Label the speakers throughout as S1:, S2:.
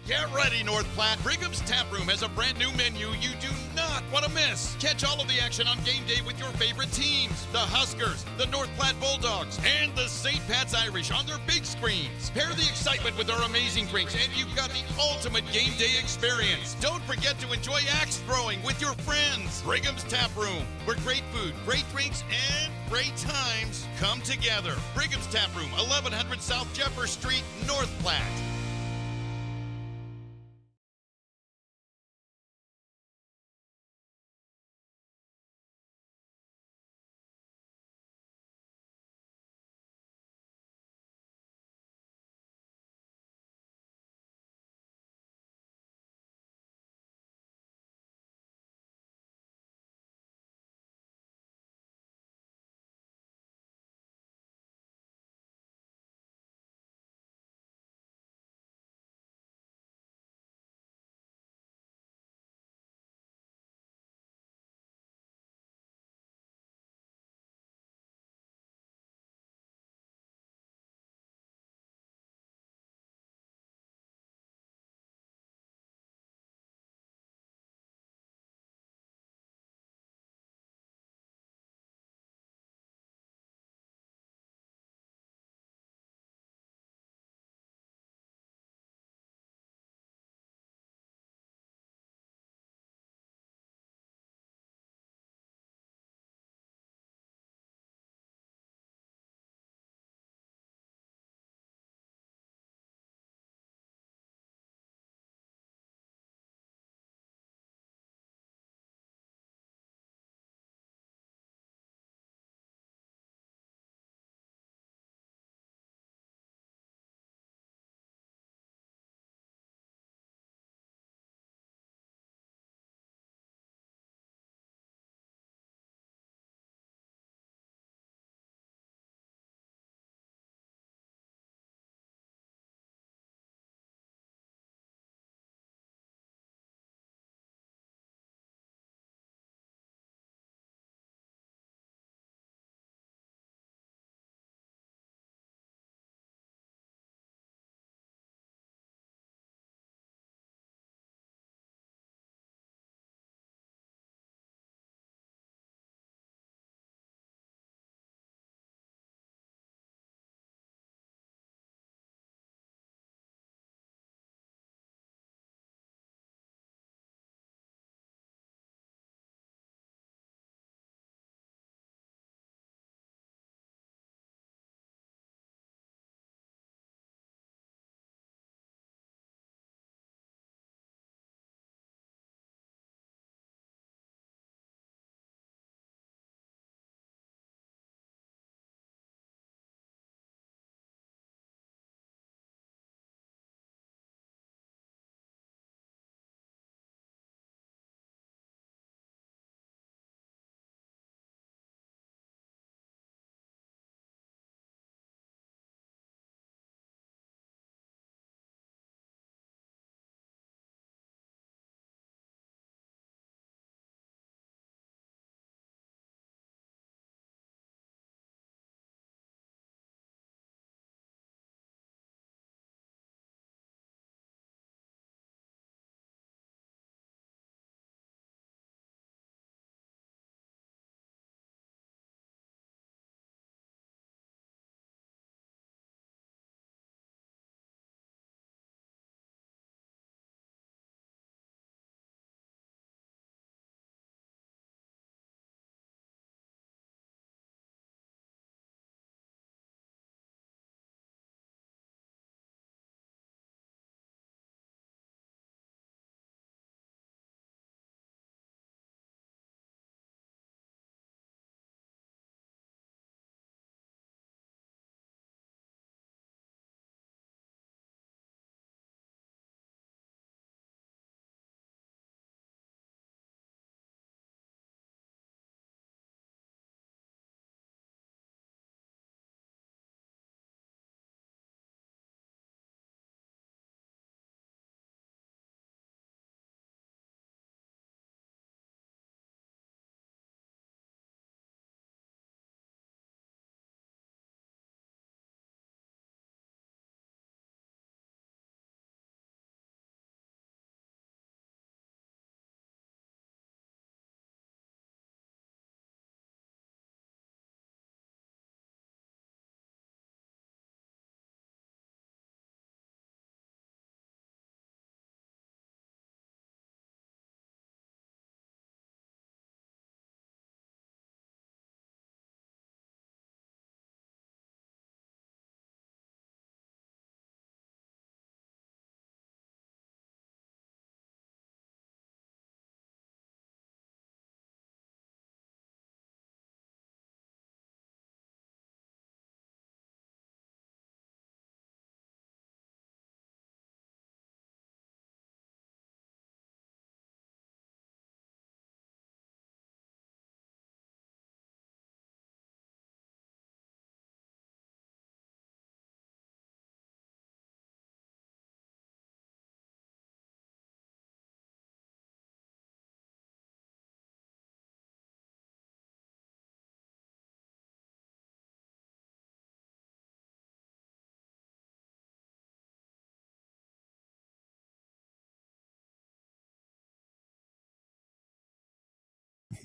S1: Get ready, North Platte. Brigham's Tap Room has a brand new menu you do not want to miss. Catch all of the action on game day with your favorite teams. The Huskers, the North Platte Bulldogs, and the St. Pat's Irish on their big screens. Pair the excitement with our amazing drinks, and you've got the ultimate game day experience. Don't forget to enjoy axe throwing with your friends. Brigham's Tap Room, where great food, great drinks, and great times come together. Brigham's Tap Room, 1100 South Jefferson Street, North Platte.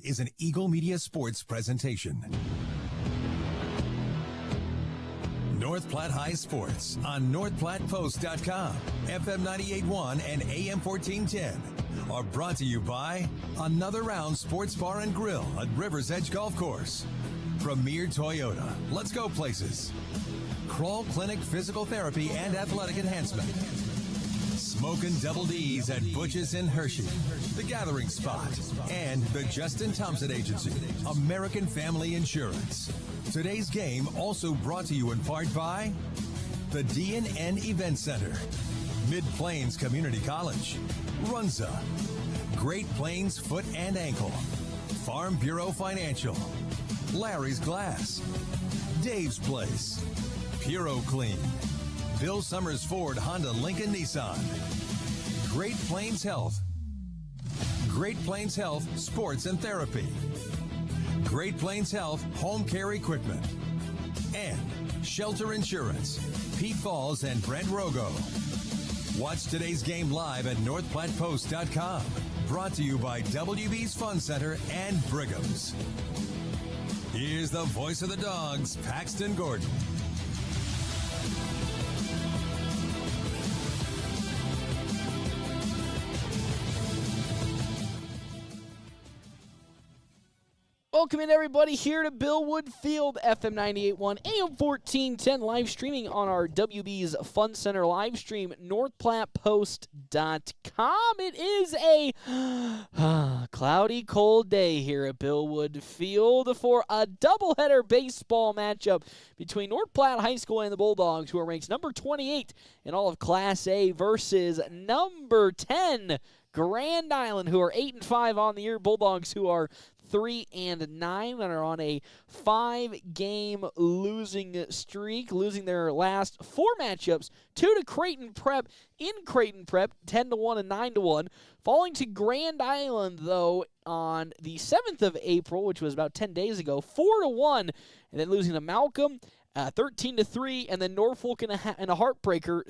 S2: is an Eagle Media Sports presentation. North Platte High Sports on NorthPlattePost.com, FM 98.1 and AM 1410 are brought to you by Another Round Sports Bar and Grill at River's Edge Golf Course, Premier Toyota, Let's Go Places, Crawl Clinic Physical Therapy and Athletic Enhancement, Smokin' Double D's at Butch's in Hershey, The Gathering Spot, and the Justin Thompson Agency, American Family Insurance. Today's game also brought to you in part by the D&N Event Center, Mid-Plains Community College, Runza, Great Plains Foot and Ankle, Farm Bureau Financial, Larry's Glass, Dave's Place, Puro Clean, Bill Summers Ford Honda Lincoln Nissan, Great Plains Health, Great Plains Health Sports and Therapy, Great Plains Health Home Care Equipment, and Shelter Insurance, Pete Falls and Brent Rogo. Watch today's game live at NorthPlattePost.com. Brought to you by WB's Fun Center and Brigham's. Here's the voice of the Dogs, Paxton Gordon.
S3: Welcome in, everybody, here to Billwood Field, FM 98.1, AM 1410, live streaming on our WB's Fun Center live stream, NorthPlattePost.com. It is a cloudy, cold day here at Billwood Field for a doubleheader baseball matchup between North Platte High School and the Bulldogs, who are ranked number 28 in all of Class A, versus number 10, Grand Island, who are 8-5 on the year. Bulldogs, who are 3-9 and are on a 5-game losing streak, losing their last 4 matchups, 2 to Creighton Prep in Creighton Prep, 10-1 and 9-1, falling to Grand Island, though, on the 7th of April, which was about 10 days ago, 4-1, and then losing to Malcolm 13-3, and then Norfolk in a heartbreaker,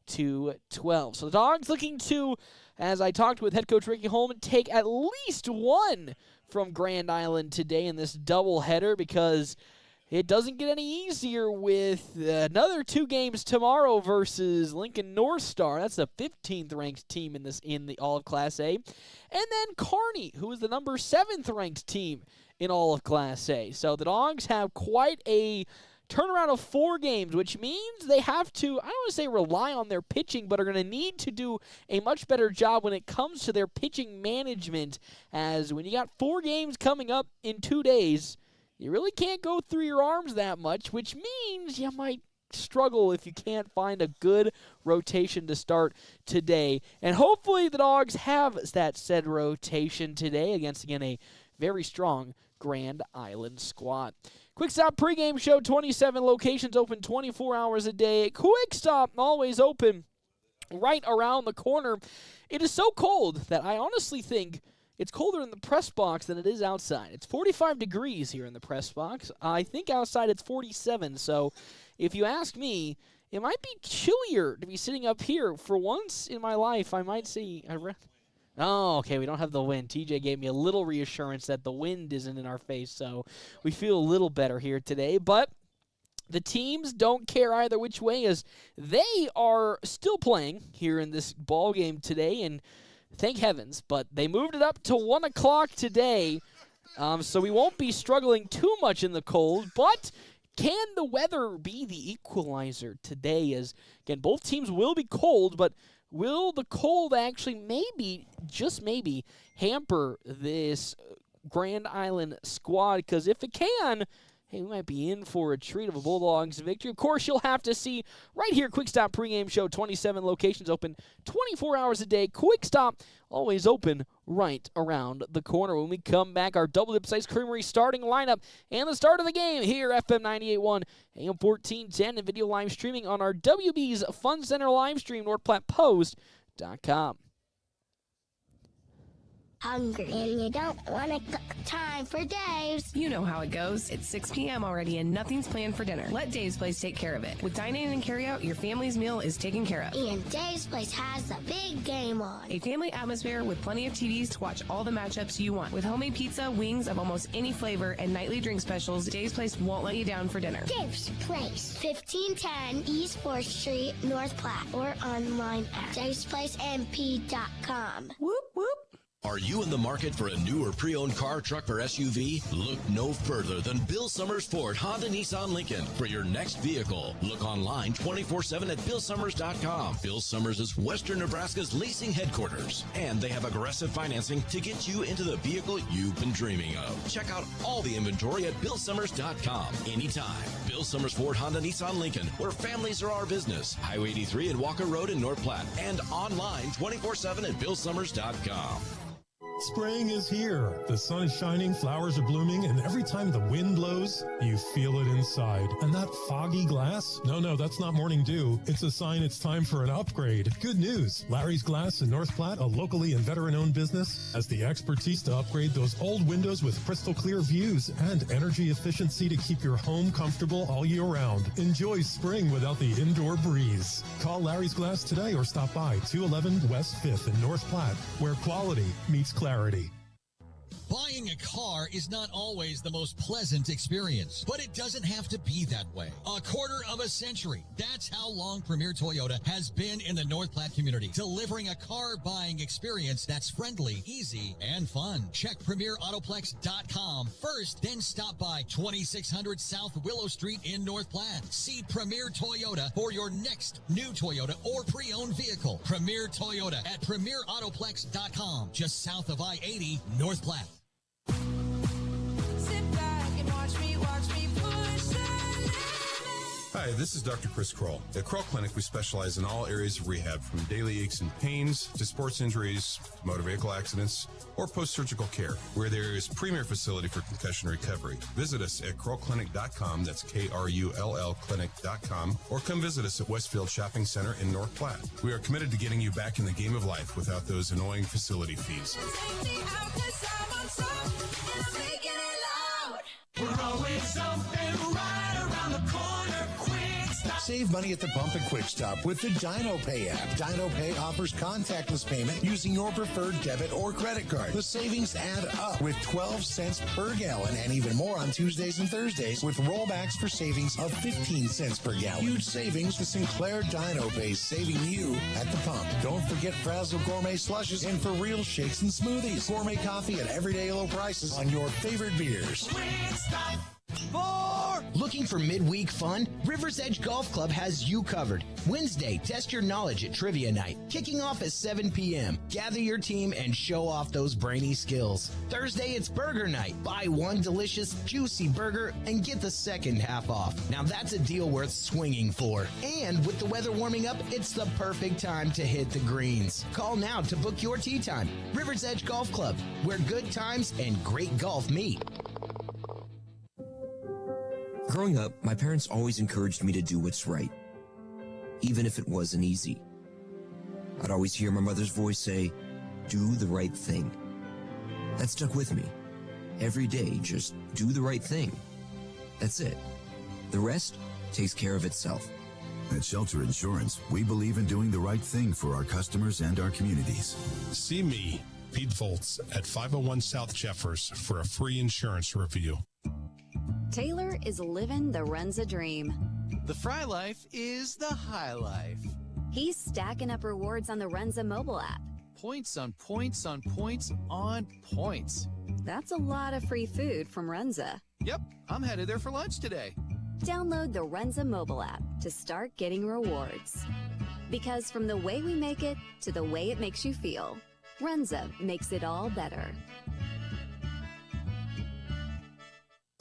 S3: 13-12. So the Dogs looking to, as I talked with head coach Ricky Holman, take at least one from Grand Island today in this doubleheader, because it doesn't get any easier with another 2 games tomorrow versus Lincoln North Star. That's the 15th ranked team in the all of Class A, and then Kearney, who is the number 7th ranked team in all of Class A. So the Dogs have quite a turnaround of 4 games, which means they have to, I don't want to say rely on their pitching, but are going to need to do a much better job when it comes to their pitching management, as when you got 4 games coming up in 2 days, you really can't go through your arms that much, which means you might struggle if you can't find a good rotation to start today. And hopefully the Dogs have that said rotation today against, again, a very strong Grand Island squad. Quick Stop pregame show, 27 locations open 24 hours a day. Quick Stop always open right around the corner. It is so cold that I honestly think it's colder in the press box than it is outside. It's 45 degrees here in the press box. I think outside it's 47. So if you ask me, it might be chillier to be sitting up here. For once in my life, I might say, oh, okay, we don't have the wind. TJ gave me a little reassurance that the wind isn't in our face, so we feel a little better here today. But the teams don't care either which way, as they are still playing here in this ball game today, and thank heavens. But they moved it up to 1 o'clock today, so we won't be struggling too much in the cold. But can the weather be the equalizer today? As, again, both teams will be cold, but will the cold actually maybe, just maybe, hamper this Grand Island squad? Because if it can, hey, we might be in for a treat of a Bulldogs victory. Of course, you'll have to see right here, Quick Stop pregame show, 27 locations open 24 hours a day. Quick Stop always open right around the corner. When we come back, our Double Dip Ice Creamery starting lineup and the start of the game here, FM 98.1, AM 1410, and video live streaming on our WB's Fun Center live stream, NorthPlattePost.com.
S4: hungry and you don't want to cook. Time for Dave's.
S5: You know how it goes. It's 6 p.m. already and nothing's planned for dinner. Let Dave's Place take care of it. With dine-in and carry-out, your family's meal is taken care of.
S4: And Dave's Place has the big game on.
S5: A family atmosphere with plenty of TVs to watch all the matchups you want. With homemade pizza, wings of almost any flavor, and nightly drink specials, Dave's Place won't let you down for dinner.
S4: Dave's Place, 1510 East 4th Street, North Platte, or online at davesplacemp.com.
S5: Whoop, whoop.
S6: Are you in the market for a new or pre-owned car, truck, or SUV? Look no further than Bill Summers Ford, Honda, Nissan, Lincoln for your next vehicle. Look online 24/7 at BillSummers.com. Bill Summers is Western Nebraska's leasing headquarters, and they have aggressive financing to get you into the vehicle you've been dreaming of. Check out all the inventory at BillSummers.com anytime. Bill Summers Ford, Honda, Nissan, Lincoln, where families are our business. Highway 83 and Walker Road in North Platte, and online 24/7 at BillSummers.com.
S7: Spring is here. The sun is shining, flowers are blooming, and every time the wind blows, you feel it inside. And that foggy glass? No, that's not morning dew. It's a sign it's time for an upgrade. Good news. Larry's Glass in North Platte, a locally and veteran-owned business, has the expertise to upgrade those old windows with crystal clear views and energy efficiency to keep your home comfortable all year round. Enjoy spring without the indoor breeze. Call Larry's Glass today or stop by 211 West 5th in North Platte, where quality meets clarity.
S8: Buying a car is not always the most pleasant experience, but it doesn't have to be that way. A quarter of a century. That's how long Premier Toyota has been in the North Platte community, delivering a car buying experience that's friendly, easy, and fun. Check PremierAutoplex.com first, then stop by 2600 South Willow Street in North Platte. See Premier Toyota for your next new Toyota or pre-owned vehicle. Premier Toyota at PremierAutoplex.com, just south of I-80, North Platte.
S9: Sit back and watch me push the limit.
S10: Hi, this is Dr. Chris Kroll. At Kroll Clinic, we specialize in all areas of rehab, from daily aches and pains to sports injuries, to motor vehicle accidents, or post-surgical care, where there is premier facility for concussion recovery. Visit us at KrullClinic.com, that's KRULL Clinic.com, or come visit us at Westfield Shopping Center in North Platte. We are committed to getting you back in the game of life without those annoying facility fees.
S9: Take me out 'cause I'm on top and I'm making it loud.
S11: We're always open right around the corner. Quick Stop.
S12: Save money at the pump and Quick Stop with the DinoPay app. DinoPay offers contactless payment using your preferred debit or credit card. The savings add up with 12 cents per gallon and even more on Tuesdays and Thursdays with rollbacks for savings of 15 cents per gallon. Huge savings with Sinclair DinoPay, saving you at the pump. Don't forget Frazzle Gourmet Slushes and For Real Shakes and Smoothies. Gourmet coffee at everyday low prices on your favorite beers.
S13: Looking for midweek fun? River's Edge Golf Club has you covered. Wednesday, test your knowledge at Trivia Night, kicking off at 7 p.m. Gather your team and show off those brainy skills. Thursday, it's Burger Night. Buy one delicious, juicy burger and get the second half off. Now that's a deal worth swinging for. And with the weather warming up, it's the perfect time to hit the greens. Call now to book your tee time. River's Edge Golf Club, where good times and great golf meet.
S14: Growing up, my parents always encouraged me to do what's right, even if it wasn't easy. I'd always hear my mother's voice say, "Do the right thing." That stuck with me. Every day, just do the right thing. That's it. The rest takes care of itself.
S15: At Shelter Insurance, we believe in doing the right thing for our customers and our communities.
S16: See me, Pete Volz, at 501 South Jeffers for a free insurance review.
S17: Taylor is living the Runza dream.
S18: The Fry Life is the high life.
S17: He's stacking up rewards on the Runza mobile app.
S18: Points on points on points on points.
S17: That's a lot of free food from Runza.
S18: Yep, I'm headed there for lunch today.
S17: Download the Runza mobile app to start getting rewards. Because from the way we make it to the way it makes you feel, Runza makes it all better.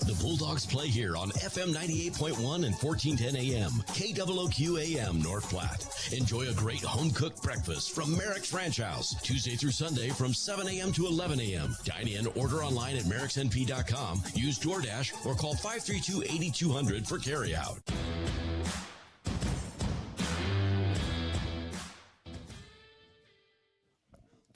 S6: The Bulldogs play here on FM 98.1 and 1410 AM, KOOQ AM North Platte. Enjoy a great home-cooked breakfast from Merrick's Ranch House, Tuesday through Sunday from 7 a.m. to 11 a.m. Dine in, order online at merricksnp.com, use DoorDash, or call 532-8200 for carryout.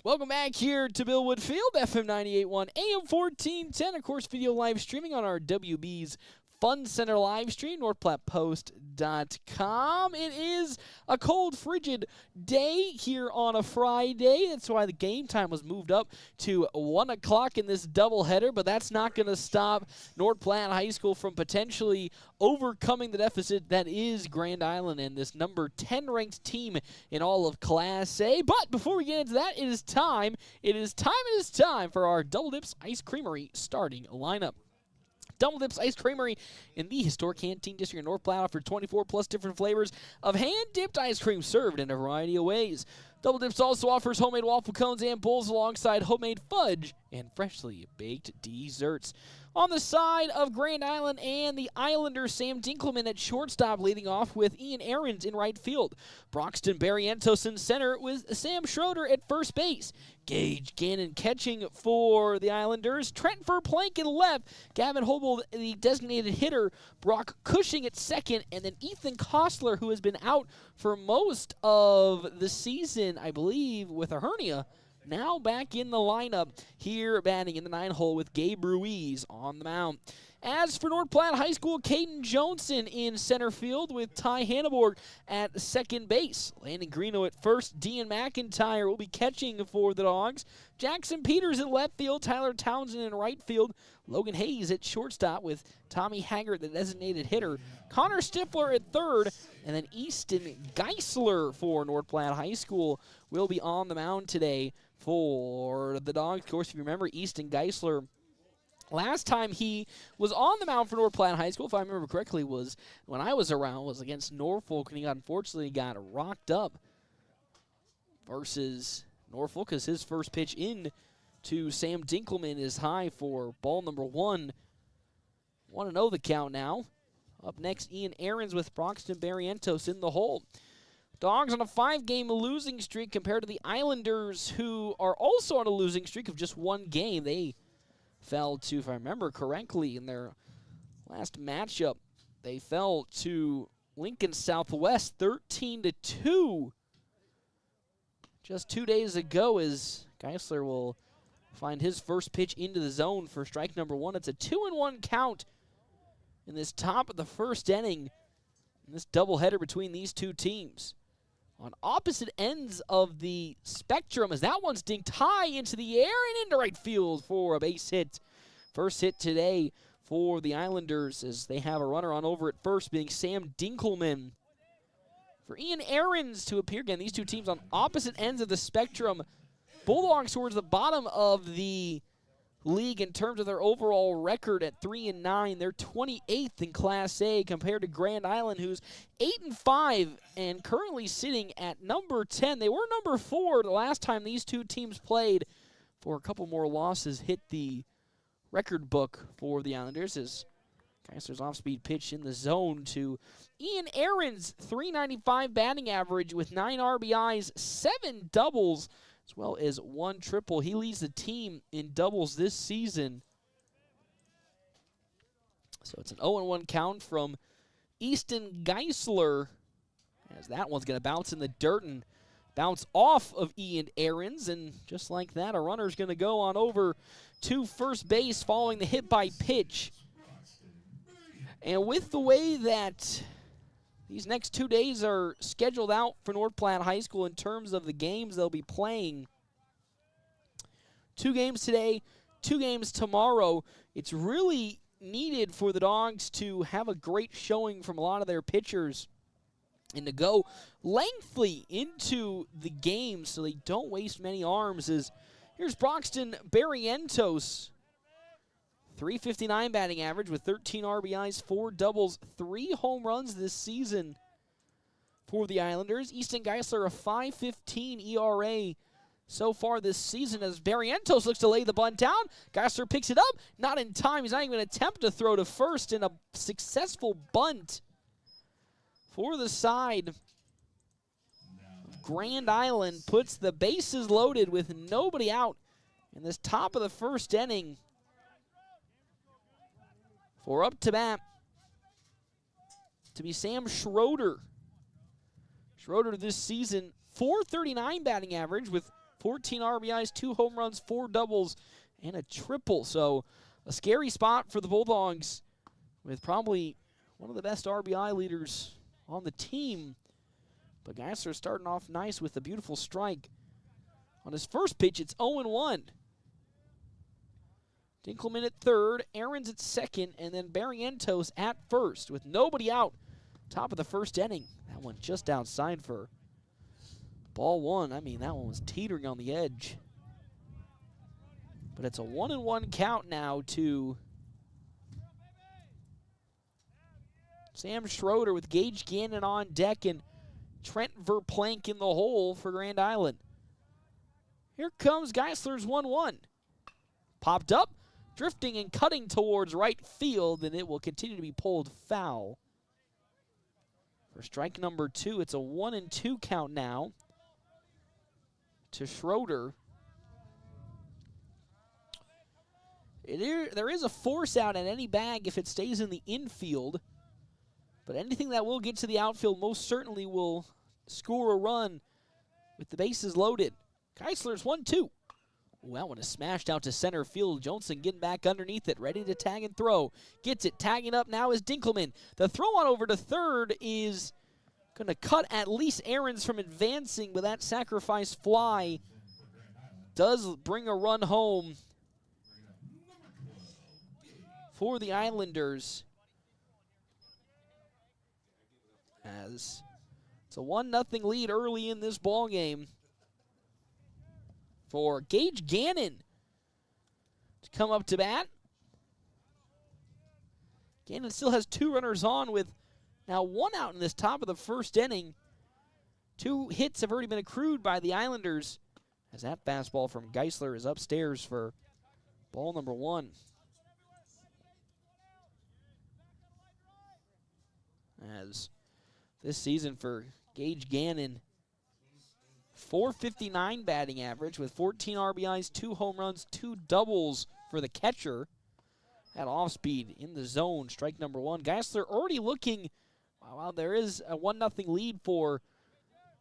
S3: Welcome back here to Billwood Field, FM 98.1, AM 1410. Of course, video live streaming on our WB's Fun Center live stream, NorthPlattePost.com. It is a cold, frigid day here on a Friday. That's why the game time was moved up to 1 o'clock in this doubleheader, but that's not going to stop North Platte High School from potentially overcoming the deficit that is Grand Island and this number 10 ranked team in all of Class A. But before we get into that, it is time for our Double Dips Ice Creamery starting lineup. Double Dips Ice Creamery in the historic Canteen District of North Platte offer 24 plus different flavors of hand-dipped ice cream served in a variety of ways. Double Dips also offers homemade waffle cones and bowls alongside homemade fudge and freshly baked desserts. On the side of Grand Island and the Islanders, Sam Dinkelman at shortstop leading off with Ian Ahrens in right field. Broxton Barrientos in center with Sam Schroeder at first base. Gage Gannon catching for the Islanders. Trent Verplank in left. Gavin Hobold, the designated hitter. Brock Cushing at second. And then Ethan Kostler, who has been out for most of the season, I believe, with a hernia, now back in the lineup here batting in the 9-hole with Gabe Ruiz on the mound. As for North Platte High School, Caden Johnson in center field with Ty Hanneborg at second base. Landon Greeno at first. Dean McIntyre will be catching for the Dogs. Jackson Peters at left field. Tyler Townsend in right field. Logan Hayes at shortstop with Tommy Haggart, the designated hitter. Connor Stifler at third. And then Easton Geisler for North Platte High School will be on the mound today for the Dogs. Of course, if you remember, Easton Geisler, last time he was on the mound for North Platte High School, if I remember correctly, was when I was around, was against Norfolk, and he unfortunately got rocked up versus Norfolk as his first pitch in to Sam Dinkelman is high for ball number 1. 1-0 the count now. Up next, Ian Ahrens with Broxton Barrientos in the hole. Dogs on a 5-game losing streak compared to the Islanders, who are also on a losing streak of just one game. They fell to, if I remember correctly, in their last matchup, they fell to Lincoln Southwest 13-2 just 2 days ago, as Geisler will find his first pitch into the zone for strike number 1. It's a 2-1 count in this top of the first inning in this doubleheader between these two teams. On opposite ends of the spectrum, as that one's dinked high into the air and into right field for a base hit. First hit today for the Islanders, as they have a runner on over at first, being Sam Dinkelman. For Ian Ahrens to appear again, these two teams on opposite ends of the spectrum. Bulldogs towards the bottom of the league in terms of their overall record at 3-9. They're 28th in Class A compared to Grand Island, who's 8-5 and currently sitting at number 10. They were number 4 the last time these two teams played. For a couple more losses hit the record book for the Islanders, as Geisler's off-speed pitch in the zone to Ian Ahrens, .395 batting average with 9 RBIs, 7 doubles, as well as 1 triple. He leads the team in doubles this season. So it's an 0-1 count from Easton Geisler, as that one's going to bounce in the dirt and bounce off of Ian Ahrens. And just like that, a runner's going to go on over to first base following the hit by pitch. And with the way that these next 2 days are scheduled out for North Platte High School in terms of the games they'll be playing, 2 games today, 2 games tomorrow, it's really needed for the Dogs to have a great showing from a lot of their pitchers and to go lengthily into the game so they don't waste many arms. As here's Broxton Barrientos, .359 batting average with 13 RBIs, 4 doubles, 3 home runs this season for the Islanders. Easton Geisler, a .515 ERA so far this season, as Barrientos looks to lay the bunt down. Geisler picks it up, not in time. He's not even going to attempt to throw to first, in a successful bunt for the side. Grand Island puts the bases loaded with nobody out in this top of the first inning. For up to bat to be Sam Schroeder. Schroeder this season, .439 batting average with 14 RBIs, 2 home runs, 4 doubles, and a triple. So a scary spot for the Bulldogs with probably one of the best RBI leaders on the team. But Geisler starting off nice with a beautiful strike. On his first pitch, it's 0-1. Dinkelman at third, Aarons at second, and then Barrientos at first with nobody out. Top of the first inning. That one just outside for ball one. I mean, that one was teetering on the edge. But it's a 1-1 count now to Sam Schroeder with Gage Gannon on deck and Trent Verplank in the hole for Grand Island. Here comes Geisler's 1-1. Popped up, drifting and cutting towards right field, and it will continue to be pulled foul. For strike number 2, it's a 1-2 count now to Schroeder. There is a force out at any bag if it stays in the infield, but anything that will get to the outfield most certainly will score a run with the bases loaded. Geisler's 1-2. That one is smashed out to center field. Johnson getting back underneath it, ready to tag and throw. Gets it, tagging up now is Dinkelman. The throw on over to third is going to cut at least Aarons from advancing, but that sacrifice fly does bring a run home for the Islanders. As it's a 1-0 lead early in this ball game for Gage Gannon to come up to bat. Gannon still has 2 runners on with now 1 out in this top of the first inning. 2 hits have already been accrued by the Islanders as that fastball from Geisler is upstairs for ball number 1. As this season for Gage Gannon, .459 batting average with 14 RBIs, 2 home runs, 2 doubles for the catcher. That off speed in the zone, strike number 1. Geisler already looking, wow, there is a 1-0 lead for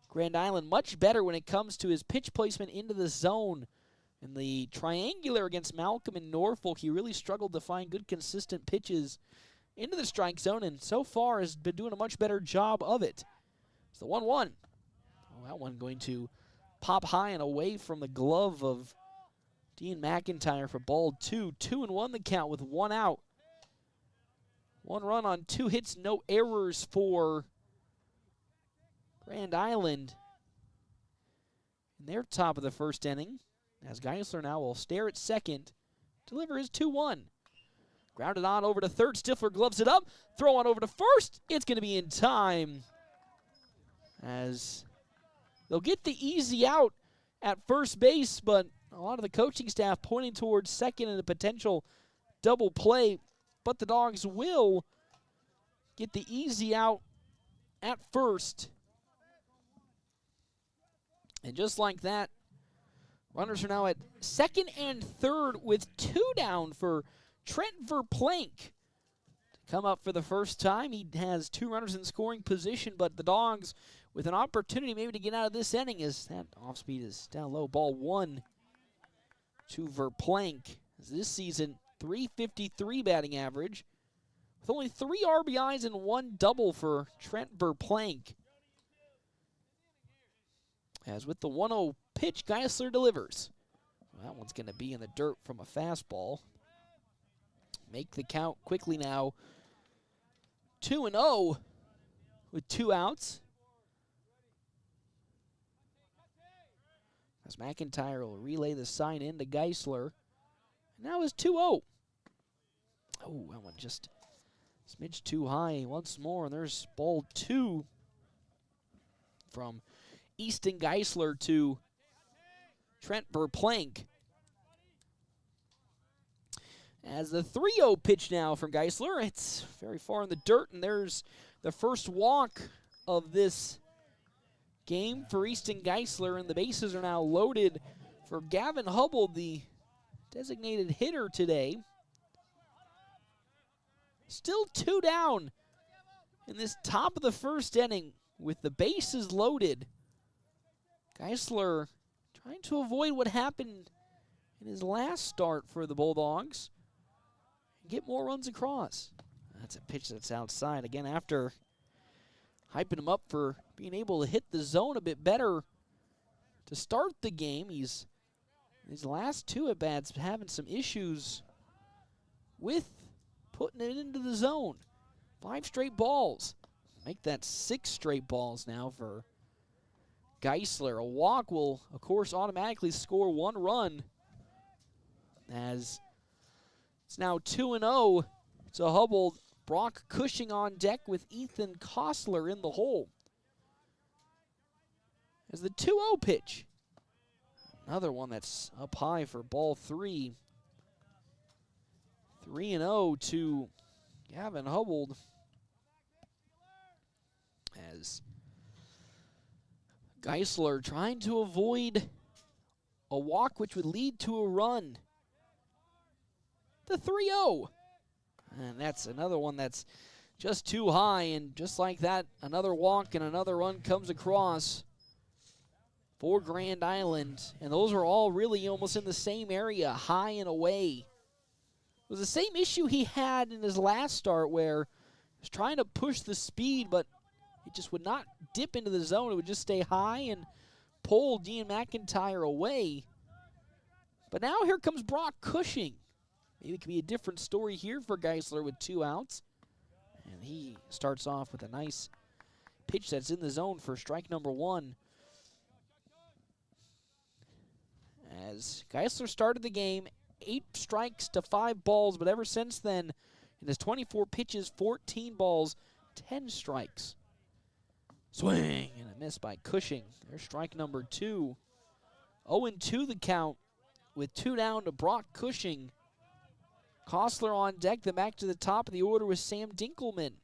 S3: Grand Island. Much better when it comes to his pitch placement into the zone. In the triangular against Malcolm and Norfolk, he really struggled to find good consistent pitches into the strike zone, and so far has been doing a much better job of it. It's the 1-1. Oh, that one going to pop high and away from the glove of Dean McIntyre for ball 2. 2-1 the count with 1 out. 1 run on 2 hits, no errors for Grand Island in their top of the first inning. As Geisler now will stare at second, deliver his 2-1. Grounded on over to third. Stifler gloves it up. Throw on over to first. It's going to be in time. As they'll get the easy out at first base, but a lot of the coaching staff pointing towards second and a potential double play. But the Dogs will get the easy out at first. And just like that, runners are now at second and third with 2 down for Trent Verplank to come up for the first time. He has 2 runners in scoring position, but the Dogs with an opportunity maybe to get out of this inning as that off speed is down low. Ball 1 to Verplank. This season, .353 batting average with only 3 RBIs and 1 double for Trent Verplank. As with the 1-0 pitch, Geisler delivers. Well, that one's going to be in the dirt from a fastball. Make the count quickly now. 2-0 with 2 outs. As McIntyre will relay the sign in to Geisler. And now is 2-0. Oh, that one just a smidge too high once more. And there's ball 2 from Easton Geisler to Trent Verplank. As the 3-0 pitch now from Geisler, it's very far in the dirt, and there's the first walk of this game for Easton Geisler, and the bases are now loaded for Gavin Hubble, the designated hitter today. Still 2 down in this top of the first inning with the bases loaded. Geisler trying to avoid what happened in his last start for the Bulldogs and get more runs across. That's a pitch that's outside. Again, after hyping him up for being able to hit the zone a bit better to start the game, his last two at-bats having some issues with putting it into the zone. 5 straight balls. Make that 6 straight balls now for Geisler. A walk will, of course, automatically score 1 run as it's now 2-0 to Humboldt. Brock Cushing on deck with Ethan Kostler in the hole. As the 2-0 pitch. Another one that's up high for ball 3. 3-0 to Gavin Humboldt. As Geisler trying to avoid a walk which would lead to a run. The 3-0. And that's another one that's just too high, and just like that, another walk and another run comes across for Grand Island. And those are all really almost in the same area, high and away. It was the same issue he had in his last start where he was trying to push the speed, but it just would not dip into the zone. It would just stay high and pull Dean McIntyre away. But now here comes Brock Cushing. Maybe it could be a different story here for Geisler with 2 outs. And he starts off with a nice pitch that's in the zone for strike number 1. As Geisler started the game, 8 strikes to 5 balls, but ever since then, in his 24 pitches, 14 balls, 10 strikes. Swing and a miss by Cushing. There's strike number 2. 0-2 the count with 2 down to Brock Cushing. Kostler on deck, then back to the top of the order with Sam Dinkelman.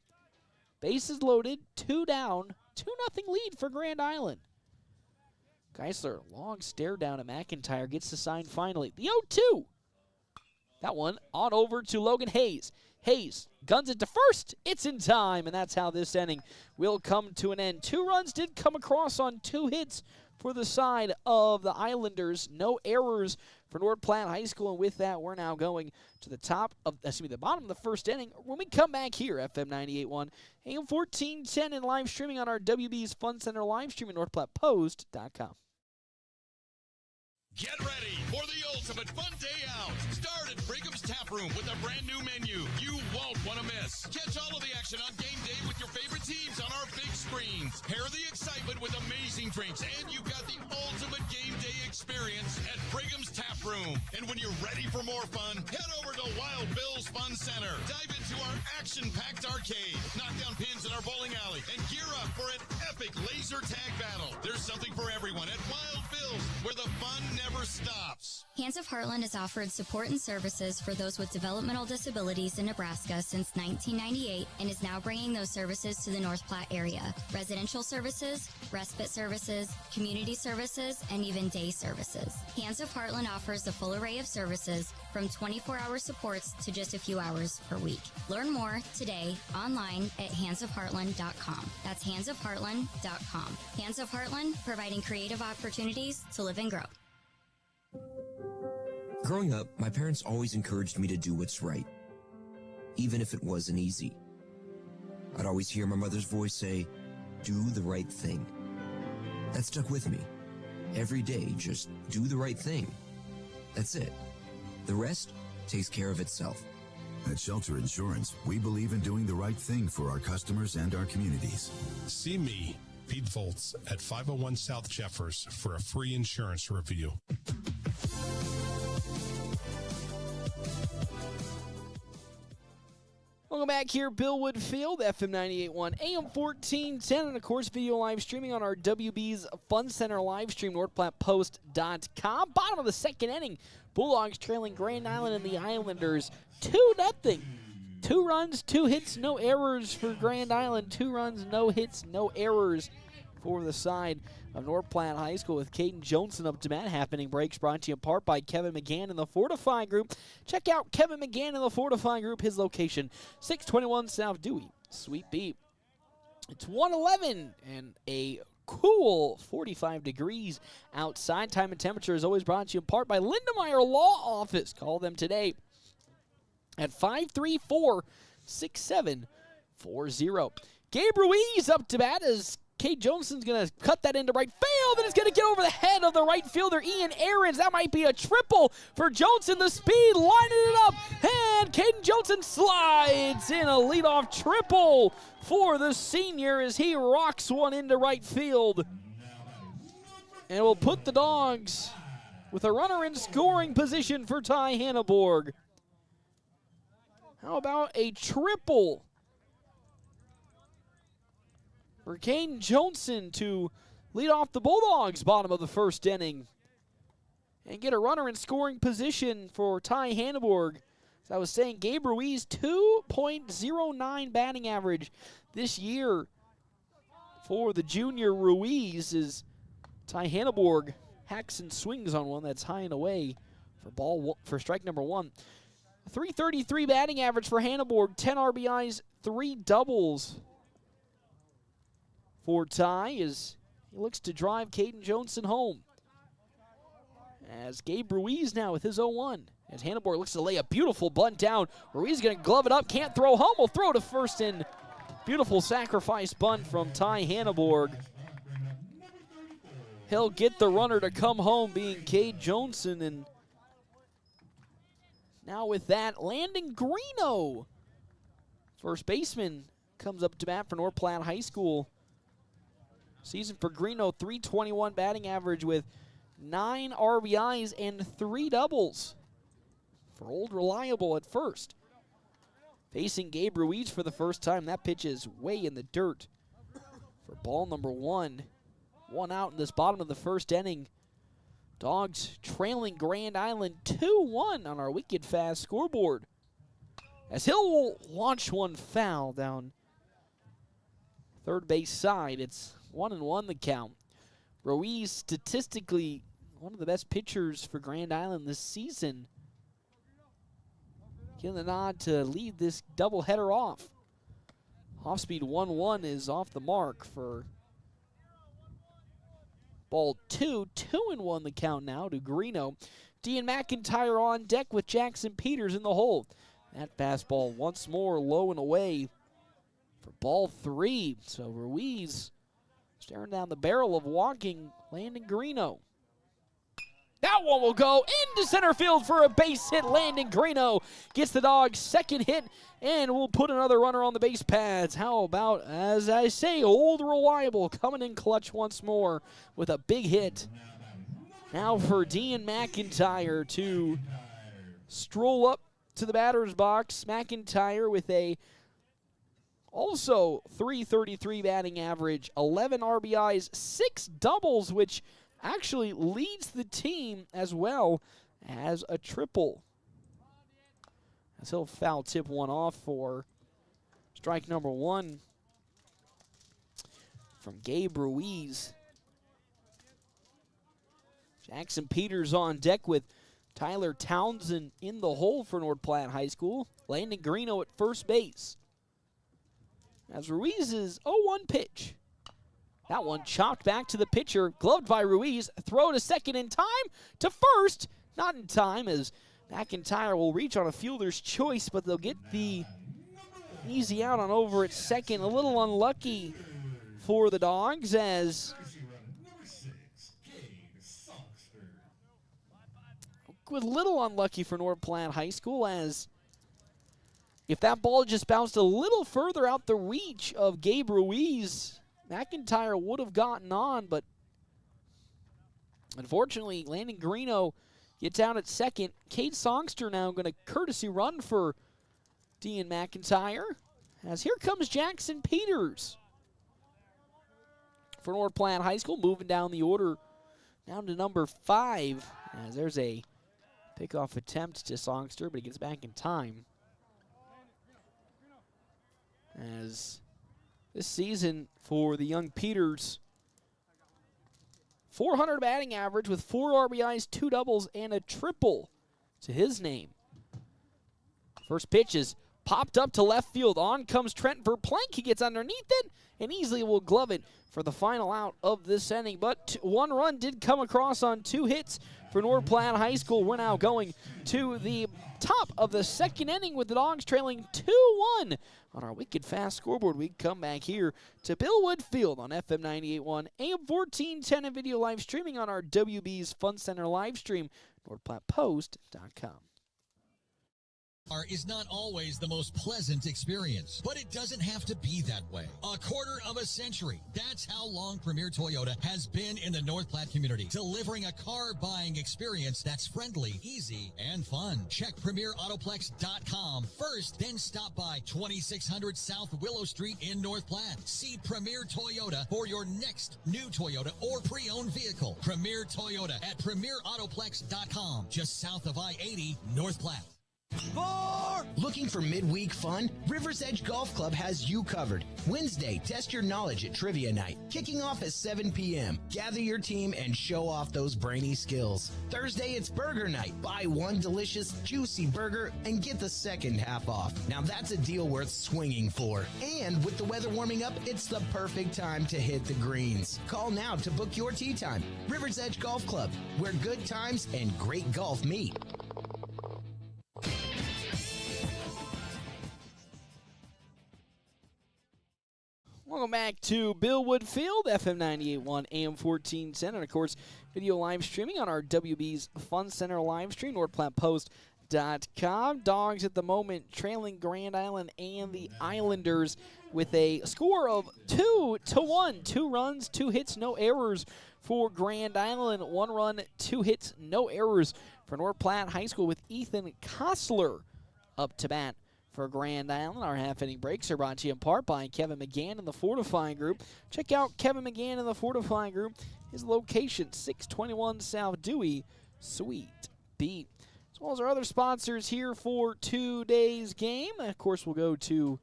S3: Bases loaded, 2 down, 2-0 lead for Grand Island. Geisler, long stare down at McIntyre, gets the sign finally. The 0-2. That one on over to Logan Hayes. Hayes guns it to first. It's in time, and that's how this inning will come to an end. 2 runs did come across on 2 hits for the side of the Islanders. No errors for North Platte High School, and with that, we're now going to the the bottom of the first inning. When we come back here, FM 98.1, AM 1410, and live streaming on our WB's Fun Center live stream at NorthPlattePost.com.
S1: Get ready for the ultimate fun day out. Start at Brigham's Tap Room with a brand new menu you won't want to miss. Catch all of the action on game day with your favorite teams on our big screens. Pair the excitement with amazing drinks, and you've got the ultimate game day experience at Brigham's Tap Room. And when you're ready for more fun, head over to Wild Bill's Fun Center. Dive into our action-packed arcade, knock down pins in our bowling alley, and gear up for an epic laser tag battle. There's something for everyone at Wild Bill's, where the fun never stops.
S19: Hands of Heartland has offered support and services for those with developmental disabilities in Nebraska since 1998 and is now bringing those services to the North Platte area. Residential services, respite services, community services, and even day services. Hands of Heartland offers a full array of services from 24-hour supports to just a few hours per week. Learn more today online at handsofheartland.com. That's handsofheartland.com. Hands of Heartland, providing creative opportunities to live and grow.
S14: Growing up, my parents always encouraged me to do what's right, even if it wasn't easy. I'd always hear my mother's voice say, "Do the right thing." That stuck with me. Every day, just do the right thing. That's it. The rest takes care of itself.
S15: At Shelter Insurance, we believe in doing the right thing for our customers and our communities.
S16: See me, Pete Volz, at 501 South Jeffers for a free insurance review.
S3: Welcome back here, Billwood Field, FM 98.1, AM 1410, and of course, video live streaming on our WB's Fun Center live stream, NorthPlattePost.com. Bottom of the second inning, Bulldogs trailing Grand Island and the Islanders 2-0. 2 runs, 2 hits, no errors for Grand Island. 2 runs, no hits, no errors for the side of North Platte High School, with Caden Johnson up to bat. Happening breaks brought to you in part by Kevin McGann and the Fortify Group. Check out Kevin McGann and the Fortify Group. His location, 621 South Dewey, Sweet Beat. It's 1:11 and a cool 45 degrees outside. Time and temperature is always brought to you in part by Lindemeyer Law Office. Call them today at 534-6740. Gabe Ruiz up to bat as Cade Johnson's going to cut that into right field, and it's going to get over the head of the right fielder, Ian Aarons. That might be a triple for Johnson. The speed, lining it up, and Caden Johnson slides in a leadoff triple for the senior as he rocks one into right field. And will put the Dogs with a runner in scoring position for Ty Hanneborg. How about a triple for Caden Johnson to lead off the Bulldogs bottom of the first inning and get a runner in scoring position for Ty Hanneborg. As I was saying, Gabe Ruiz, 2.09 batting average this year for the junior Ruiz as Ty Hanneborg hacks and swings on one that's high and away for strike number one. 333 batting average for Hanneborg, 10 RBIs, 3 doubles for Ty as he looks to drive Caden Johnson home. As Gabe Ruiz now with his 0-1. As Hanneborg looks to lay a beautiful bunt down. Ruiz going to glove it up, can't throw home, will throw to first in. Beautiful sacrifice bunt from Ty Hanneborg. He'll get the runner to come home, being Cade Johnson. And now with that, Landon Greeno, first baseman, comes up to bat for North Platte High School. Season for Greeno, 321 batting average with 9 RBIs and 3 doubles for Old Reliable at first. Facing Gabe Ruiz for the first time. That pitch is way in the dirt for ball number 1. 1 out in this bottom of the first inning. Dogs trailing Grand Island 2-1 on our Wicked Fast scoreboard. As he'll launch one foul down third base side. It's 1-1 the count. Ruiz, statistically, one of the best pitchers for Grand Island this season. Getting the nod to lead this doubleheader off. Off-speed 1-1 is off the mark for ball 2. 2-1 the count now to Greeno. Dean McIntyre on deck with Jackson Peters in the hole. That fastball once more low and away for ball 3. So Ruiz staring down the barrel of walking Landon Greeno. That one will go into center field for a base hit. Landon Greeno gets the Dogs' second hit and will put another runner on the base pads. How about, as I say, Old Reliable coming in clutch once more with a big hit. Now for Dean McIntyre to stroll up to the batter's box. McIntyre with a also 333 batting average, 11 RBIs, 6 doubles, which actually leads the team as well as a triple. As he'll foul tip one off for strike number 1 from Gabe Ruiz. Jackson Peters on deck with Tyler Townsend in the hole for North Platte High School. Landon Greeno at first base. As Ruiz's 0-1 pitch. That one chopped back to the pitcher, gloved by Ruiz. Throw to second in time, to first. Not in time, as McIntyre will reach on a fielder's choice, but they'll get the easy out on over at second. A little unlucky for the Dogs, as with little unlucky for North Platte High School, as if that ball just bounced a little further out the reach of Gabe Ruiz, McIntyre would have gotten on, but unfortunately, Landon Greeno gets out at second. Cade Songster now going to courtesy run for Dean McIntyre, as here comes Jackson Peters for North Platte High School, moving down the order down to number 5, as there's a pickoff attempt to Songster, but he gets back in time. As this season for the young Peters, 400 batting average with 4 RBIs, 2 doubles, and a triple to his name. First pitch is popped up to left field. On comes Trent Verplank. He gets underneath it and easily will glove it for the final out of this inning. But one run did come across on 2 hits for North Platte High School. We're now going to the top of the second inning with the Dogs trailing 2-1 on our wicked fast scoreboard. We come back here to Billwood Field on FM 98.1, AM 1410, and video live streaming on our WB's Fun Center live stream, NorthPlattePost.com.
S8: Is not always the most pleasant experience, but it doesn't have to be that way. A quarter of a century. That's how long Premier Toyota has been in the North Platte community, delivering a car buying experience that's friendly, easy, and fun. Check PremierAutoplex.com first, then stop by 2600 South Willow Street in North Platte. See Premier Toyota for your next new Toyota or pre-owned vehicle. Premier Toyota at PremierAutoplex.com, just south of I-80, North Platte.
S13: Looking for midweek fun? River's Edge Golf Club has you covered. Wednesday, test your knowledge at Trivia Night, kicking off at 7 p.m. Gather your team and show off those brainy skills. Thursday, it's Burger Night. Buy one delicious, juicy burger and get the second half off. Now that's a deal worth swinging for. And with the weather warming up, it's the perfect time to hit the greens. Call now to book your tee time. River's Edge Golf Club, where good times and great golf meet.
S3: Welcome back to Billwood Field, FM 98.1, AM 1410, and of course, video live streaming on our WB's Fun Center live stream, NorthPlattePost.com. Dogs at the moment trailing Grand Island and the Islanders with a score of 2-1. 2 runs, 2 hits, no errors for Grand Island. 1 run, 2 hits, no errors for North Platte High School with Ethan Kostler up to bat for Grand Island. Our half-inning breaks are brought to you in part by Kevin McGann and the Fortifying Group. Check out Kevin McGann and the Fortifying Group. His location, 621 South Dewey, Suite B. As well as our other sponsors here for today's game. Of course, we'll go to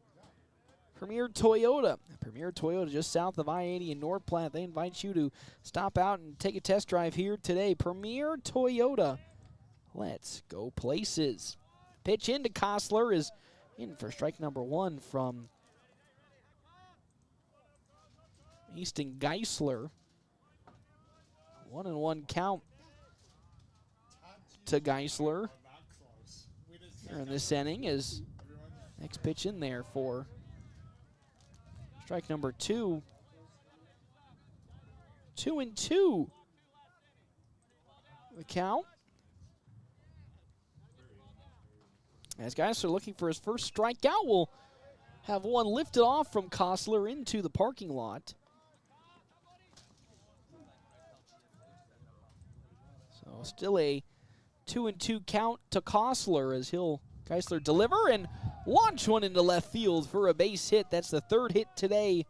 S3: Premier Toyota. Premier Toyota just south of I-80 in North Platte. They invite you to stop out and take a test drive here today. Premier Toyota. Let's go places. Pitch into Kostler is in for strike number 1 from Easton Geisler. 1-1 count to Geisler here in this inning is next pitch in there for strike number 2. 2-2 the count. As Geisler looking for his first strikeout, will have one lifted off from Kostler into the parking lot. So still a 2-2 count to Kostler as Geisler deliver and launch one into left field for a base hit. That's the 3rd hit today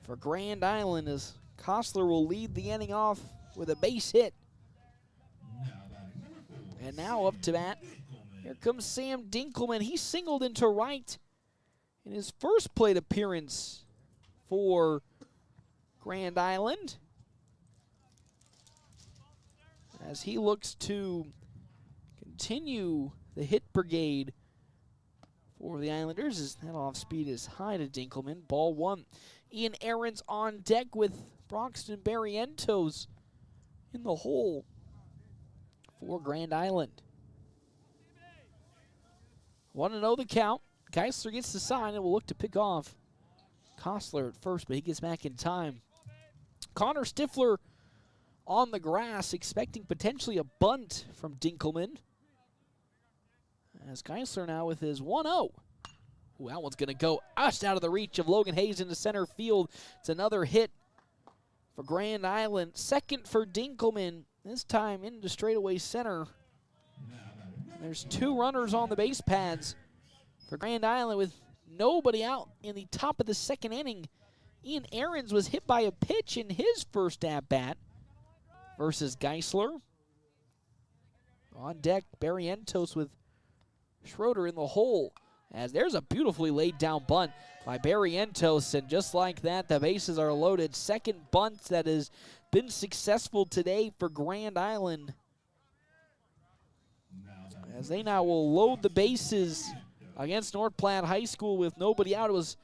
S3: for Grand Island as Kostler will lead the inning off with a base hit. And now up to bat, here comes Sam Dinkelman. He singled into right in his first plate appearance for Grand Island, as he looks to continue the hit brigade for the Islanders as that off speed is high to Dinkelman. Ball 1. Ian Ahrens on deck with Broxton Barrientos in the hole for Grand Island. 1-0 the count. Geisler gets the sign and will look to pick off Kostler at first, but he gets back in time. Connor Stifler on the grass, expecting potentially a bunt from Dinkelman. As Geisler now with his 1-0. Ooh, that one's going to go just out of the reach of Logan Hayes into center field. It's another hit for Grand Island. Second for Dinkelman, this time into straightaway center. There's 2 runners on the base pads for Grand Island with nobody out in the top of the second inning. Ian Ahrens was hit by a pitch in his first at-bat versus Geisler. On deck, Barrientos with Schroeder in the hole. As there's a beautifully laid down bunt by Barrientos, and just like that, the bases are loaded. Second bunt that has been successful today for Grand Island, as they now will load the bases against North Platte High School with nobody out. It was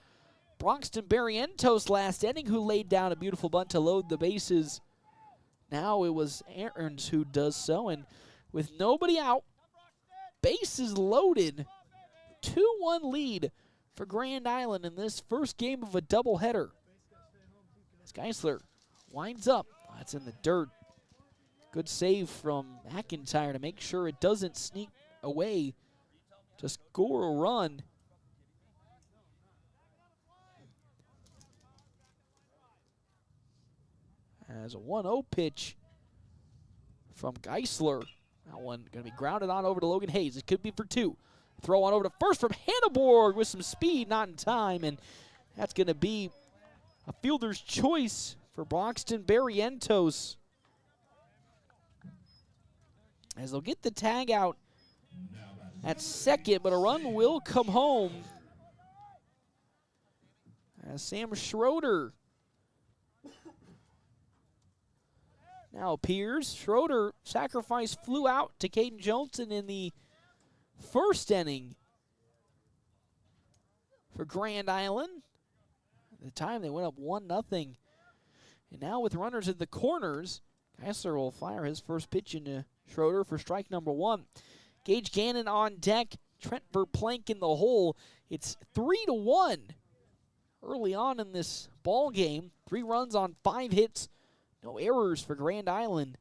S3: Broxton Barrientos last inning who laid down a beautiful bunt to load the bases. Now it was Aarons who does so, and with nobody out, bases loaded, 2-1 lead for Grand Island in this first game of a doubleheader. As Geisler winds up. That's in the dirt. Good save from McIntyre to make sure it doesn't sneak away to score a run. As a 1-0 pitch from Geisler. That one going to be grounded on over to Logan Hayes. It could be for 2. Throw on over to first from Hanneborg with some speed, not in time, and that's going to be a fielder's choice for Broxton Barrientos. As they'll get the tag out at second, but a run will come home. As Sam Schroeder now appears. Schroeder sacrifice flew out to Caden Johnson in the first inning for Grand Island. At the time they went up 1-0. And now with runners in the corners, Geisler will fire his first pitch into Schroeder for strike number 1. Gage Gannon on deck. Trent Verplank in the hole. It's 3-1 early on in this ball game. 3 runs on 5 hits. No errors for Grand Island.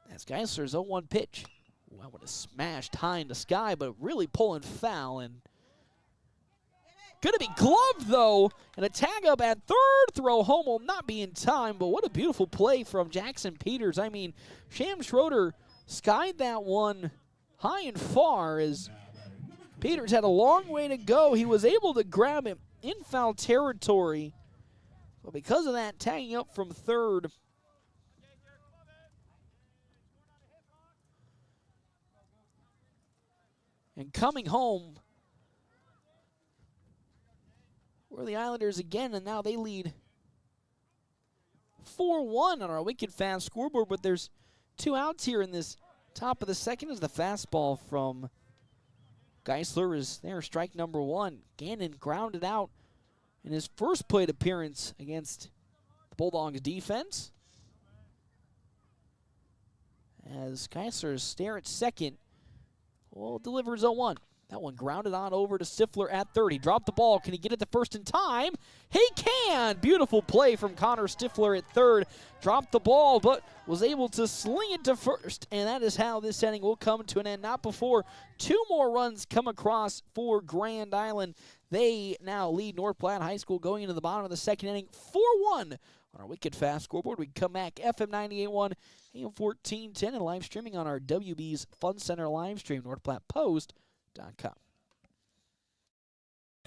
S3: That's Geisler's 0-1 pitch. Ooh, that would have smashed high in the sky, but really pulling foul. And going to be gloved, though. And a tag up at third. Throw home will not be in time, but what a beautiful play from Jackson Peters. I mean, Sham Schroeder skied that one high and far as Peters had a long way to go. He was able to grab him in foul territory. But because of that, tagging up from third. And coming home were the Islanders again, and now they lead 4-1 on our wicked fast scoreboard, but there's 2 outs here in this top of the second as the fastball from Geisler is there, strike number 1. Gannon grounded out in his first plate appearance against the Bulldogs defense. As Geisler stare at second, well, delivers 0-1. That one grounded on over to Stifler at third. He dropped the ball. Can he get it to first in time? He can! Beautiful play from Connor Stifler at third. Dropped the ball, but was able to sling it to first. And that is how this inning will come to an end. Not before 2 more runs come across for Grand Island. They now lead North Platte High School going into the bottom of the second inning, 4-1 on our wicked fast scoreboard. We come back, FM 98.1, AM 1410, and live streaming on our WB's Fun Center live stream, NorthPlattePost.com.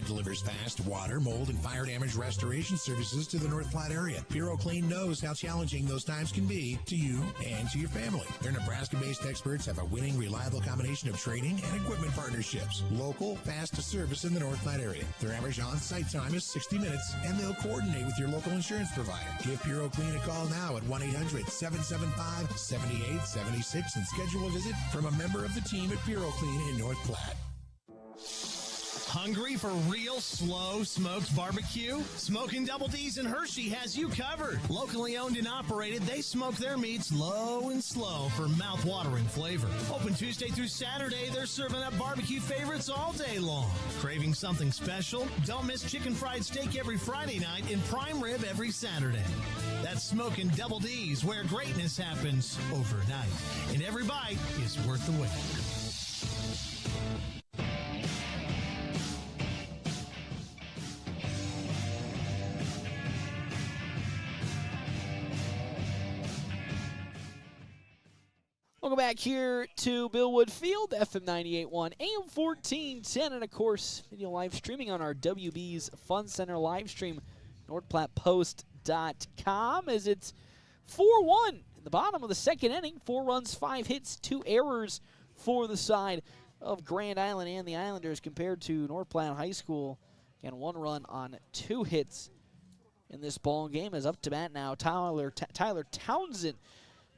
S12: Delivers fast water, mold, and fire damage restoration services to the North Platte area. Bureau Clean knows how challenging those times can be to you and to your family. Their Nebraska-based experts have a winning, reliable combination of training and equipment partnerships. Local, fast service in the North Platte area. Their average on-site time is 60 minutes, and they'll coordinate with your local insurance provider. Give Bureau Clean a call now at 1-800-775-7876 and schedule a visit from a member of the team at Bureau Clean in North Platte.
S20: Hungry for real slow smoked barbecue? Smoking Double D's in Hershey has you covered. Locally owned and operated, they smoke their meats low and slow for mouth-watering flavor. Open Tuesday through Saturday, they're serving up barbecue favorites all day long. Craving something special? Don't miss chicken fried steak every Friday night and prime rib every Saturday. That's Smoking Double D's, where greatness happens overnight. And every bite is worth the wait.
S3: Welcome back here to Billwood Field, FM 98.1, AM 1410, and of course, video live streaming on our WB's Fun Center live stream, NorthPlattePost.com, as it's 4-1 in the bottom of the second inning. 4 runs, 5 hits, 2 errors for the side of Grand Island and the Islanders compared to North Platte High School. And 1 run on 2 hits in this ball game. Is up to bat now Tyler Townsend.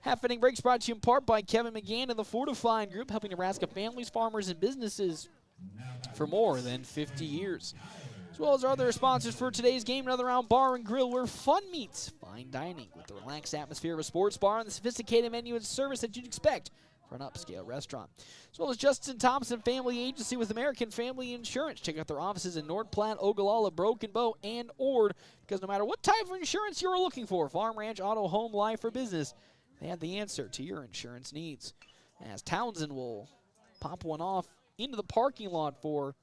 S3: Half inning breaks brought to you in part by Kevin McGann and the Fortifying Group, helping Nebraska families, farmers, and businesses for more than 50 years. As well as our other sponsors for today's game, Another Round Bar and Grill, where fun meets fine dining with the relaxed atmosphere of a sports bar and the sophisticated menu and service that you'd expect for an upscale restaurant. As well as Justin Thompson Family Agency with American Family Insurance. Check out their offices in North Platte, Ogallala, Broken Bow, and Ord, because no matter what type of insurance you're looking for, farm, ranch, auto, home, life, or business, they have the answer to your insurance needs. As Townsend will pop one off into the parking lot for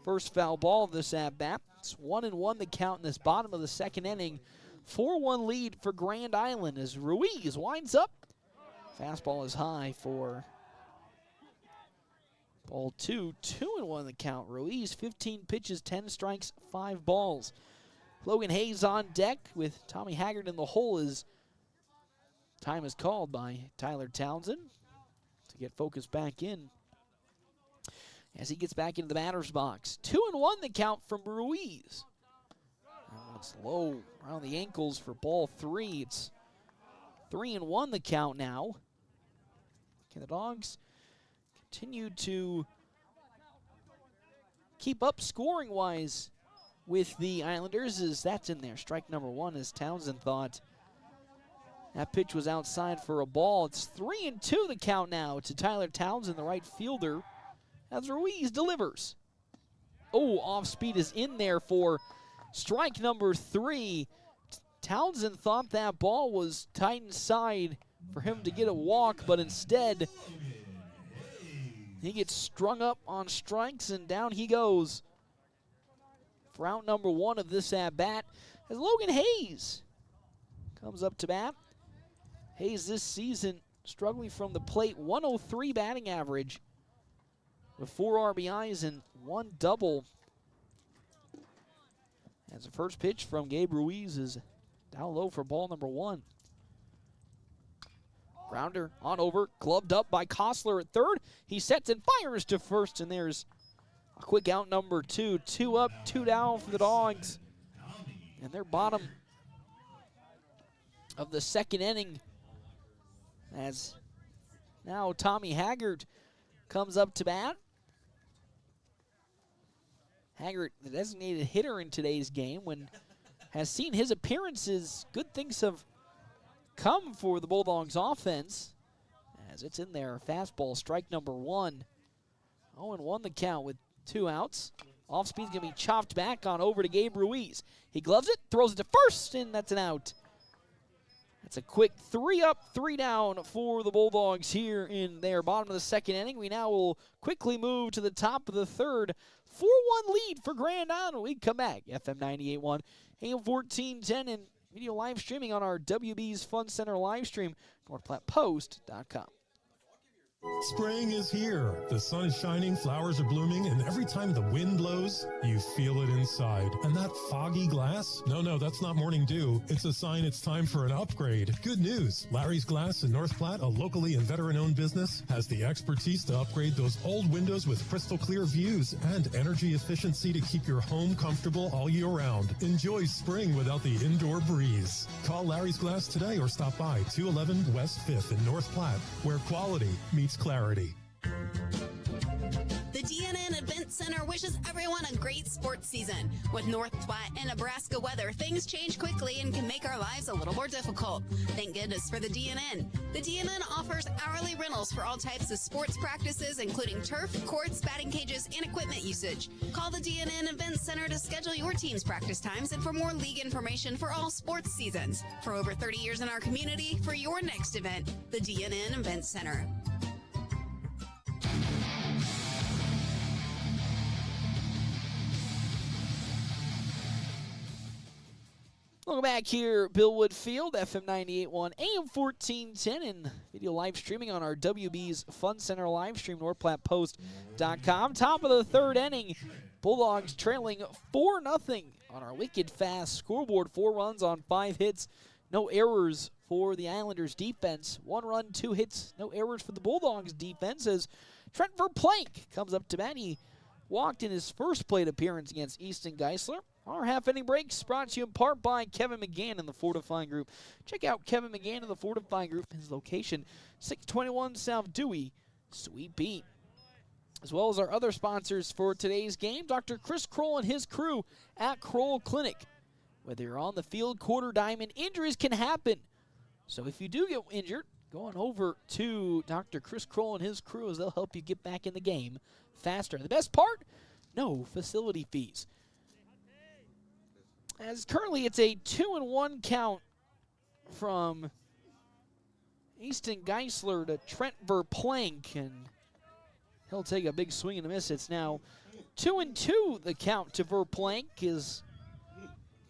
S3: first foul ball of this at-bat. It's 1-1 the count in this bottom of the second inning. 4-1 lead for Grand Island as Ruiz winds up. Fastball is high for ball 2. 2-1 the count. Ruiz, 15 pitches, 10 strikes, 5 balls. Logan Hayes on deck with Tommy Haggard in the hole as time is called by Tyler Townsend to get focused back in as he gets back into the batter's box. 2-1 the count from Ruiz. It's low around the ankles for ball 3. It's 3-1 the count now. Can the Dogs continue to keep up scoring-wise with the Islanders as that's in there? Strike number 1 as Townsend thought that pitch was outside for a ball. It's 3-2 the count now to Tyler Townsend, the right fielder, as Ruiz delivers. Oh, off speed is in there for strike number 3. Townsend thought that ball was tight inside for him to get a walk, but instead he gets strung up on strikes and down he goes for out number 1 of this at-bat as Logan Hayes comes up to bat. Hayes this season struggling from the plate, 103 batting average with 4 RBIs and 1 double. As the first pitch from Gabe Ruiz is down low for ball number 1. Grounder on over, gloved up by Kostler at third. He sets and fires to first, and there's a quick out number 2. 2 up, 2 down for the Dogs. And they're bottom of the second inning as now Tommy Haggard comes up to bat. Haggard, the designated hitter in today's game, has seen his appearances. Good things have come for the Bulldogs offense as it's in there. Fastball, strike number 1. 0-1 the count with 2 outs. Off speed's going to be chopped back on over to Gabe Ruiz. He gloves it, throws it to first, and that's an out. That's a quick 3 up, 3 down for the Bulldogs here in their bottom of the second inning. We now will quickly move to the top of the third. 4-1 lead for Grand Island. We come back. FM 98.1, AM 1410, and video live streaming on our WB's Fun Center live stream, NorthPlattePost.com.
S7: Spring is here. The sun is shining, flowers are blooming, and every time the wind blows, you feel it inside. And that foggy glass? No, that's not morning dew. It's a sign it's time for an upgrade. Good news. Larry's Glass in North Platte, a locally and veteran-owned business, has the expertise to upgrade those old windows with crystal clear views and energy efficiency to keep your home comfortable all year round. Enjoy spring without the indoor breeze. Call Larry's Glass today or stop by 211 West 5th in North Platte, where quality meets clarity.
S21: The DNN Event Center wishes everyone a great sports season. With North Platte and Nebraska weather, things change quickly and can make our lives a little more difficult. Thank goodness for the DNN. The DNN offers hourly rentals for all types of sports practices, including turf, courts, batting cages, and equipment usage. Call the DNN Event Center to schedule your team's practice times and for more league information for all sports seasons. For over 30 years in our community, for your next event, the DNN Event Center.
S3: Welcome back here, Billwood Field, FM 98.1, AM 1410, and video live streaming on our WB's Fun Center live stream, NorthPlattePost.com. Top of the third inning, Bulldogs trailing 4-0 on our wicked fast scoreboard. 4 runs on 5 hits, no errors for the Islanders defense. 1 run, 2 hits, no errors for the Bulldogs defense as Trent Verplank comes up to bat. He walked in his first plate appearance against Easton Geisler. Our half-inning breaks brought to you in part by Kevin McGann and the Fortifying Group. Check out Kevin McGann and the Fortifying Group. His location, 621 South Dewey, Sweet Pete. as well as our other sponsors for today's game, Dr. Chris Kroll and his crew at Kroll Clinic. Whether you're on the field, quarter diamond, injuries can happen. So if you do get injured, go on over to Dr. Chris Kroll and his crew, as they'll help you get back in the game faster. The best part, no facility fees. As currently it's a 2-1 count from Easton Geisler to Trent Verplank, and he'll take a big swing and a miss. It's now 2-2 the count to Verplank, as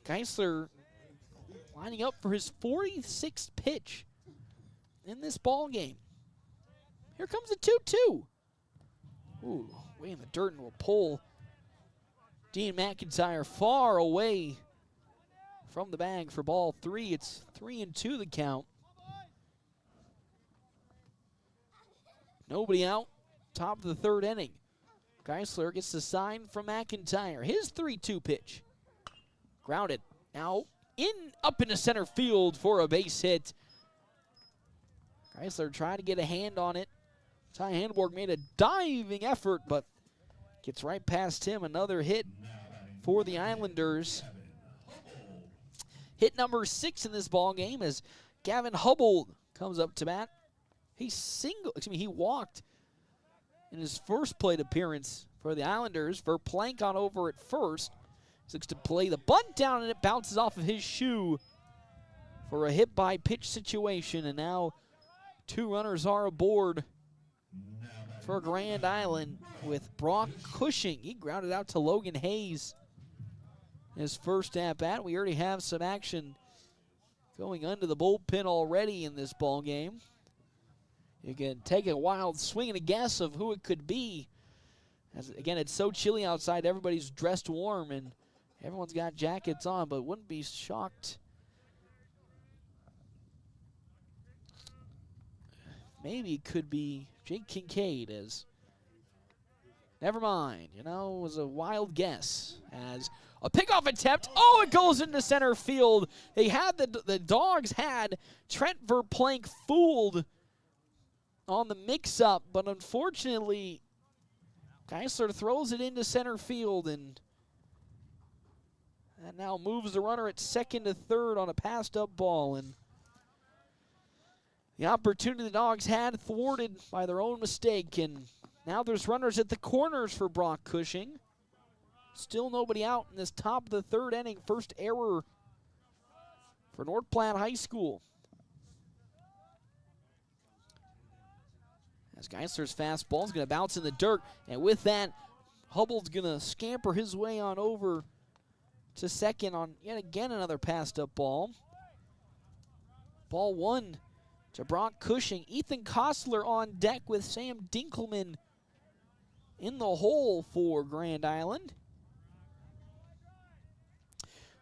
S3: Geisler lining up for his 46th pitch in this ball game. Here comes the 2-2. Ooh, way in the dirt, and will pull Dean McIntyre far away from the bag for ball 3. It's 3-2 the count. Nobody out. Top of the third inning. Geisler gets the sign from McIntyre. His 3-2 pitch. Grounded. Now up into center field for a base hit. Geisler tried to get a hand on it. Ty Handborg made a diving effort, but gets right past him. Another hit for the Islanders. Hit number 6 in this ball game as Gavin Hubble comes up to bat. He walked in his first plate appearance for the Islanders. Verplank on over at first. He looks to play the bunt down, and it bounces off of his shoe for a hit by pitch situation. And now 2 runners are aboard for Grand Island with Brock Cushing. He grounded out to Logan Hayes. His first at-bat. We already have some action going under the bullpen already in this ball game. You can take a wild swing and a guess of who it could be. As again, it's so chilly outside, everybody's dressed warm and everyone's got jackets on, but wouldn't be shocked. Maybe it could be Jake Kincaid. Never mind, it was a wild guess. As a pickoff attempt, it goes into center field. The Dogs had Trent Verplank fooled on the mix-up, but unfortunately, Geisler throws it into center field, and that now moves the runner at second to third on a passed-up ball, and the opportunity the Dogs had thwarted by their own mistake, and now there's runners at the corners for Brock Cushing. Still nobody out in this top of the third inning. First error for North Platte High School. As Geisler's fastball is going to bounce in the dirt, and with that, Hubble's going to scamper his way on over to second on yet again another passed-up ball. Ball 1 to Brock Cushing. Ethan Kostler on deck with Sam Dinkelman in the hole for Grand Island.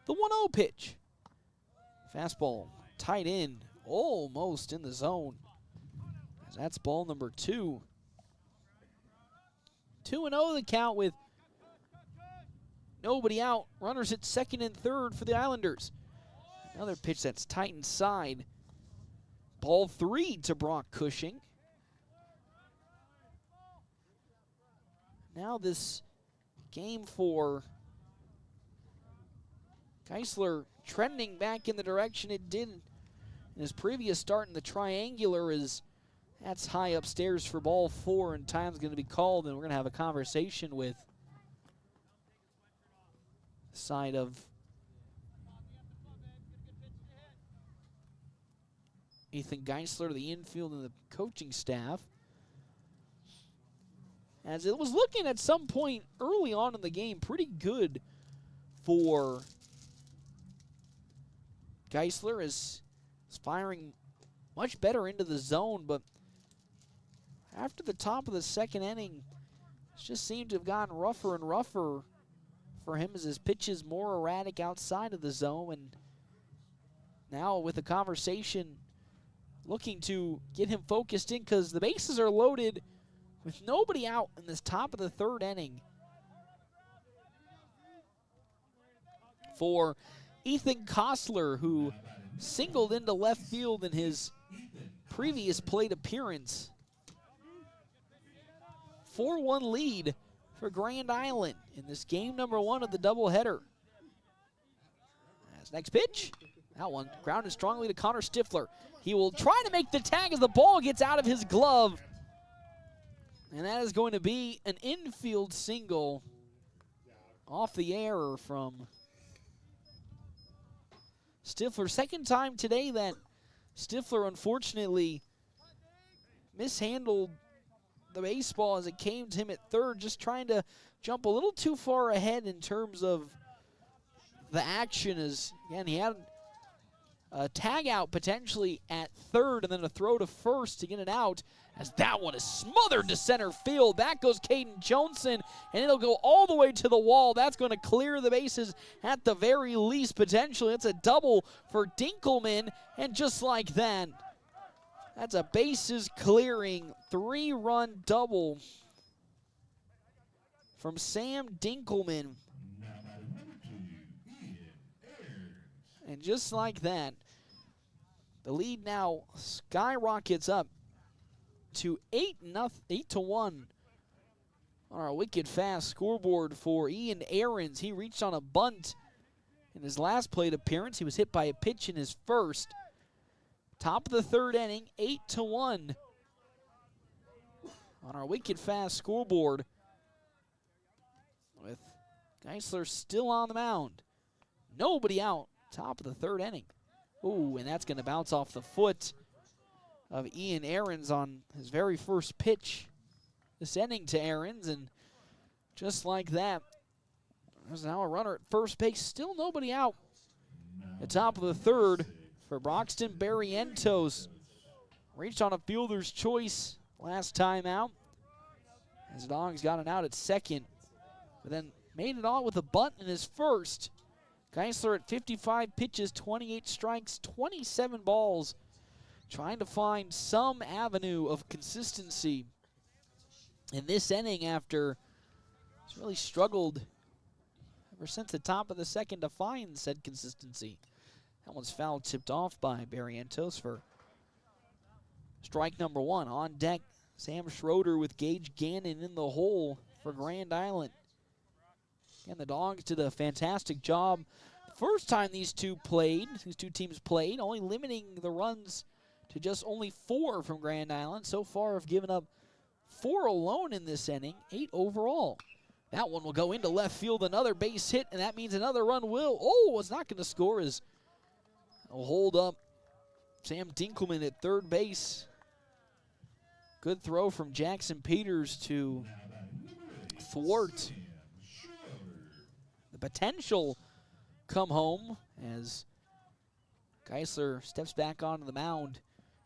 S3: The 1-0 pitch. Fastball tight in, almost in the zone. That's ball number 2. 2-0 the count with nobody out. Runners at second and third for the Islanders. Another pitch that's tight inside. Ball 3 to Brock Cushing. Now this game for Geisler trending back in the direction it did in his previous start in the triangular. That's high upstairs for ball 4, and time's going to be called, and we're going to have a conversation with the side of Ethan Geisler, the infield, and the coaching staff. As it was looking at some point early on in the game pretty good for Geisler, is firing much better into the zone, but after the top of the second inning, it just seemed to have gotten rougher and rougher for him as his pitch is more erratic outside of the zone. And now with the conversation looking to get him focused in, because the bases are loaded with nobody out in this top of the third inning for Ethan Kostler, who singled into left field in his previous plate appearance 4-1 lead for Grand Island in this game number 1 of the doubleheader. As next pitch, that one grounded strongly to Connor Stifler. He will try to make the tag as the ball gets out of his glove. And that is going to be an infield single off the error from Stifler. Second time today that Stifler unfortunately mishandled the baseball as it came to him at third, just trying to jump a little too far ahead in terms of the action. As again, he had a tag out potentially at third and then a throw to first to get it out, as that one is smothered to center field. Back goes Caden Johnson, and it'll go all the way to the wall. That's going to clear the bases at the very least, potentially. It's a double for Dinkelman, and just like that, that's a bases clearing 3-run double from Sam Dinkelman. And just like that, the lead now skyrockets up to 8-1 on our wicked fast scoreboard for Ian Ahrens. He reached on a bunt in his last plate appearance. He was hit by a pitch in his first. Top of the third inning, 8-1 on our wicked fast scoreboard, with Geisler still on the mound. Nobody out. Top of the third inning. Ooh, and that's going to bounce off the foot of Ian Ahrens on his very first pitch this inning to Ahrens. And just like that, there's now a runner at first base. Still nobody out. At top of the third for Broxton Barrientos. Reached on a fielder's choice last time out, as Dogs got an out at second, but then made it all with a bunt in his first. Geisler at 55 pitches, 28 strikes, 27 balls, trying to find some avenue of consistency in this inning after he's really struggled ever since the top of the second to find said consistency. That one's foul tipped off by Barrientos for strike number 1. On deck, Sam Schroeder with Gage Gannon in the hole for Grand Island. And the Dogs did a fantastic job the first time these two teams played, only limiting the runs to just only 4 from Grand Island. So far have given up 4 alone in this inning, 8 overall. That one will go into left field, another base hit, and that means another run will. Oh, it's not going to score as it'll hold up Sam Dinkelman at third base. Good throw from Jackson Peters to thwart the potential come home as Geisler steps back onto the mound.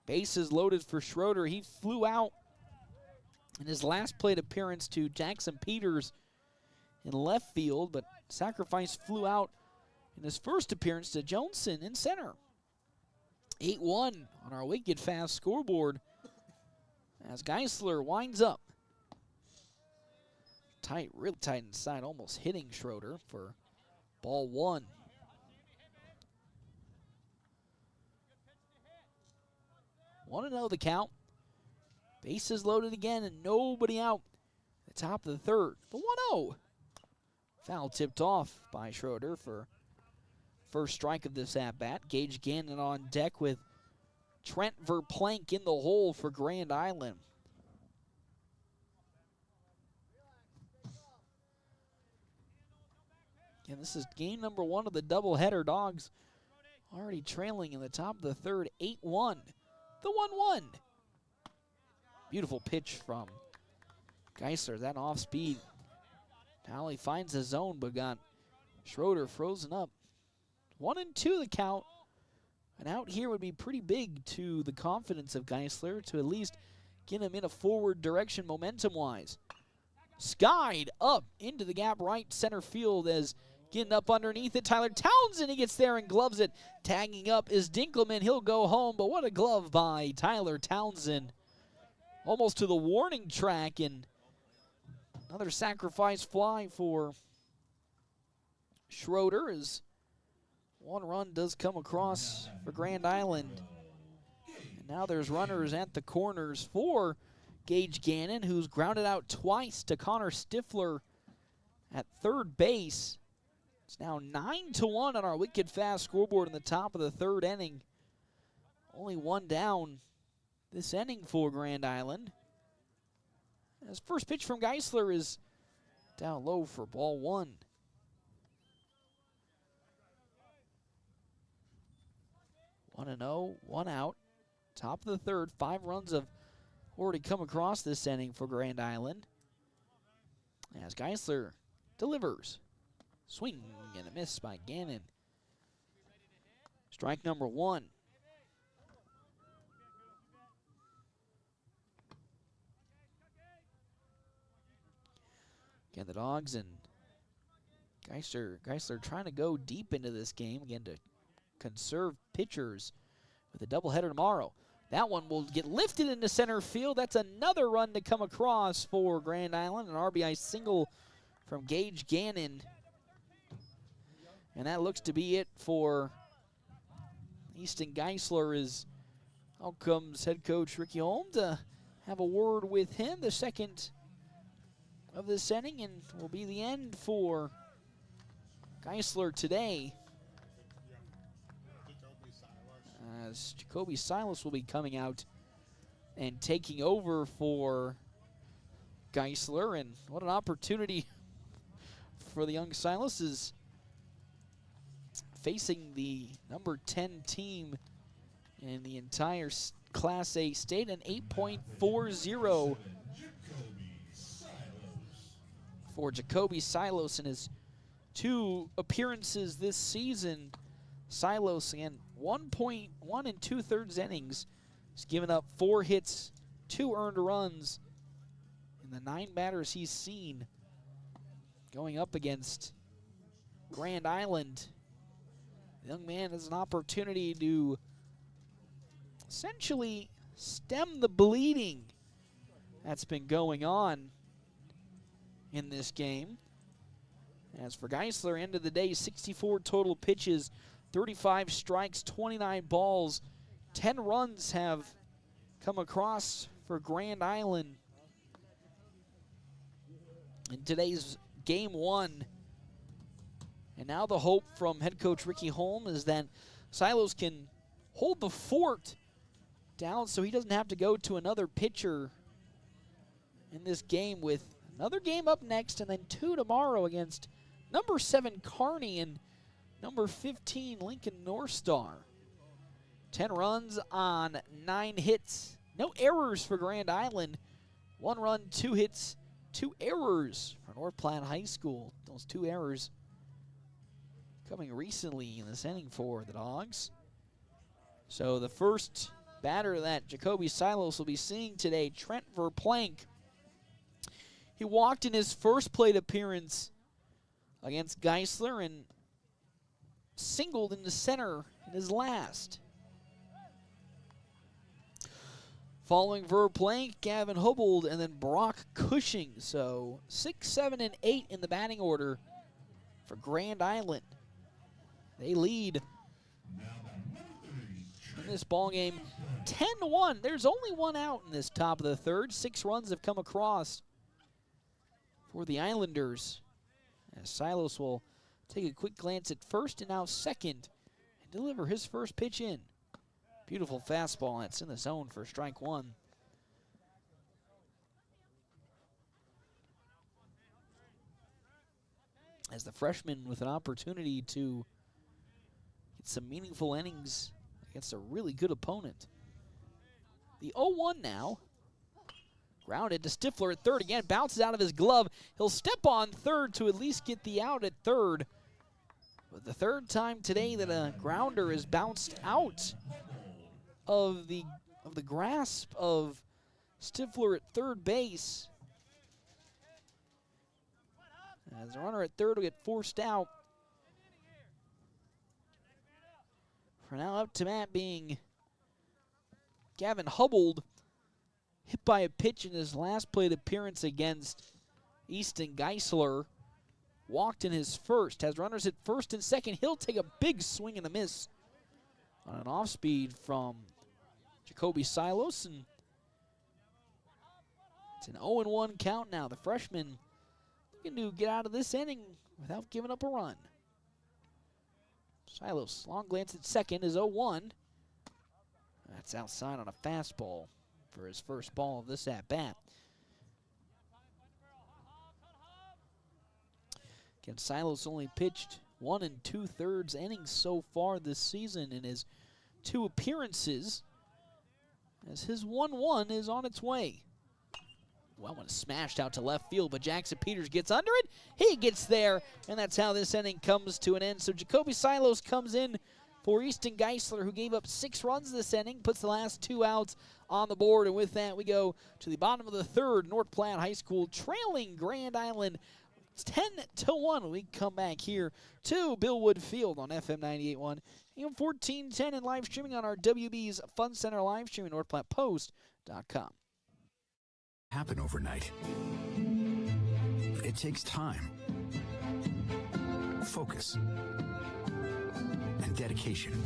S3: Bases loaded for Schroeder. He flew out in his last plate appearance to Jackson Peters in left field, but Sacrifice flew out in his first appearance to Johnson in center. 8-1 on our wicked fast scoreboard as Geisler winds up. Tight, real tight inside, almost hitting Schroeder for ball 1. Want to know the count. Bases loaded again and nobody out. The top of the third. The 1-0. Foul tipped off by Schroeder for first strike of this at-bat. Gage Gannon on deck with Trent Verplank in the hole for Grand Island. And this is game number 1 of the doubleheader. Dogs already trailing in the top of the third, 8-1. The 1-1. Beautiful pitch from Geisler. That off speed. Now he finds the zone, but got Schroeder frozen up. 1-2 the count. An out here would be pretty big to the confidence of Geisler to at least get him in a forward direction momentum-wise. Skied up into the gap right center field as getting up underneath it. Tyler Townsend, he gets there and gloves it. Tagging up is Dinkelman. He'll go home, but what a glove by Tyler Townsend. Almost to the warning track, and another sacrifice fly for Schroeder as one run does come across for Grand Island. And now there's runners at the corners for Gage Gannon, who's grounded out twice to Connor Stifler at third base. It's now 9-1 on our wicked fast scoreboard in the top of the third inning. Only one down this inning for Grand Island. His first pitch from Geisler is down low for ball one. 1-0, one out. Top of the third, 5 runs have already come across this inning for Grand Island. As Geisler delivers. Swing and a miss by Gannon. Strike number 1. Again, the Dogs and Geisler trying to go deep into this game, again, to conserve pitchers with a doubleheader tomorrow. That one will get lifted into center field. That's another run to come across for Grand Island. An RBI single from Gage Gannon. And that looks to be it for Easton Geisler. As out comes head coach Ricky Holm to have a word with him. The second of this inning, and will be the end for Geisler today. As Jacoby Silas will be coming out and taking over for Geisler. And what an opportunity for the young Silas, is facing the number 10 team in the entire Class A state, an 8.40 for Jacoby Silos in his 2 appearances this season. Silos, again, 1.1 2/3 innings. He's given up 4 hits, 2 earned runs in the 9 batters he's seen going up against Grand Island. The young man has an opportunity to essentially stem the bleeding that's been going on in this game. As for Geisler, end of the day, 64 total pitches, 35 strikes, 29 balls. 10 runs have come across for Grand Island in today's game 1. And now the hope from head coach Ricky Holm is that Silos can hold the fort down so he doesn't have to go to another pitcher in this game, with another game up next and then 2 tomorrow against number 7 Kearney and number 15 Lincoln North Star. 10 runs on 9 hits. No errors for Grand Island. 1 run, 2 hits, 2 errors for North Platte High School. Those 2 errors coming recently in this inning for the Dogs. So the first batter that Jacoby Silos will be seeing today, Trent Verplank. He walked in his first plate appearance against Geisler and singled into center in his last. Following Verplank, Gavin Hubbold, and then Brock Cushing. So 6, 7, and 8 in the batting order for Grand Island. They lead in this ball game 10-1. There's only 1 out in this top of the third. 6 runs have come across for the Islanders, as Silos will take a quick glance at first and now second and deliver his first pitch in. Beautiful fastball that's in the zone for strike 1. As the freshman with an opportunity to get some meaningful innings against a really good opponent. The 0-1 now. Grounded to Stifler at third again, bounces out of his glove. He'll step on third to at least get the out at third. But the third time today that a grounder is bounced out of the grasp of Stifler at third base. As the runner at third will get forced out. For now, up to bat being Gavin Hubbold, hit by a pitch in his last plate appearance against Easton Geisler. Walked in his first, has runners at first and second. He'll take a big swing and a miss on an off speed from Jacoby Silos. And It's an 0-1 count now. The freshman looking to get out of this inning without giving up a run. Silos, long glance at second is 0-1. That's outside on a fastball for his first ball of this at-bat. Again, Silos only pitched 1 2/3 innings so far this season in his 2 appearances, as his 1-1 is on its way. Well, one smashed out to left field, but Jackson Peters gets under it. He gets there, and that's how this inning comes to an end. So Jacoby Silos comes in for Easton Geisler, who gave up 6 runs this inning, puts the last 2 outs on the board. And with that, we go to the bottom of the 3rd. North Platte High School trailing Grand Island 10-1. We come back here to Billwood Field on FM 98.1, AM 1410, and live streaming on our WB's Fun Center live stream at NorthPlattePost.com.
S15: Happen overnight. It takes time, focus, and dedication.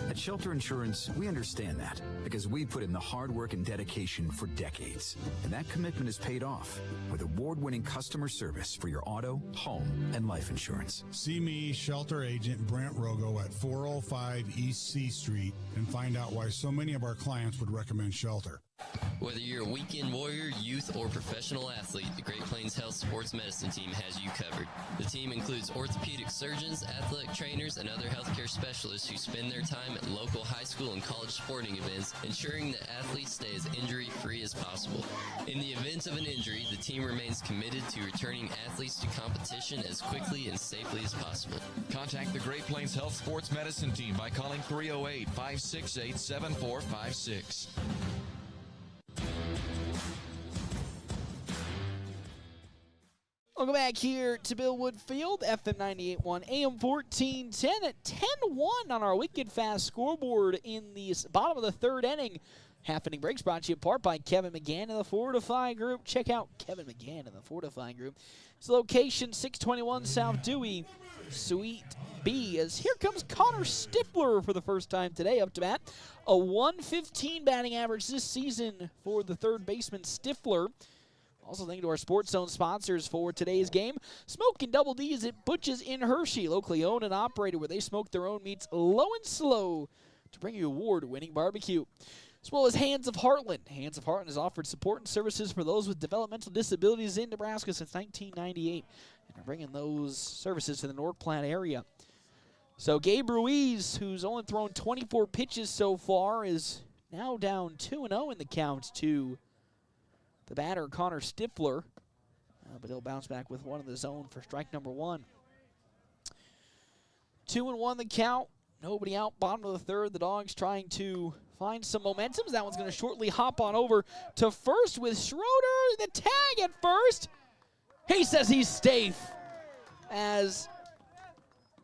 S15: At Shelter Insurance, we understand that because we put in the hard work and dedication for decades. And that commitment is paid off with award-winning customer service for your auto, home, and life insurance.
S2: See me, Shelter Agent Brent Rogo at 405 East C Street, and find out why so many of our clients would recommend Shelter.
S22: Whether you're a weekend warrior, youth, or professional athlete, the Great Plains Health Sports Medicine Team has you covered. The team includes orthopedic surgeons, athletic trainers, and other healthcare specialists who spend their time at local high school and college sporting events, ensuring that athletes stay as injury-free as possible. In the event of an injury, the team remains committed to returning athletes to competition as quickly and safely as possible.
S23: Contact the Great Plains Health Sports Medicine Team by calling 308-568-7456.
S3: Welcome back here to Billwood Field, FM 98.1, AM 1410 at 10-1 on our Wicked Fast scoreboard in the bottom of the 3rd inning. Half-inning breaks brought to you in part by Kevin McGann and the Fortify Group. Check out Kevin McGann and the Fortify Group. It's location 621 South Dewey, Suite B, as here comes Connor Stifler for the first time today up to bat. A 115 batting average this season for the third baseman Stifler. Also, thank you to our Sports Zone sponsors for today's game. Smoking Double D's at Butch's in Hershey, locally owned and operated, where they smoke their own meats low and slow to bring you award-winning barbecue. As well as Hands of Heartland. Hands of Heartland has offered support and services for those with developmental disabilities in Nebraska since 1998. And they're bringing those services to the North Platte area. So Gabe Ruiz, who's only thrown 24 pitches so far, is now down 2-0 in the count to the batter, Connor Stifler. But he'll bounce back with one of his own for strike number 1. 2-1 the count. Nobody out, bottom of the 3rd. The Dogs trying to find some momentum. That one's going to shortly hop on over to first with Schroeder. The tag at first. He says he's safe, as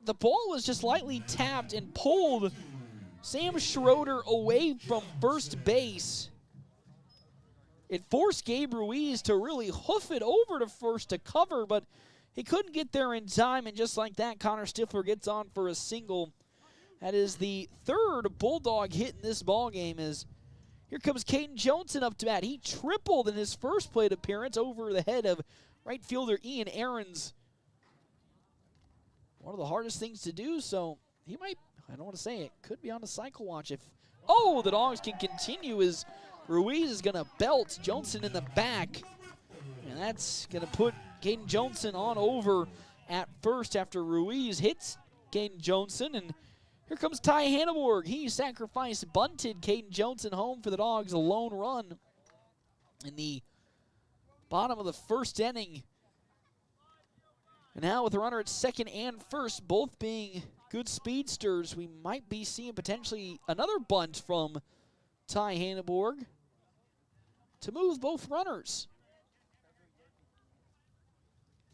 S3: the ball was just lightly tapped and pulled Sam Schroeder away from first base. It forced Gabe Ruiz to really hoof it over to first to cover, but he couldn't get there in time, and just like that, Connor Stifler gets on for a single. That is the 3rd Bulldog hit in this ballgame. As here comes Caden Johnson up to bat. He tripled in his first plate appearance over the head of right fielder Ian Aarons. One of the hardest things to do, so he might, I don't want to say it, could be on a cycle watch if, oh, the Dogs can continue as Ruiz is going to belt Johnson in the back. And that's going to put Caden Johnson on over at first after Ruiz hits Caden Johnson. And here comes Ty Hanneborg. He sacrificed, bunted Caden Johnson home for the Dogs, a lone run in the bottom of the 1st inning. And now with a runner at 2nd and 1st, both being good speedsters, we might be seeing potentially another bunt from Ty Hanneborg to move both runners.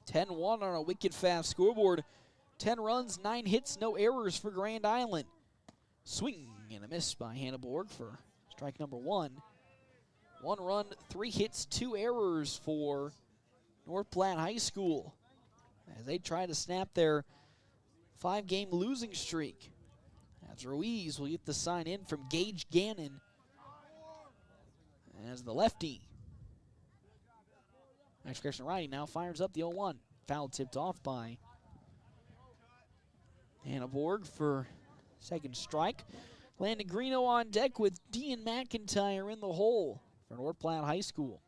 S3: 10-1 on a Wicked Fast scoreboard. 10 runs, 9 hits, no errors for Grand Island. Swing and a miss by Hanneborg for strike number 1. 1 run, 3 hits, 2 errors for North Platte High School as they try to snap their 5-game losing streak. As Ruiz will get the sign in from Gage Gannon. as the lefty, Max Christian righty, now fires up the 0-1. Foul tipped off by Hannah Borg for second strike. Landon Greeno on deck with Dean McIntyre in the hole for North Platte High School.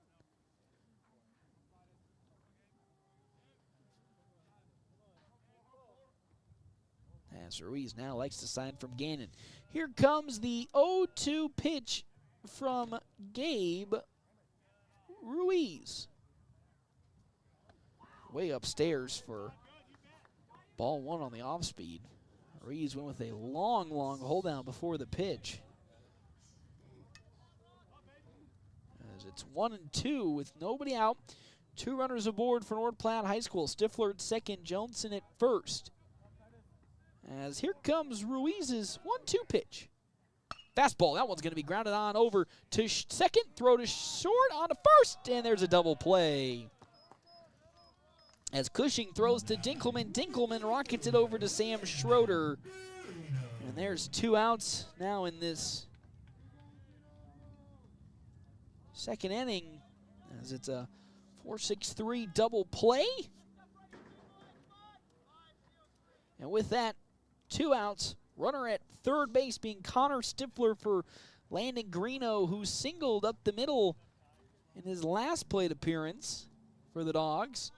S3: As Ruiz now likes to sign from Gannon. Here comes the 0-2 pitch from Gabe Ruiz. Way upstairs for ball one on the off speed. Ruiz went with a long hold down before the pitch. As it's 1-2 with nobody out. 2 runners aboard for North Platte High School. Stifler at second, Johnson at first. As here comes Ruiz's 1-2 pitch. Fastball, that one's going to be grounded on over to second, throw to short on to first, and there's a double play. As Cushing throws to Dinkelman, Dinkelman rockets it over to Sam Schroeder. And there's 2 outs now in this second inning, as it's a 4-6-3 double play. And with that, 2 outs. Runner at third base being Connor Stifler for Landon Greeno, who singled up the middle in his last plate appearance for the Dogs.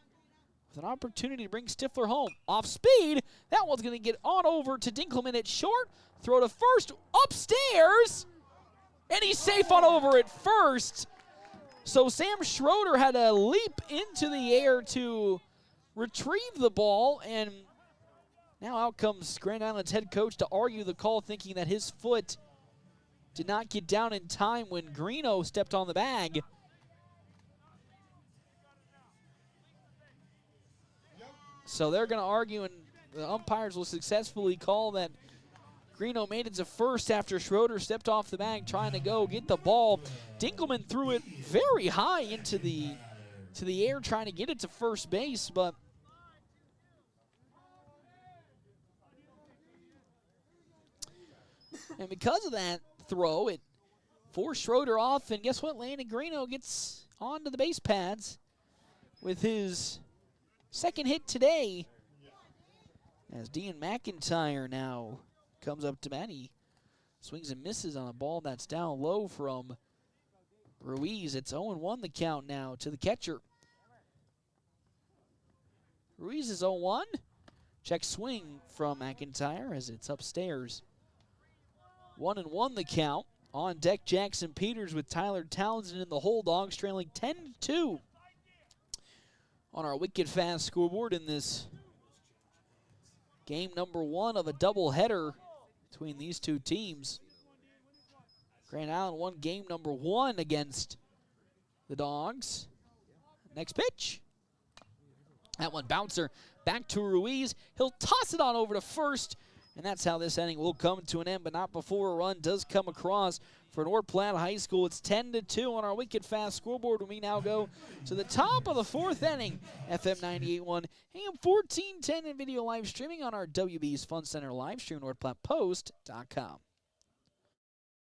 S3: With an opportunity to bring Stifler home. Off speed, that one's going to get on over to Dinkelman at short. Throw to first, upstairs, and he's safe on over at first. So Sam Schroeder had to leap into the air to retrieve the ball, and now out comes Grand Island's head coach to argue the call, thinking that his foot did not get down in time when Greeno stepped on the bag. So they're going to argue, and the umpires will successfully call that Greeno made it to first after Schroeder stepped off the bag trying to go get the ball. Dinkelman threw it very high into the air trying to get it to first base, but and because of that throw, it forced Schroeder off, and guess what? Landon Greeno gets onto the base pads with his second hit today, as Dean McIntyre now comes up to bat. He swings and misses on a ball that's down low from Ruiz. It's 0-1 the count now to the catcher. Ruiz is 0-1. Check swing from McIntyre as it's upstairs. 1-1 the count. On deck, Jackson Peters with Tyler Townsend in the hole. Dogs trailing 10-2 on our Wicked Fast scoreboard in this game number 1 of a doubleheader between these two teams. Grand Island won game number 1 against the Dogs. Next pitch. That one bouncer back to Ruiz. He'll toss it on over to first, and that's how this inning will come to an end, but not before a run does come across for North Platte High School. It's 10-2 on our Wicked Fast scoreboard when we now go to the top of the 4th inning. FM 98.1, AM 1410, and video live streaming on our WB's Fun Center live stream, NorthPlattePost.com.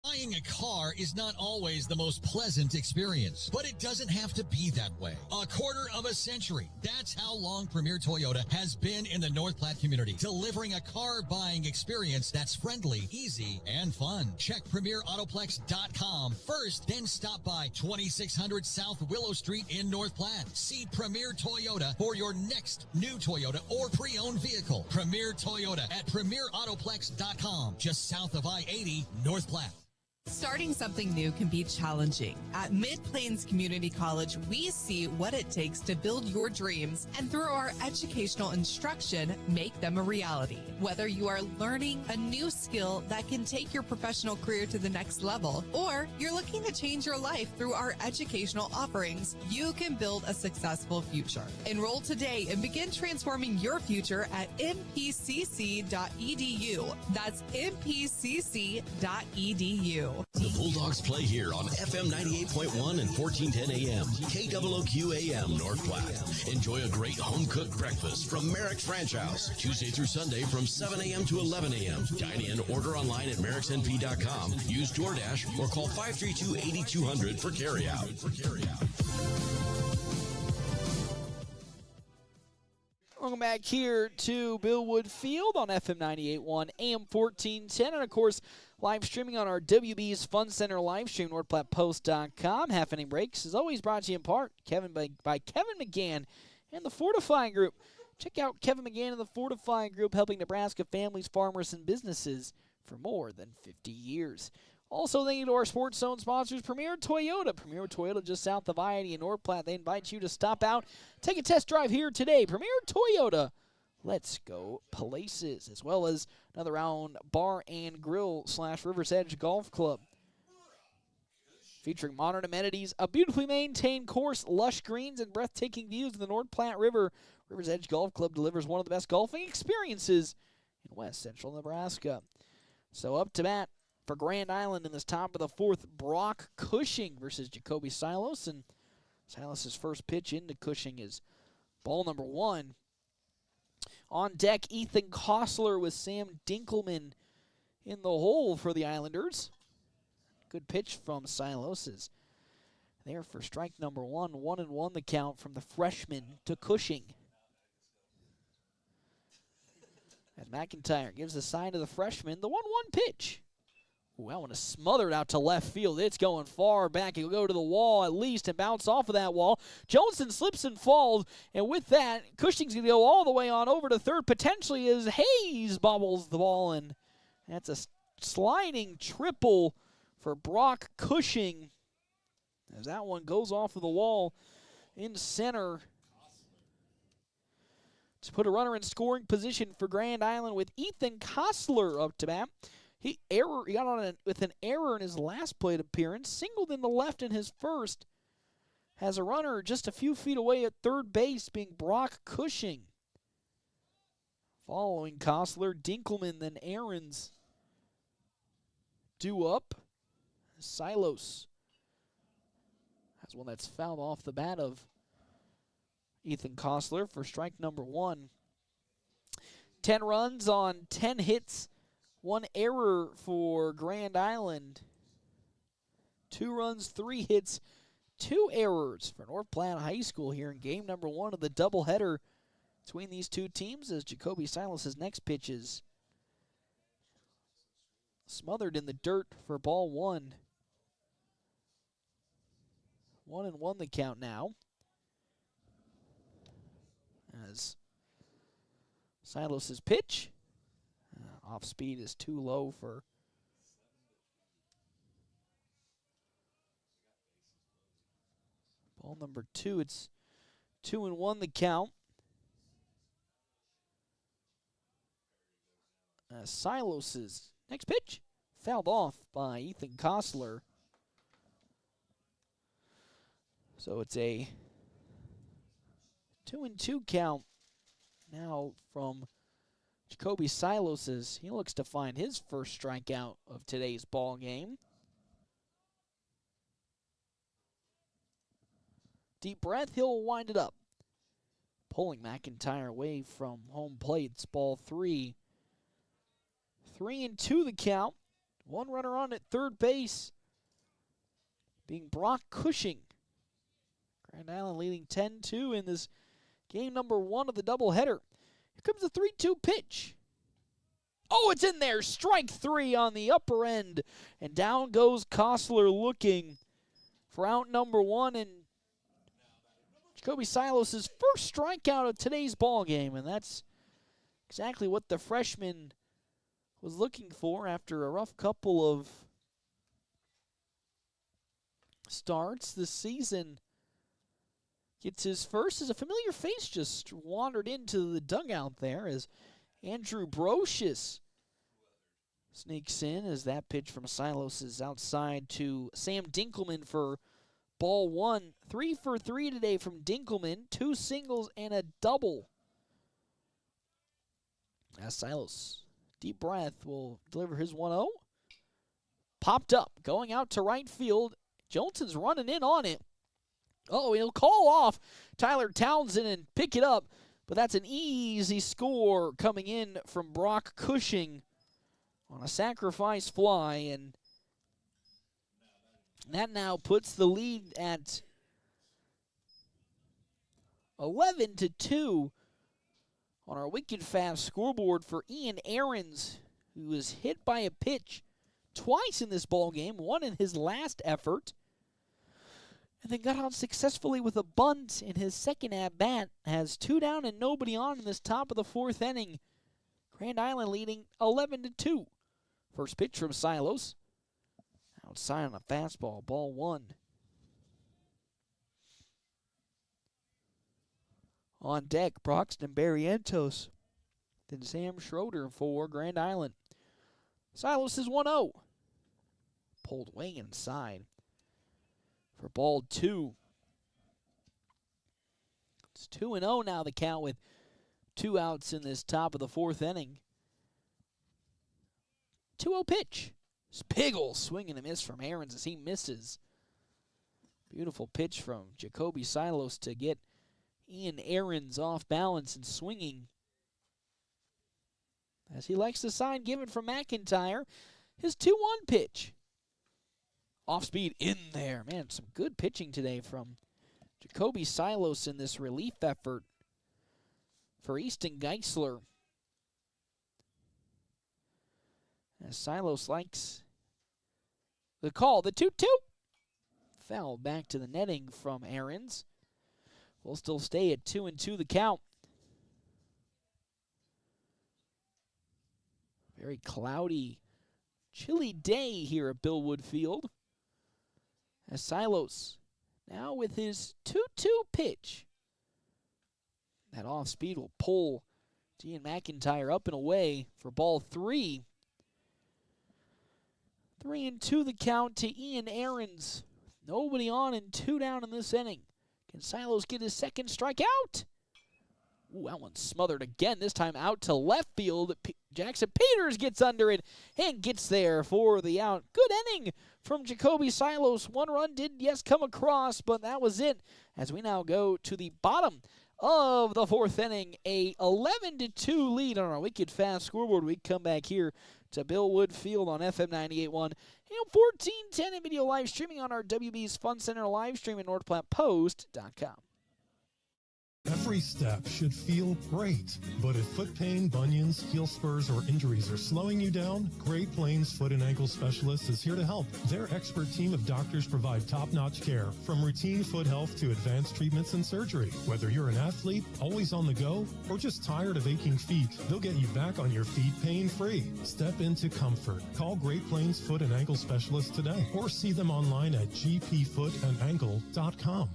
S8: Buying a car is not always the most pleasant experience, but it doesn't have to be that way. A quarter of a century. That's how long Premier Toyota has been in the North Platte community, delivering a car buying experience that's friendly, easy, and fun. Check PremierAutoplex.com first, then stop by 2600 South Willow Street in North Platte. See Premier Toyota for your next new Toyota or pre-owned vehicle. Premier Toyota at PremierAutoplex.com, just south of I-80, North Platte.
S4: Starting something new can be challenging. At Mid-Plains Community College, we see what it takes to build your dreams, and through our educational instruction, make them a reality. Whether you are learning a new skill that can take your professional career to the next level, or you're looking to change your life through our educational offerings, you can build a successful future. Enroll today and begin transforming your future at mpcc.edu. That's mpcc.edu. you.
S6: The Bulldogs play here on FM 98.1 and 1410 AM, KOOQ AM North Platte. Enjoy a great home-cooked breakfast from Merrick's Ranch House, Tuesday through Sunday from 7 a.m. to 11 a.m. Dine in, order online at merricksnp.com, use DoorDash, or call 532-8200 for carryout.
S3: Welcome back here to Billwood Field on FM 98.1, AM 1410, and of course, live streaming on our WB's Fun Center live stream, NorthPlattePost.com. Half inning breaks is always brought to you in part by Kevin McGann and the Fortifying Group. Check out Kevin McGann and the Fortifying Group, helping Nebraska families, farmers, and businesses for more than 50 years. Also, thank you to our Sports Zone sponsors, Premier Toyota. Premier Toyota just south of I-80 in North Platte. They invite you to stop out, take a test drive here today. Premier Toyota, let's go places. As well as another round bar and grill / River's Edge Golf Club. Featuring modern amenities, a beautifully maintained course, lush greens, and breathtaking views of the North Platte River. River's Edge Golf Club delivers one of the best golfing experiences in west central Nebraska. So up to bat for Grand Island in this top of the fourth, Brock Cushing versus Jacoby Silos. And Silos' first pitch into Cushing is ball number 1. On deck, Ethan Kostler with Sam Dinkelman in the hole for the Islanders. Good pitch from Silos. There for strike number 1. 1-1 the count from the freshman to Cushing. As McIntyre gives a sign to the freshman, the 1-1 pitch. Ooh, that one is smothered out to left field. It's going far back. It'll go to the wall at least and bounce off of that wall. Johnson slips and falls, and with that, Cushing's going to go all the way on over to third, potentially as Hayes bobbles the ball, and that's a sliding triple for Brock Cushing as that one goes off of the wall in center to put a runner in scoring position for Grand Island with Ethan Kostler up to bat. He got on with an error in his last plate appearance, singled in the left in his first, has a runner just a few feet away at third base being Brock Cushing. Following Kostler, Dinkelman, then Aarons due up. Silos has one that's fouled off the bat of Ethan Kostler for strike number 1. 10 runs on 10 hits. 1 error for Grand Island. 2 runs, 3 hits, 2 errors for North Platte High School here in game number 1 of the doubleheader between these two teams as Jacoby Silas' next pitch is smothered in the dirt for ball 1. 1-1 the count now. As Silas' pitch. Off speed is too low for ball number 2. It's 2-1 the count. Silos' next pitch fouled off by Ethan Kostler. So it's a 2-2 count now from Jacoby Silos. He looks to find his first strikeout of today's ball game. Deep breath, he'll wind it up. Pulling McIntyre away from home plate. It's ball 3. 3-2 the count. 1 runner on at third base being Brock Cushing. Grand Island leading 10-2 in this game number 1 of the doubleheader. Here comes the 3-2 pitch. Oh, it's in there. Strike 3 on the upper end. And down goes Kostler looking for out number 1. And Jacoby Silos' first strikeout of today's ball game. And that's exactly what the freshman was looking for after a rough couple of starts this season. Gets his first as a familiar face just wandered into the dugout there as Andrew Brocious sneaks in as that pitch from Silos is outside to Sam Dinkelman for ball 1. 3 for 3 today from Dinkelman. 2 singles and a double. As Silos, deep breath, will deliver his 1-0. popped up, going out to right field. Johnson's running in on it. Oh, he'll call off Tyler Townsend and pick it up, but that's an easy score coming in from Brock Cushing on a sacrifice fly, and that now puts the lead at 11-2 on our Wicked Fast scoreboard for Ian Aarons, who was hit by a pitch twice in this ball game, one in his last effort, and then got out successfully with a bunt in his second at-bat. Has 2 down and nobody on in this top of the 4th inning. Grand Island leading 11-2. First pitch from Silos. Outside on a fastball, ball 1. On deck, Broxton Barrientos. Then Sam Schroeder for Grand Island. Silos is 1-0. Pulled way inside for ball 2. It's 2-0 now, the count, with 2 outs in this top of the 4th inning. 2-0 pitch. Spiggle swing and a miss from Aarons as he misses. Beautiful pitch from Jacoby Silos to get Ian Aarons off balance and swinging. As he likes the sign given from McIntyre, his 2-1 pitch. Off speed in there. Man, some good pitching today from Jacoby Silos in this relief effort for Easton Geisler. As Silos likes the call, the 2-2. Foul back to the netting from Aarons. We'll still stay at 2-2 the count. Very cloudy, chilly day here at Billwood Field. As Silos now with his 2-2 pitch. That off speed will pull Gian McIntyre up and away for ball 3. 3-2 the count to Ian Aarons. Nobody on and 2 down in this inning. Can Silos get his second strikeout? Ooh, that one's smothered again, this time out to left field. Jackson Peters gets under it and gets there for the out. Good inning from Jacoby Silos. 1 run did, yes, come across, but that was it. As we now go to the bottom of the 4th inning, a 11-2 lead on our Wicked Fast scoreboard. We come back here to Billwood Field on FM 98.1 and 1410 and video live streaming on our WB's Fun Center live stream at NorthPlattePost.com.
S7: Every step should feel great, but if foot pain, bunions, heel spurs, or injuries are slowing you down, Great Plains Foot and Ankle Specialists is here to help. Their expert team of doctors provide top-notch care, from routine foot health to advanced treatments and surgery. Whether you're an athlete, always on the go, or just tired of aching feet, they'll get you back on your feet pain-free. Step into comfort. Call Great Plains Foot and Ankle Specialists today, or see them online at gpfootandankle.com.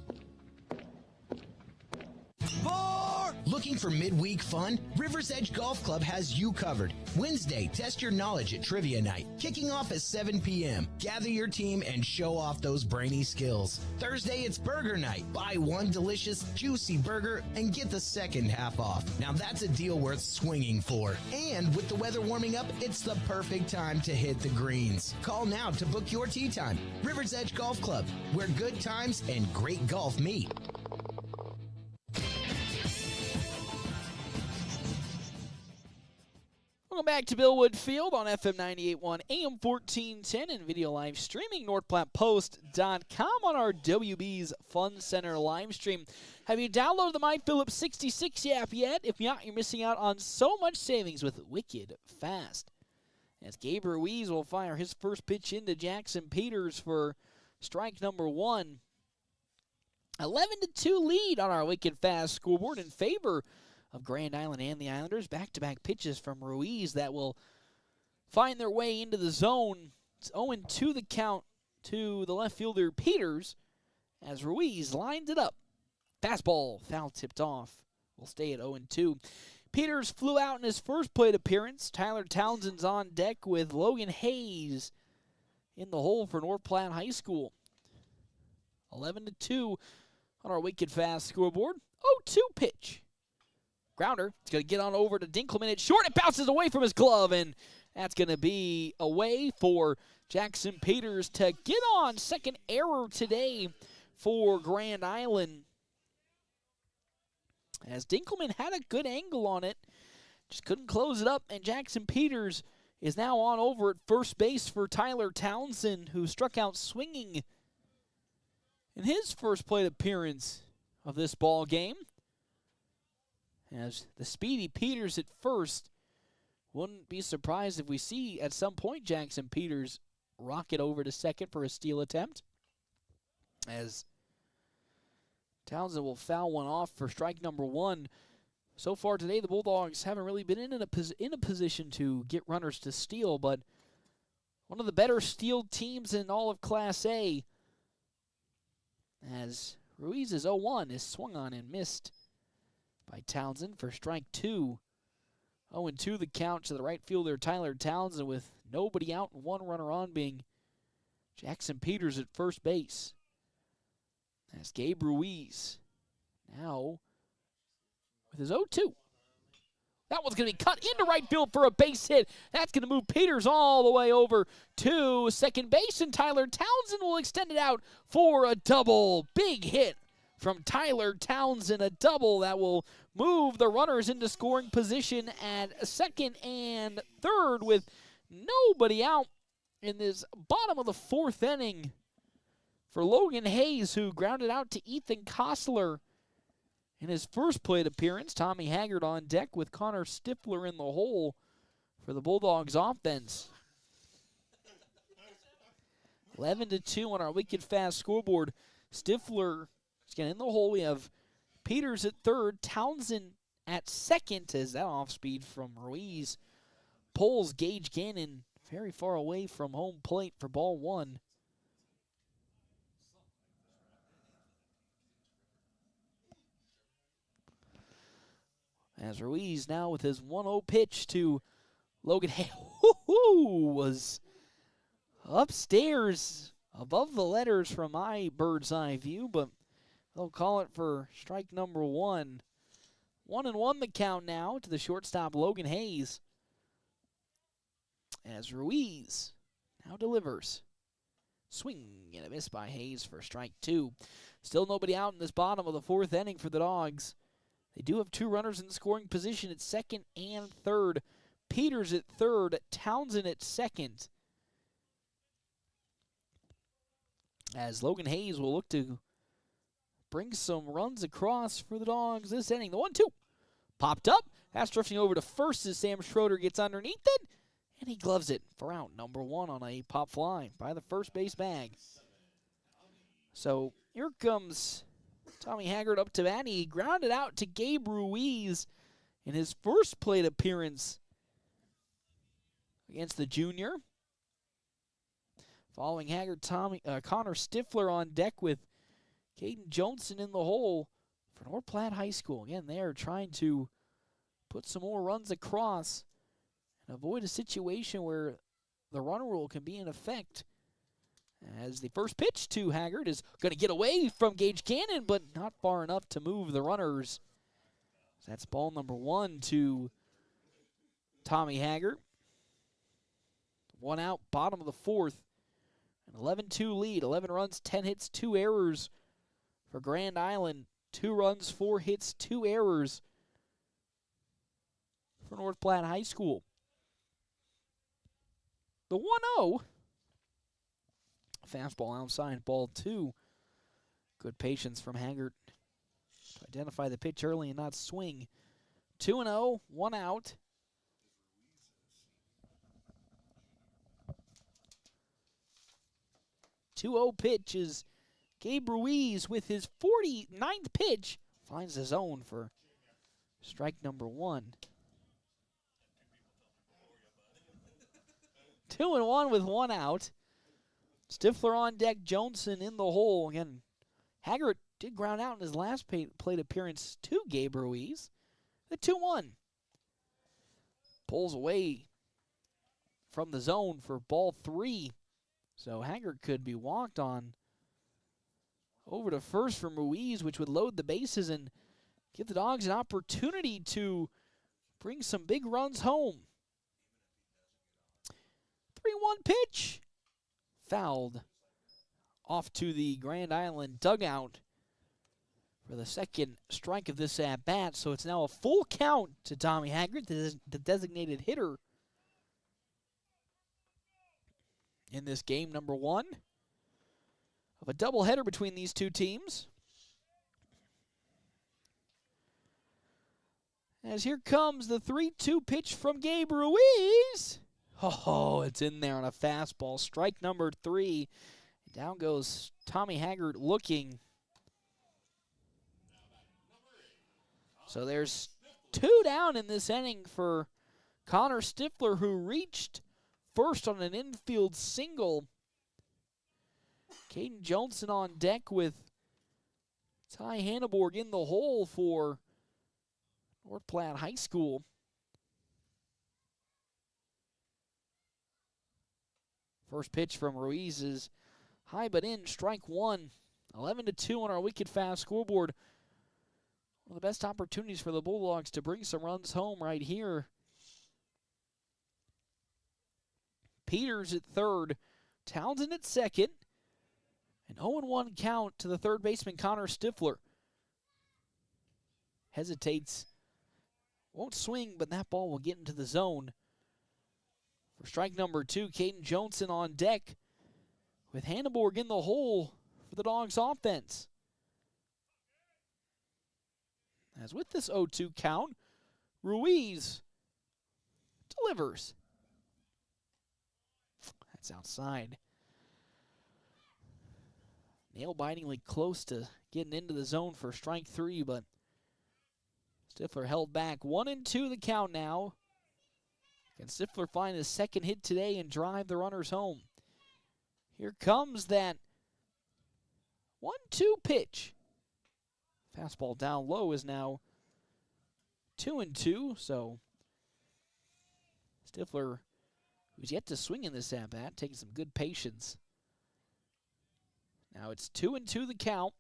S13: Looking for midweek fun? River's Edge Golf Club has you covered. Wednesday, test your knowledge at Trivia Night, kicking off at 7 p.m. Gather your team and show off those brainy skills. Thursday, it's Burger Night. Buy one delicious, juicy burger and get the second half off. Now that's a deal worth swinging for. And with the weather warming up, it's the perfect time to hit the greens. Call now to book your tee time. River's Edge Golf Club, where good times and great golf meet.
S3: Welcome back to Billwood Field on FM 98.1 AM 1410 and video live streaming NorthPlattePost.com on our WB's Fun Center live stream. Have you downloaded the My Phillips 66 app yet? If not, you're missing out on so much savings with Wicked Fast. As Gabe Ruiz will fire his first pitch into Jackson Peters for strike number 1. 11-2 lead on our Wicked Fast scoreboard in favor of Grand Island and the Islanders. Back-to-back pitches from Ruiz that will find their way into the zone. It's 0-2 the count to the left fielder Peters as Ruiz lines it up. Fastball, foul tipped off. We'll stay at 0-2. Peters flew out in his first plate appearance. Tyler Townsend's on deck with Logan Hayes in the hole for North Platte High School. 11-2 on our Wicked Fast scoreboard. 0-2 pitch. Grounder, it's going to get on over to Dinkelman. It's short. It bounces away from his glove, and that's going to be away for Jackson Peters to get on. Second error today for Grand Island. As Dinkelman had a good angle on it, just couldn't close it up, and Jackson Peters is now on over at first base for Tyler Townsend, who struck out swinging in his first plate appearance of this ball game. As the speedy Peters at first, wouldn't be surprised if we see at some point Jackson Peters rocket over to second for a steal attempt. As Townsend will foul one off for strike number one. So far today, the Bulldogs haven't really been in a position to get runners to steal, but one of the better steal teams in all of Class A. As Ruiz's 0-1 is swung on and missed by Townsend for strike two. 0-2 the count to the right fielder Tyler Townsend, with nobody out and one runner on, being Jackson Peters at first base. As Gabe Ruiz now with his 0-2. That one's going to be cut into right field for a base hit. That's going to move Peters all the way over to second base, and Tyler Townsend will extend it out for a double. Big hit from Tyler Townsend, a double that will move the runners into scoring position at second and third with nobody out in this bottom of the fourth inning for Logan Hayes, who grounded out to Ethan Kostler in his first plate appearance. Tommy Haggard on deck with Connor Stifler in the hole for the Bulldogs offense. 11-2 on our Wicked Fast scoreboard. Stifler is getting in the hole. We have Peters at third, Townsend at second, as that off speed from Ruiz pulls Gage Gannon very far away from home plate for ball one. As Ruiz now with his 1-0 pitch to Logan Hay, was upstairs above the letters from my bird's eye view, but they'll call it for strike number one. 1-1 the count now to the shortstop Logan Hayes. As Ruiz now delivers. Swing and a miss by Hayes for strike two. Still nobody out in this bottom of the fourth inning for the Dogs. They do have two runners in scoring position at second and third. Peters at third, Townsend at second. As Logan Hayes will look to bring some runs across for the Dogs this inning. The 1-2 popped up. That's drifting over to first as Sam Schroeder gets underneath it, and he gloves it for out number one on a pop fly by the first base bag. So here comes Tommy Haggard up to bat. He grounded out to Gabe Ruiz in his first plate appearance against the junior. Following Haggard, Connor Stifler on deck with Caden Johnson in the hole for North Platte High School. Again, they are trying to put some more runs across and avoid a situation where the run rule can be in effect. As the first pitch to Haggard is going to get away from Gage Cannon, but not far enough to move the runners. So that's ball number one to Tommy Haggard. One out, bottom of the fourth. An 11-2 lead, 11 runs, 10 hits, 2 errors for Grand Island. 2 runs, 4 hits, 2 errors for North Platte High School. The 1-0. Fastball outside, ball two. Good patience from Haggard to identify the pitch early and not swing. 2-0, 1 out. .20 pitch is Gabe Ruiz with his 49th pitch. Finds the zone for strike number one. 2-1 with 1 out. Stifler on deck, Johnson in the hole. Again, Haggard did ground out in his last plate appearance to Gabe Ruiz. The 2-1. Pulls away from the zone for ball three. So Haggard could be walked on over to first from Ruiz, which would load the bases and give the Dogs an opportunity to bring some big runs home. 3-1 pitch. fouled. Off to the Grand Island dugout for the second strike of this at-bat. So it's now a full count to Tommy Haggard, the designated hitter in this game number 1 of a doubleheader between these two teams. As here comes the 3-2 pitch from Gabe Ruiz. Oh, it's in there on a fastball. Strike number 3. Down goes Tommy Haggard looking. So there's 2 down in this inning for Connor Stifler, who reached first on an infield single. Caden Johnson on deck with Ty Hanneborg in the hole for North Platte High School. First pitch from Ruiz is high but in, strike 1. 11-2 on our wicked fast scoreboard. One of the best opportunities for the Bulldogs to bring some runs home right here. Peters at third, Townsend at second. An 0-1 count to the third baseman, Connor Stifler. Hesitates. Won't swing, but that ball will get into the zone. For strike number 2, Caden Johnson on deck with Hanneborg in the hole for the Dogs offense. As with this 0-2 count, Ruiz delivers. That's outside. Nail-bitingly close to getting into the zone for strike 3, but Stifler held back. 1-2 the count now. Can Stifler find his second hit today and drive the runners home? Here comes that 1-2 pitch. Fastball down low is now 2-2, so Stifler, who's yet to swing in this at-bat, taking some good patience. Now it's 2-2 the count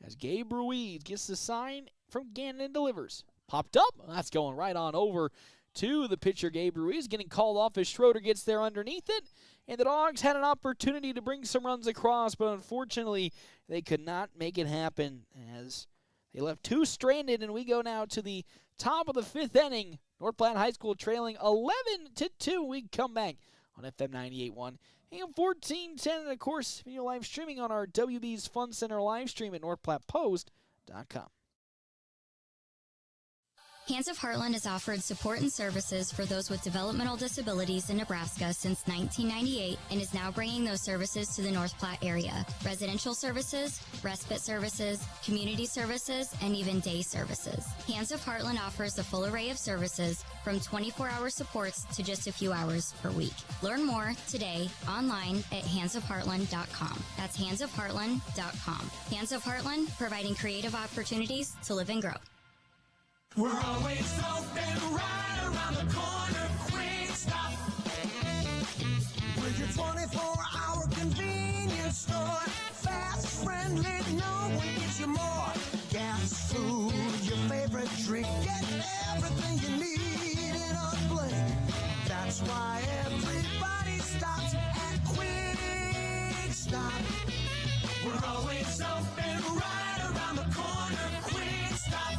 S3: as Gabe Ruiz gets the sign from Gannon and delivers. Popped up. That's going right on over to the pitcher, Gabe Ruiz, getting called off as Schroeder gets there underneath it. And the Dogs had an opportunity to bring some runs across, but unfortunately they could not make it happen as they left 2 stranded, and we go now to the top of the 5th inning. North Platte High School trailing 11-2. We come back on FM 98.1 AM 1410, and of course, video live streaming on our WB's Fun Center live stream at northplattepost.com.
S19: Hands of Heartland has offered support and services for those with developmental disabilities in Nebraska since 1998 and is now bringing those services to the North Platte area. Residential services, respite services, community services, and even day services. Hands of Heartland offers a full array of services from 24-hour supports to just a few hours per week. Learn more today online at handsofheartland.com. That's handsofheartland.com. Hands of Heartland, providing creative opportunities to live and grow.
S11: We're always open right around the corner. Quick Stop. With your 24-hour convenience store. Fast, friendly, no one gives you more. Gas, food, your favorite drink. Get everything you need in a blink. That's why everybody stops at Quick Stop. We're always open right around the corner. Quick Stop.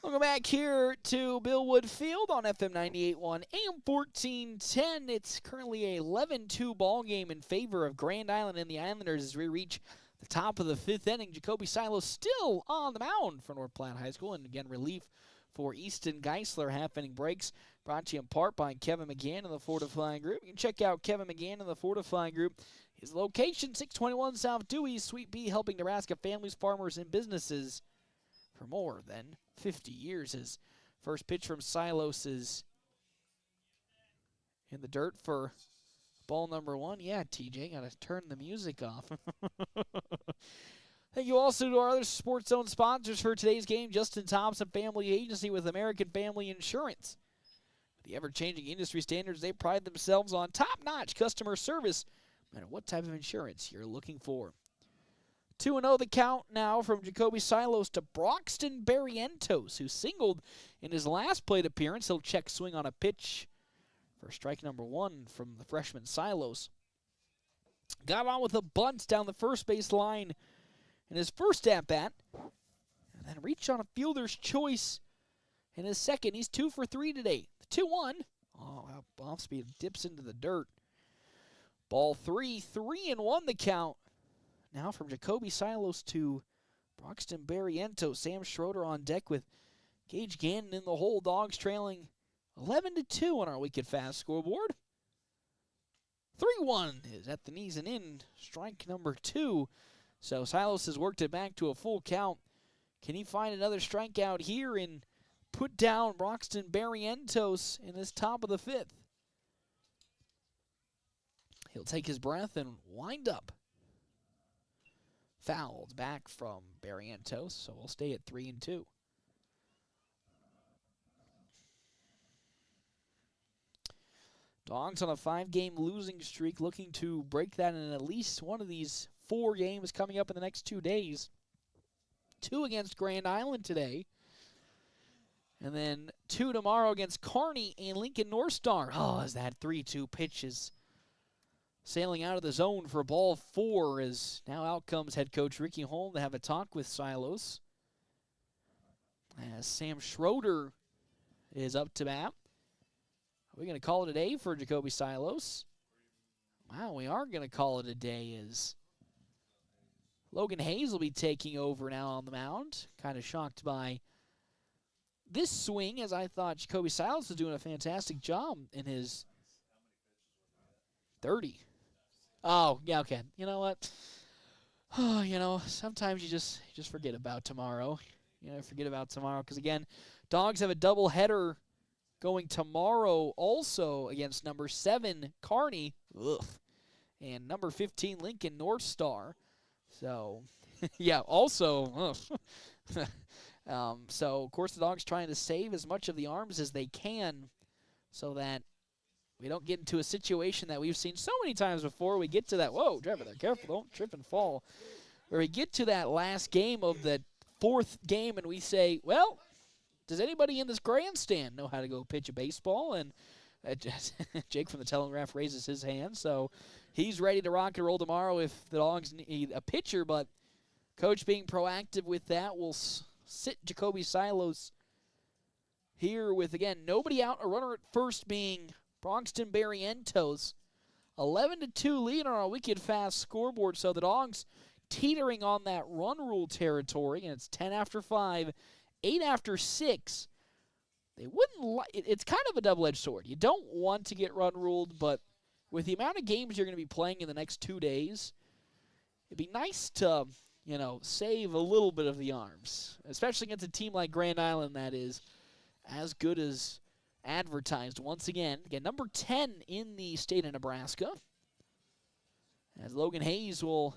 S3: Welcome back here to Bill Wood Field on FM 98.1 AM 1410. It's currently a 11-2 ball game in favor of Grand Island and the Islanders as we reach the top of the 5th inning. Jacoby Silo still on the mound for North Platte High School, and again relief for Easton Geisler. Half-inning breaks brought to you in part by Kevin McGann and the Fortifying Group. You can check out Kevin McGann and the Fortifying Group. His location, 621 South Dewey, Suite B, helping Nebraska families, farmers, and businesses for more than 50 years. His first pitch from Silos is in the dirt for ball number 1. Yeah, TJ, got to turn the music off. Thank you also to our other Sports Zone sponsors for today's game. Justin Thompson Family Agency with American Family Insurance. With the ever-changing industry standards, they pride themselves on top-notch customer service, no matter what type of insurance you're looking for. 2-0 the count now from Jacoby Silos to Broxton Barrientos, who singled in his last plate appearance. He'll check swing on a pitch for strike number 1 from the freshman Silos. Got on with a bunt down the first base line in his first at-bat, and then reached on a fielder's choice in his second. He's 2 for 3 today. The 2-1. Oh, off speed dips into the dirt. Ball 3, 3-1 the count. Now from Jacoby Silos to Broxton Barrientos. Sam Schroeder on deck with Gage Gannon in the hole. Dogs trailing 11-2 on our Wicked Fast scoreboard. 3-1 is at the knees and in. Strike number 2. So Silos has worked it back to a full count. Can he find another strikeout here and put down Broxton Barrientos in this top of the 5th? He'll take his breath and wind up. Fouled back from Barrientos, so we'll stay at 3-2. Dogs on a 5-game losing streak, looking to break that in at least one of these 4 games coming up in the next 2 days. 2 against Grand Island today. And then 2 tomorrow against Kearney and Lincoln North Star. Oh, as that 3-2 pitch is sailing out of the zone for ball 4, as now out comes head coach Ricky Holm to have a talk with Silos. As Sam Schroeder is up to bat. Are we going to call it a day for Jacoby Silos? Wow, we are going to call it a day, as Logan Hayes will be taking over now on the mound. Kind of shocked by this swing, as I thought Jacoby Silos was doing a fantastic job in his 30. Oh, yeah, okay. You know what? Oh, sometimes you just forget about tomorrow. Forget about tomorrow, because, again, Dogs have a doubleheader going tomorrow also against number 7, Kearney, and number 15, Lincoln North Star. So, yeah, also, so, of course, the Dogs trying to save as much of the arms as they can so that we don't get into a situation that we've seen so many times before. We get to that, whoa, driver there, careful, don't trip and fall. Where we get to that last game of the 4th game and we say, well, does anybody in this grandstand know how to go pitch a baseball? And Jake from the Telegraph raises his hand, so he's ready to rock and roll tomorrow if the Dogs need a pitcher. But coach being proactive with that will sit Jacoby Silos here with, again, nobody out, a runner at first being Broxton Barrientos. 11-2 lead on our Wicked Fast scoreboard, so the Dogs teetering on that run rule territory, and it's 10 after 5. 8 after 6, they wouldn't it's kind of a double-edged sword. You don't want to get run ruled, but with the amount of games you're going to be playing in the next 2 days, it'd be nice to, save a little bit of the arms, especially against a team like Grand Island that is as good as advertised. Once again, number 10 in the state of Nebraska, as Logan Hayes will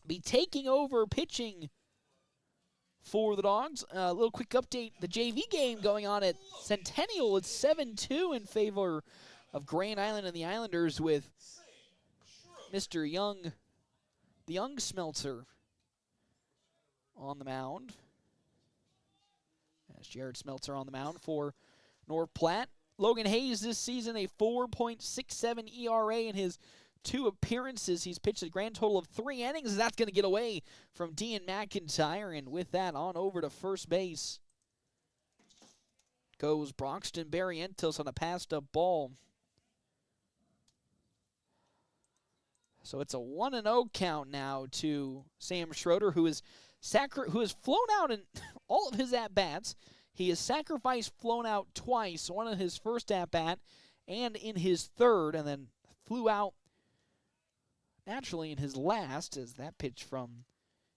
S3: be taking over pitching for the Dogs. A little quick update. The JV game going on at Centennial. It's 7-2 in favor of Grand Island and the Islanders, with Mr. Young, the Young Smelter, on the mound. As Jared Smelter on the mound for North Platte. Logan Hayes this season, a 4.67 ERA in his 2 appearances. He's pitched a grand total of 3 innings. That's going to get away from Dean McIntyre, and with that, on over to first base goes Broxton Barrientos on a passed-up ball. So it's a 1-0 count now to Sam Schroeder, who has flown out in all of his at-bats. He has sacrificed flown out twice, one in his first at-bat and in his third, and then flew out naturally in his last, as that pitch from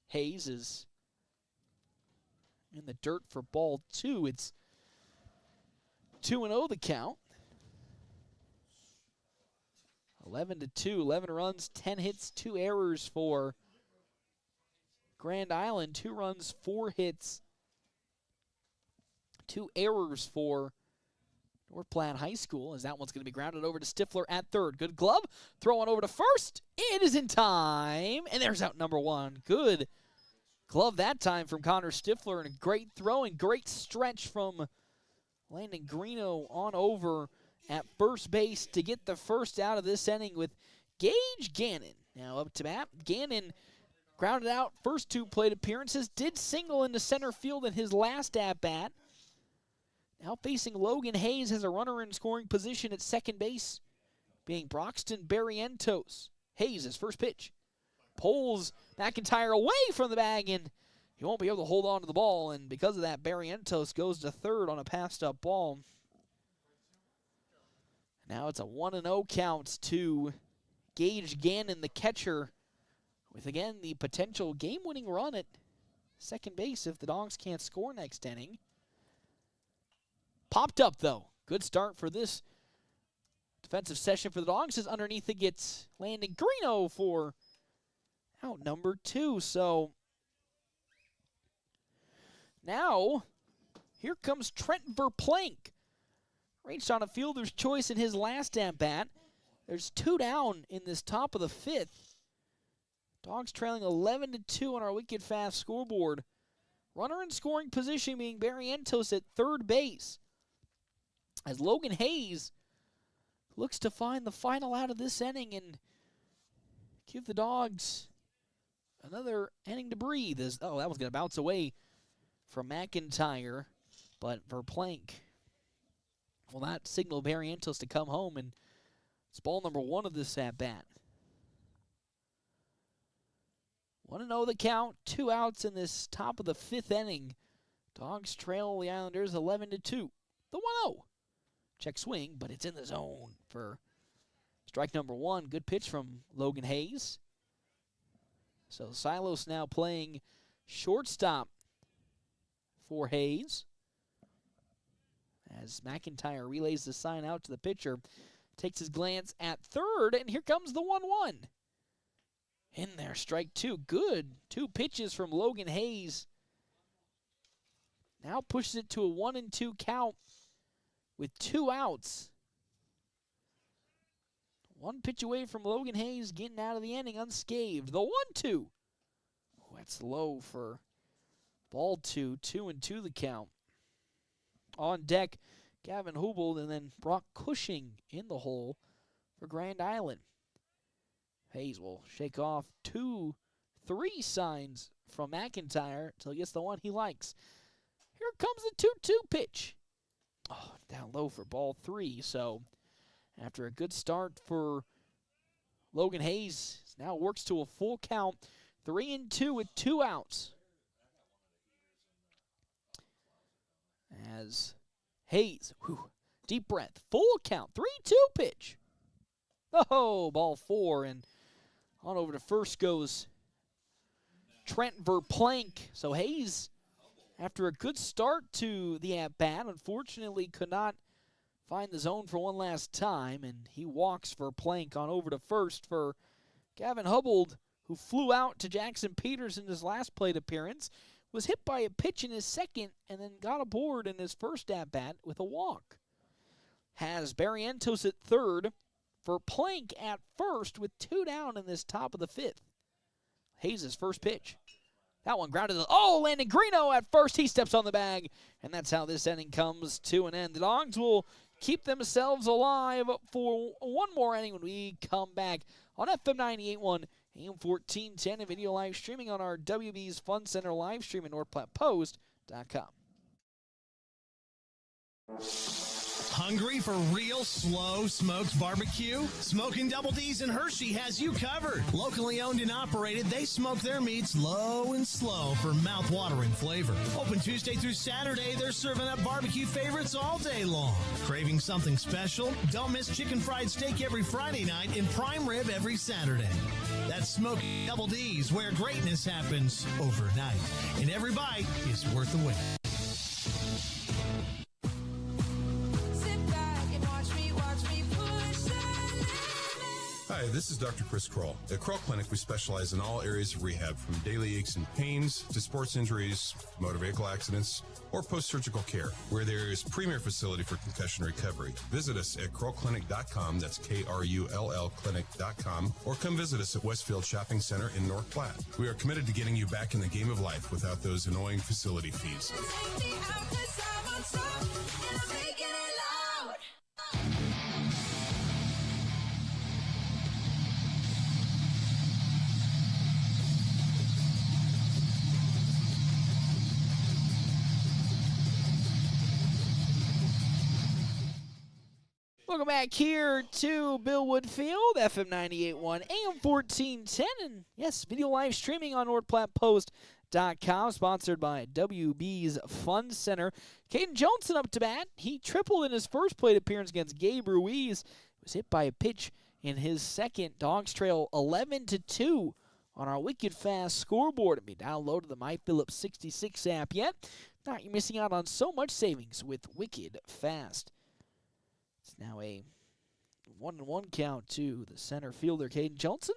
S3: Hayes is in the dirt for ball 2. It's 2-0 the count. 11-2, 11 runs, 10 hits, 2 errors for Grand Island. 2 runs, 4 hits, 2 errors for North Platte High School, as that one's going to be grounded over to Stifler at third. Good glove. Throw on over to first. It is in time. And there's out number one. Good glove that time from Connor Stifler. And a great throw and great stretch from Landon Greeno on over at first base to get the first out of this inning with Gage Gannon. Now up to bat. Gannon grounded out first 2 plate appearances. Did single into center field in his last at-bat. Now facing Logan Hayes has a runner in scoring position at second base, being Broxton Barrientos. Hayes, his first pitch, pulls McIntyre away from the bag, and he won't be able to hold on to the ball, and because of that, Barrientos goes to third on a passed-up ball. Now it's a 1-0 count to Gage Gannon, the catcher, with, again, the potential game-winning run at second base if the Dogs can't score next inning. Popped up, though. Good start for this defensive session for the Dogs, as underneath it gets Landon Greeno for out number 2. So now here comes Trent Verplank. Reached on a fielder's choice in his last at-bat. There's 2 down in this top of the 5th. Dogs trailing 11-2 on our Wicked Fast scoreboard. Runner in scoring position being Barrientos at third base, as Logan Hayes looks to find the final out of this inning and give the Dogs another inning to breathe. That was going to bounce away from McIntyre, but Verplank will not signal Barrientos to come home, and it's ball number 1 of this at-bat. 1-0 the count, 2 outs in this top of the 5th inning. Dogs trail the Islanders 11-2. The 1-0. Check swing, but it's in the zone for strike number 1. Good pitch from Logan Hayes. So Silos now playing shortstop for Hayes, as McIntyre relays the sign out to the pitcher. Takes his glance at third, and here comes the 1-1. In there, strike 2. Good 2 pitches from Logan Hayes. Now pushes it to a 1-2 count with 2 outs. 1 pitch away from Logan Hayes getting out of the inning unscathed. The 1-2. Oh, that's low for ball 2. 2-2 the count. On deck, Gavin Hubel, and then Brock Cushing in the hole for Grand Island. Hayes will shake off 2-3 signs from McIntyre until he gets the one he likes. Here comes the 2-2 pitch. Oh, down low for ball 3. So after a good start for Logan Hayes, now works to a full count. 3-2 with 2 outs. As Hayes, deep breath, full count, 3-2 pitch. Oh, ball 4, and on over to first goes Trent Verplank. So Hayes, after a good start to the at-bat, unfortunately could not find the zone for one last time, and he walks Verplank on over to first for Gavin Hubbold, who flew out to Jackson Peters in his last plate appearance, was hit by a pitch in his second, and then got aboard in his first at-bat with a walk. Has Barrientos at third, Verplank at first with 2 down in this top of the 5th. Hayes' first pitch. That one grounded to Landon Greeno at first. He steps on the bag, and that's how this inning comes to an end. The Dogs will keep themselves alive for one more inning when we come back on FM 98.1, AM 1410, and video live streaming on our WB's Fun Center live stream at NorthPlattePost.com.
S20: Hungry for real slow smoked barbecue? Smokin' Double D's in Hershey has you covered. Locally owned and operated, they smoke their meats low and slow for mouth-watering flavor. Open Tuesday through Saturday, they're serving up barbecue favorites all day long. Craving something special? Don't miss chicken fried steak every Friday night and prime rib every Saturday. That's Smokin' Double D's, where greatness happens overnight. And every bite is worth the wait.
S5: Hi,
S16: this is Dr. Chris Kroll. At Kroll Clinic, we specialize in all areas of rehab, from daily aches and pains to sports injuries, motor vehicle accidents, or post-surgical care. We're the area's premier facility for concussion recovery. Visit us at KrollClinic.com, that's KRULL Clinic.com, or come visit us at Westfield Shopping Center in North Platte. We are committed to getting you back in the game of life without those annoying facility fees.
S3: Welcome back here to Billwood Field, FM 98.1, AM 1410, and yes, video live streaming on NorthPlattePost.com, sponsored by WB's Fun Center. Caden Johnson up to bat. He tripled in his first plate appearance against Gabe Ruiz. He was hit by a pitch in his second. Dogs trail 11-2 on our Wicked Fast scoreboard. If you downloaded the My Phillips 66 app yet, you're missing out on so much savings with Wicked Fast. It's now a 1-1 count to the center fielder, Caden Johnson.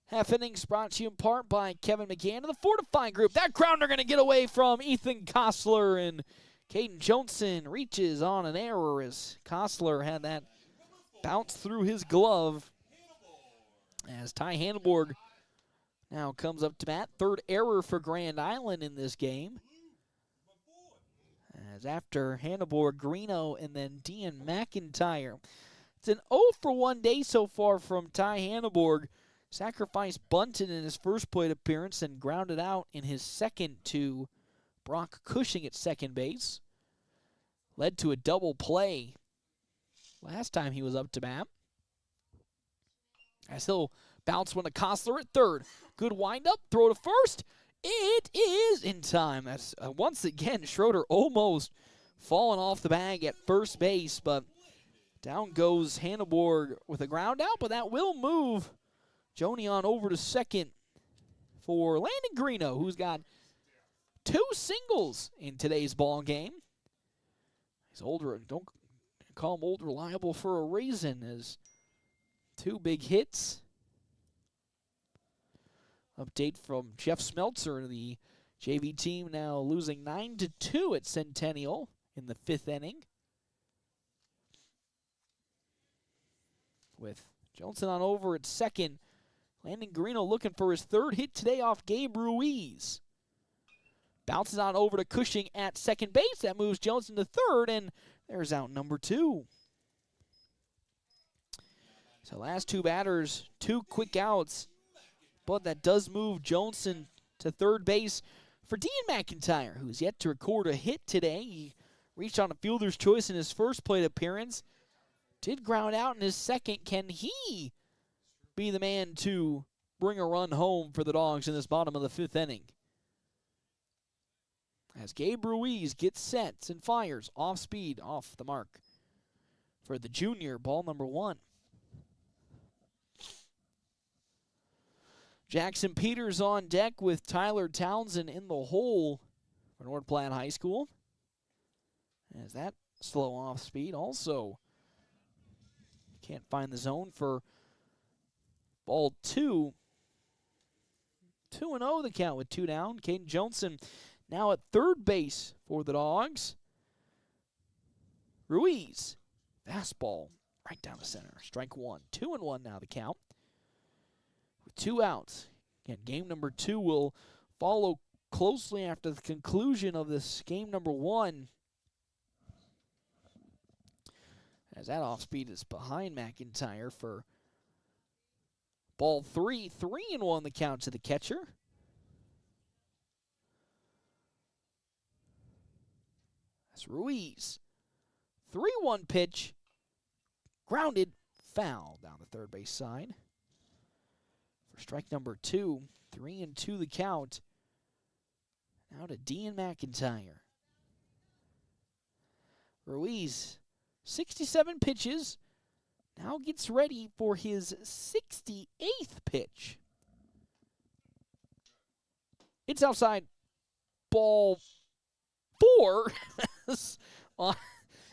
S3: Half innings brought to you in part by Kevin McGann and the Fortify Group. That grounder going to get away from Ethan Kostler, and Caden Johnson reaches on an error as Kostler had that bounce through his glove. As Ty Hanneborg now comes up to bat. Third error for Grand Island in this game. As after Hanneborg, Greeno, and then Dean McIntyre. It's an 0-for-1 day so far from Ty Hanneborg. Sacrifice bunted in his first plate appearance and grounded out in his second to Brock Cushing at second base. Led to a double play last time he was up to bat. As he'll bounce one to Kostler at third. Good windup, throw to first. It is in time. That's once again Schroeder almost falling off the bag at first base, but down goes Hanneborg with a ground out, but that will move Joni on over to second for Landon Greeno, who's got 2 singles in today's ball game. He's older, don't call him old reliable for a reason, as 2 big hits. Update from Jeff Smeltzer, the JV team now losing 9-2 at Centennial in the 5th inning. With Johnson on over at second, Landon Greeno looking for his 3rd hit today off Gabe Ruiz. Bounces on over to Cushing at second base. That moves Johnson to third, and there's out number 2. So last 2 batters, 2 quick outs. But that does move Johnson to third base for Dean McIntyre, who's yet to record a hit today. He reached on a fielder's choice in his first plate appearance. Did ground out in his second. Can he be the man to bring a run home for the Dogs in this bottom of the 5th inning? As Gabe Ruiz gets set and fires off speed, off the mark for the junior, ball number 1. Jackson Peters on deck with Tyler Townsend in the hole for North Platte High School. As that slow off speed also can't find the zone for ball 2. 2-0 the count with 2 down. Caden Johnson now at third base for the Dogs. Ruiz, fastball right down the center. Strike 1. 2-1 now the count. With 2 outs. Again, game number 2 will follow closely after the conclusion of this game number 1. As that off speed is behind McIntyre for ball 3. 3-1 the count to the catcher. That's Ruiz. 3-1 pitch. Grounded. Foul down the third base side. For strike number 2, 3-2 the count. Now to Dean McIntyre. Ruiz, 67 pitches, now gets ready for his 68th pitch. It's outside ball 4.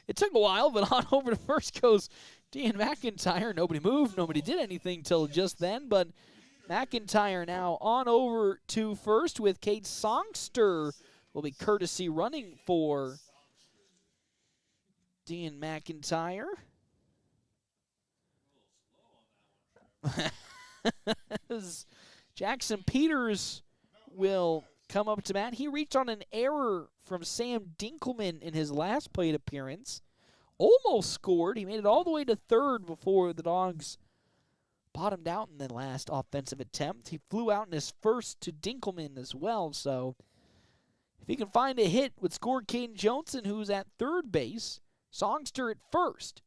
S3: It took a while, but on over to first goes Dean McIntyre, nobody moved, nobody did anything till just then, but McIntyre now on over to first with Kate Songster will be courtesy running for Dean McIntyre. As Jackson Peters will come up to bat. He reached on an error from Sam Dinkelman in his last plate appearance. Almost scored. He made it all the way to third before the Dogs bottomed out in the last offensive attempt. He flew out in his first to Dinkelman as well. So if he can find a hit, would score Caden Johnson, who's at third base. Songster at first.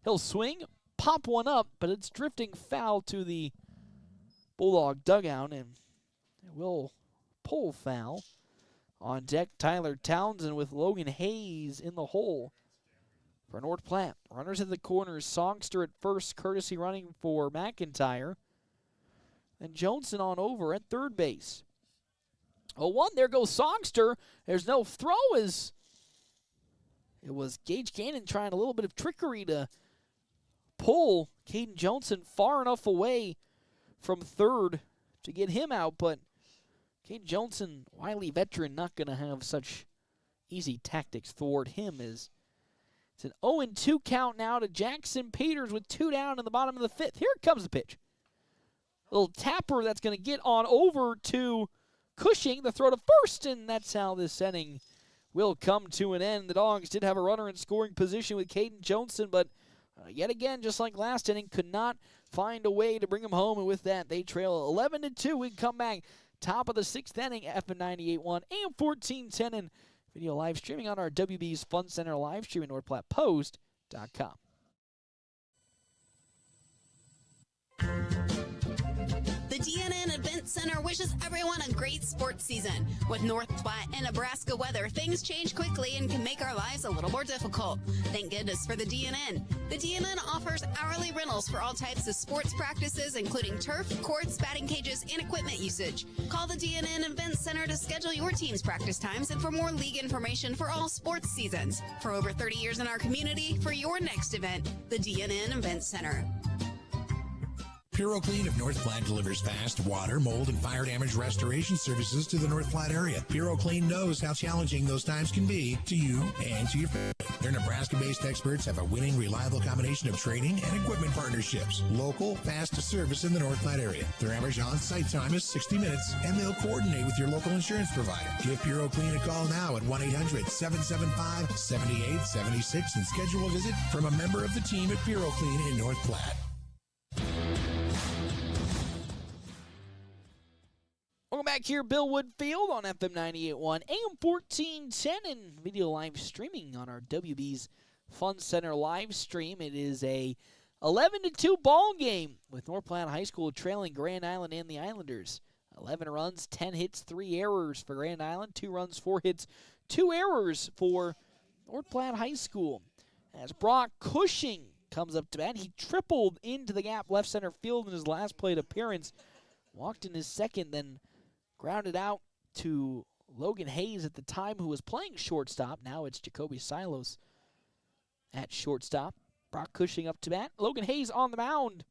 S3: He'll swing, pop one up, but it's drifting foul to the Bulldog dugout, and it will pull foul. On deck, Tyler Townsend with Logan Hayes in the hole for North Platte. Runners at the corners, Songster at first, courtesy running for McIntyre. And Johnson on over at third base. 0-1, there goes Songster. There's no throw as it was Gage Cannon trying a little bit of trickery to pull Caden Johnson far enough away from third to get him out, but Caden Johnson, wily veteran, not going to have such easy tactics toward him. As it's an 0-2 count now to Jackson Peters with 2 down in the bottom of the 5th. Here comes the pitch. Little tapper that's going to get on over to Cushing, the throw to first, and that's how this inning will come to an end. The Dogs did have a runner in scoring position with Caden Johnson, but yet again, just like last inning, could not find a way to bring him home, and with that, they trail 11-2. We come back, top of the 6th inning, FM 98.1, AM 1410, and video live streaming on our WB's Fun Center live stream at NorthPlattePost.com.
S21: The DNN Event Center wishes everyone a great sports season. With North Platte and Nebraska weather, things change quickly and can make our lives a little more difficult. Thank goodness for the DNN. The DNN offers hourly rentals for all types of sports practices, including turf, courts, batting cages, and equipment usage. Call the DNN Event Center to schedule your team's practice times and for more league information for all sports seasons. For over 30 years in our community, for your next event, the DNN Event Center.
S12: Puro Clean of North Platte delivers fast water, mold, and fire damage restoration services to the North Platte area. Puro Clean knows how challenging those times can be to you and to your family. Their Nebraska-based experts have a winning, reliable combination of training and equipment partnerships. Local, fast service in the North Platte area. Their average on-site time is 60 minutes, and they'll coordinate with your local insurance provider. Give Puro Clean a call now at 1-800-775-7876 and schedule a visit from a member of the team at Puro Clean in North Platte.
S3: Welcome back here, Bill Wood Field on FM 98.1, AM 1410, and video live streaming on our WB's Fun Center live stream. It is a 11-2 ball game with North Platte High School trailing Grand Island and the Islanders. 11 runs, 10 hits, 3 errors for Grand Island, 2 runs, 4 hits, 2 errors for North Platte High School. As Brock Cushing comes up to bat, he tripled into the gap left center field in his last plate appearance, walked in his second, then grounded out to Logan Hayes at the time, who was playing shortstop. Now it's Jacoby Silos at shortstop. Brock Cushing up to bat. Logan Hayes on the mound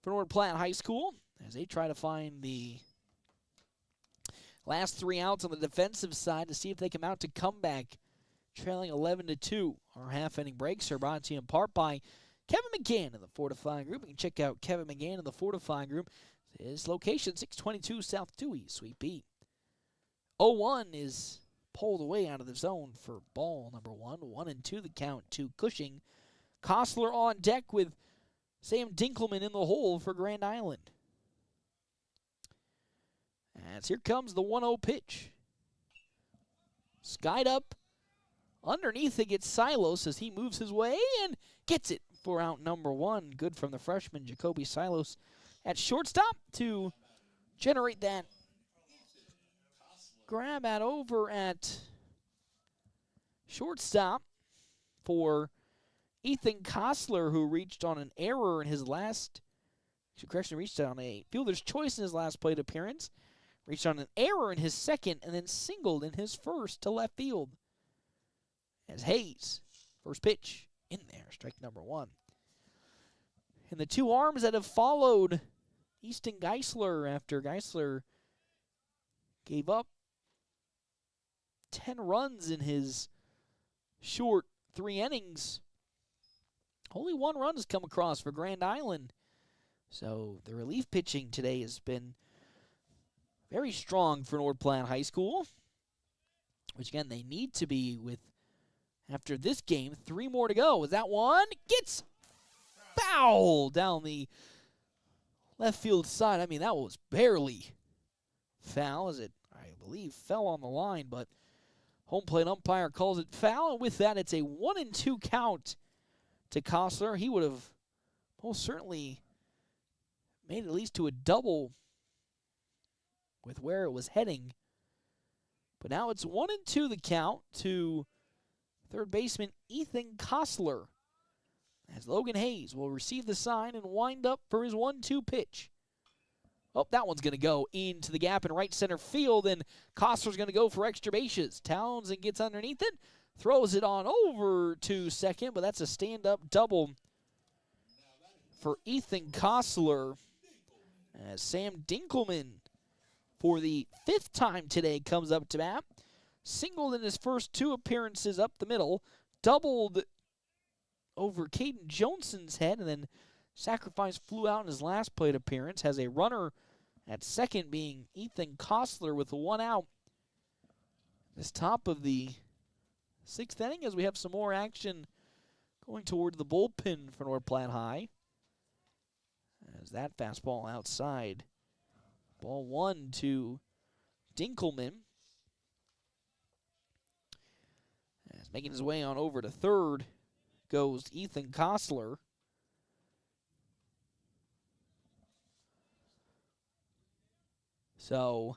S3: for North Platte High School as they try to find the last 3 outs on the defensive side to see if they come out to comeback. Trailing 11-2. Our half-inning breaks are brought to you in part by Kevin McGann of the Fortifying Group. You can check out Kevin McGann of the Fortifying Group. His location, 622 South Dewey, Suite B. 0-1 is pulled away out of the zone for ball number 1. 1-2 the count to Cushing. Kostler on deck with Sam Dinkelman in the hole for Grand Island. As here comes the 1-0 pitch. Skied up. Underneath it gets Silos as he moves his way and gets it for out number 1. Good from the freshman, Jacoby Silos, at shortstop to generate that grab at over at shortstop for Ethan Kostler, who reached on an error in his last, reached on a fielder's choice in his last plate appearance, reached on an error in his second, and then singled in his first to left field. As Hayes, first pitch, in there. Strike number 1. And the two arms that have followed Easton Geisler after Geisler gave up 10 runs in his short 3 innings. Only 1 run has come across for Grand Island. So the relief pitching today has been very strong for North Platte High School, which again they need to be with after this game. 3 more to go. Is that one? Gets foul down the left field side. I mean, that was barely foul as it, I believe, fell on the line, but home plate umpire calls it foul, and with that, it's a 1-2 count to Kostler. He would have most certainly made it at least to a double with where it was heading. But now it's 1-2 the count to third baseman Ethan Kostler, as Logan Hayes will receive the sign and wind up for his 1-2 pitch. Oh, that one's going to go into the gap in right center field, and Kostler's going to go for extra bases. Townsend gets underneath it, throws it on over to second, but that's a stand-up double for Ethan Kostler, as Sam Dinkelman, for the 5th time today, comes up to bat. Singled in his first 2 appearances up the middle, doubled over Caden Johnson's head, and then sacrifice flew out in his last plate appearance. Has a runner at second, being Ethan Kostler, with 1 out. This top of the 6th inning, as we have some more action going toward the bullpen for North Platte High. As that fastball outside. Ball 1 to Dinkelman. As making his way on over to third goes Ethan Kostler. So,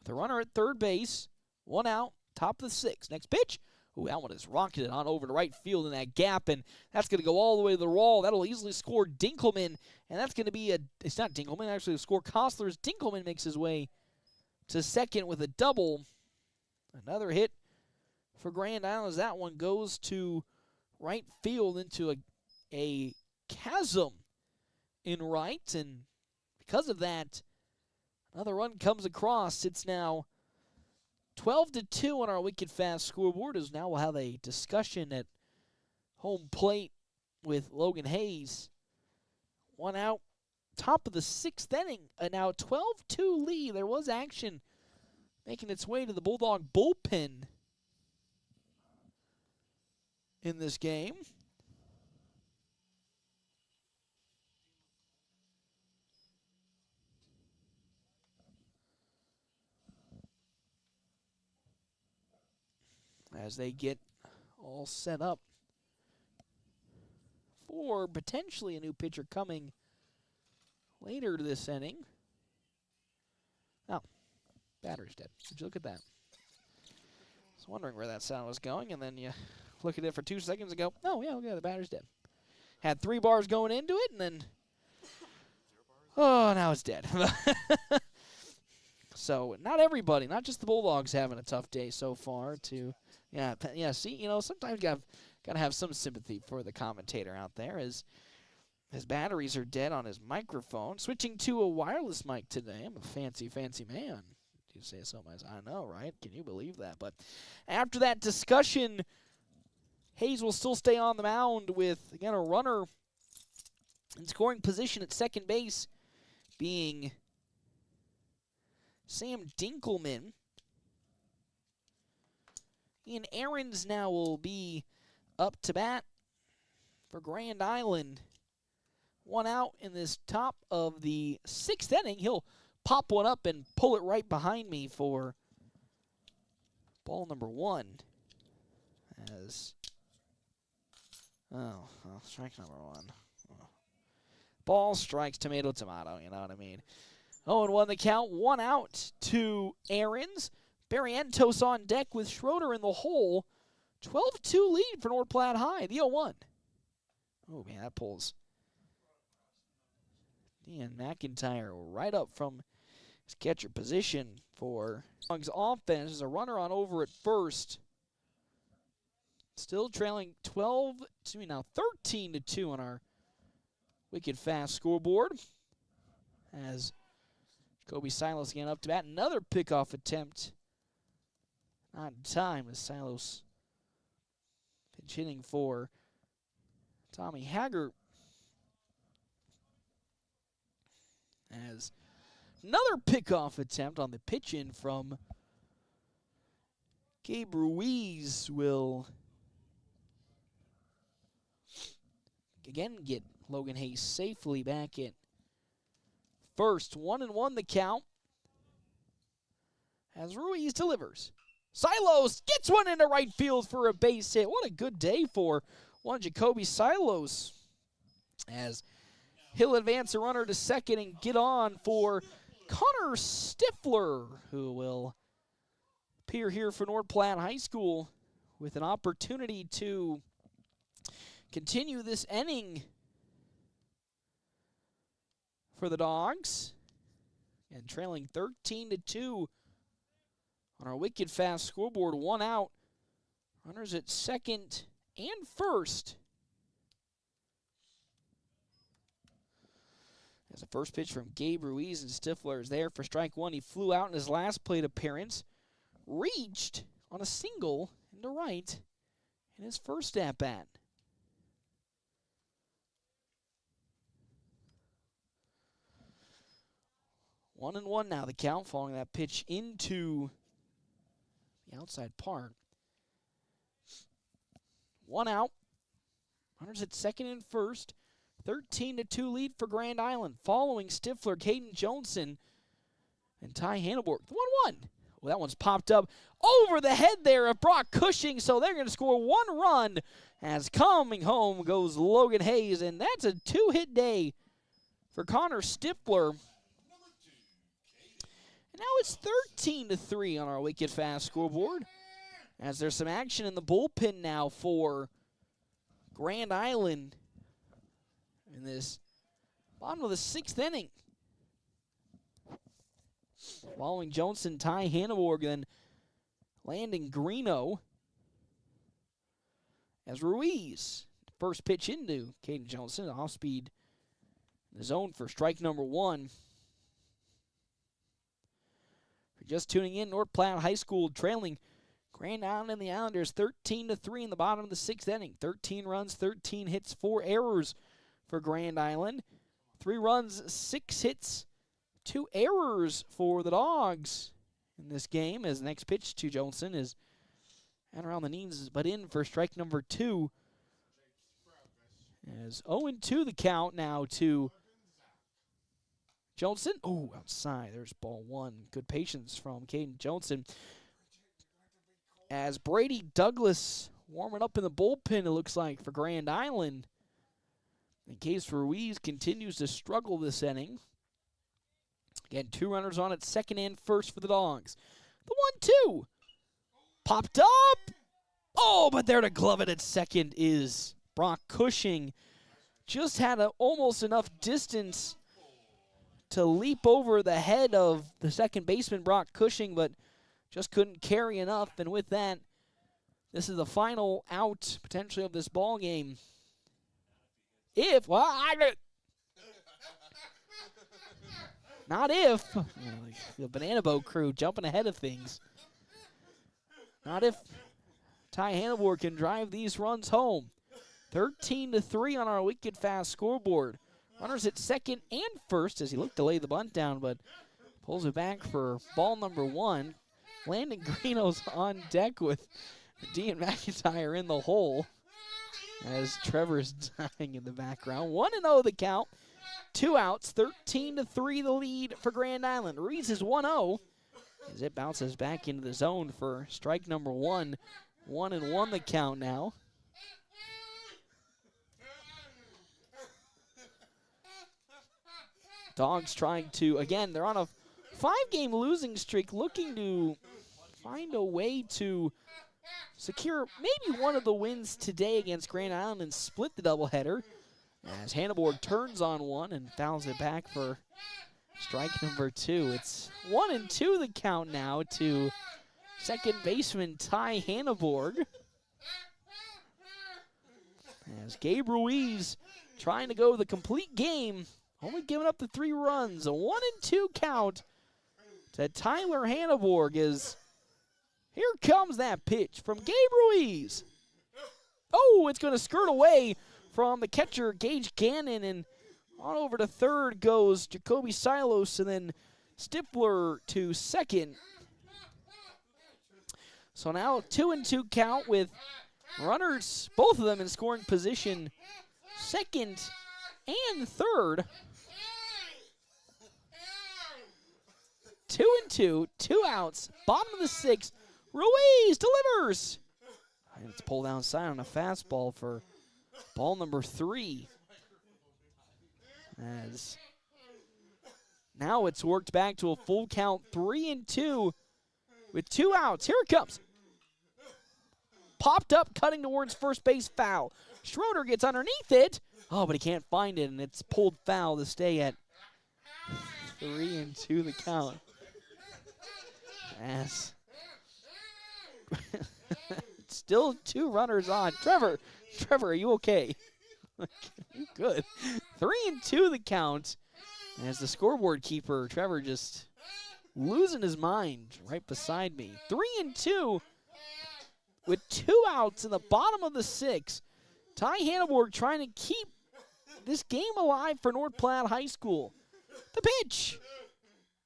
S3: the runner at third base, 1 out, top of the 6th. Next pitch. Ooh, that one is rocketed on over to right field in that gap, and that's going to go all the way to the wall. That'll easily score Dinkelman, and that's going to be it's not Dinkelman, actually the score Kostler's. Dinkelman makes his way to second with a double. Another hit for Grand Island as that one goes to right field into a chasm in right, and because of that, another run comes across. It's now 12-2 on our Wicked Fast scoreboard, as now we'll have a discussion at home plate with Logan Hayes. 1 out, top of the 6th inning, a now 12-2 lead. There was action making its way to the Bulldog bullpen in this game. As they get all set up for potentially a new pitcher coming later this inning. Oh, battery's dead. Would you look at that? I was wondering where that sound was going, and then you look at it for 2 seconds and go, oh, yeah, okay, the battery's dead. Had 3 bars going into it, and then, oh, now it's dead. So not everybody, not just the Bulldogs, having a tough day so far to... Yeah. See, sometimes you gotta have some sympathy for the commentator out there, as his batteries are dead on his microphone. Switching to a wireless mic today. I'm a fancy man. You say so myself. I know, right? Can you believe that? But after that discussion, Hayes will still stay on the mound with, again, a runner in scoring position at second base, being Sam Dinkelman. Ian Aarons now will be up to bat for Grand Island. 1 out in this top of the 6th inning. He'll pop one up and pull it right behind me for ball number 1. Strike number 1. Ball, strikes, tomato, you know what I mean. 0-1 the count, 1 out to Aarons. Barrientos on deck with Schroeder in the hole. 12-2 lead for North Platte High, the 0-1. Oh, man, that pulls Dan McIntyre right up from his catcher position for Dogs offense. There's a runner on over at first. Still trailing 13-2 on our wicked fast scoreboard. As Jacoby Silos again up to bat. Another pickoff attempt. Not in time as Silos pinch hitting for Tommy Haggart. As another pickoff attempt on the pitch in from Gabe Ruiz will again get Logan Hayes safely back in first. 1-1 the count as Ruiz delivers. Silos gets one into right field for a base hit. What a good day for one Jacoby Silos as he'll advance a runner to second and get on for Connor Stifler, who will appear here for North Platte High School with an opportunity to continue this inning for the Dogs. And trailing 13-2 on our wicked fast scoreboard. 1 out. Runners at second and first. As the first pitch from Gabe Ruiz, and Stifler is there for strike one. He flew out in his last plate appearance. Reached on a single into right in his first at-bat. One and one now the count following that pitch into the outside part. 1 out. Runners at second and first. 13-2 lead for Grand Island. Following Stifler, Caden Johnson, and Ty Hanneborg. The 1-1. Well, that one's popped up over the head there of Brock Cushing, so they're going to score 1 run as coming home goes Logan Hayes, and that's a 2-hit day for Connor Stifler. And now it's 13-3 on our wicked fast scoreboard as there's some action in the bullpen now for Grand Island in this bottom of the 6th inning. Following Johnson, Ty Hanneborg, then Landon Greeno as Ruiz. First pitch into Caden Johnson, off speed in the zone for strike number 1. If you're just tuning in, North Platte High School trailing Grand Island and the Islanders 13-3 in the bottom of the 6th inning. 13 runs, 13 hits, 4 errors for Grand Island. 3 runs, 6 hits, 2 errors for the Dogs in this game, as the next pitch to Johnson is and around the knees, but in for strike number 2. As 0-2 the count now to Johnson. Oh, outside. There's ball 1. Good patience from Caden Johnson. As Brady Douglas warming up in the bullpen, it looks like, for Grand Island. In case Ruiz continues to struggle this inning. Again, 2 runners on at second and first for the Dogs. The 1-2. Popped up. Oh, but there to glove it at second is Brock Cushing. Just had almost enough distance to leap over the head of the second baseman, Brock Cushing, but just couldn't carry enough. And with that, this is the final out, potentially, of this ball game. Not if. The Banana Boat crew jumping ahead of things. Not if Ty Hanneborg can drive these runs home. 13-3 on our wicked fast scoreboard. Runners at second and first as he looked to lay the bunt down, but pulls it back for ball number 1. Landon Greeno's on deck with Dean McIntyre in the hole as Trevor's dying in the background. 1-0 the count. 2 outs, 13-3 the lead for Grand Island. Ruiz is 1-0 as it bounces back into the zone for strike number 1. 1-1 the count now. Dogs trying to, again, they're on a 5-game losing streak, looking to find a way to secure maybe one of the wins today against Grand Island and split the doubleheader. As Hanneborg turns on one and fouls it back for strike number 2. It's 1-2 the count now to second baseman Ty Hanneborg. As Gabe Ruiz trying to go the complete game, only giving up the 3 runs. A 1-2 count to Tyler Hanneborg as here comes that pitch from Gabe Ruiz. Oh, it's going to skirt away from the catcher, Gage Gannon, and on over to third goes Jacoby Silos, and then Stifler to second. So now 2-2 count with runners, both of them in scoring position, second and third. 2-2, 2 outs, bottom of the 6th. Ruiz delivers. And it's pulled outside on a fastball for ball number 3. As now it's worked back to a full count, 3-2 with 2 outs. Here it comes. Popped up, cutting towards first base, foul. Schroeder gets underneath it. Oh, but he can't find it, and it's pulled foul to stay at 3-2 the count. As still 2 runners on. Trevor, are you okay? You good. 3-2 the count. As the scoreboard keeper, Trevor just losing his mind right beside me. 3-2 with 2 outs in the bottom of the 6th. Ty Hanneborg trying to keep this game alive for North Platte High School. The pitch.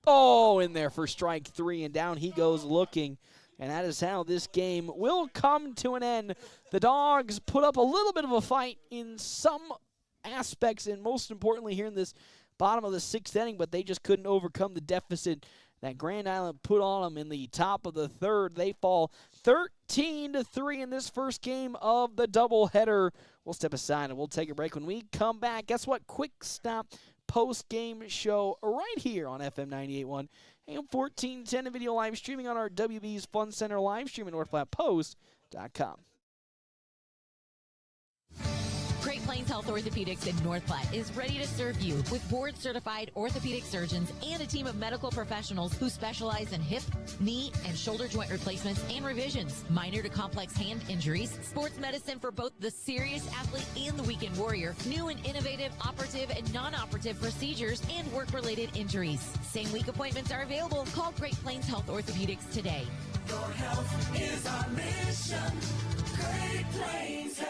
S3: Oh, in there for strike 3, and down he goes looking. And that is how this game will come to an end. The Dogs put up a little bit of a fight in some aspects, and most importantly here in this bottom of the 6th inning, but they just couldn't overcome the deficit that Grand Island put on them in the top of the 3rd. They fall 13-3 in this first game of the doubleheader. We'll step aside and we'll take a break. When we come back, guess what? Quick stop post-game show right here on FM 98.1. AM 1410 and video live streaming on our WB's Fun Center live stream at NorthPlattePost.com.
S5: Great Plains Health Orthopedics in North Platte is ready to serve you with board-certified orthopedic surgeons and a team of medical professionals who specialize in hip, knee, and shoulder joint replacements and revisions, minor to complex hand injuries, sports medicine for both the serious athlete and the weekend warrior, new and innovative operative and non-operative procedures, and work-related injuries. Same-week appointments are available. Call Great Plains Health Orthopedics today.
S11: Your health is our mission. Great Plains Health.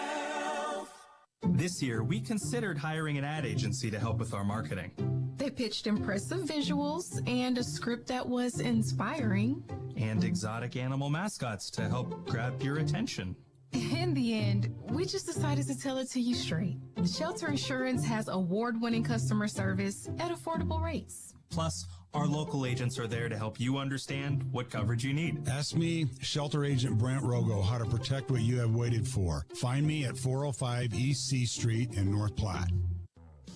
S9: This year, we considered hiring an ad agency to help with our marketing.
S10: They pitched impressive visuals and a script that was inspiring.
S9: And exotic animal mascots to help grab your attention.
S10: In the end, we just decided to tell it to you straight. Shelter Insurance has award-winning customer service at affordable rates.
S9: Plus, our local agents are there to help you understand what coverage you need.
S2: Ask me, Shelter Agent Brent Rogo, how to protect what you have waited for. Find me at 405 East C Street in North Platte.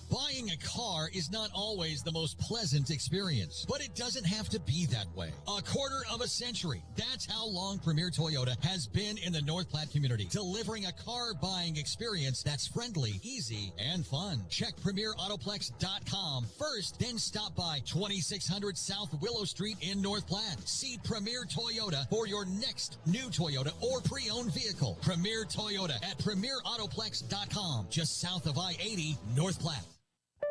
S8: Buying a car is not always the most pleasant experience, but it doesn't have to be that way. A quarter of a century. That's how long Premier Toyota has been in the North Platte community, delivering a car buying experience that's friendly, easy, and fun. Check PremierAutoplex.com first, then stop by 2600 South Willow Street in North Platte. See Premier Toyota for your next new Toyota or pre-owned vehicle. Premier Toyota at PremierAutoplex.com, just south of I-80, North Platte.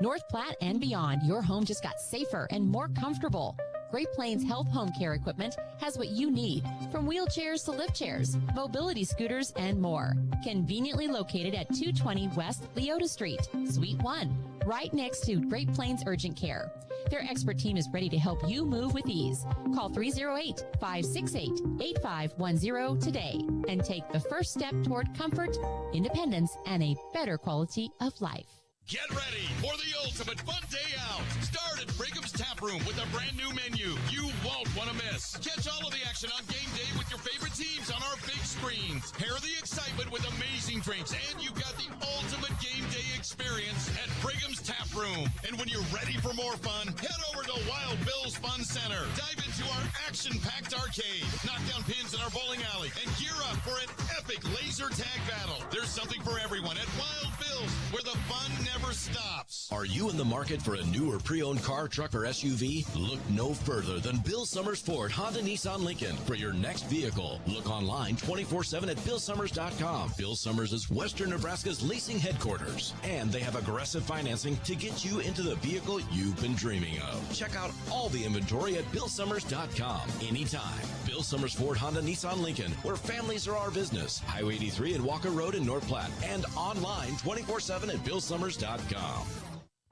S5: North Platte and beyond, your home just got safer and more comfortable. Great Plains Health Home Care Equipment has what you need, from wheelchairs to lift chairs, mobility scooters, and more. Conveniently located at 220 West Leota Street, Suite 1, right next to Great Plains Urgent Care. Their expert team is ready to help you move with ease. Call 308-568-8510 today and take the first step toward comfort, independence, and a better quality of life.
S1: Get ready for the ultimate fun day out. Start at Brigham's Tap Room with a brand new menu you won't want to miss. Catch all of the action on game day with your favorite teams on our big screens. Pair the excitement with amazing drinks, and you've got the ultimate game day experience at Brigham's Tap Room. And when you're ready for more fun, head over to Wild Bill's Fun Center. Dive into our action-packed arcade, knock down pins in our bowling alley, and gear up for an epic laser tag battle. There's something for everyone at Wild Bill's, where the fun never stops.
S6: Are you in the market for a new or pre-owned car, truck, or SUV? Look no further than Bill Summers Ford, Honda, Nissan, Lincoln for your next vehicle. Look online 24/7 at BillSummers.com. Bill Summers is Western Nebraska's leasing headquarters, and they have aggressive financing to get you into the vehicle you've been dreaming of. Check out all the inventory at BillSummers.com anytime. Bill Summers Ford, Honda, Nissan, Lincoln, where families are our business. Highway 83 and Walker Road in North Platte, and online 24/7 at BillSummers.com.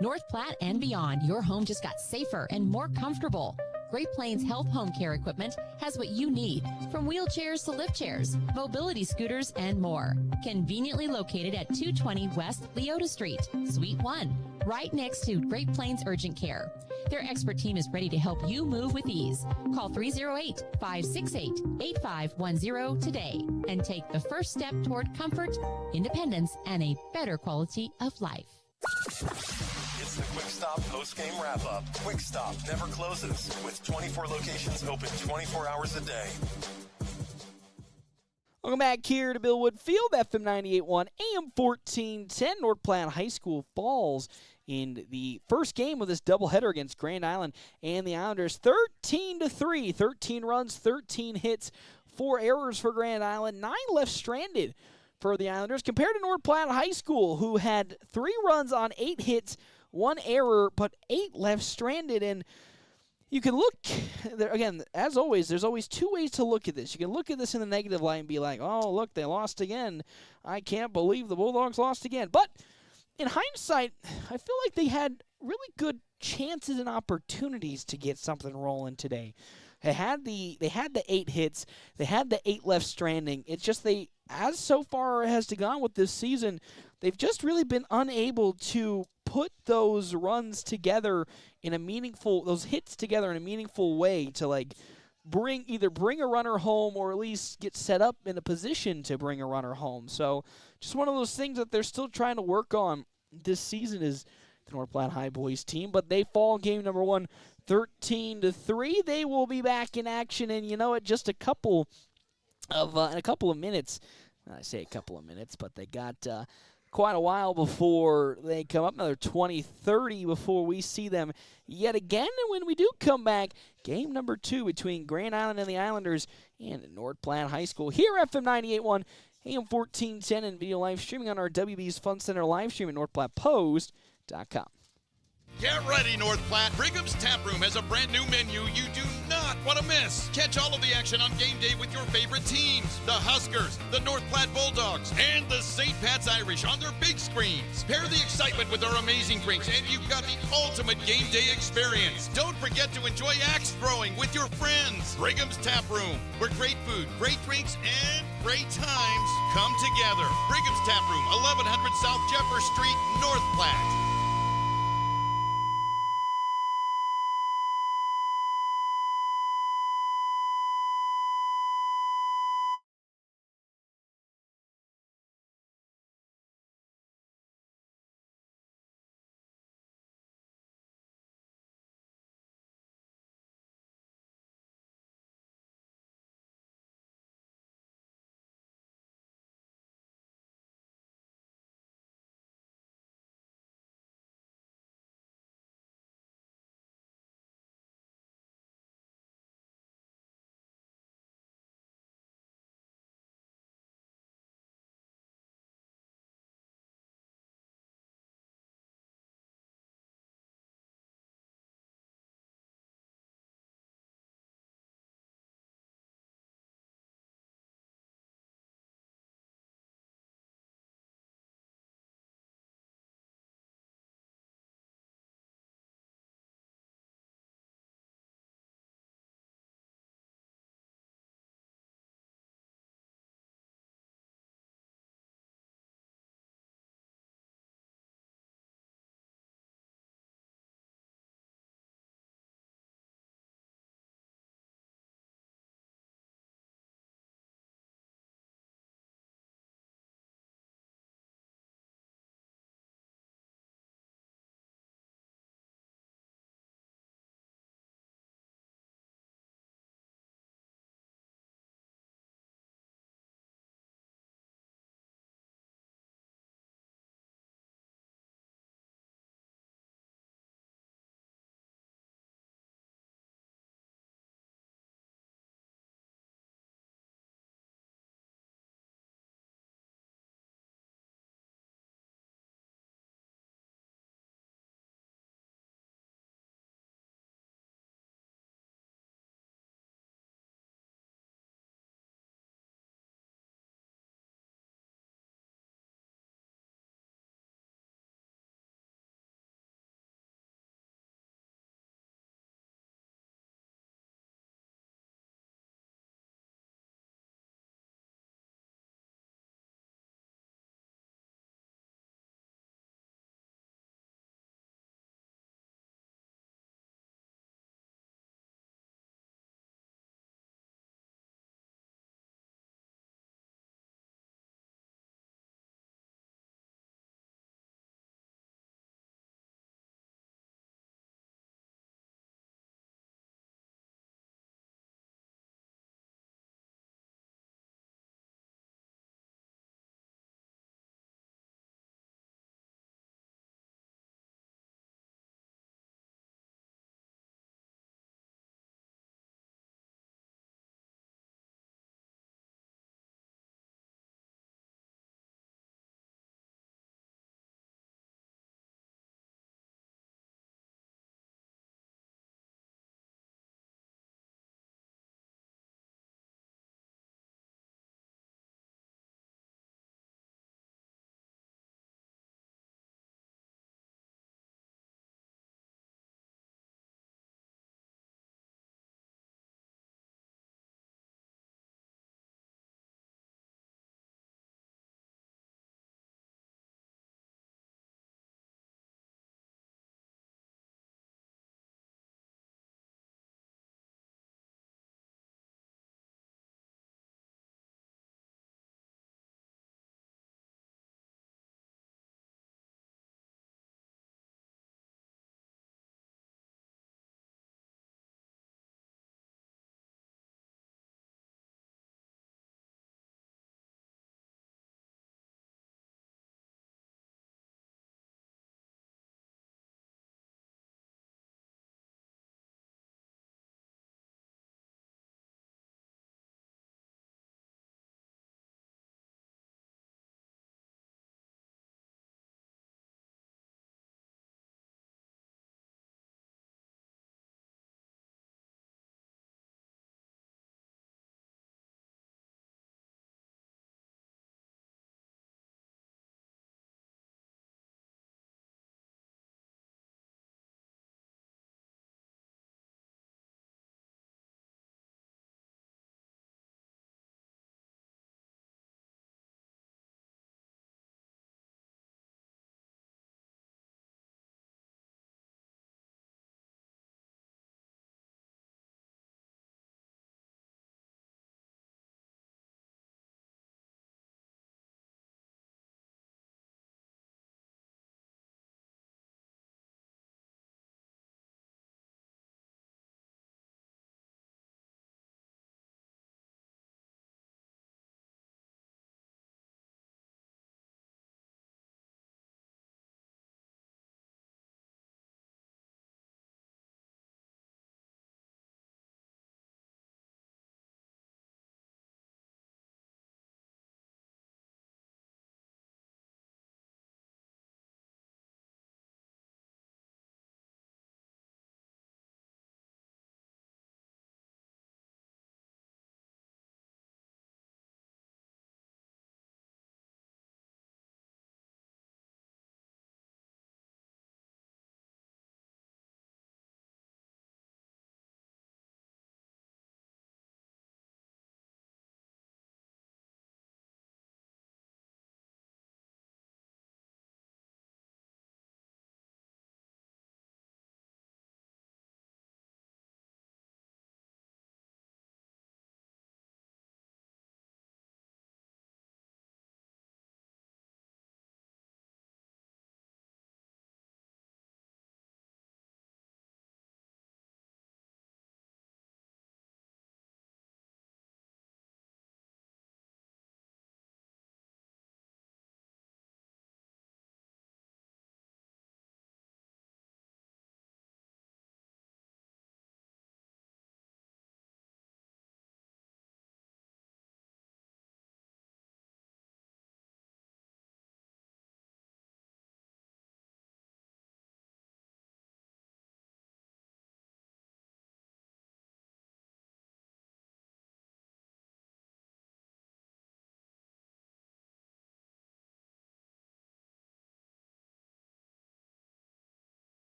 S5: North Platte and beyond, your home just got safer and more comfortable. Great Plains Health Home Care Equipment has what you need, from wheelchairs to lift chairs, mobility scooters, and more. Conveniently located at 220 West Leota Street, Suite 1, right next to Great Plains Urgent Care. Their expert team is ready to help you move with ease. Call 308-568-8510 today and take the first step toward comfort, independence, and a better quality of life.
S14: It's the Quick Stop post-game wrap-up. Quick Stop never closes, with 24 locations open 24 hours a day.
S3: Welcome back here to Billwood Field, FM 98.1, AM 1410. North Platte High School falls in the first game of this doubleheader against Grand Island and the Islanders 13-3. 13 runs, 13 hits, 4 errors for Grand Island, 9 left stranded for the Islanders, compared to North Platte High School, who had 3 runs on 8 hits, 1 error, but 8 left stranded. And you can look, there, again, as always, there's always 2 ways to look at this. You can look at this in the negative light and be like, oh, look, they lost again. I can't believe the Bulldogs lost again. But in hindsight, I feel like they had really good chances and opportunities to get something rolling today. They had the 8 hits. They had the 8 left stranding. It's just as so far has gone with this season, they've just really been unable to put those runs together in a meaningful, those hits together in a meaningful way to bring a runner home or at least get set up in a position to bring a runner home. So just one of those things that they're still trying to work on this season is the North Platte High boys team, but they fall game number 1 13-3. They will be back in action, and you know what? Just in a couple of minutes. I say a couple of minutes, but they got quite a while before they come up. Another 20-30 before we see them yet again. And when we do come back, game number 2 between Grand Island and the Islanders and North Platte High School here, FM 98.1, AM 1410, and video live streaming on our WB's Fun Center live stream at NorthPlattePost.com.
S1: Get ready, North Platte. Brigham's Tap Room has a brand new menu you do not want to miss. Catch all of the action on game day with your favorite teams. The Huskers, the North Platte Bulldogs, and the St. Pat's Irish on their big screens. Pair the excitement with our amazing drinks, and you've got the ultimate game day experience. Don't forget to enjoy axe throwing with your friends. Brigham's Tap Room, where great food, great drinks, and great times come together. Brigham's Tap Room, 1100 South Jeffers Street, North Platte.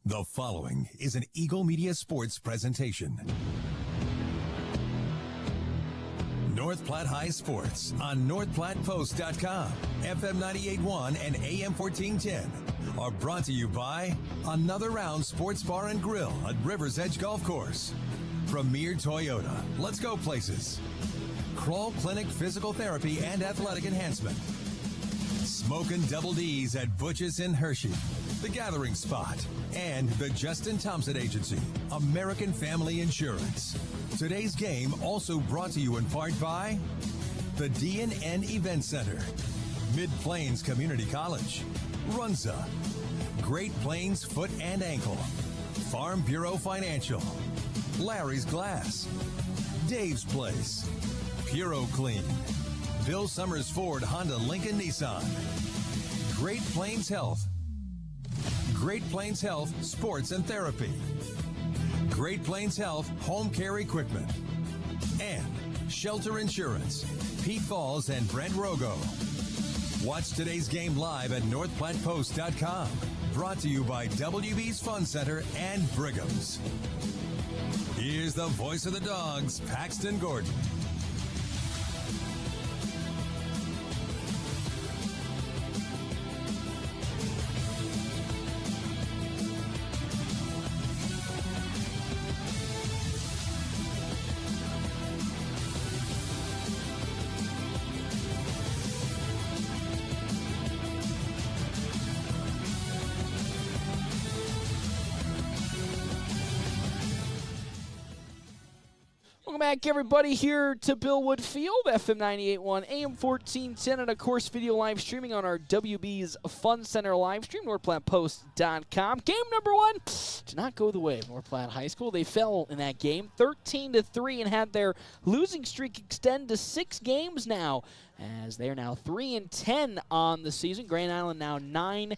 S15: The following is an Eagle Media Sports presentation. North Platte High Sports on NorthPlattePost.com, FM 98.1 and AM 1410 are brought to you by Another Round Sports Bar and Grill at River's Edge Golf Course, Premier Toyota, Let's Go Places, Kroll Clinic Physical Therapy and Athletic Enhancement, Smokin' Double D's at Butch's in Hershey, The Gathering Spot, and the Justin Thompson Agency, American Family Insurance. Today's game also brought to you in part by the D&N Event Center, Mid-Plains Community College, Runza, Great Plains Foot and Ankle, Farm Bureau Financial, Larry's Glass, Dave's Place, Puro Clean, Bill Summers Ford Honda Lincoln Nissan, Great Plains Health, Great Plains Health Sports and Therapy, Great Plains Health Home Care Equipment, and Shelter Insurance, Pete Falls and Brent Rogo. Watch today's game live at NorthPlattePost.com. Brought to you by WB's Fun Center and Brigham's. Here's the voice of the Dogs, Paxton Gordon.
S3: Welcome back, everybody, here to Billwood Field, FM 98.1, AM 1410, and, of course, video live streaming on our WB's Fun Center live stream, NorthPlattePost.com. Game number one did not go the way of North Platte High School. They fell in that game 13-3 and had their losing streak extend to 6 games now, as they are now 3-10 on the season. Grand Island now 9-5.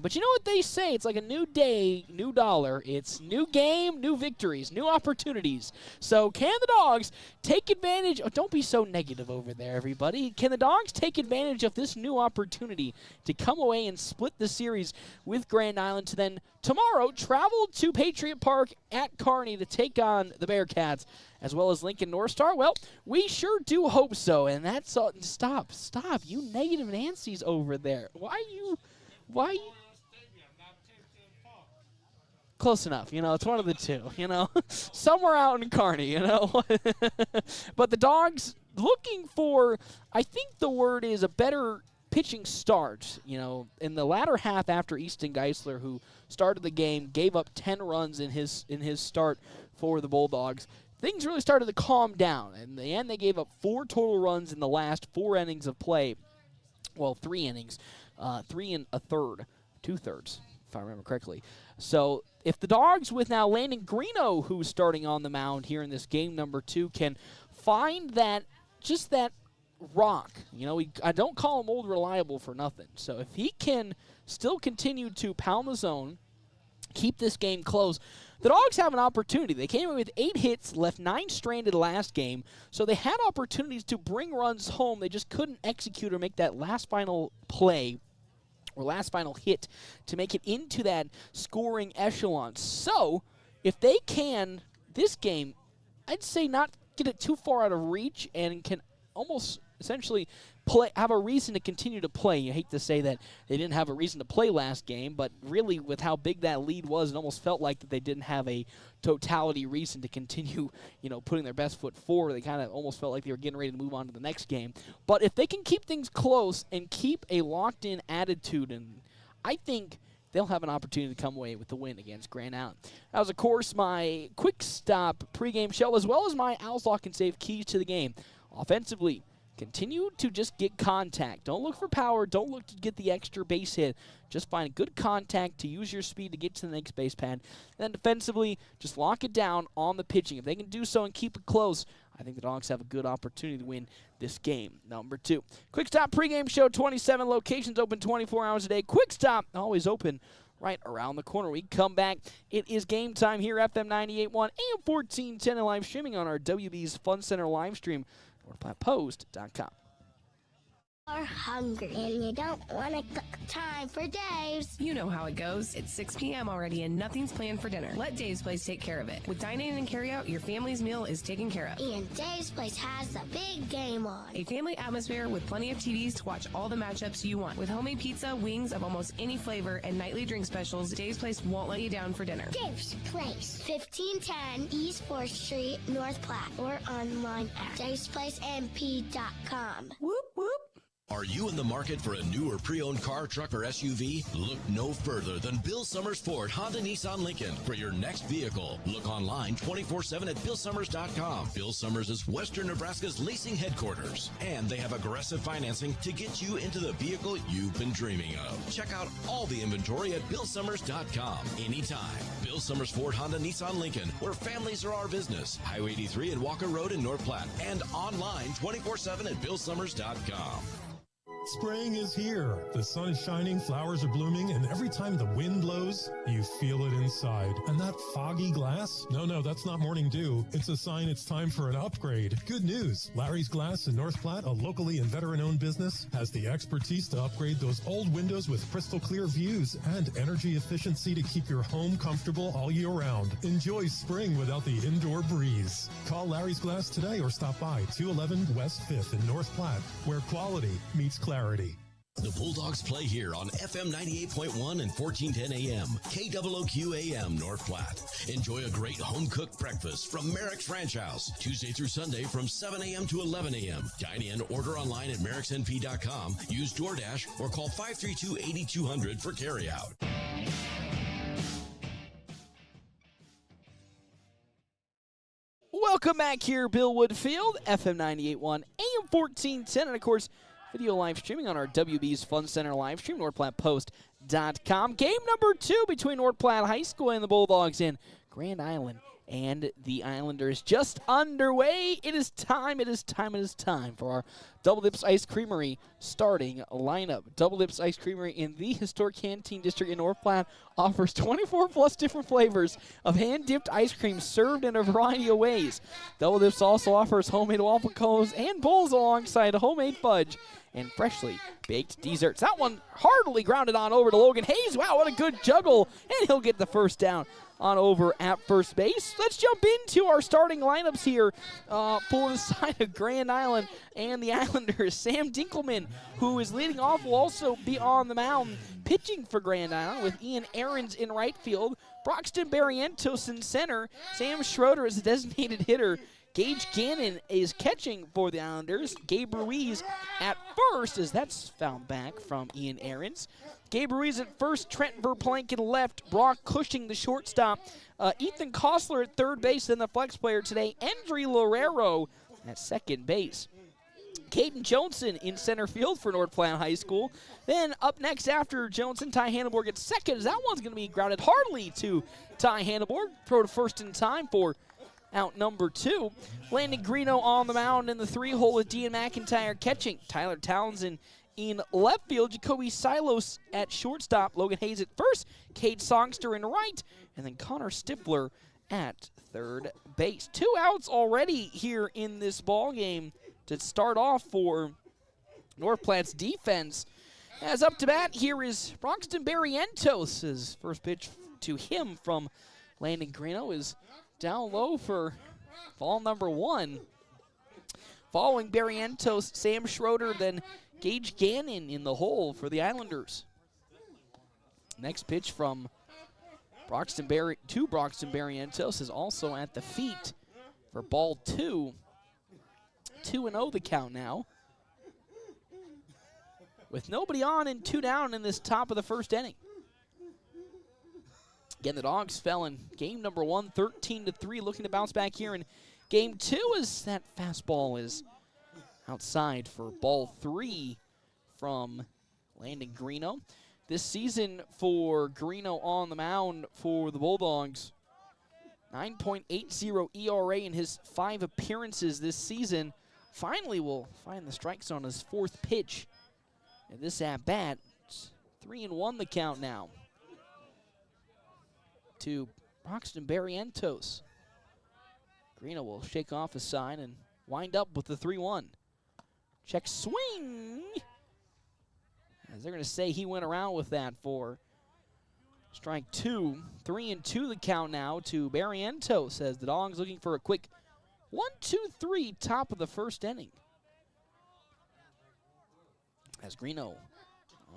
S3: But you know what they say? It's like a new day, new dollar. It's new game, new victories, new opportunities. So can the Dogs take advantage? Oh, don't be so negative over there, everybody. Can the Dogs take advantage of this new opportunity to come away and split the series with Grand Island to then tomorrow travel to Patriot Park at Kearney to take on the Bearcats as well as Lincoln North Star? Well, we sure do hope so. And that's all. Stop, you negative Nancy's over there. Why? Close enough, it's one of the two, somewhere out in Kearney, But the Dogs looking for, I think the word is a better pitching start, in the latter half after Easton Geisler, who started the game, gave up 10 runs in his start for the Bulldogs. Things really started to calm down. In the end, they gave up 4 total runs in the last 4 innings of play. Well, 3 innings. 3 and a third, 2/3, if I remember correctly. So if the Dogs, with now Landon Greeno, who's starting on the mound here in this game number 2, can find that rock, I don't call him old reliable for nothing. So if he can still continue to pound the zone, keep this game close, the Dogs have an opportunity. They came in with 8 hits, left 9 stranded last game, so they had opportunities to bring runs home. They just couldn't execute or make that last final play or last final hit to make it into that scoring echelon. So if they can, this game, I'd say not get it too far out of reach and can almost essentially have a reason to continue to play. You hate to say that they didn't have a reason to play last game, but really with how big that lead was, it almost felt like that they didn't have a totality reason to continue, putting their best foot forward. They kind of almost felt like they were getting ready to move on to the next game. But if they can keep things close and keep a locked-in attitude, and I think they'll have an opportunity to come away with the win against Grand Island. That was, of course, my quick stop pregame show, as well as my Owls Lock and Save keys to the game. Offensively, continue to just get contact. Don't look for power. Don't look to get the extra base hit. Just find good contact to use your speed to get to the next base pad. Then defensively, just lock it down on the pitching. If they can do so and keep it close, I think the Dogs have a good opportunity to win this game. Number 2. Quick Stop pregame show, 27 locations, open 24 hours a day. Quick Stop, always open right around the corner. We come back. It is game time here, FM 98.1, AM 1410, and live streaming on our WB's Fun Center live stream, NorthPlattePost.com.
S17: Are hungry and you don't want to cook. Time for Dave's.
S18: You know how it goes. It's 6 p.m. already and nothing's planned for dinner. Let Dave's Place take care of it. With dine-in and carry-out, your family's meal is taken care of.
S17: And Dave's Place has the big game on.
S18: A family atmosphere with plenty of TVs to watch all the matchups you want. With homemade pizza, wings of almost any flavor, and nightly drink specials, Dave's Place won't let you down for dinner.
S17: Dave's Place, 1510 East 4th Street, North Platte, or online at davesplacemp.com.
S18: Whoop, whoop.
S6: Are you in the market for a new or pre-owned car, truck, or SUV? Look no further than Bill Summers Ford Honda Nissan Lincoln for your next vehicle. Look online 24/7 at BillSummers.com. Bill Summers is Western Nebraska's leasing headquarters, and they have aggressive financing to get you into the vehicle you've been dreaming of. Check out all the inventory at BillSummers.com anytime. Bill Summers Ford Honda Nissan Lincoln, where families are our business. Highway 83 and Walker Road in North Platte, and online 24/7 at BillSummers.com.
S7: Spring is here. The sun is shining, flowers are blooming, and every time the wind blows, you feel it inside. And that foggy glass? No, that's not morning dew. It's a sign it's time for an upgrade. Good news. Larry's Glass in North Platte, a locally and veteran-owned business, has the expertise to upgrade those old windows with crystal clear views and energy efficiency to keep your home comfortable all year round. Enjoy spring without the indoor breeze. Call Larry's Glass today or stop by 211 West 5th in North Platte, where quality meets clarity.
S6: The Bulldogs play here on FM 98.1 and 1410 AM, KOOQ AM North Platte. Enjoy a great home-cooked breakfast from Merrick's Ranch House, Tuesday through Sunday from 7 a.m. to 11 a.m. Dine in, order online at merricksnp.com, use DoorDash, or call 532-8200 for carryout.
S3: Welcome back here, Bill Woodfield, FM 98.1, AM 1410, and of course, video live streaming on our WB's Fun Center live stream, NorthPlattePost.com. Game number 2 between North Platte High School and the Bulldogs in Grand Island and the Islanders just underway. It is time for our Double Dips Ice Creamery starting lineup. Double Dips Ice Creamery in the historic Canteen District in North Platte offers 24 plus different flavors of hand-dipped ice cream served in a variety of ways. Double Dips also offers homemade waffle cones and bowls alongside homemade fudge and freshly baked desserts. That one hardly grounded on over to Logan Hayes. Wow, what a good juggle, and he'll get the first down on over at first base. Let's jump into our starting lineups here for the side of Grand Island and the Islanders. Sam Dinkelman, who is leading off, will also be on the mound pitching for Grand Island with Ian Ahrens in right field, Broxton Barrientos in center, Sam Schroeder is a designated hitter, Gage Gannon is catching for the Islanders. Gabe Ruiz at first, as that's found back from Ian Ahrens. Gabe Ruiz at first, Trent Verplank left, Brock Cushing the shortstop, Ethan Kostler at third base, and the flex player today, Endry Lorero at second base. Caden Johnson in center field for North Platte High School. Then up next after Johnson, Ty Hanneborg at second, as that one's going to be grounded hardly to Ty Hanneborg. Throw to first in time for out number 2. Landon Greeno on the mound in the 3-hole with Dean McIntyre catching. Tyler Townsend in left field. Jacoby Silos at shortstop. Logan Hayes at first. Cade Songster in right. And then Connor Stifler at third base. 2 outs already here in this ball game to start off for North Platte's defense. As up to bat, here is Broxton Barrientos. His first pitch to him from Landon Greeno is down low for ball number 1. Following Barrientos, Sam Schroeder, then Gage Gannon in the hole for the Islanders. Next pitch from Broxton Barrientos is also at the feet for ball 2. 2-0 the count now. With nobody on and 2 down in this top of the first inning. Again, the Dogs fell in game number 1, 13-3, looking to bounce back here in game 2 as that fastball is outside for ball 3 from Landon Greeno. This season for Greeno on the mound for the Bulldogs, 9.80 ERA in his 5 appearances this season. Finally will find the strike zone on his 4th pitch. And this at-bat, 3-1 the count now to Broxton Barrientos. Greeno will shake off his sign and wind up with the 3-1. Check swing. they're going to say he went around with that for strike 2. 3-2 the count now to Barrientos as the Dogs looking for a quick 1-2-3 top of the first inning. As Greeno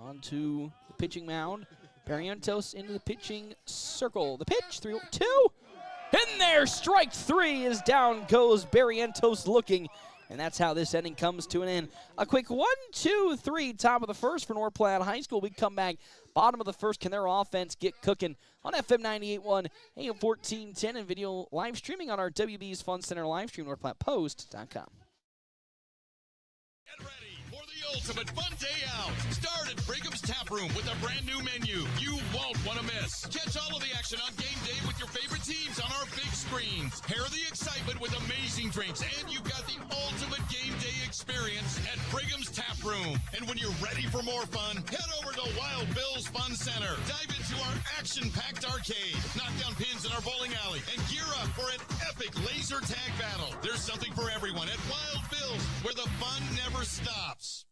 S3: onto the pitching mound. Barrientos into the pitching circle. The pitch, 3-2. In there, strike 3 is down goes Barrientos looking. And that's how this inning comes to an end. A quick 1-2-3 top of the first for North Platte High School. We come back bottom of the first. Can their offense get cooking on FM 98.1, AM 1410, and video live streaming on our WB's Fun Center live stream, NorthPlattePost.com.
S1: Get ready for the ultimate fun day out. Start at Brigham's Tap Room with a brand new menu you won't want to miss. Catch all of the action on game day with your favorite teams on our big screens. Pair the excitement with amazing drinks, and you've got the ultimate game day experience at Brigham's Tap Room. And when you're ready for more fun, head over to Wild Bill's Fun Center. Dive into our action-packed arcade, knock down pins in our bowling alley, and gear up for an epic laser tag battle. There's something for everyone at Wild Bill's, where the fun never stops.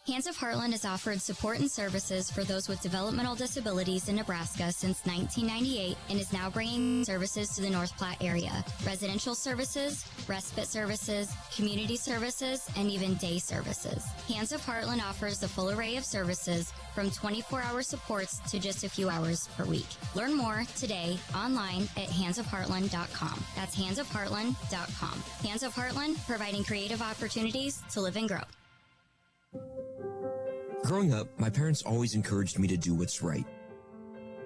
S19: Hands of Heartland has offered support and services for those with developmental disabilities in Nebraska since 1998 and is now bringing services to the North Platte area. Residential services, respite services, community services, and even day services. Hands of Heartland offers a full array of services from 24-hour supports to just a few hours per week. Learn more today online at handsofheartland.com. That's handsofheartland.com. Hands of Heartland, providing creative opportunities to live and grow.
S4: Growing up, my parents always encouraged me to do what's right,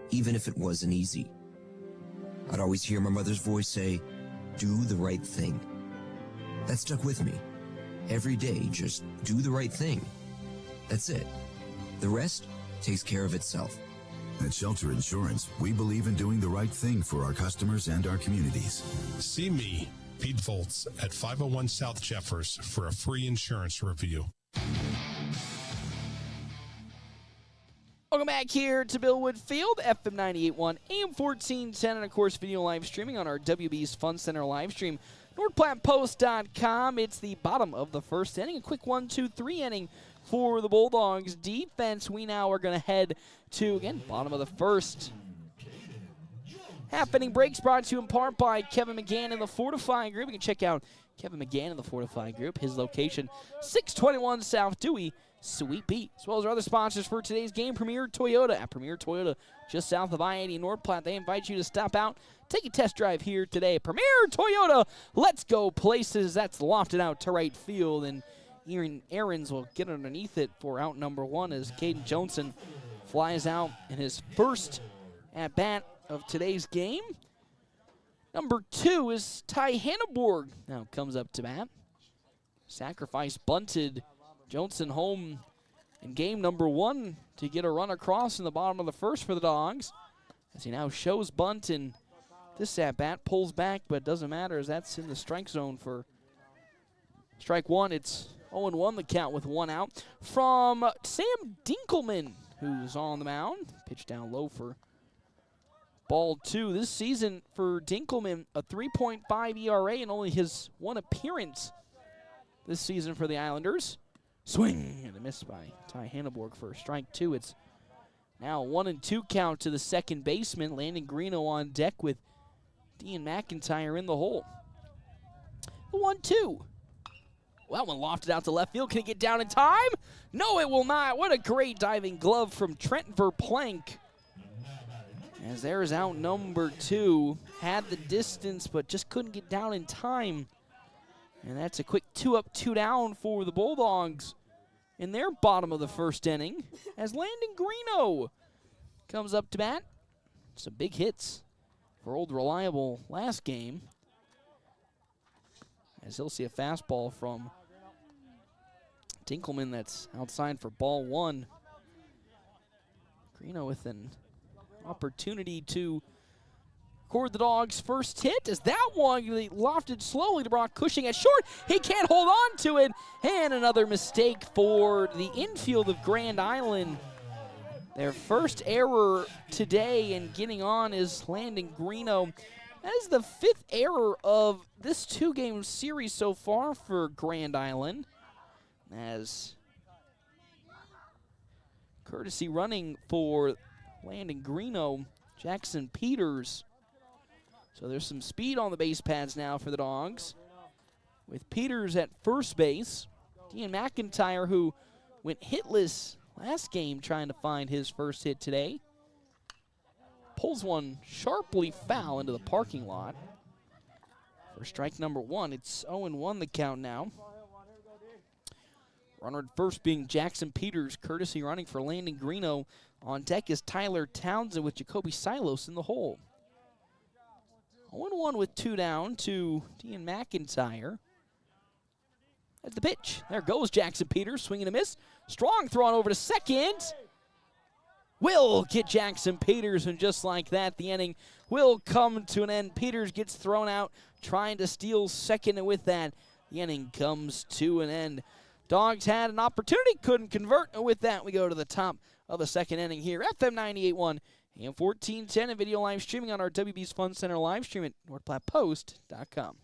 S4: even if it wasn't easy. I'd always hear my mother's voice say, "Do the right thing." That stuck with me. Every day, just do the right thing. That's it. The rest takes care of itself.
S22: At Shelter Insurance, we believe in doing the right thing for our customers and our communities.
S7: See me, Pete Volz, at 501 South Jeffers for a free insurance review.
S3: Welcome back here to Billwood Field, FM 98.1, AM 1410, and of course video live streaming on our WB's Fun Center live stream, NorthPlattePost.com. It's the bottom of the first inning, a quick 1-2-3 inning for the Bulldogs defense. We now are going to head to, again, bottom of the first. Half inning breaks brought to you in part by Kevin McGann and the Fortify Group. You can check out Kevin McGann and the Fortify Group. His location, 621 South Dewey, Sweet Pea, as well as our other sponsors for today's game, Premier Toyota. At Premier Toyota, just south of I-80 North Platte, they invite you to stop out, take a test drive here today. Premier Toyota, let's go places. That's lofted out to right field, and Aaron Aarons will get underneath it for out number 1 as Caden Johnson flies out in his first at-bat of today's game. Number 2 is Ty Hanneborg. Now comes up to bat. Sacrifice bunted Johnson home in game number 1 to get a run across in the bottom of the first for the Dogs. As he now shows bunt, and this at-bat pulls back, but it doesn't matter as that's in the strike zone for strike 1. It's 0-1 the count with 1 out. From Sam Dinkelman, who's on the mound. Pitch down low for ball 2. This season for Dinkelman, a 3.5 ERA and only his 1 appearance this season for the Islanders. Swing and a miss by Ty Hanneborg for strike 2. It's now 1-2 count to the second baseman. Landon Greeno on deck with Dean McIntyre in the hole. The 1-2. Well, one lofted out to left field. Can it get down in time? No, it will not. What a great diving glove from Trent Verplank. As there's out number 2. Had the distance, but just couldn't get down in time. And that's a quick 2 up, 2 down for the Bulldogs in their bottom of the first inning as Landon Greeno comes up to bat. Some big hits for Old Reliable last game. As he'll see a fastball from Dinkelman that's outside for ball 1. Greeno with an opportunity to record the Dogs' first hit as that one lofted slowly to Brock Cushing at short. He can't hold on to it. And another mistake for the infield of Grand Island. Their first error today in getting on is Landon Greeno. That is the 5th error of this 2-game series so far for Grand Island. As Courtesy running for Landon Greeno, Jackson Peters. So there's some speed on the base pads now for the Dogs. With Peters at first base. Dean McIntyre, who went hitless last game trying to find his first hit today, pulls one sharply foul into the parking lot. For strike number 1, it's 0-1 the count now. Runner at first being Jackson Peters, courtesy running for Landon Greeno. On deck is Tyler Townsend with Jacoby Silos in the hole. 0-1 with 2 down to Dean McIntyre. At the pitch, there goes Jackson Peters, swinging a miss. Strong throw on over to second. Will get Jackson Peters, and just like that, the inning will come to an end. Peters gets thrown out, trying to steal second, and with that, the inning comes to an end. Dogs had an opportunity, couldn't convert, and with that, we go to the top of the second inning here. FM 98.1, AM 1410, and video live streaming on our WB's Fun Center live stream at NorthPlattePost.com.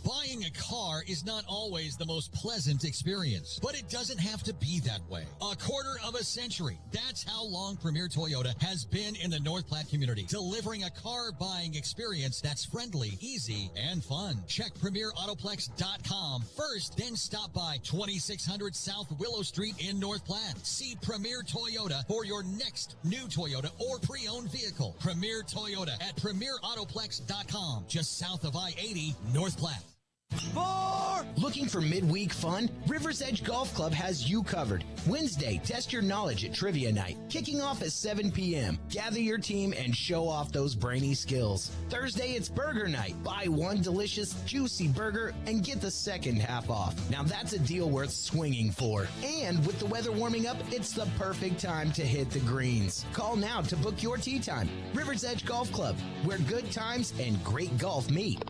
S8: Buying a car is not always the most pleasant experience, but it doesn't have to be that way. A quarter of a century. That's how long Premier Toyota has been in the North Platte community, delivering a car buying experience that's friendly, easy, and fun. Check PremierAutoplex.com first, then stop by 2600 South Willow Street in North Platte. See Premier Toyota for your next new Toyota or pre-owned vehicle. Premier Toyota at PremierAutoplex.com, just south of I-80, North Platte.
S13: Looking for midweek fun? River's Edge Golf Club has you covered. Wednesday, test your knowledge at Trivia Night, kicking off at 7 p.m. Gather your team and show off those brainy skills. Thursday, it's Burger Night. Buy one delicious, juicy burger and get the second half off. Now that's a deal worth swinging for. And with the weather warming up, it's the perfect time to hit the greens. Call now to book your tee time. River's Edge Golf Club, where good times and great golf meet.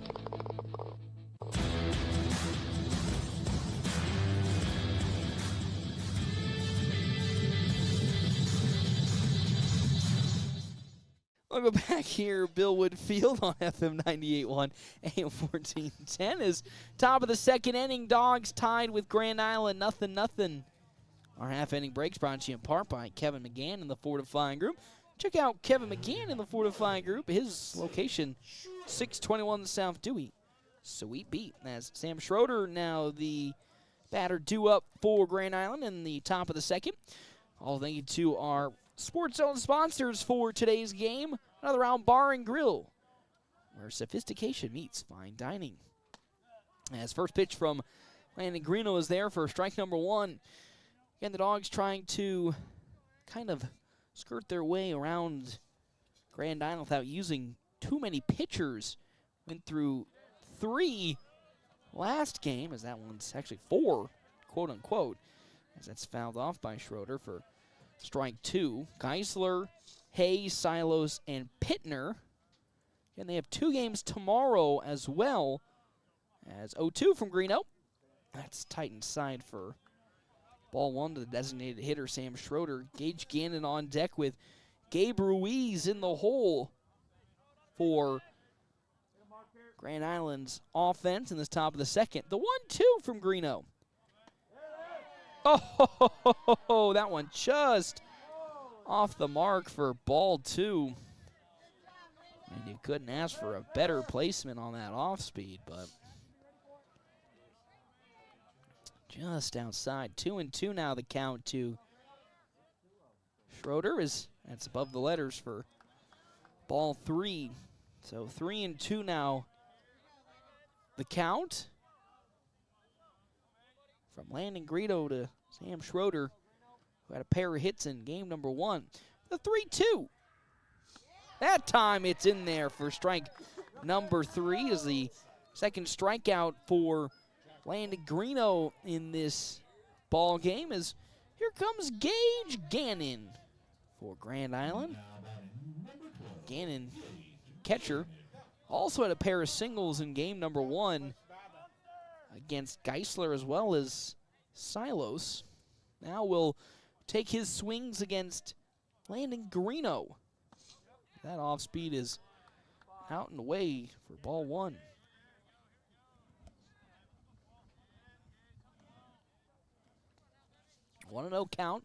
S3: We'll go back here, Billwood Field on FM 98.1, AM 1410 is top of the second inning. Dogs tied with Grand Island, 0-0. Our half-inning breaks brought to you in part by Kevin McGann and the Fortifying Group. Check out Kevin McGann and the Fortifying Group. His location, 621 South Dewey. Sweet beat. As Sam Schroeder now the batter due up for Grand Island in the top of the second. All thank you to our Sports Zone sponsors for today's game. Another round Bar and Grill, where sophistication meets fine dining. As first pitch from Landon Greeno is there for strike number 1. Again, the Dogs trying to kind of skirt their way around Grand Island without using too many pitchers. Went through 3 last game, as that one's actually 4, quote unquote, as that's fouled off by Schroeder for strike 2. Geisler, Hayes, Silos, and Pittner. And they have 2 games tomorrow as well, as 0-2 from Greeno. That's tight inside for ball 1 to the designated hitter, Sam Schroeder. Gage Gannon on deck with Gabe Ruiz in the hole for Grand Island's offense in this top of the second. The 1-2 from Greeno. Oh, that one just off the mark for ball 2. And you couldn't ask for a better placement on that off speed, but just outside. 2-2 now the count to Schroeder. That's above the letters for ball 3. So 3-2 now the count. From Landon Greeno to Sam Schroeder, who had a pair of hits in game number 1. The 3-2. That time it's in there for strike number 3 is the second strikeout for Landon Greeno in this ball game. As here comes Gage Gannon for Grand Island. Gannon, catcher, also had a pair of singles in game number 1 against Geisler as well as Silos. Now will take his swings against Landon Greeno. That off speed is out and away for ball 1. Want to know count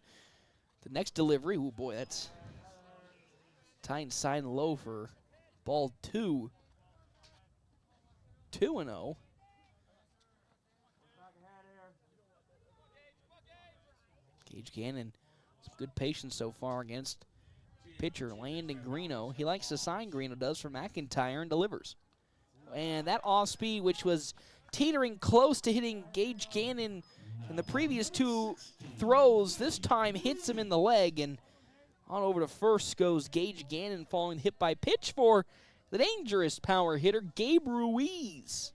S3: The next delivery, oh boy, that's tight inside and low for ball 2. 2-0. Gage Gannon, some good patience so far against pitcher Landon Greeno. He likes the sign Greeno does for McIntyre and delivers. And that off speed, which was teetering close to hitting Gage Gannon in the previous 2 throws, this time hits him in the leg, and on over to first goes Gage Gannon, falling hit by pitch for the dangerous power hitter, Gabe Ruiz.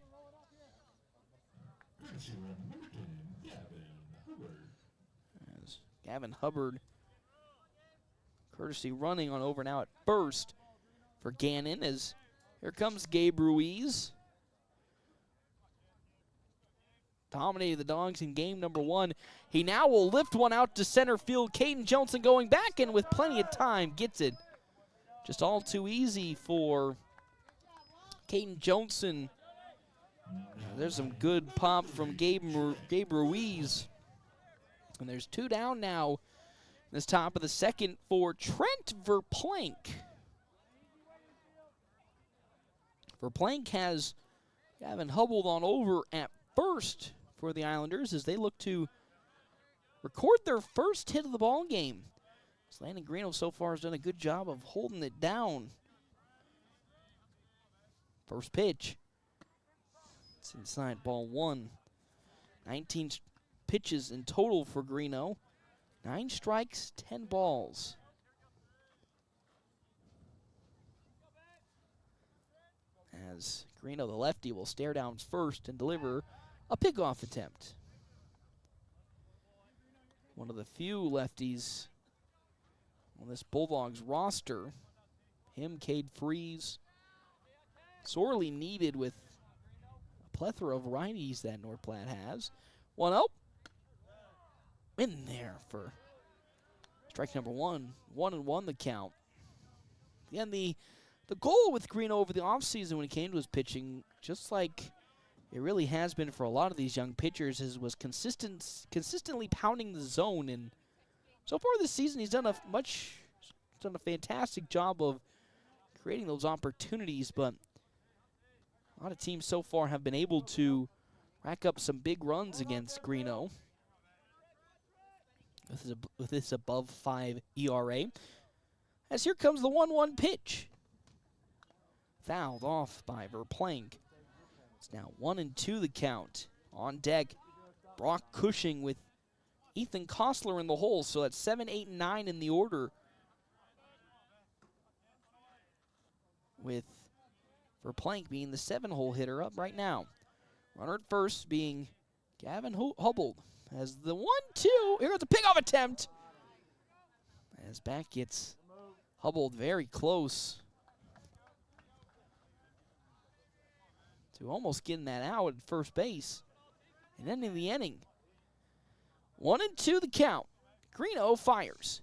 S3: As Gavin Hubbard, courtesy running on over now at first for Gannon, as here comes Gabe Ruiz. Dominated the Dogs in game number 1. He now will lift one out to center field. Caden Johnson going back and with plenty of time gets it. Just all too easy for Caden Johnson. There's some good pop from Gabe Ruiz. And there's 2 down now in this top of the second for Trent Verplank. Verplank has Gavin Hubbard on over at first for the Islanders as they look to record their first hit of the ball game. Landon Greeno so far has done a good job of holding it down. First pitch. It's inside ball 1. 19 pitches in total for Greeno. 9 strikes, 10 balls. As Greeno, the lefty, will stare down first and deliver a pickoff attempt. One of the few lefties on this Bulldogs roster. Him, Cade Freeze, sorely needed with a plethora of righties that North Platte has. 1-0. In there for strike number 1. 1-1 the count. Again, the goal with Greeno over the offseason when he came to his pitching, just like it really has been for a lot of these young pitchers, was consistently pounding the zone. And so far this season, he's done a fantastic job of creating those opportunities, but a lot of teams so far have been able to rack up some big runs against Greeno with this above 5 ERA. As here comes the 1-1 pitch. Fouled off by Verplank. It's now 1-2 the count. On deck, Brock Cushing with Ethan Kostler in the hole, so that's 7, 8, and 9 in the order. With Verplank being the 7-hole hitter up right now. Runner at first being Gavin Hubbard. As the 1-2, here goes the pickoff attempt. As back gets Hubbard very close to almost getting that out at first base and ending the inning. 1-2 the count. Greeno fires.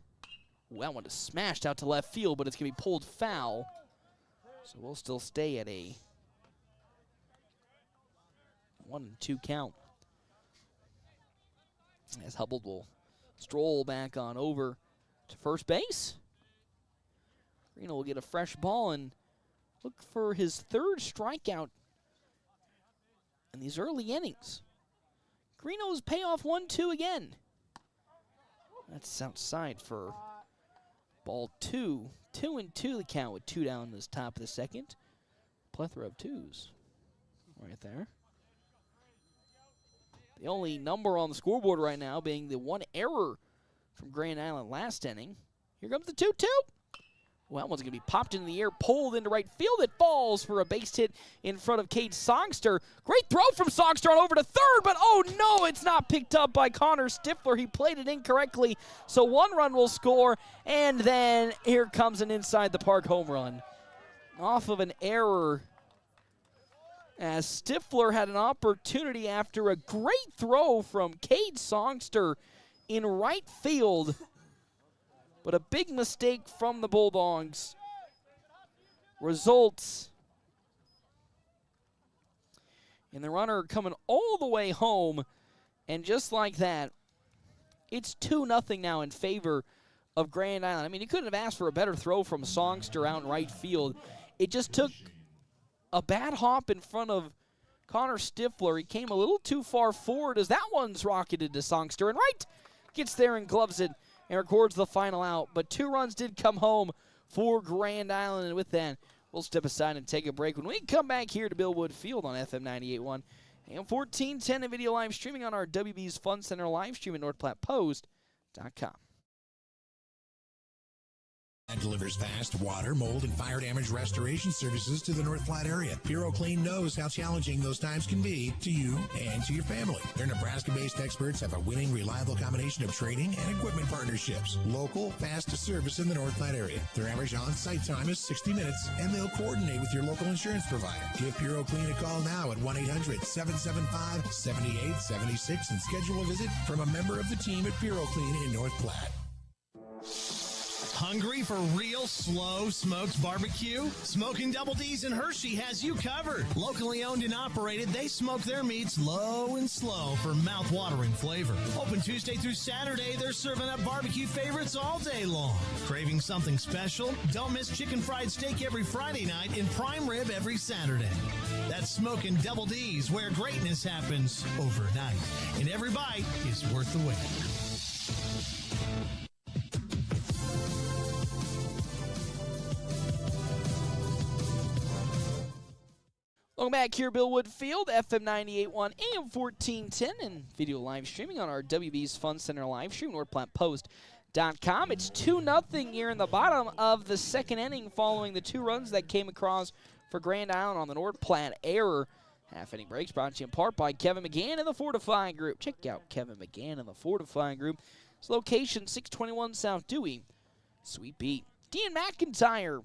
S3: Well, that one is smashed out to left field, but it's going to be pulled foul. So we'll still stay at a 1-2 count. As Hubbard will stroll back on over to first base. Greeno will get a fresh ball and look for his 3rd strikeout in these early innings. Greeno's payoff 1-2 again. That's outside for ball 2. 2-2 the count with 2 down in this top of the second. Plethora of 2s right there. The only number on the scoreboard right now being the 1 error from Grand Island last inning. Here comes the 2-2. Well, that one's going to be popped into the air, pulled into right field. It falls for a base hit in front of Cade Songster. Great throw from Songster on over to third, but oh no, it's not picked up by Connor Stifler. He played it incorrectly, so 1 run will score, and then here comes an inside the park home run. Off of an error, as Stifler had an opportunity after a great throw from Cade Songster in right field. But a big mistake from the Bulldogs results in the runner coming all the way home. And just like that, it's 2-0 now in favor of Grand Island. I mean, he couldn't have asked for a better throw from Songster out in right field. It just took a bad hop in front of Connor Stifler. He came a little too far forward as that one's rocketed to Songster. And right gets there and gloves it and records the final out. But 2 runs did come home for Grand Island. And with that, we'll step aside and take a break. When we come back here to Bill Wood Field on FM 98.1 and 1410 and video live streaming on our WB's Fun Center live stream at NorthPlattePost.com.
S12: And delivers fast water, mold, and fire damage restoration services to the North Platte area. PuroClean knows how challenging those times can be to you and to your family. Their Nebraska-based experts have a winning, reliable combination of training and equipment partnerships. Local, fast service in the North Platte area. Their average on-site time is 60 minutes, and they'll coordinate with your local insurance provider. Give PuroClean a call now at 1-800-775-7876 and schedule a visit from a member of the team at PuroClean in North Platte.
S16: Hungry for real slow smoked barbecue? Smoking Double D's in Hershey has you covered. Locally owned and operated, they smoke their meats low and slow for mouth-watering flavor. Open Tuesday through Saturday, they're serving up barbecue favorites all day long. Craving something special? Don't miss chicken fried steak every Friday night and prime rib every Saturday. That's Smoking Double D's, where greatness happens overnight. And every bite is worth the wait.
S3: Welcome back here, Bill Wood Field, FM 98.1 AM 1410, and video live streaming on our WB's Fun Center live stream, NorthPlattePost.com. It's 2-0 here in the bottom of the second inning following the 2 runs that came across for Grand Island on the North Platte error. Half-inning breaks brought to you in part by Kevin McGann and the Fortifying Group. Check out Kevin McGann and the Fortifying Group. It's location 621 South Dewey, Sweet Beat. Dean McIntyre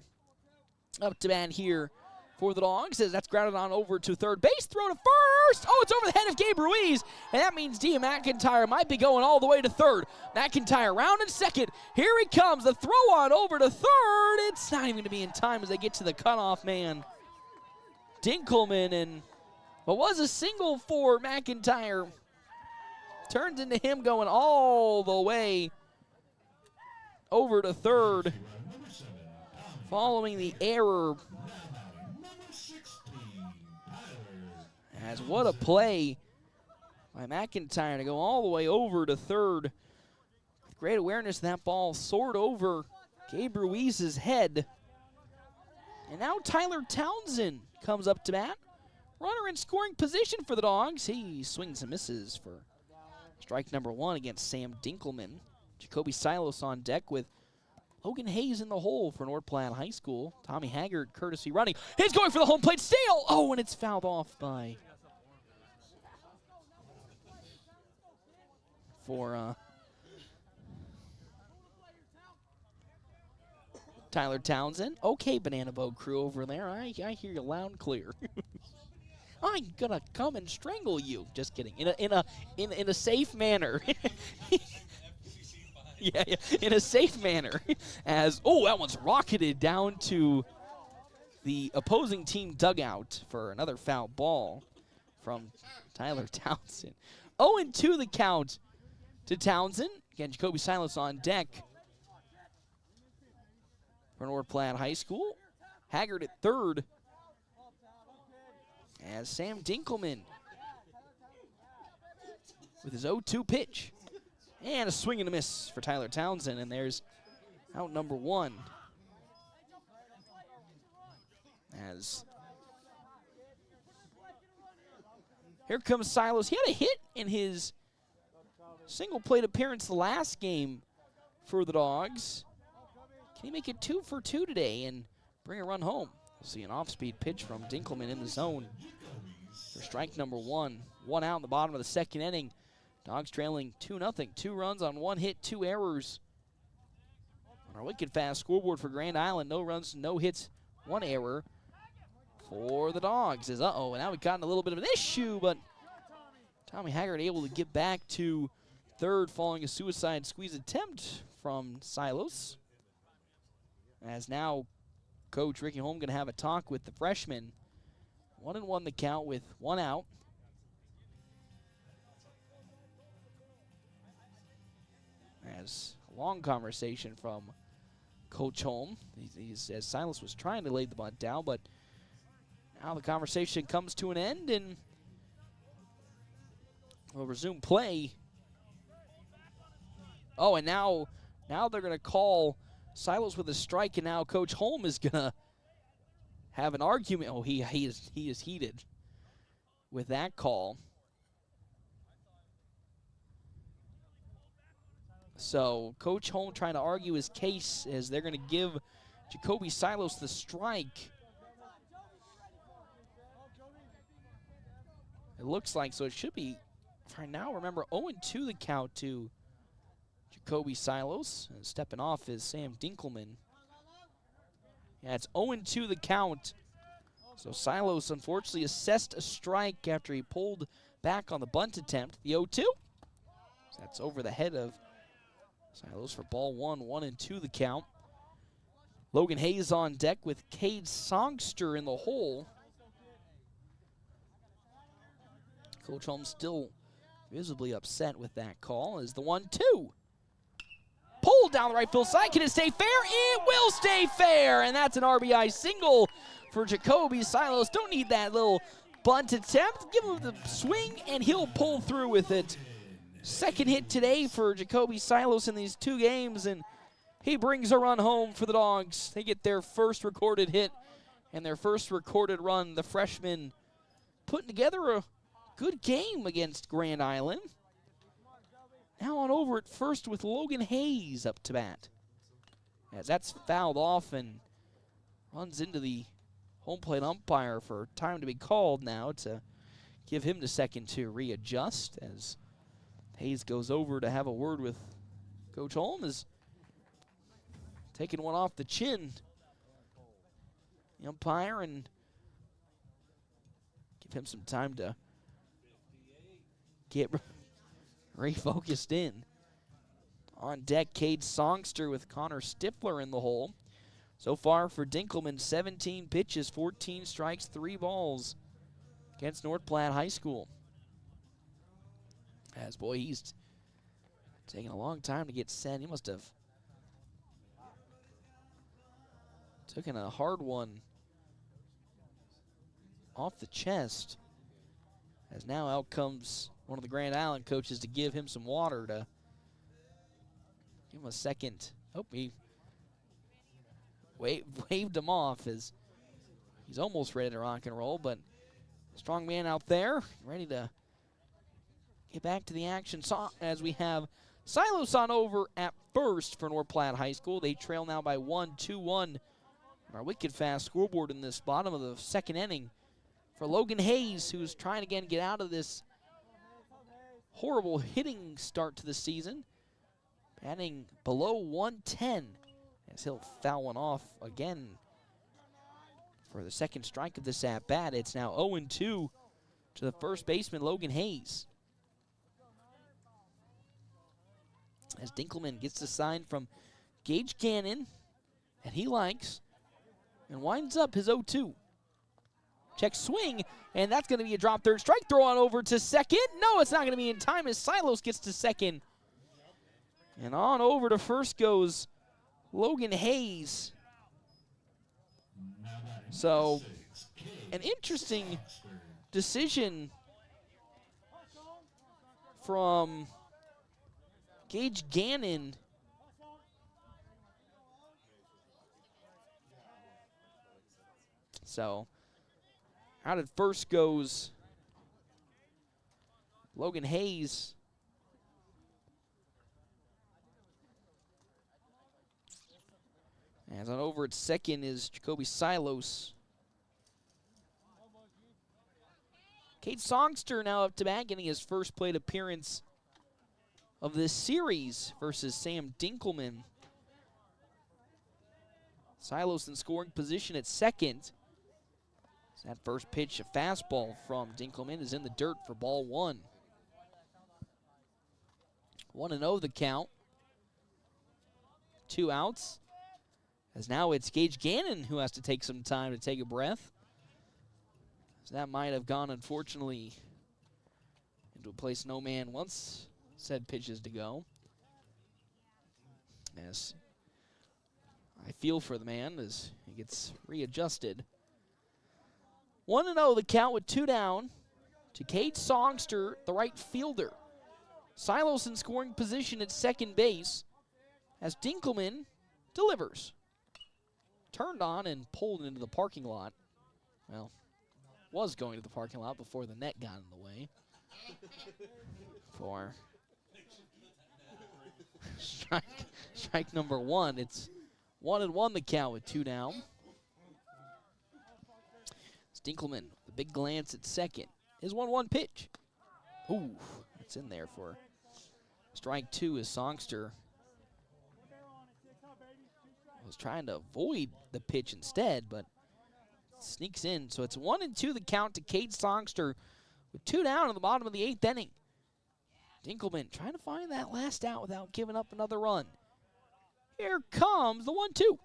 S3: up to bat here for the Dogs, as that's grounded on over to third base. Throw to first. Oh, it's over the head of Gabe Ruiz, and that means Dean McIntyre might be going all the way to third. McIntyre rounding second. Here he comes. The throw on over to third. It's not even going to be in time as they get to the cutoff man, Dinkelman, and what was a single for McIntyre turns into him going all the way over to third following the error. As what a play by McIntyre to go all the way over to third. With great awareness, that ball soared over Gabe Ruiz's head. And now Tyler Townsend comes up to bat. Runner in scoring position for the Dogs. He swings and misses for strike number 1 against Sam Dinkelman. Jacoby Silos on deck with Logan Hayes in the hole for North Platte High School. Tommy Haggard courtesy running. He's going for the home plate steal. Oh, and it's fouled off by Tyler Townsend. Okay, Banana Boat crew over there. I hear you loud and clear. I'm gonna come and strangle you. Just kidding. In a safe manner. yeah, in a safe manner. As that one's rocketed down to the opposing team dugout for another foul ball from Tyler Townsend. 0-2 the count to Townsend. Again, Jacoby Silas on deck for North Platte High School. Haggard at third as Sam Dinkelman with his 0-2 pitch. And a swing and a miss for Tyler Townsend, and there's out number 1. As here comes Silos. He had a hit in his single plate appearance the last game for the Dogs. Can he make it 2 for 2 today and bring a run home? We'll see an off-speed pitch from Dinkelman in the zone for strike number 1. 1 out in the bottom of the second inning. Dogs trailing 2-0. 2 runs on 1 hit, 2 errors. On our wicked fast scoreboard for Grand Island, no runs, no hits, 1 error for the Dogs. And now we've gotten a little bit of an issue, but Tommy Haggard able to get back to third following a suicide squeeze attempt from Silos. As now Coach Ricky Holm going to have a talk with the freshman. 1-1 the count with 1 out. As long conversation from Coach Holm. As Silas was trying to lay the bunt down, but now the conversation comes to an end, and we'll resume play. Oh, and now they're going to call Silas with a strike, and now Coach Holm is going to have an argument. Oh, he is heated with that call. So Coach Holm trying to argue his case as they're going to give Jacoby Silos the strike. It looks like, so it should be, for now, remember, 0-2 the count to Jacoby Silos. And stepping off is Sam Dinkelman. Yeah, it's 0-2 the count. So Silos unfortunately assessed a strike after he pulled back on the bunt attempt. The 0-2. So that's over the head of Silos for ball one, 1-2 the count. Logan Hayes on deck with Cade Songster in the hole. Coach Holmes still visibly upset with that call as the 1-2. Pulled down the right field side. Can it stay fair? It will stay fair, and that's an RBI single for Jacoby Silos. Don't need that little bunt attempt. Give him the swing, and he'll pull through with it. Second hit today for Jacoby Silos in these 2 games, and he brings a run home for the Dogs. They get their first recorded hit and their first recorded run. The freshman putting together a good game against Grand Island. Now on over at first with Logan Hayes up to bat. As that's fouled off and runs into the home plate umpire for time to be called now to give him the second to readjust as Hayes goes over to have a word with Coach Holm, is taking one off the chin. The umpire, and give him some time to get refocused in. On deck, Cade Songster with Connor Stifler in the hole. So far for Dinkelman, 17 pitches, 14 strikes, 3 balls against North Platte High School. As boy, he's taking a long time to get set. He must have taken a hard one off the chest. As now out comes one of the Grand Island coaches to give him some water to give him a second. Oh, he waved him off as he's almost ready to rock and roll, but strong man out there, ready to get back to the action as we have Silos on over at first for North Platte High School. They trail now by 1-2-1. Our wicked fast scoreboard in this bottom of the second inning for Logan Hayes, who's trying to again get out of this horrible hitting start to the season. Batting below 110 as he'll foul one off again for the second strike of this at bat. It's now 0-2 to the first baseman, Logan Hayes. As Dinkelman gets the sign from Gage Gannon, and he likes, and winds up his 0-2. Check swing, and that's going to be a drop third strike. Throw on over to second. No, it's not going to be in time as Silos gets to second. And on over to first goes Logan Hayes. So, an interesting decision from Gage Gannon. So, out at first goes Logan Hayes. As on over at second is Jacoby Silos. Cade Songster now up to bat, getting his first plate appearance of this series versus Sam Dinkelman. Silos in scoring position at second. That first pitch, a fastball from Dinkelman, is in the dirt for ball one. 1-0 the count. 2 outs. As now it's Gage Gannon who has to take some time to take a breath. So that might have gone, unfortunately, into a place no man wants said pitches to go. As I feel for the man as he gets readjusted. 1-0 the count with 2 down to Cade Songster, the right fielder. Silos in scoring position at second base as Dinkelman delivers. Turned on and pulled into the parking lot. Well, was going to the parking lot before the net got in the way. For strike number 1. It's 1-1 the count with 2 down. Dinkelman, the big glance at second. His 1-1 pitch. Ooh, it's in there for strike 2 as Songster was trying to avoid the pitch instead, but sneaks in. So it's 1-2 the count to Cade Songster with 2 down in the bottom of the 8th inning. Dinkelman trying to find that last out without giving up another run. Here comes the 1-2.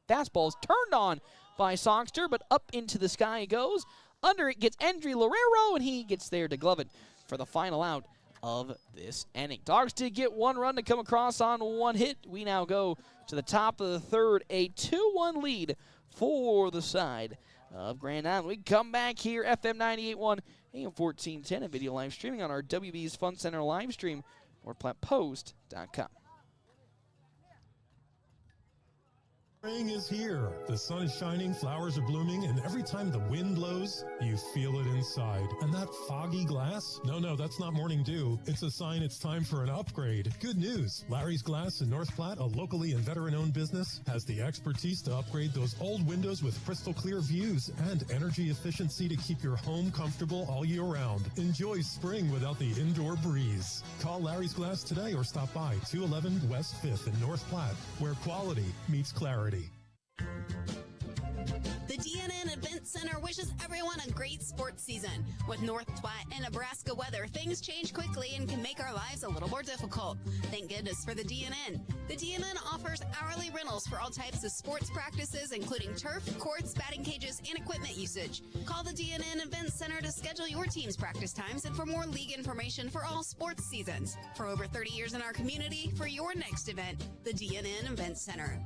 S3: Fastball's turned on by Songster, but up into the sky it goes. Under it gets Endry Lorero, and he gets there to glove it for the final out of this inning. Dogs did get 1 run to come across on 1 hit. We now go to the top of the 3rd, a 2-1 lead for the side of Grand Island. We come back here, FM 98.1, AM 1410, and video live streaming on our WB's Fun Center live stream, NorthPlattePost.com.
S7: Spring is here. The sun is shining, flowers are blooming, and every time the wind blows, you feel it inside. And that foggy glass? No, that's not morning dew. It's a sign it's time for an upgrade. Good news. Larry's Glass in North Platte, a locally and veteran-owned business, has the expertise to upgrade those old windows with crystal clear views and energy efficiency to keep your home comfortable all year round. Enjoy spring without the indoor breeze. Call Larry's Glass today or stop by 211 West 5th in North Platte, where quality meets clarity.
S20: The DNN Event Center wishes everyone a great sports season. With North Platte and Nebraska weather, things change quickly and can make our lives a little more difficult. Thank goodness for the DNN. The DNN offers hourly rentals for all types of sports practices, including turf, courts, batting cages, and equipment usage. Call the DNN Event Center to schedule your team's practice times and for more league information for all sports seasons. For over 30 years in our community, for your next event, the DNN Event Center.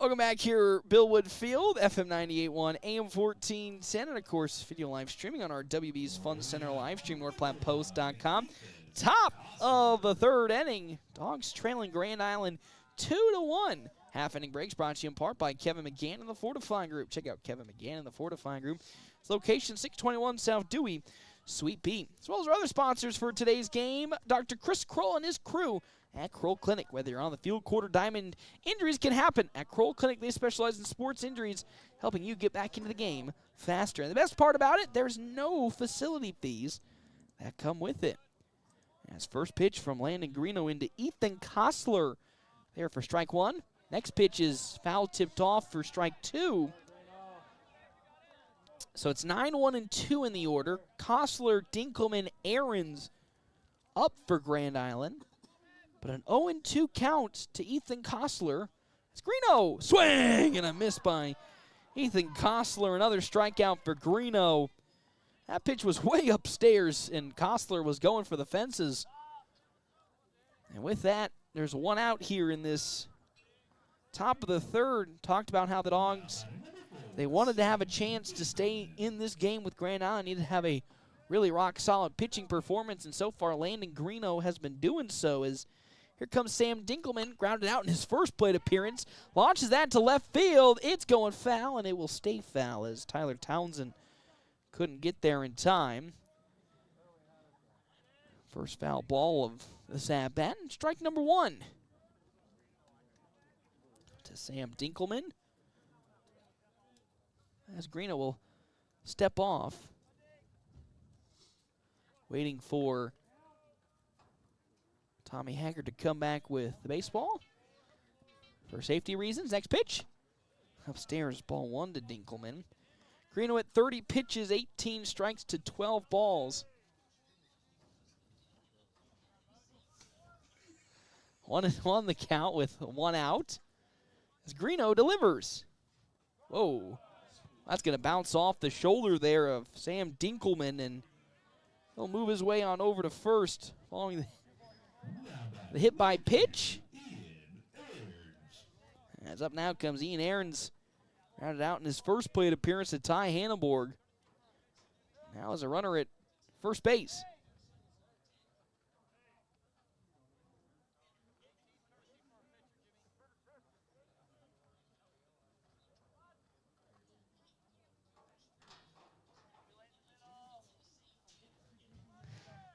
S3: Welcome back here, Billwood Field, FM 98.1, AM 1410, and of course, video live streaming on our WB's Fun Center live stream, NorthPlattePost.com. Top of the 3rd inning, Dogs trailing Grand Island 2-1. Half inning breaks brought to you in part by Kevin McGann and the Fortifying Group. Check out Kevin McGann and the Fortifying Group. Its location 621 South Dewey, Suite B. As well as our other sponsors for today's game, Dr. Chris Kroll and his crew at Kroll Clinic. Whether you're on the field, quarter, diamond, injuries can happen. At Kroll Clinic, they specialize in sports injuries, helping you get back into the game faster. And the best part about it, there's no facility fees that come with it. As first pitch from Landon Greeno into Ethan Kostler there for strike 1. Next pitch is foul tipped off for strike 2. So it's 9-1-2 in the order. Kostler, Dinkelman, Ahrens up for Grand Island. But an 0-2 count to Ethan Kostler. It's Greeno. Swing and a miss by Ethan Kostler. Another strikeout for Greeno. That pitch was way upstairs, and Kostler was going for the fences. And with that, there's 1 out here in this top of the 3rd. Talked about how the Dogs, they wanted to have a chance to stay in this game with Grand Island. Needed to have a really rock-solid pitching performance, and so far Landon Greeno has been doing so. As here comes Sam Dinkelman, grounded out in his first plate appearance. Launches that to left field. It's going foul, and it will stay foul as Tyler Townsend couldn't get there in time. First foul ball of this at-bat, and strike number 1 to Sam Dinkelman. As Greeno will step off, waiting for Tommy Haggard to come back with the baseball for safety reasons. Next pitch, upstairs, ball 1 to Dinkelman. Greeno at 30 pitches, 18 strikes to 12 balls. 1-1 the count with 1 out as Greeno delivers. Whoa. That's going to bounce off the shoulder there of Sam Dinkelman, and he'll move his way on over to first following the hit by pitch. As up now comes Ian Ahrens, rounded out in his first plate appearance to Ty Hannenborg. Now as a runner at first base.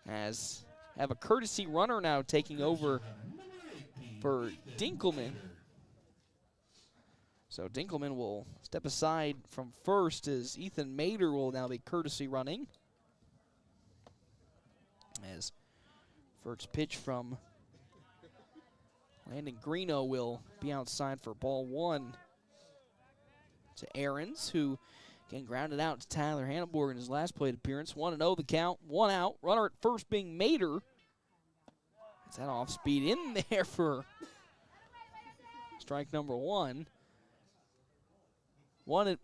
S3: As have a courtesy runner now taking over for Dinkelman. So Dinkelman will step aside from first as Ethan Mader will now be courtesy running. As first pitch from Landon Greeno will be outside for ball one to Ahrens, who again grounded out to Tyler Hannenborg in his last plate appearance. 1-0 the count, one out. Runner at first being Mader. Is that off speed in there for strike number one? 1-1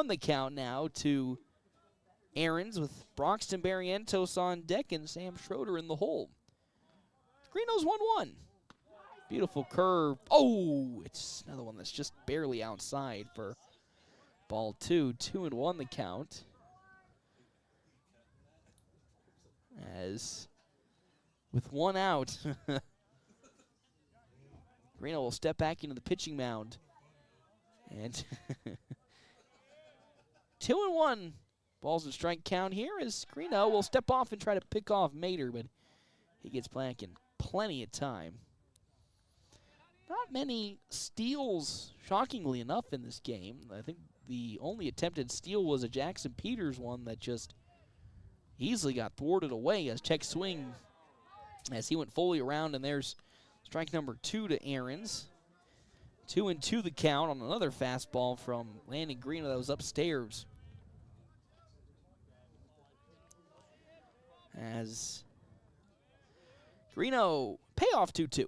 S3: the count now to Ahrens with Broxton Barrientos on deck and Sam Schroeder in the hole. Greeno's 1-1. Beautiful curve. Oh, it's another one that's just barely outside for ball two. 2-1 the count. As with one out, Greeno will step back into the pitching mound. And 2-1 balls and strike count here as Greeno will step off and try to pick off Mader, but he gets back in plenty of time. Not many steals, shockingly enough, in this game. I think the only attempted steal was a Jackson Peters one that just easily got thwarted away as check swing as he went fully around, and there's strike number two to Ahrens. 2-2 the count on another fastball from Landon Greeno that was upstairs. As Greeno payoff 2-2.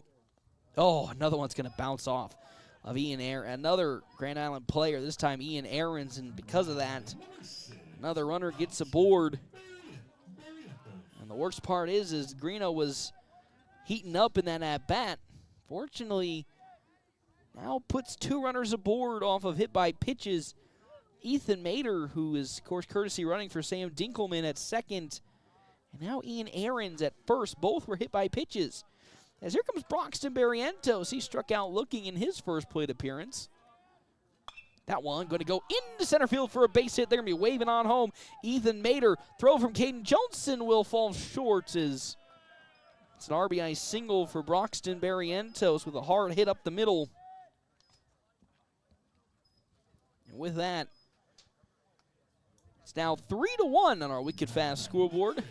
S3: Oh, another one's going to bounce off of Ian Ahrens, another Grand Island player, this time Ian Ahrens, and because of that, another runner gets aboard. And the worst part is Greeno was heating up in that at-bat. Fortunately, now puts two runners aboard off of hit by pitches. Ethan Mader, who is, of course, courtesy running for Sam Dinkelman at second. And now Ian Ahrens at first. Both were hit by pitches. As here comes Broxton Barrientos. He struck out looking in his first plate appearance. That one going to go into center field for a base hit. They're going to be waving on home. Ethan Mader, throw from Caden Johnson will fall short as it's an RBI single for Broxton Barrientos with a hard hit up the middle. And with that, it's now 3-1 on our Wicked Fast scoreboard.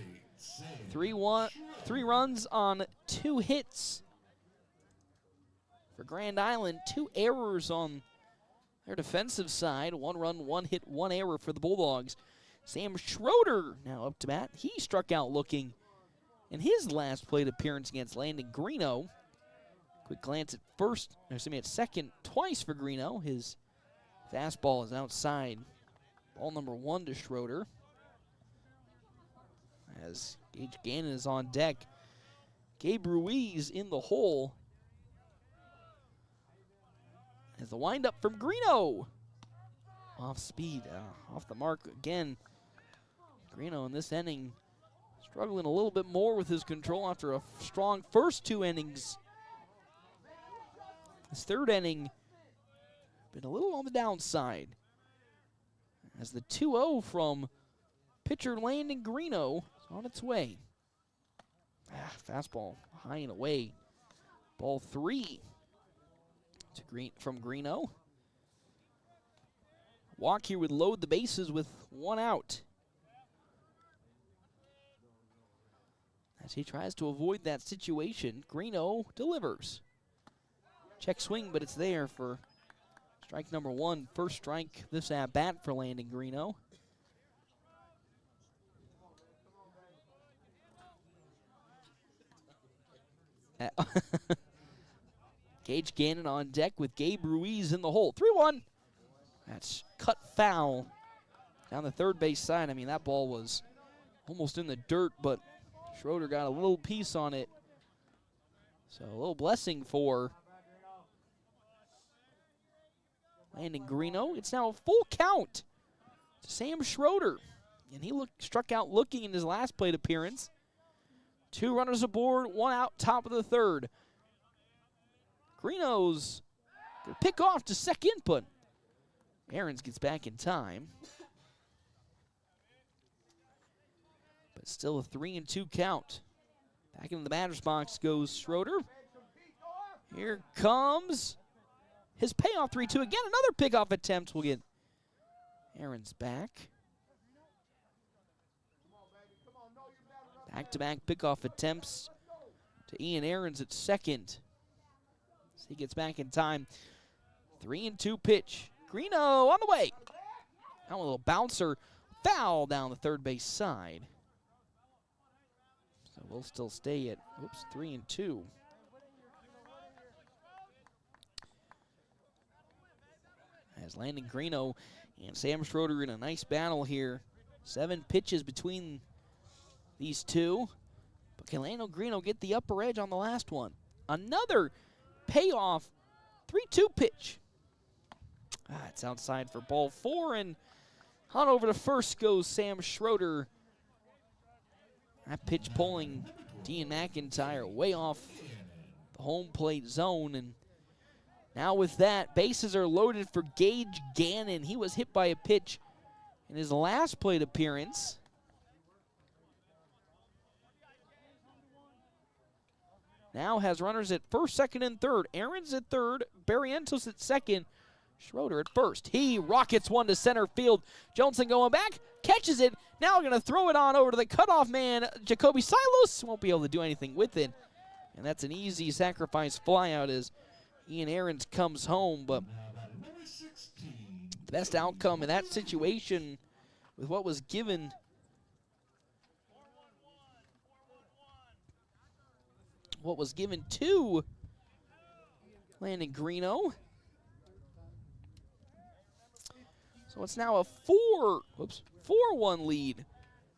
S3: 3 runs on 2 hits for Grand Island. 2 errors on their defensive side. 1 run, 1 hit, 1 error for the Bulldogs. Sam Schroeder now up to bat. He struck out looking in his last plate appearance against Landon Greeno. Quick glance at second twice for Greeno. His fastball is outside. Ball number 1 to Schroeder. As Gage Gannon is on deck. Gabe Ruiz in the hole. As the windup from Greeno. Off speed, off the mark again. Greeno in this inning struggling a little bit more with his control after a strong first 2 innings. His third inning been a little on the downside. As the 2-0 from pitcher Landon Greeno is on its way. Fastball high and away. Ball 3 from Greeno. Walk here would load the bases with 1 out. As he tries to avoid that situation, Greeno delivers. Check swing, but it's there for strike number 1. First strike this at-bat for Landon Greeno. Gage Gannon on deck with Gabe Ruiz in the hole. 3-1. That's cut foul down the third base side. I mean, that ball was almost in the dirt, but Schroeder got a little piece on it. So a little blessing for Landon Greeno. It's now a full count to Sam Schroeder. And he struck out looking in his last plate appearance. 2 runners aboard, 1 out, top of the third. Greeno's going to pick off to second, but Aarons gets back in time. But still a 3-2 count. Back into the batter's box goes Schroeder. Here comes his payoff 3-2. Again, another pickoff attempt will get Aarons back. Back-to-back pickoff attempts to Ian Aarons at second. So he gets back in time. 3-2 pitch. Greeno on the way. Now a little bouncer. Foul down the third base side. So we'll still stay at, 3-2. As Landon Greeno and Sam Schroeder in a nice battle here. 7 pitches between these two. But can Landon Greeno get the upper edge on the last one? Another payoff 3-2 pitch. It's outside for ball 4, and on over to first goes Sam Schroeder. That pitch pulling Dean McIntyre way off the home plate zone. And now with that, bases are loaded for Gage Gannon. He was hit by a pitch in his last plate appearance. Now has runners at first, second, and third. Aarons at third, Barrientos at second, Schroeder at first. He rockets one to center field. Johnson going back, catches it. Now going to throw it on over to the cutoff man, Jacoby Silos. Won't be able to do anything with it. And that's an easy sacrifice flyout as Ian Aarons comes home. But the best outcome in that situation with what was given to Landon Greeno. So it's now a 4-1 lead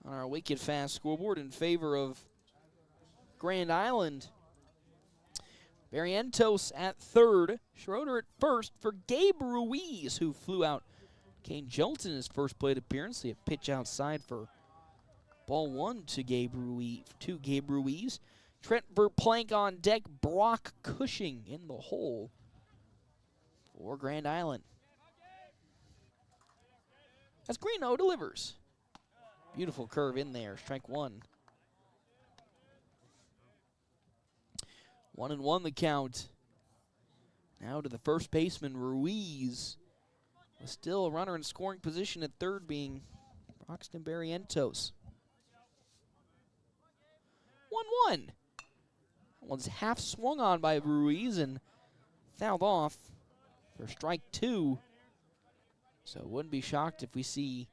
S3: on our Wicked Fast scoreboard in favor of Grand Island. Barrientos at third, Schroeder at first for Gabe Ruiz, who flew out Kane Jones in his first plate appearance. A pitch outside for ball 1 to Gabe Ruiz. Trent Verplank on deck, Brock Cushing in the hole for Grand Island. As Greeno delivers. Beautiful curve in there, strike 1. 1-1 the count. Now to the first baseman, Ruiz. With still a runner in scoring position at third being Broxton Barrientos. 1-1. That one's half swung on by Ruiz and fouled off for strike 2. So wouldn't be shocked if we see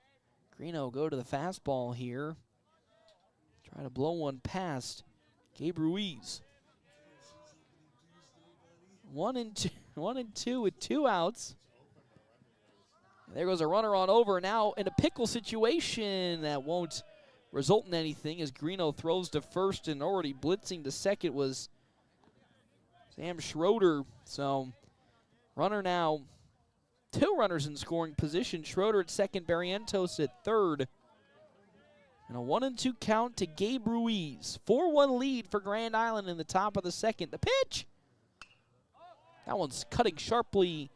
S3: Greeno go to the fastball here. Try to blow one past Gabe Ruiz. 1-2 with 2 outs. There goes a runner on over. Now in a pickle situation that won't result in anything as Greeno throws to first, and already blitzing to second was Sam Schroeder. So runner now, 2 runners in scoring position. Schroeder at second, Barrientos at third. And a 1-2 count to Gabe Ruiz. 4-1 lead for Grand Island in the top of the second. The pitch! That one's cutting sharply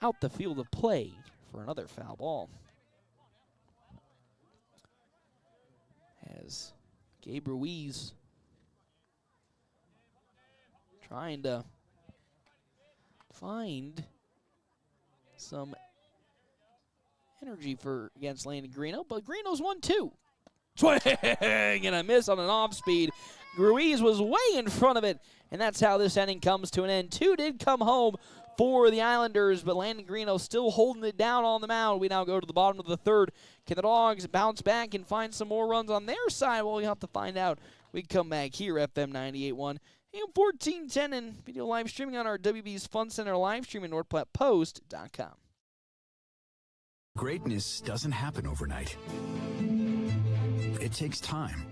S3: out the field of play for another foul ball. As Gabe Ruiz trying to find some energy against Landon Greeno, but Greeno's 1-2. Swing and a miss on an off speed. Ruiz was way in front of it, and that's how this inning comes to an end. 2 did come home for the Islanders, but Landon Greeno still holding it down on the mound. We now go to the bottom of the third. Can the Dogs bounce back and find some more runs on their side? Well, we have to find out. We come back here, FM 98.1, AM 1410, and video live streaming on our WB's Fun Center live stream at NorthPlattePost.com.
S22: Greatness doesn't happen overnight. It takes time,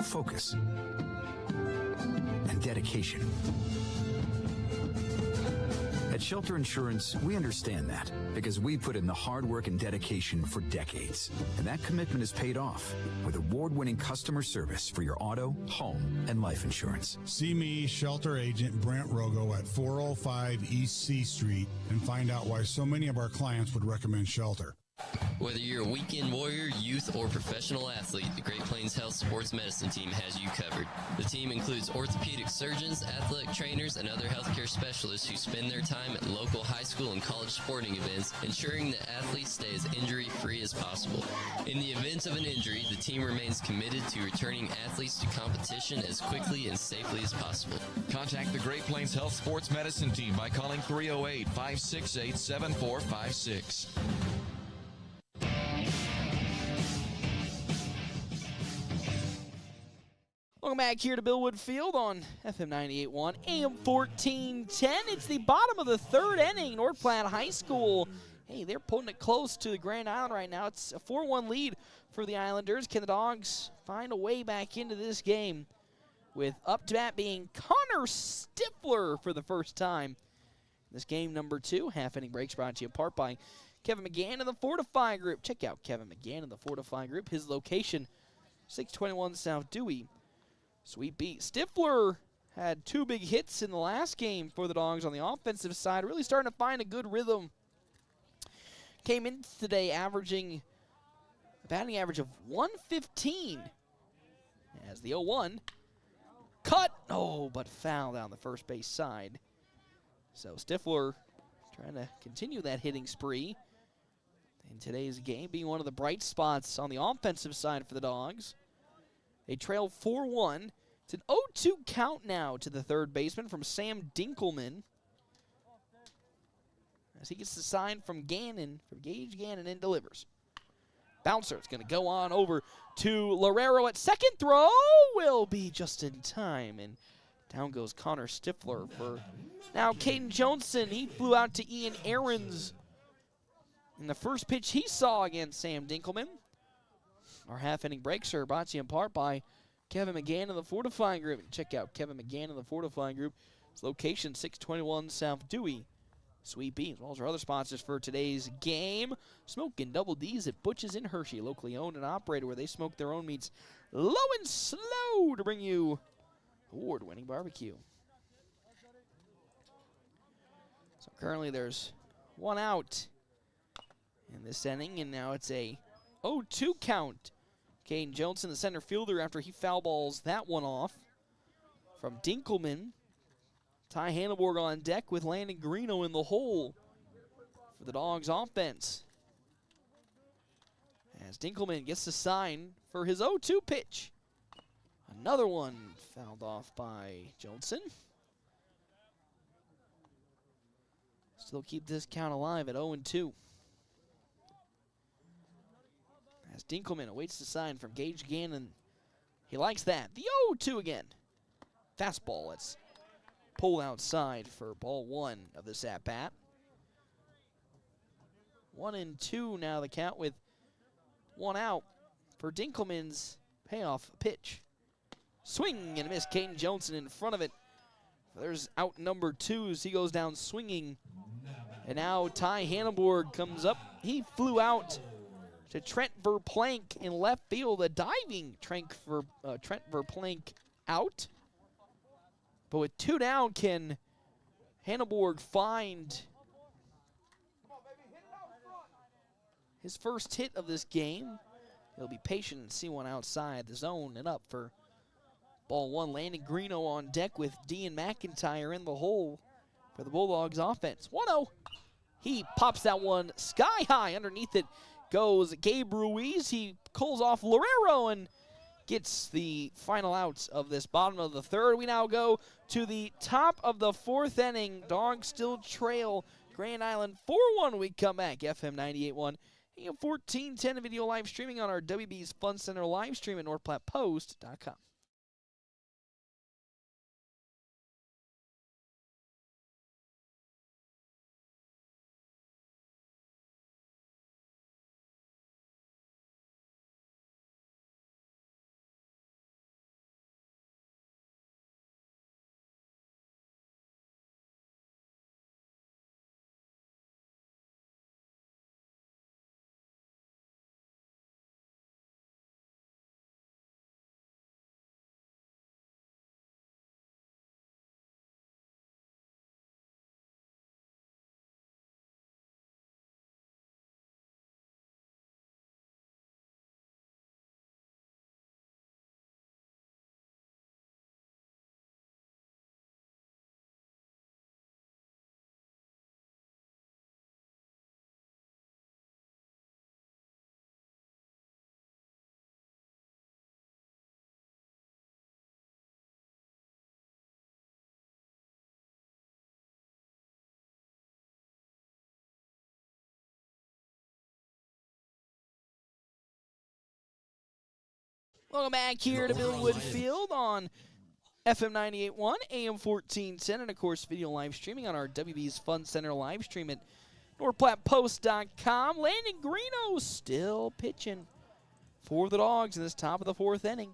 S22: focus, and dedication. At Shelter Insurance, we understand that because we put in the hard work and dedication for decades. And that commitment is paid off with award-winning customer service for your auto, home, and life insurance.
S2: See me, Shelter Agent Brent Rogo, at 405 East C Street and find out why so many of our clients would recommend Shelter.
S11: Whether you're a weekend warrior, youth, or professional athlete, the Great Plains Health Sports Medicine Team has you covered. The team includes orthopedic surgeons, athletic trainers, and other healthcare specialists who spend their time at local high school and college sporting events, ensuring that athletes stay as injury-free as possible. In the event of an injury, the team remains committed to returning athletes to competition as quickly and safely as possible.
S21: Contact the Great Plains Health Sports Medicine Team by calling 308-568-7456.
S3: Welcome back here to Billwood Field on FM 98.1, AM 1410. It's the bottom of the third inning. North Platte High School, hey, they're pulling it close to the Grand Island right now. It's a 4-1 lead for the Islanders. Can the Dogs find a way back into this game? With up to bat being Connor Stifler for the first time. This game number 2, half-inning breaks brought to you in part by Kevin McGann and the Fortify Group. Check out Kevin McGann and the Fortify Group. His location, 621 South Dewey. Sweet beat. Stifler had 2 big hits in the last game for the Dogs on the offensive side. Really starting to find a good rhythm. Came in today averaging a batting average of 115. As the 0-1 cut. Oh, but foul down the first base side. So Stifler trying to continue that hitting spree in today's game, being one of the bright spots on the offensive side for the Dogs. They trail 4-1. It's an 0-2 count now to the third baseman from Sam Dinkelman. As he gets the sign from Gannon, from Gage Gannon, and delivers. Bouncer, it's going to go on over to Lorero at second. Throw will be just in time. And down goes Connor Stifler for now Caden Johnson. He flew out to Ian Aarons in the first pitch he saw against Sam Dinkelman. Our half-inning breaks are brought to you in part by Kevin McGann and the Fortifying Group. Check out Kevin McGann and the Fortifying Group. Its location, 621 South Dewey. Sweet Beans, as well as our other sponsors for today's game. Smoking Double D's at Butch's in Hershey, locally owned and operated, where they smoke their own meats low and slow to bring you award-winning barbecue. So currently there's 1 out in this inning, and now it's a 0-2 count. Caden Johnson, the center fielder, after he foul balls that one off. From Dinkelman, Ty Hanneborg on deck with Landon Greeno in the hole for the Dogs offense. As Dinkelman gets the sign for his 0-2 pitch. Another one fouled off by Johnson. Still keep this count alive at 0-2. As Dinkelman awaits the sign from Gage Gannon. He likes that. The 0-2 again. Fastball. It's pulled outside for ball 1 of this at-bat. 1-2 now the count with 1 out for Dinkelman's payoff pitch. Swing and a miss. Caden Johnson in front of it. There's out number 2 as he goes down swinging. And now Ty Hanneborg comes up. He flew out to Trent Verplank in left field. A diving Trent Verplank out. But with 2 down, can Hanneborg find his first hit of this game? He'll be patient and see one outside the zone and up for ball 1. Landon Greeno on deck with Dean McIntyre in the hole for the Bulldogs offense. 1-0. He pops that one sky high. Underneath it goes Gabe Ruiz. He calls off Lorero and gets the final outs of this bottom of the third. We now go to the top of the 4th inning. Dogs still trail Grand Island 4-1. We come back. FM 98.1, AM 1410 video live streaming on our WB's Fun Center live stream at NorthPlattePost.com. Welcome back here to Billwood Field on FM 98.1, AM 1410, and of course video live streaming on our WB's Fun Center live stream at NorthPlattePost.com. Landon Greeno still pitching for the Dogs in this top of the 4th inning.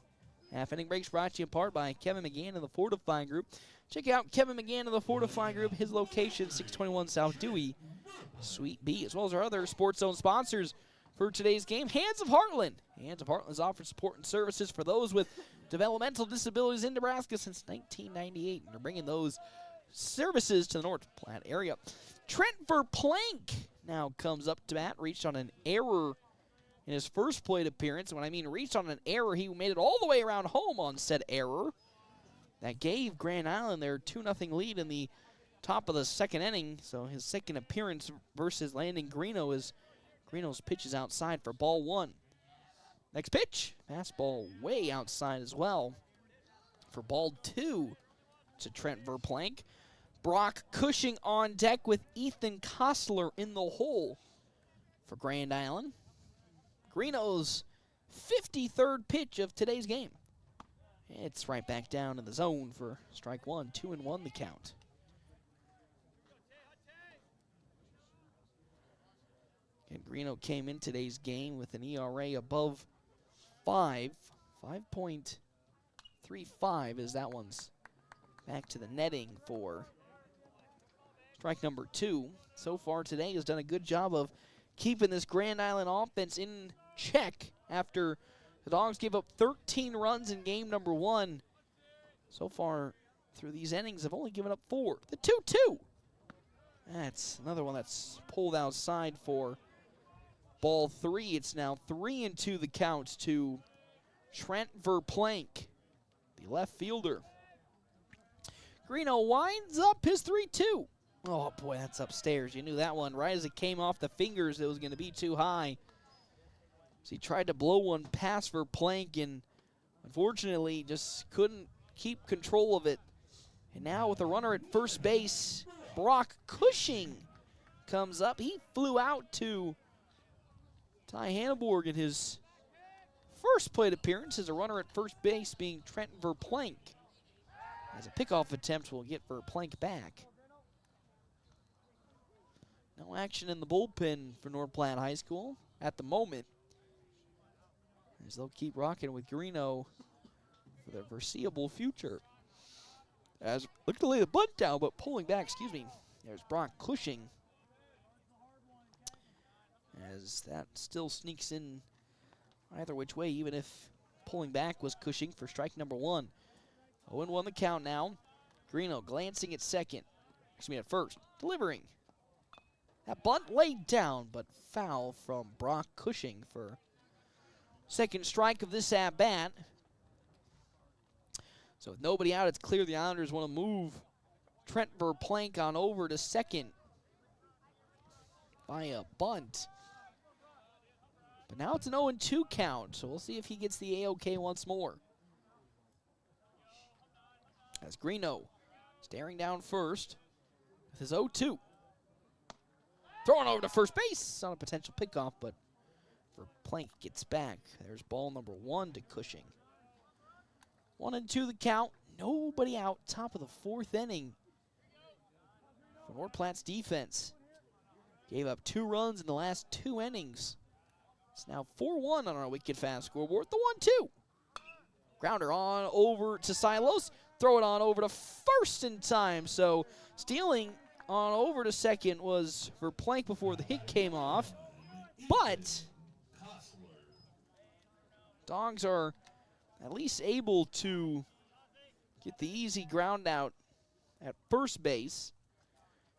S3: Half inning breaks brought to you in part by Kevin McGann of the Fortify Group. Check out Kevin McGann of the Fortify Group. His location, 621 South Dewey, Suite B, as well as our other Sports Zone sponsors for today's game. Hands of Heartland. Hands of Heartland has offered support and services for those with developmental disabilities in Nebraska since 1998. And they're bringing those services to the North Platte area. Trent Verplank now comes up to bat. Reached on an error in his first plate appearance. When I mean reached on an error, he made it all the way around home on said error. That gave Grand Island their 2-0 lead in the top of the 2nd inning. So his second appearance versus Landon Greeno is Greeno's pitch is outside for ball 1. Next pitch, fastball way outside as well for ball 2 to Trent Verplank. Brock Cushing on deck with Ethan Kostler in the hole for Grand Island. Greeno's 53rd pitch of today's game. It's right back down in the zone for strike 1, 2-1 the count. And Greeno came in today's game with an ERA above 5. 5.35 as that one's back to the netting for strike number 2. So far today has done a good job of keeping this Grand Island offense in check after the Dogs gave up 13 runs in game number 1. So far through these innings have only given up 4. The 2-2. That's another one that's pulled outside for ball 3. It's now 3-2 the count to Trent Verplank, the left fielder. Greeno winds up his 3-2. Oh boy, that's upstairs. You knew that one. Right as it came off the fingers, it was going to be too high. So he tried to blow one past Verplank and unfortunately just couldn't keep control of it. And now with a runner at first base, Brock Cushing comes up. He flew out to Ty Hanneborg in his first plate appearance as a runner at first base, being Trent Verplank. As a pickoff attempt will get Verplank back. No action in the bullpen for North Platte High School at the moment, as they'll keep rocking with Greeno for their foreseeable future. As look to lay the bunt down, but pulling back, there's Brock Cushing. As that still sneaks in either which way, even if pulling back was Cushing for strike number 1. 0-1 the count now. Greeno glancing at at first, delivering. That bunt laid down, but foul from Brock Cushing for second strike of this at-bat. So with nobody out, it's clear the Islanders want to move Trent Verplank on over to second by a bunt. But now it's an 0-2 count, so we'll see if he gets the A-OK once more. As Greeno staring down first with his 0-2. Throwing over to first base on a potential pickoff, but Verplank gets back. There's ball number 1 to Cushing. 1-2 the count. Nobody out. Top of the 4th inning for North Platte's defense. Gave up 2 runs in the last 2 innings. It's now 4-1 on our wicked fast scoreboard. The 1-2. Grounder on over to Silos. Throw it on over to first in time. So stealing on over to second was Verplank before the hit came off. But Dogs are at least able to get the easy ground out at first base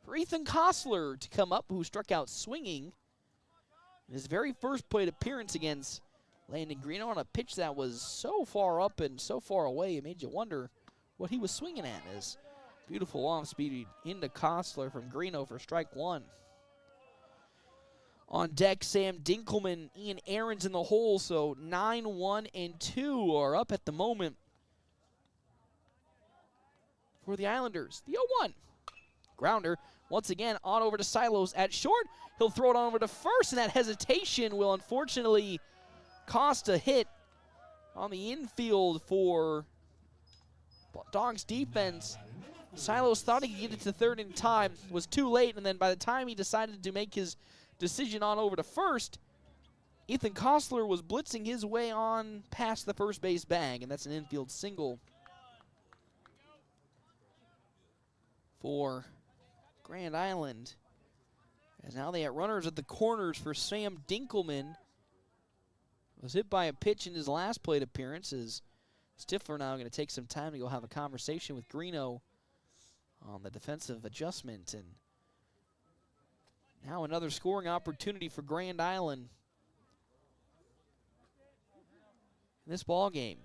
S3: for Ethan Kostler to come up, who struck out swinging in his very first plate appearance against Landon Greeno on a pitch that was so far up and so far away, it made you wonder what he was swinging at. As beautiful off-speed into Kostler from Greeno for strike 1. On deck, Sam Dinkelman, Ian Aarons in the hole, so 9-1-2 are up at the moment for the Islanders. The 0-1. Grounder, once again, on over to Silos at short. He'll throw it on over to first, and that hesitation will unfortunately cost a hit on the infield for Dogs defense. Silos thought he could get it to third in time, was too late, and then by the time he decided to make his decision on over to first, Ethan Kostler was blitzing his way on past the first base bag, and that's an infield single for Grand Island. As now they have runners at the corners for Sam Dinkelman. Was hit by a pitch in his last plate appearance. As Stifler now going to take some time to go have a conversation with Greeno on the defensive adjustment. And now another scoring opportunity for Grand Island in this ball game.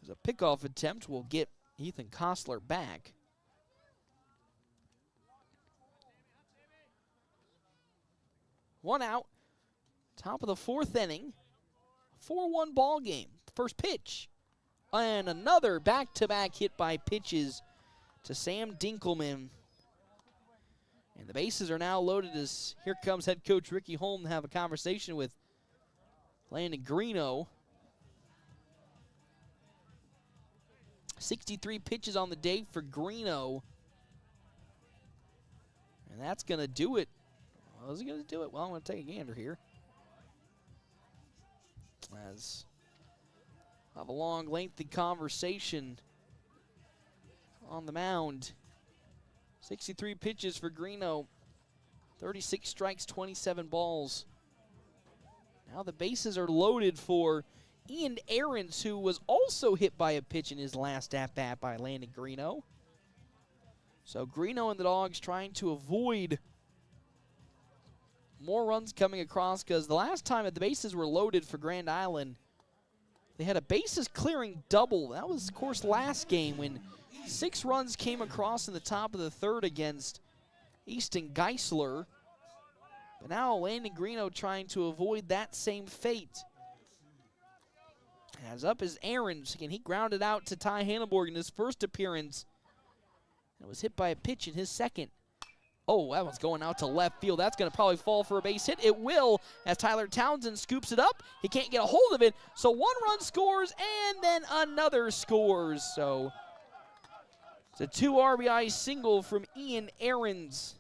S3: As a pickoff attempt will get Ethan Kostler back. One out, top of the fourth inning, 4-1 ball game. First pitch, and another back-to-back hit by pitches to Sam Dinkelman. And the bases are now loaded as here comes head coach Ricky Holm to have a conversation with Landon Greeno. 63 pitches on the day for Greeno. And that's going to do it. Well, is he going to do it? Well, I'm going to take a gander here. As I have a long, lengthy conversation on the mound. 63 pitches for Greeno. 36 strikes, 27 balls. Now the bases are loaded for Ian Ahrens, who was also hit by a pitch in his last at-bat by Landon Greeno. So Greeno and the Dogs trying to avoid more runs coming across, because the last time that the bases were loaded for Grand Island, they had a bases clearing double. That was, of course, last game when 6 runs came across in the top of the third against Easton Geisler. But now Landon Greeno trying to avoid that same fate. As up is Ahrens. Again, he grounded out to Ty Hanneborg in his first appearance. And was hit by a pitch in his second. Oh, that one's going out to left field. That's going to probably fall for a base hit. It will, as Tyler Townsend scoops it up. He can't get a hold of it. So 1 run scores, and then another scores. So it's a 2 RBI single from Ian Ahrens.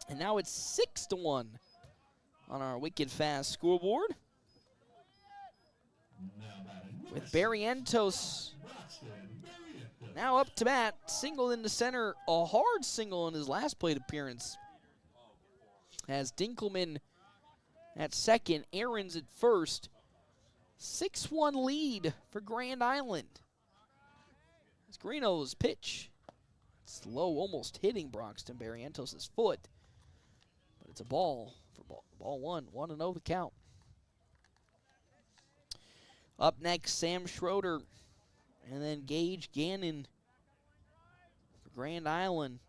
S3: And now it's 6-1 on our Wicked Fast scoreboard. With Barrientos now up to bat, single into center, a hard single in his last plate appearance. As Dinkelman at second, Ahrens at first. 6-1 lead for Grand Island. It's Greeno's pitch. It's low, almost hitting Broxton Barrientos' foot. But it's a ball for ball one. 1-0 the count. Up next, Sam Schroeder. And then Gage Gannon for Grand Island.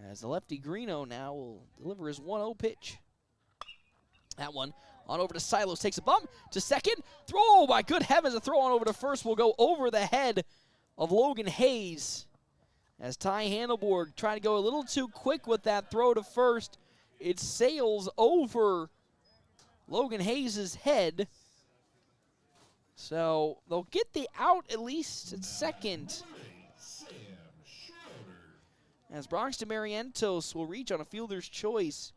S3: As the lefty Greeno now will deliver his 1-0 pitch. That one on over to Silos, takes a bump to second. Throw, by good heavens, a throw on over to first will go over the head of Logan Hayes. As Ty Hanneborg trying to go a little too quick with that throw to first. It sails over Logan Hayes' head. So they'll get the out at least at second. As Broxton Barrientos will reach on a fielder's choice.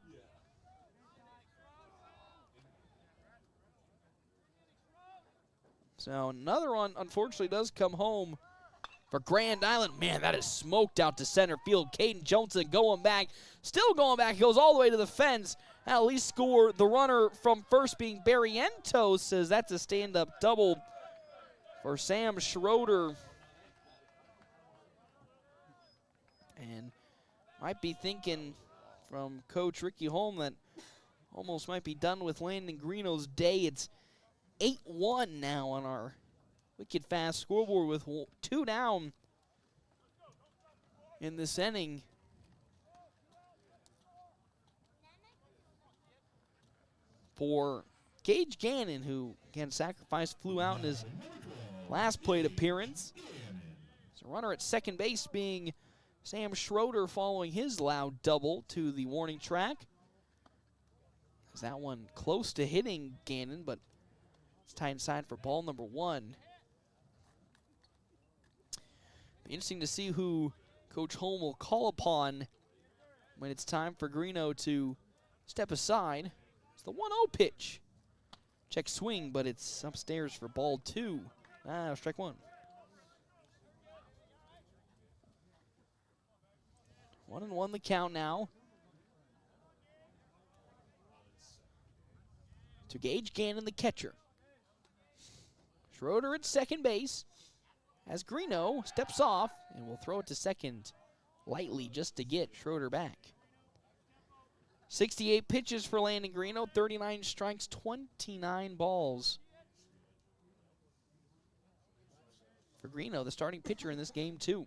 S3: So another one, unfortunately, does come home for Grand Island. Man, that is smoked out to center field. Caden Johnson going back, still going back, goes all the way to the fence. At least score the runner from first being Barrientos, says that's a stand-up double for Sam Schroeder. And might be thinking from Coach Ricky Holm that almost might be done with Landon Greeno's day. It's 8-1 now on our Wicked Fast scoreboard with 2 down in this inning. For Gage Gannon, who, again, sacrificed, flew out in his last plate appearance. So runner at second base being Sam Schroeder following his loud double to the warning track. As that one close to hitting Gannon, but it's tight inside for ball number 1. Be interesting to see who Coach Holm will call upon when it's time for Greeno to step aside. It's the 1-0 pitch. Check swing, but it's upstairs for ball 2. Strike 1. 1-1 the count now. To Gage Gannon, the catcher. Schroeder at second base as Greeno steps off and will throw it to second lightly just to get Schroeder back. 68 pitches for Landon Greeno, 39 strikes, 29 balls. For Greeno, the starting pitcher in this game too.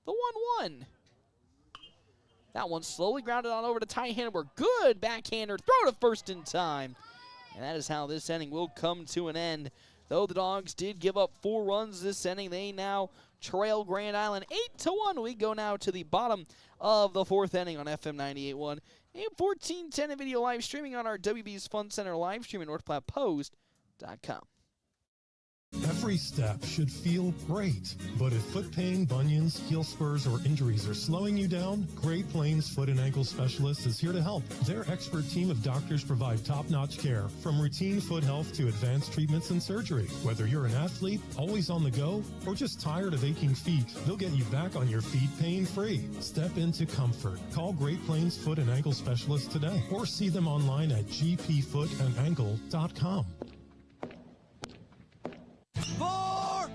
S3: The 1-1. That one slowly grounded on over to Ty Hannibal. Good backhander, throw to first in time. And that is how this inning will come to an end. Though the Dogs did give up 4 runs this inning, they now trail Grand Island 8-1. We go now to the bottom of the 4th inning on FM 98.1 and 1410 video live streaming on our WB's Fun Center live stream at NorthPlattePost.com.
S7: Every step should feel great, but if foot pain, bunions, heel spurs, or injuries are slowing you down, Great Plains Foot and Ankle Specialists is here to help. Their expert team of doctors provide top-notch care, from routine foot health to advanced treatments and surgery. Whether you're an athlete, always on the go, or just tired of aching feet, they'll get you back on your feet pain-free. Step into comfort. Call Great Plains Foot and Ankle Specialists today, or see them online at gpfootandankle.com.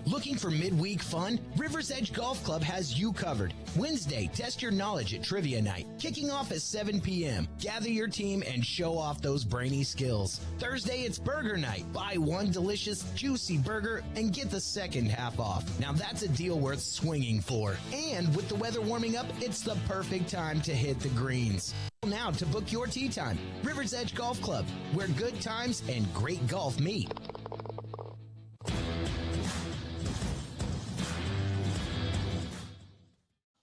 S13: Looking for midweek fun? River's Edge Golf Club has you covered. Wednesday, test your knowledge at Trivia Night, kicking off at 7 p.m. Gather your team and show off those brainy skills. Thursday, it's Burger Night. Buy one delicious, juicy burger and get the second half off. Now that's a deal worth swinging for. And with the weather warming up, it's the perfect time to hit the greens. Now to book your tee time. River's Edge Golf Club, where good times and great golf meet.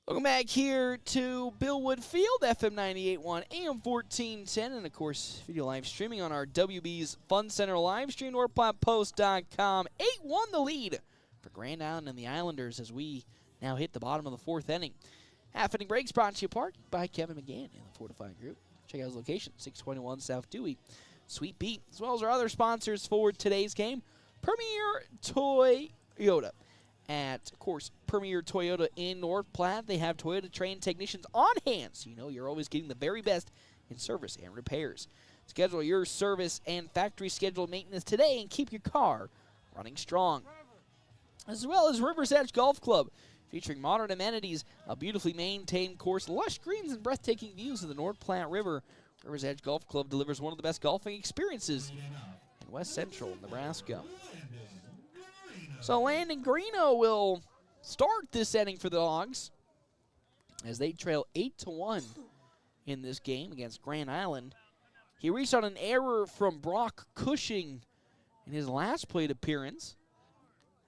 S3: Welcome back here to Billwood Field, FM 98.1, AM 1410, and of course, video live streaming on our WB's Fun Center live stream, NorthPlattePost.com. 8-1 the lead for Grand Island and the Islanders as we now hit the bottom of the 4th inning. Half inning breaks brought to you apart by Kevin McGann and the Fortified Group. Check out his location, 621 South Dewey, Sweet Beat, as well as our other sponsors for today's game, Premier Toyota. At, of course, Premier Toyota in North Platte. They have Toyota trained technicians on hand, so you know you're always getting the very best in service and repairs. Schedule your service and factory scheduled maintenance today and keep your car running strong. As well as River's Edge Golf Club, featuring modern amenities, a beautifully maintained course, lush greens, and breathtaking views of the North Platte River. River's Edge Golf Club delivers one of the best golfing experiences in West Central Nebraska. So Landon Greeno will start this inning for the Dogs as they trail 8-1 in this game against Grand Island. He reached on an error from Brock Cushing in his last plate appearance,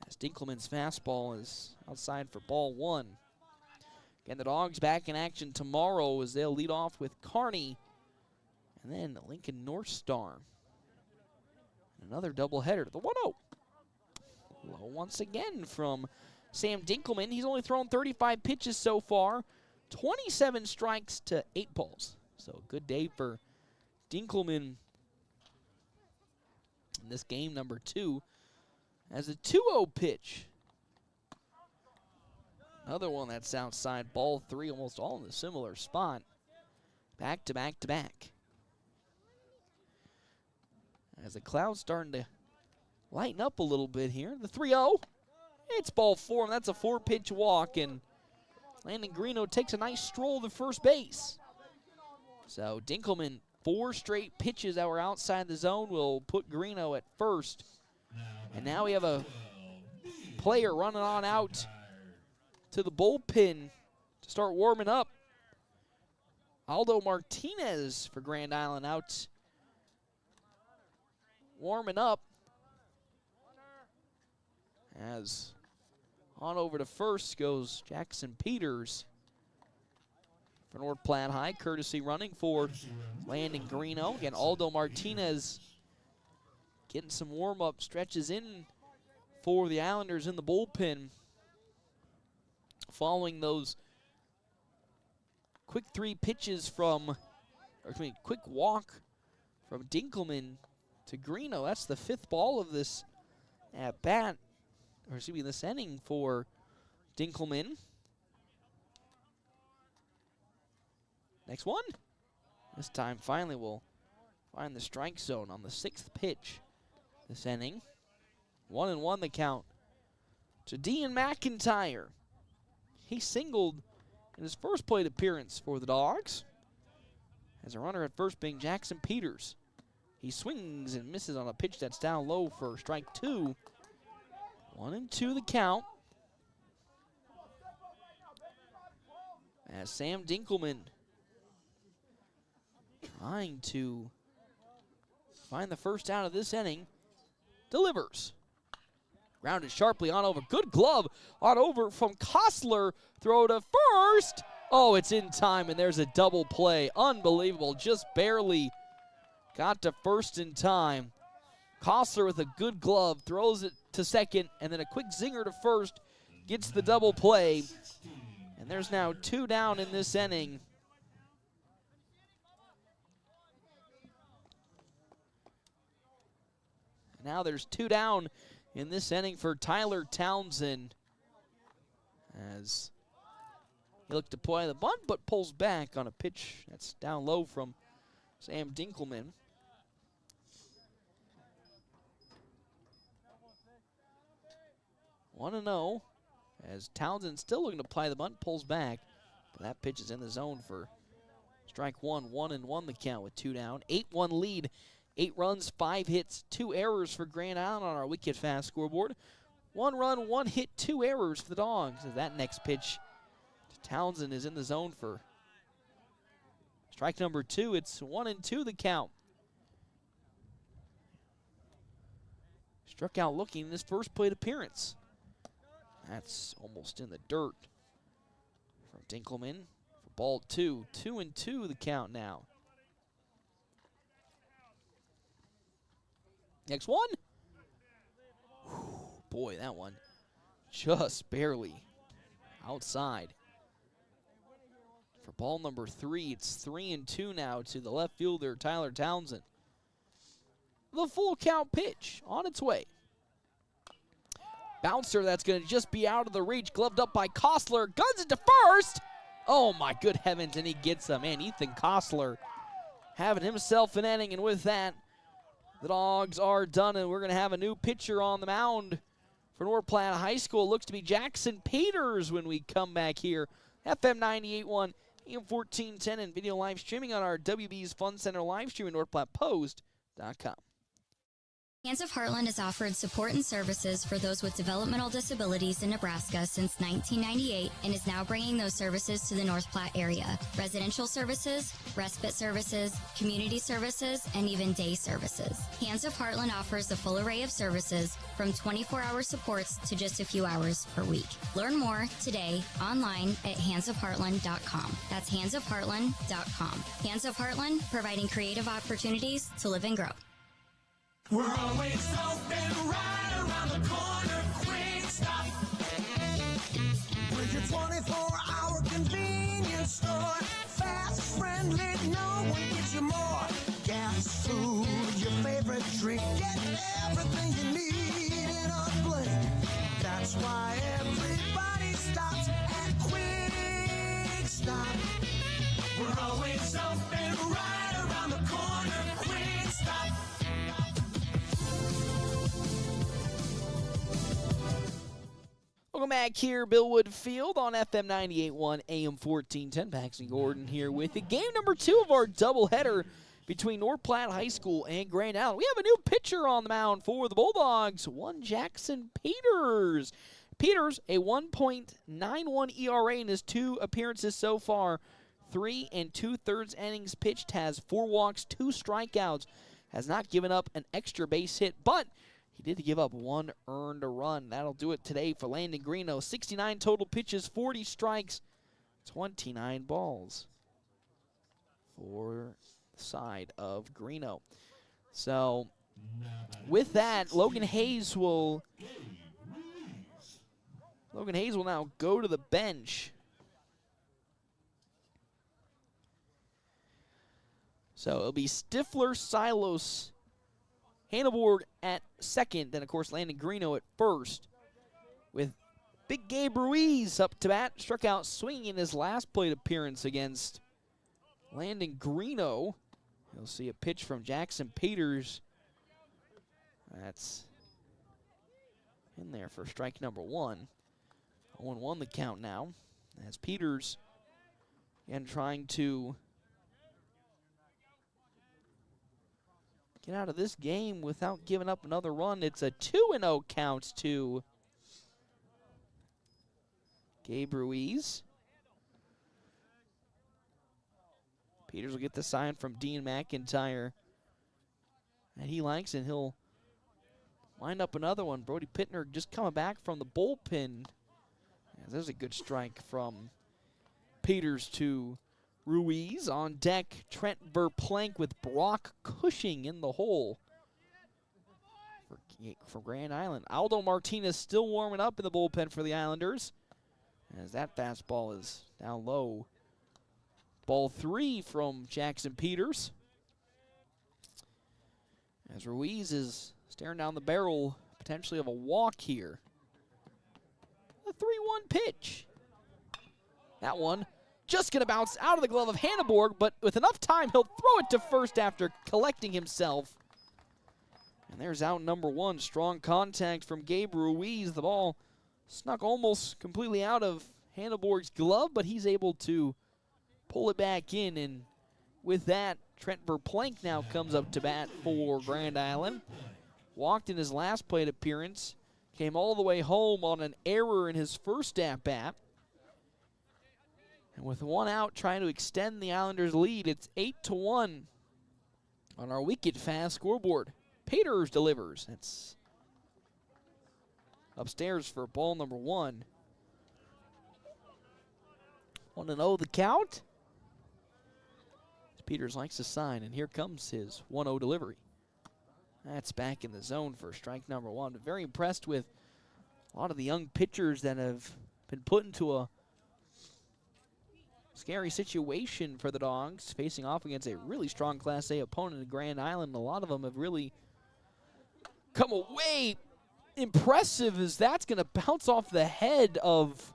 S3: as Dinkelman's fastball is outside for ball 1. Again, the Dogs back in action tomorrow as they'll lead off with Kearney and then Lincoln North Star. Another doubleheader, the 1-0. Low once again from Sam Dinkelman. He's only thrown 35 pitches so far, 27 strikes to 8 balls. So good day for Dinkelman in this game number 2 as a 2-0 pitch. Another one that's outside, ball 3, almost all in a similar spot. Back to back to back. As the cloud's starting to lighten up a little bit here. The 3-0. It's ball 4, and that's a 4-pitch walk, and Landon Greeno takes a nice stroll to first base. So Dinkelman, 4 straight pitches that were outside the zone will put Greeno at first. And now we have a player running on out to the bullpen to start warming up. Aldo Martinez for Grand Island out warming up. As on over to first goes Jackson Peters for North Platte High. Courtesy running for Landon Greeno. Again, Aldo Martinez getting some warm-up stretches in for the Islanders in the bullpen. Following those quick quick walk from Dinkelman to Greeno. That's the 5th ball of this at-bat, or excuse me, this inning for Dinkelman. Next one. This time, finally, we'll find the strike zone on the 6th pitch this inning. 1-1 the count to Dean McIntyre. He singled in his first plate appearance for the Dogs. As a runner at first being Jackson Peters. He swings and misses on a pitch that's down low for strike 2. 1-2 the count. As Sam Dinkelman trying to find the first out of this inning, delivers. Grounded sharply on over. Good glove on over from Kostler. Throw to first. Oh, it's in time, and there's a double play. Unbelievable. Just barely got to first in time. Kostler with a good glove, throws it to second, and then a quick zinger to first, gets the double play. And there's now 2 down in this inning. Now there's 2 down in this inning for Tyler Townsend, as he looked to play the bunt, but pulls back on a pitch that's down low from Sam Dinkelman. One and 0, as Townsend still looking to play the bunt, pulls back, but that pitch is in the zone for strike 1. 1-1 the count with 2 down. 8-1 lead. 8 runs, 5 hits, 2 errors for Grand Island on our Wicked Fast scoreboard. 1 run, 1 hit, 2 errors for the Dogs. As that next pitch to Townsend is in the zone for strike number 2. It's 1-2 the count. Struck out looking in his first plate appearance. That's almost in the dirt from Dinkelman for ball 2. 2-2 the count now. Next one. Whew, boy, that one just barely outside. For ball number 3, it's 3-2 now to the left fielder, Tyler Townsend. The full count pitch on its way. Bouncer that's going to just be out of the reach, gloved up by Kostler, guns it to first. Oh my good heavens, and he gets him. Man, Ethan Kostler having himself an inning, and with that, the Dogs are done, and we're going to have a new pitcher on the mound for North Platte High School. It looks to be Jackson Peters when we come back here. FM 98.1, AM 1410, and video live streaming on our WB's Fun Center live stream at NorthPlattePost.com.
S19: Hands of Heartland has offered support and services for those with developmental disabilities in Nebraska since 1998 and is now bringing those services to the North Platte area. Residential services, respite services, community services, and even day services. Hands of Heartland offers a full array of services from 24-hour supports to just a few hours per week. Learn more today online at handsofheartland.com. That's handsofheartland.com. Hands of Heartland, providing creative opportunities to live and grow.
S9: We're always open right around the corner. Quick Stop. We're your 24-hour convenience store. Fast, friendly, no one gives you more. Gas, food, your favorite drink. Get everything you need in a blink. That's why everybody stops at Quick Stop. We're always open right around the corner. Quick Stop.
S3: Welcome back here, Billwood Field on FM 98.1, AM 1410. Paxton Gordon here with you. Game number 2 of our doubleheader between North Platte High School and Grand Island. We have a new pitcher on the mound for the Bulldogs, one Jackson Peters. Peters, a 1.91 ERA in his 2 appearances so far. 3 2/3 innings pitched, has 4 walks, 2 strikeouts, has not given up an extra base hit, but he did give up 1 earned run. That'll do it today for Landon Greeno. 69 total pitches, 40 strikes, 29 balls. for the side of Greeno. So with that, Logan Hayes will now go to the bench. So it'll be Stifler, Silos, Hanneborg at second, then of course Landon Greeno at first, with Big Gabe Ruiz up to bat, struck out swinging in his last plate appearance against Landon Greeno. You'll see a pitch from Jackson Peters. That's in there for strike number 1. 0-1 the count now, as Peters again trying to get out of this game without giving up another run. It's a 2-0 count to Gabe Ruiz. Peters will get the sign from Dean McIntyre that he likes, and he'll wind up another one. Brody Pittner just coming back from the bullpen. Yeah, there's a good strike from Peters to Ruiz. On deck, Trent Verplank with Brock Cushing in the hole for Grand Island. Aldo Martinez still warming up in the bullpen for the Islanders, as that fastball is down low. Ball 3 from Jackson Peters, as Ruiz is staring down the barrel potentially of a walk here. A 3-1 pitch. That one just going to bounce out of the glove of Hanneborg, but with enough time, he'll throw it to first after collecting himself. And there's out number 1. Strong contact from Gabe Ruiz. The ball snuck almost completely out of Hanneborg's glove, but he's able to pull it back in. And with that, Trent Verplank now comes up to bat for Grand Island. Walked in his last plate appearance. Came all the way home on an error in his first at-bat. And with 1 out, trying to extend the Islanders' lead, it's 8-1 on our Wicked Fast scoreboard. Peters delivers. It's upstairs for ball number 1. 1-0 the count. Peters likes to sign, and here comes his 1-0 delivery. That's back in the zone for strike number 1. Very impressed with a lot of the young pitchers that have been put into a scary situation for the Dogs, facing off against a really strong Class A opponent in Grand Island. A lot of them have really come away impressive, as that's going to bounce off the head of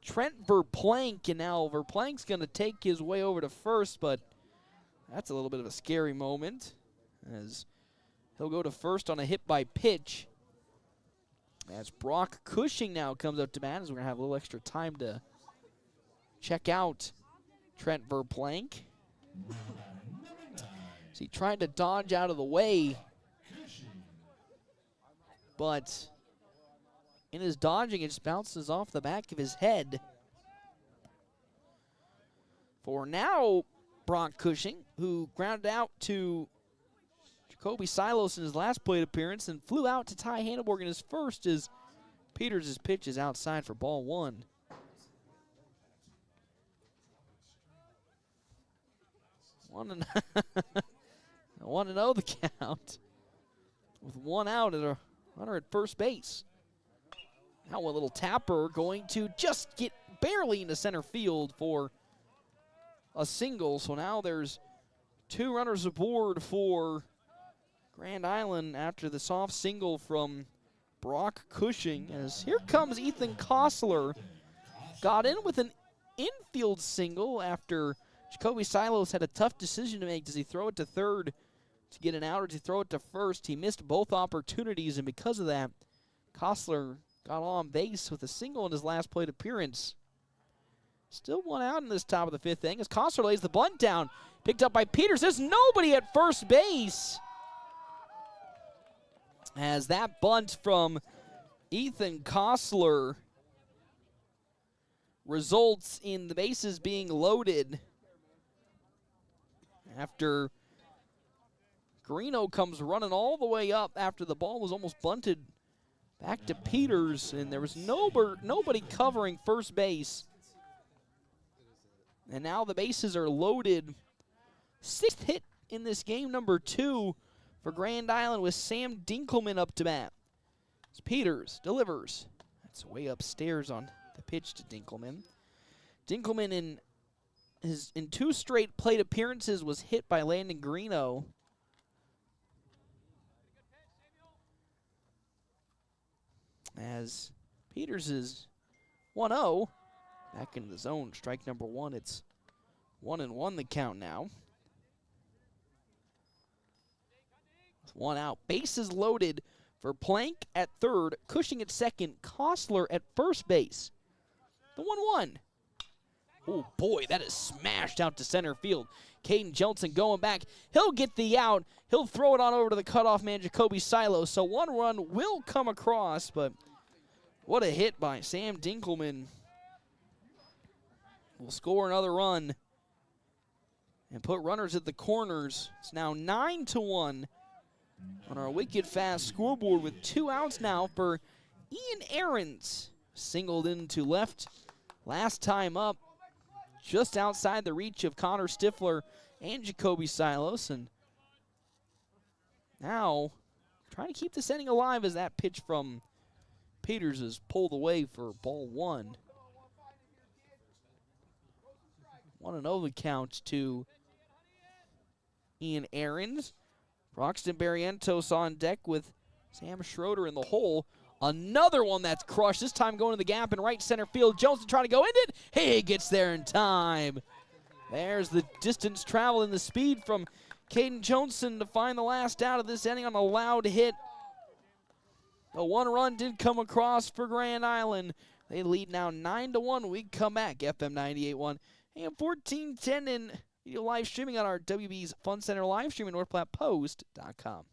S3: Trent Verplank, and now Verplank's going to take his way over to first, but that's a little bit of a scary moment, as he'll go to first on a hit by pitch. As Brock Cushing now comes up to bat, as we're going to have a little extra time to check out Trent Verplank. So he tried to dodge out of the way, but in his dodging, it just bounces off the back of his head. For now, Brock Cushing, who grounded out to Jacoby Silos in his last plate appearance and flew out to Ty Hanneborg in his first, as Peters' pitch is outside for ball 1. One to know the count, with 1 out and a runner at first base. Now a little tapper going to just get barely into center field for a single. So now there's 2 runners aboard for Grand Island after the soft single from Brock Cushing. As here comes Ethan Kostler. Got in with an infield single after Jacoby Silos had a tough decision to make. Does he throw it to third to get an out, or does he throw it to first? He missed both opportunities, and because of that, Kostler got on base with a single in his last plate appearance. Still 1 out in this top of the 5th inning as Kostler lays the bunt down. Picked up by Peters. There's nobody at first base, as that bunt from Ethan Kostler results in the bases being loaded after Greeno comes running all the way up after the ball was almost bunted back to Peters, and there was nobody covering first base. And now the bases are loaded. 6th hit in this game, number 2 for Grand Island with Sam Dinkelman up to bat. As Peters delivers. That's way upstairs on the pitch to Dinkelman. Dinkelman in 2 straight plate appearances was hit by Landon Greeno. As Peters is 1-0. Back into the zone. Strike number 1. It's 1-1 the count now. With 1 out. Bases loaded for Plank at third. Cushing at second. Kostler at first base. The 1-1. Oh boy, that is smashed out to center field. Caden Johnson going back. He'll get the out. He'll throw it on over to the cutoff man, Jacoby Silo. So 1 run will come across, but what a hit by Sam Dinkelman. Will score another run and put runners at the corners. It's now 9-1 on our wicked fast scoreboard with 2 outs now for Ian Ahrens. Singled into left last time up, just outside the reach of Connor Stifler and Jacoby Silos. And now trying to keep this inning alive as that pitch from Peters is pulled away for ball 1. 1-0 the count to Ian Ahrens. Broxton Barrientos on deck with Sam Schroeder in the hole. Another one that's crushed, this time going to the gap in right center field. Johnson trying to go in it. He gets there in time. There's the distance travel and the speed from Caden Johnson to find the last out of this inning on a loud hit. The 1 run did come across for Grand Island. They lead now 9-1. We come back. FM 98.1 AM 1410 in video live streaming on our WB's Fun Center live stream at NorthPlattePost.com.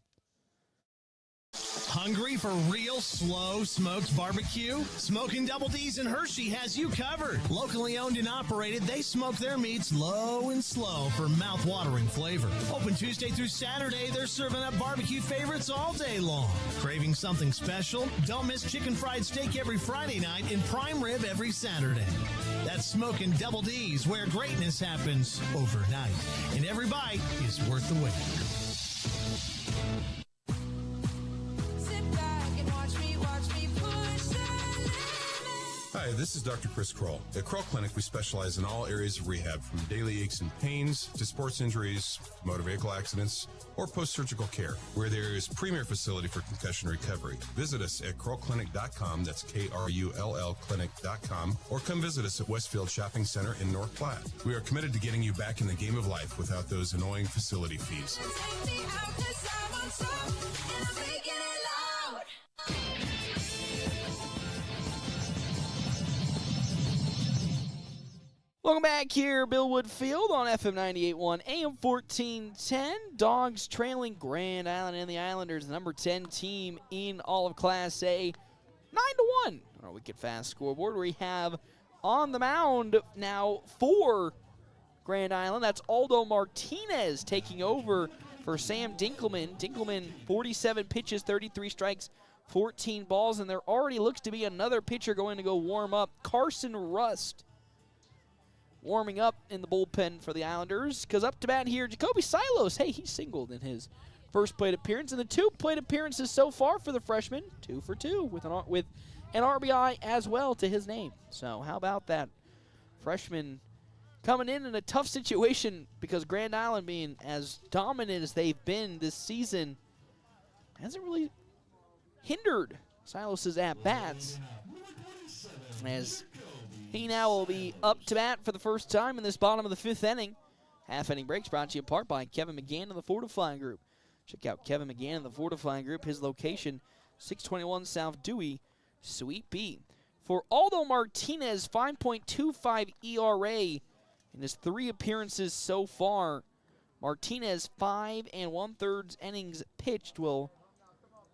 S16: Hungry for real slow smoked barbecue? Smoking Double D's in Hershey has you covered. Locally owned and operated, they smoke their meats low and slow for mouth-watering flavor. Open Tuesday through Saturday, they're serving up barbecue favorites all day long. Craving something special? Don't miss chicken fried steak every Friday night and prime rib every Saturday. That's Smoking Double D's, where greatness happens overnight. And every bite is worth the wait.
S5: Hi, this is Dr. Chris Kroll. At Kroll Clinic, we specialize in all areas of rehab, from daily aches and pains to sports injuries, motor vehicle accidents, or post-surgical care. We're the area's premier facility for concussion recovery. Visit us at KrollClinic.com, that's KRULL Clinic.com, or come visit us at Westfield Shopping Center in North Platte. We are committed to getting you back in the game of life without those annoying facility fees.
S3: Welcome back here, Bill Wood Field on FM 98.1 AM 1410. Dogs trailing Grand Island and the Islanders, the number 10 team in all of Class A. 9-1 on our wicked fast scoreboard. We have on the mound now for Grand Island. That's Aldo Martinez taking over for Sam Dinkelman. Dinkelman, 47 pitches, 33 strikes, 14 balls, and there already looks to be another pitcher going to go warm up. Carson Rust warming up in the bullpen for the Islanders, because up to bat here, Jacoby Silos. Hey, he singled in his first plate appearance, and the 2 plate appearances so far for the freshman, 2 for 2 with an RBI as well to his name. So how about that? Freshman coming in a tough situation, because Grand Island, being as dominant as they've been this season, hasn't really hindered Silos' at-bats, as he now will be up to bat for the first time in this bottom of the 5th inning. Half-inning breaks brought to you in part by Kevin McGann and the Fortifying Group. Check out Kevin McGann and the Fortifying Group. His location, 621 South Dewey, Suite B. For Aldo Martinez, 5.25 ERA in his 3 appearances so far. Martinez, 5 1/3 innings pitched, will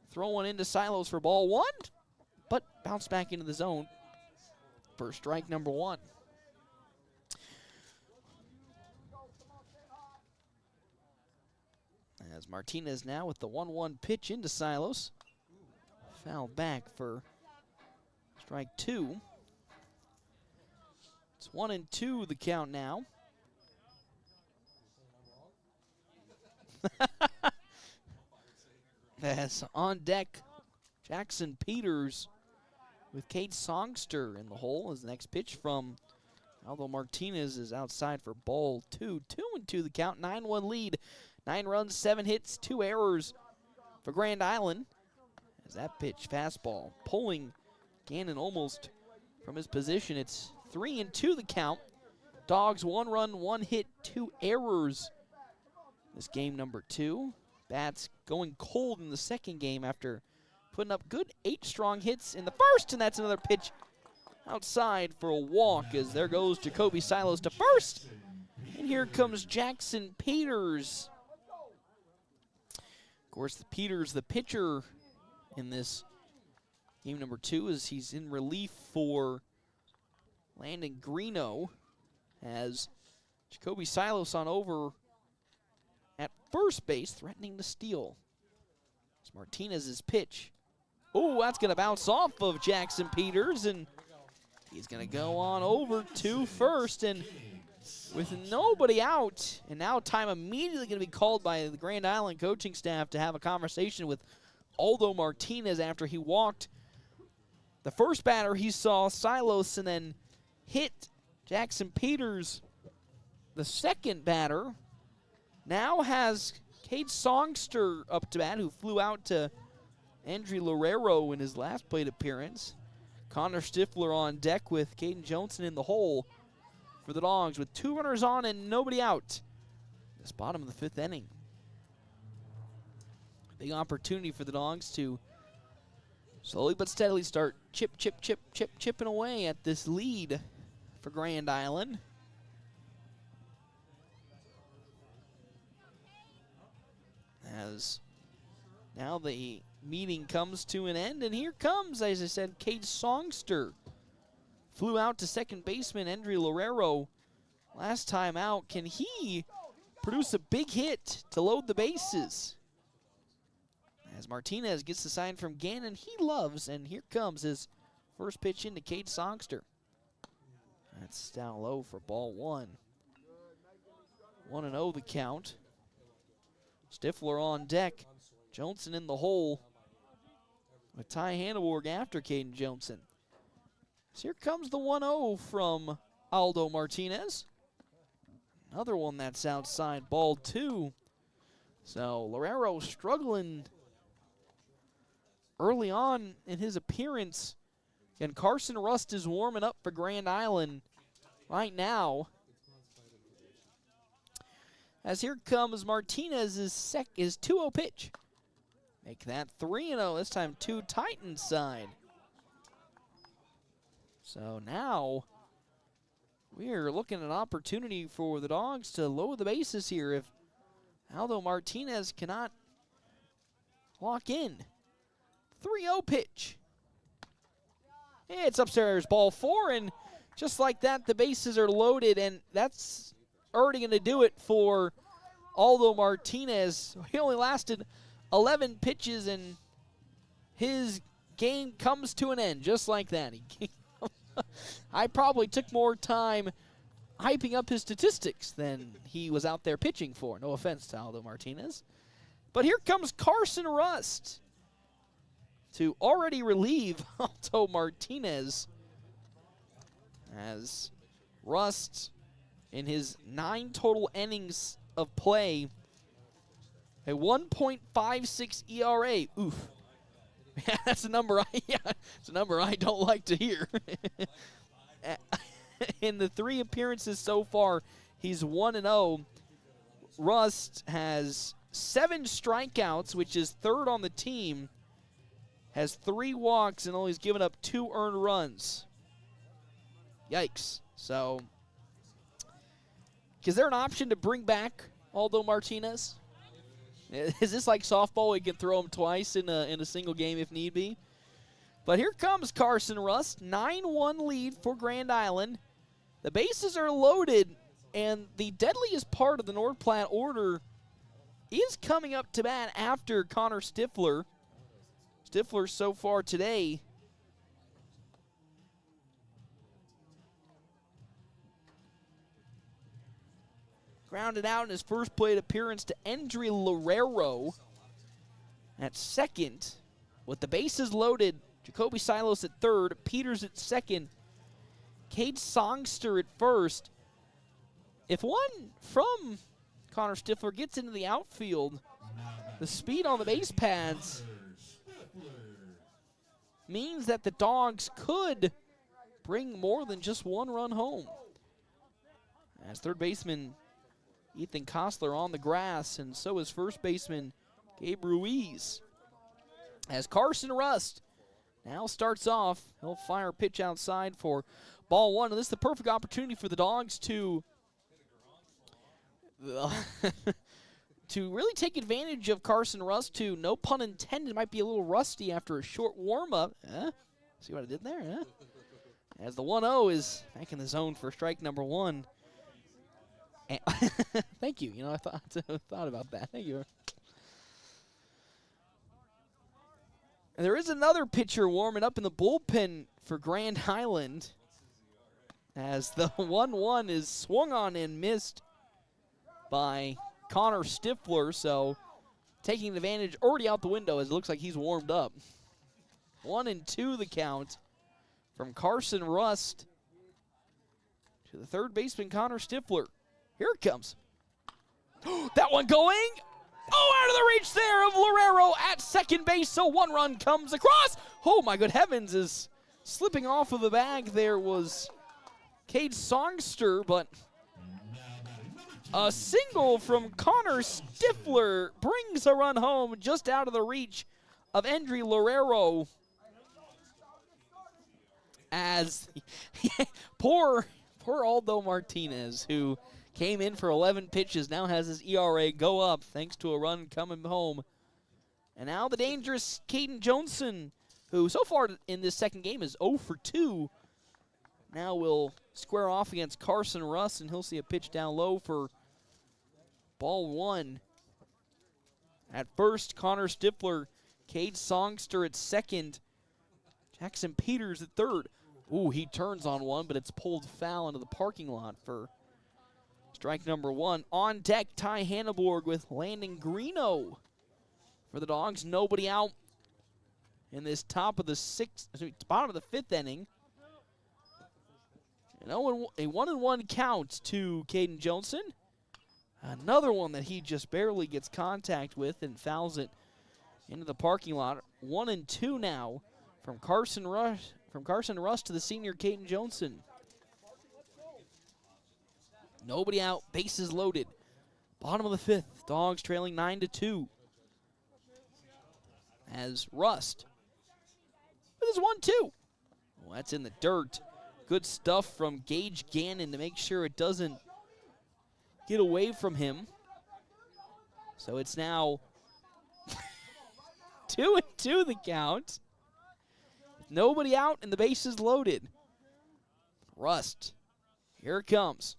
S3: throw one into Silos for ball 1, but bounce back into the zone for strike number 1. As Martinez now with the 1-1 pitch into Silos. Foul back for strike 2. It's 1-2 the count now. As on deck, Jackson Peters with Cade Songster in the hole. His next pitch from Aldo Martinez is outside for ball 2. 2-2 the count, 9-1 lead. 9 runs, 7 hits, 2 errors for Grand Island. As that pitch, fastball, pulling Gannon almost from his position. It's 3-2 the count. Dogs 1 run, 1 hit, 2 errors. This game number 2. Bats going cold in the second game after putting up good 8 strong hits in the first, and that's another pitch outside for a walk as there goes Jacoby Silos to first. And here comes Jackson Peters. Of course, Peters, the pitcher in this game number 2, as he's in relief for Landon Greeno, as Jacoby Silos on over at first base, threatening to steal. It's Martinez's pitch. Oh, that's going to bounce off of Jackson Peters, and he's going to go on over to first, and with nobody out, and now time immediately going to be called by the Grand Island coaching staff to have a conversation with Aldo Martinez after he walked the first batter he saw, Silos, and then hit Jackson Peters, the second batter. Now has Cade Songster up to bat, who flew out to Andrew Lorero in his last plate appearance. Connor Stifler on deck with Caden Johnson in the hole for the Dogs with 2 runners on and nobody out. This bottom of the 5th inning. Big opportunity for the Dogs to slowly but steadily start chipping away at this lead for Grand Island. As now the meeting comes to an end, and here comes, as I said, Cade Songster. Flew out to second baseman Andrew Lorero last time out. Can he produce a big hit to load the bases? As Martinez gets the sign from Gannon he loves, and here comes his first pitch into Cade Songster. That's down low for ball 1. 1-0 the count. Stifler on deck. Johnson in the hole with Ty Hanneborg after Caden Johnson. So here comes the 1-0 from Aldo Martinez. Another one that's outside, ball 2. So Lorero struggling early on in his appearance. And Carson Rust is warming up for Grand Island right now. As here comes Martinez's 2-0 pitch. Make that 3-0, this time 2 Titans side. So now we're looking at an opportunity for the Dogs to load the bases here if Aldo Martinez cannot lock in. 3-0 pitch. It's upstairs, ball 4, and just like that, the bases are loaded, and that's already going to do it for Aldo Martinez. He only lasted 11 pitches, and his game comes to an end just like that. I probably took more time hyping up his statistics than he was out there pitching for. No offense to Aldo Martinez. But here comes Carson Rust to already relieve Aldo Martinez, as Rust, in his 9 total innings of play, a 1.56 ERA. Oof. Yeah, that's a number I don't like to hear. In the 3 appearances so far, he's 1-0. Rust has 7 strikeouts, which is 3rd on the team. Has 3 walks and only has given up 2 earned runs. Yikes. So, is there an option to bring back Aldo Martinez? Is this like softball? We can throw him twice in a single game if need be. But here comes Carson Rust. 9-1 lead for Grand Island. The bases are loaded, and the deadliest part of the North Platte order is coming up to bat after Connor Stifler. Stifler so far today grounded out in his first plate appearance to Endry Lorero at second. With the bases loaded, Jacoby Silos at third, Peters at second, Cade Songster at first. If one from Connor Stifler gets into the outfield, the speed on the base pads means that the Dogs could bring more than just one run home. As third baseman Ethan Kostler on the grass, and so is first baseman Gabe Ruiz. As Carson Rust now starts off, he'll fire a pitch outside for ball one, and this is the perfect opportunity for the Dogs to to really take advantage of Carson Rust, to, no pun intended, might be a little rusty after a short warm-up. See what I did there, huh? As the 1-0 is back in the zone for strike number one. And thank you. You know, I thought about that. Thank you. And there is another pitcher warming up in the bullpen for Grand Highland, as the 1-1 is swung on and missed by Connor Stifler, so taking advantage already out the window as it looks like he's warmed up. 1-2 the count from Carson Rust to the third baseman Connor Stifler. Here it comes. That one going. Oh, out of the reach there of Lorero at second base, so one run comes across. Oh, my good heavens, is slipping off of the bag there was Cade Songster, but a single from Connor Stifler brings a run home just out of the reach of Endry Lorero. As poor Aldo Martinez, who came in for 11 pitches, now has his ERA go up thanks to a run coming home. And now the dangerous Caden Johnson, who so far in this second game is 0 for 2, now will square off against Carson Russ, and he'll see a pitch down low for ball one. At first, Connor Stifler, Cade Songster at second, Jackson Peters at third. Ooh, he turns on one, but it's pulled foul into the parking lot for strike number one. On deck, Ty Hanneborg with Landon Greeno for the Dogs. Nobody out in this bottom of the fifth inning. And a 1-1 count to Caden Johnson. Another one that he just barely gets contact with and fouls it into the parking lot. 1-2 now from Carson Russ to the senior Caden Johnson. Nobody out, bases loaded. Bottom of the fifth, Dogs trailing 9-2. As Rust with his 1-2. Well, that's in the dirt. Good stuff from Gage Gannon to make sure it doesn't get away from him. So it's now 2-2 the count. Nobody out and the bases loaded. Rust, here it comes.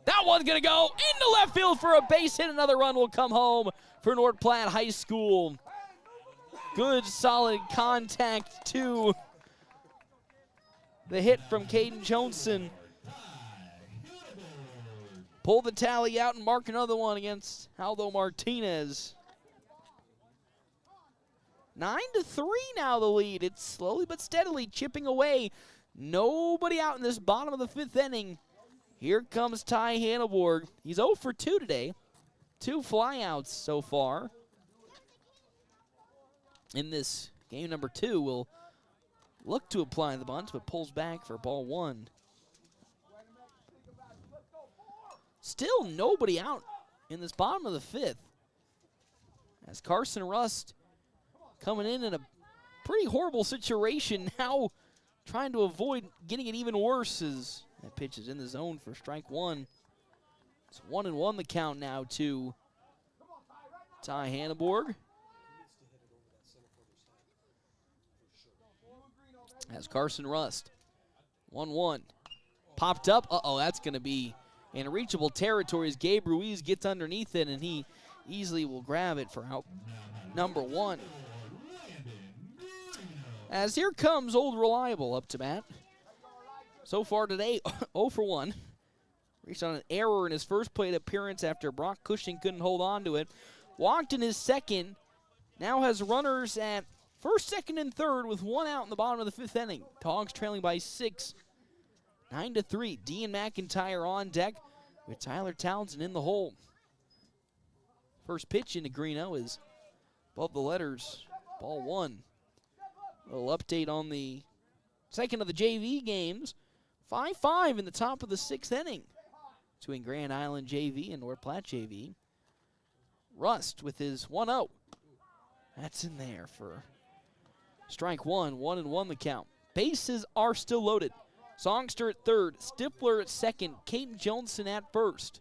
S3: That one's going to go into left field for a base hit. Another run will come home for North Platte High School. Good, solid contact to the hit from Caden Johnson. Pull the tally out and mark another one against Aldo Martinez. 9-3 now the lead. It's slowly but steadily chipping away. Nobody out in this bottom of the fifth inning. Here comes Ty Hanneborg. He's 0 for 2 today. 2 flyouts so far. In this game number 2, will look to apply the bunt, but pulls back for ball one. Still nobody out in this bottom of the fifth. As Carson Rust coming in a pretty horrible situation, now trying to avoid getting it even worse as that pitch is in the zone for strike one. It's 1-1 the count now to Ty Hanneborg. As Carson Rust, 1-1. Popped up, that's going to be in reachable territory as Gabe Ruiz gets underneath it, and he easily will grab it for out number one. As here comes Old Reliable up to bat. So far today, 0 for 1. reached on an error in his first plate appearance after Brock Cushing couldn't hold on to it. Walked in his second. Now has runners at first, second, and third with one out in the bottom of the fifth inning. Dogs trailing by 6, 9-3. Dean McIntyre on deck with Tyler Townsend in the hole. First pitch into Greeno is above the letters. Ball 1. A little update on the second of the JV games. 5-5 in the top of the 6th inning between Grand Island JV and North Platte JV. Rust with his 1-0. That's in there for strike 1. 1-1 the count. Bases are still loaded. Songster at third, Stifler at second, Caden Johnson at first.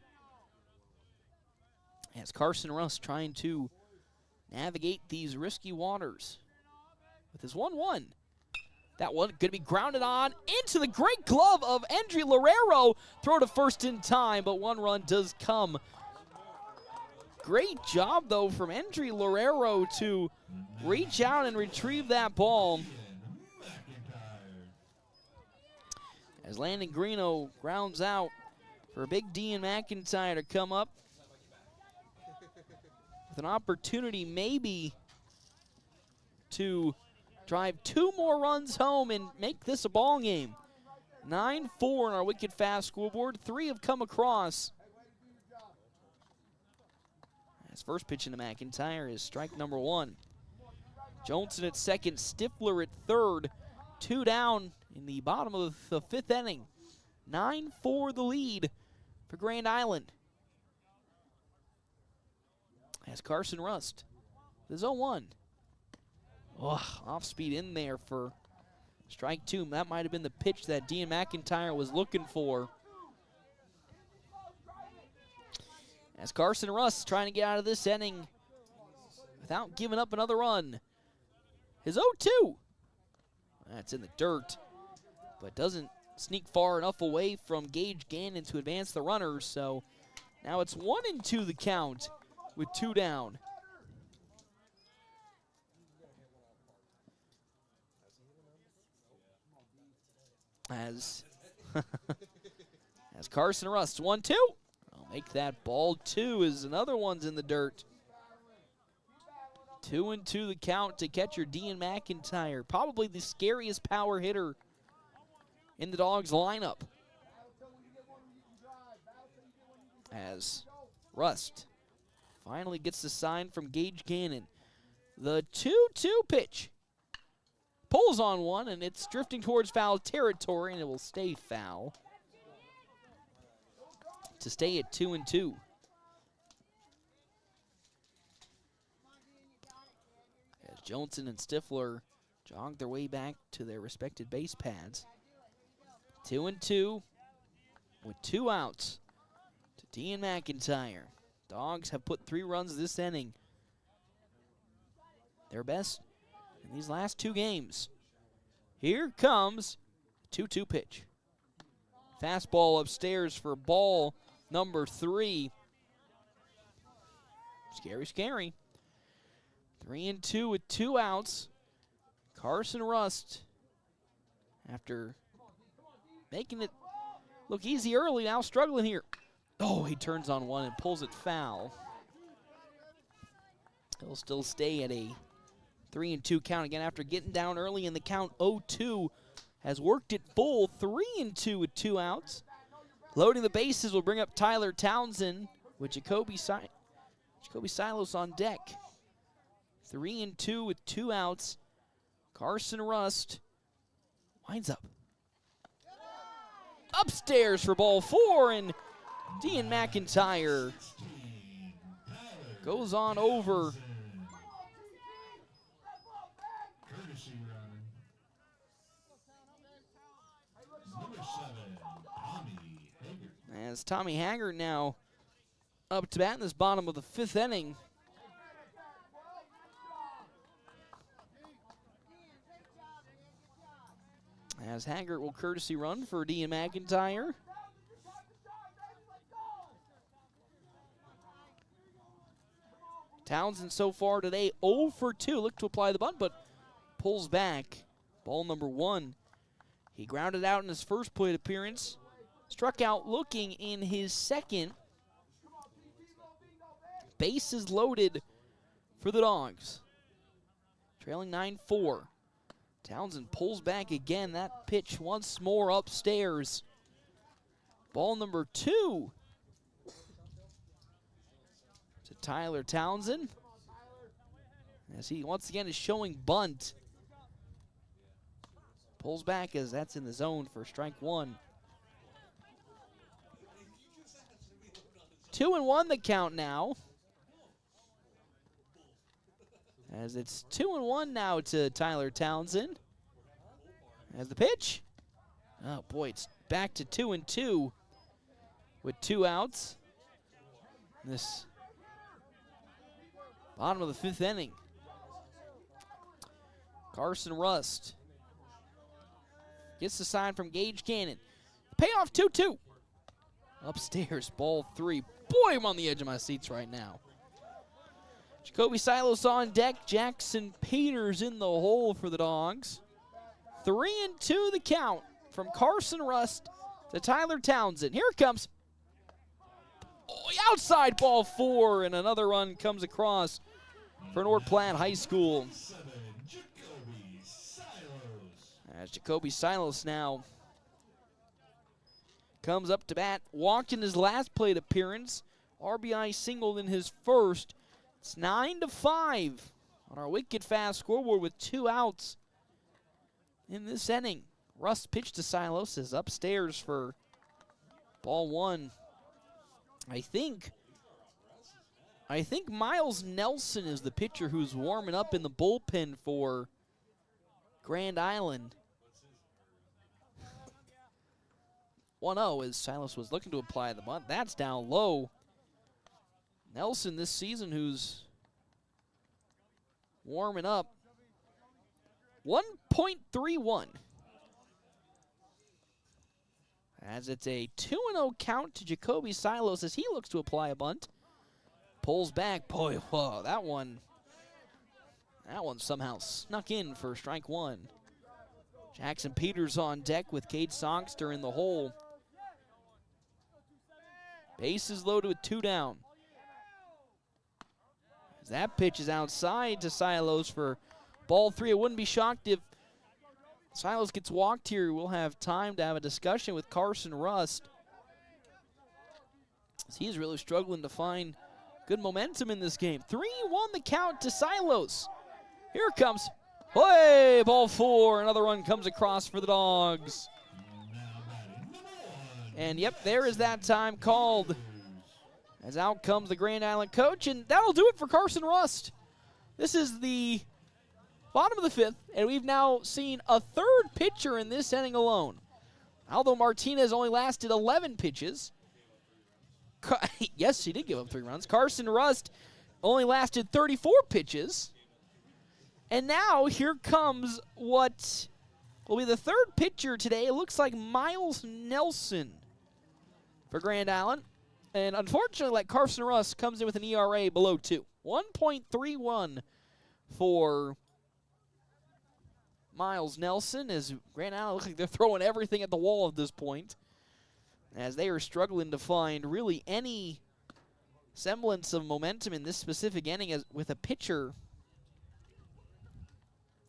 S3: As Carson Rust trying to navigate these risky waters with his 1-1. That one going to be grounded on into the great glove of Endry Lorero. Throw to first in time, but 1 run does come. Great job, though, from Endry Lorero to reach out and retrieve that ball. As Landon Greeno grounds out for Big D and McIntyre to come up with an opportunity maybe to drive 2 more runs home and make this a ball game. 9-4 on our Wicked Fast scoreboard. 3 have come across. His first pitch into McIntyre is strike number 1. Johnson at second, Stifler at third. 2 down in the bottom of the 5th inning. 9-4 the lead for Grand Island. As Carson Rust with his 0-1. Off speed in there for strike 2. That might have been the pitch that Dean McIntyre was looking for. As Carson Rust trying to get out of this inning without giving up another run. His 0-2. That's in the dirt, but doesn't sneak far enough away from Gage Gannon to advance the runners. So now it's 1-2 the count with 2 down. As Carson Rust 1-2. I'll make that ball 2 as another one's in the dirt. 2-2 the count to catcher Dean McIntyre. Probably the scariest power hitter in the Dogs lineup. As Rust finally gets the sign from Gage Gannon. The 2-2 pitch. Pulls on one, and it's drifting towards foul territory, and it will stay foul to stay at 2-2. As Johnson and Stifler jog their way back to their respective base pads. 2-2 with 2 outs to Dean McIntyre. Dogs have put 3 runs this inning. Their best in these last 2 games. Here comes the 2-2 pitch. Fastball upstairs for ball number 3. Scary, scary. 3-2 with 2 outs. Carson Rust, after making it look easy early, now struggling here. Oh, he turns on one and pulls it foul. He'll still stay at a 3-2 count again after getting down early in the count. 0-2 has worked it full. 3-2 with 2 outs. Loading the bases will bring up Tyler Townsend with Jacoby Silos on deck. 3-2 with 2 outs. Carson Rust winds up upstairs for ball 4, and Dean McIntyre goes on over. As Tommy Haggard now up to bat in this bottom of the 5th inning. As Haggard will courtesy run for Dean McIntyre. Townsend so far today 0 for 2. Look to apply the bunt, but pulls back. Ball number 1. He grounded out in his first plate appearance. struck out looking in his second. Bases loaded for the Dogs. Trailing 9-4. Townsend pulls back again. That pitch once more upstairs. Ball number 2 to Tyler Townsend. As he once again is showing bunt. Pulls back as that's in the zone for strike 1. 2-1 the count now. As it's 2-1 now to Tyler Townsend. As the pitch. Oh boy, it's back to 2-2 with 2 outs. This bottom of the 5th inning. Carson Rust gets the sign from Gage Cannon. Payoff 2-2. Upstairs, ball 3. Boy, I'm on the edge of my seats right now. Jacoby Silos on deck. Jackson Peters in the hole for the Dogs. 3-2 the count from Carson Rust to Tyler Townsend. Here it comes. Oh, outside ball 4, and another run comes across for North Platte High School. As Jacoby Silos now comes up to bat, walked in his last plate appearance. RBI singled in his first. It's 9-5 on our wicked fast scoreboard with 2 outs in this inning. Rust pitch to Silos is upstairs for ball 1. I think Miles Nelson is the pitcher who's warming up in the bullpen for Grand Island. 1-0 as Silas was looking to apply the bunt. That's down low. Nelson this season who's warming up. 1.31. As it's a 2-0 count to Jacoby Silos as he looks to apply a bunt. Pulls back. Boy, whoa, that one somehow snuck in for strike 1. Jackson Peters on deck with Cade Songster in the hole. Bases loaded with 2 down. As that pitch is outside to Silos for ball 3. I wouldn't be shocked if Silos gets walked here. We'll have time to have a discussion with Carson Rust. He's really struggling to find good momentum in this game. 3-1 the count to Silos. Here it comes. Hey, ball 4. Another run comes across for the Dogs. And yep, there is that time called. As out comes the Grand Island coach, and that'll do it for Carson Rust. This is the bottom of the 5th, and we've now seen a 3rd pitcher in this inning alone. Aldo Martinez only lasted 11 pitches. Yes, he did give up 3 runs. Carson Rust only lasted 34 pitches. And now here comes what will be the 3rd pitcher today. It looks like Miles Nelson for Grand Island. And unfortunately, like Carson Rust, comes in with an ERA below 2. 1.31 for Miles Nelson, as Grand Island looks like they're throwing everything at the wall at this point, as they are struggling to find really any semblance of momentum in this specific inning as with a pitcher,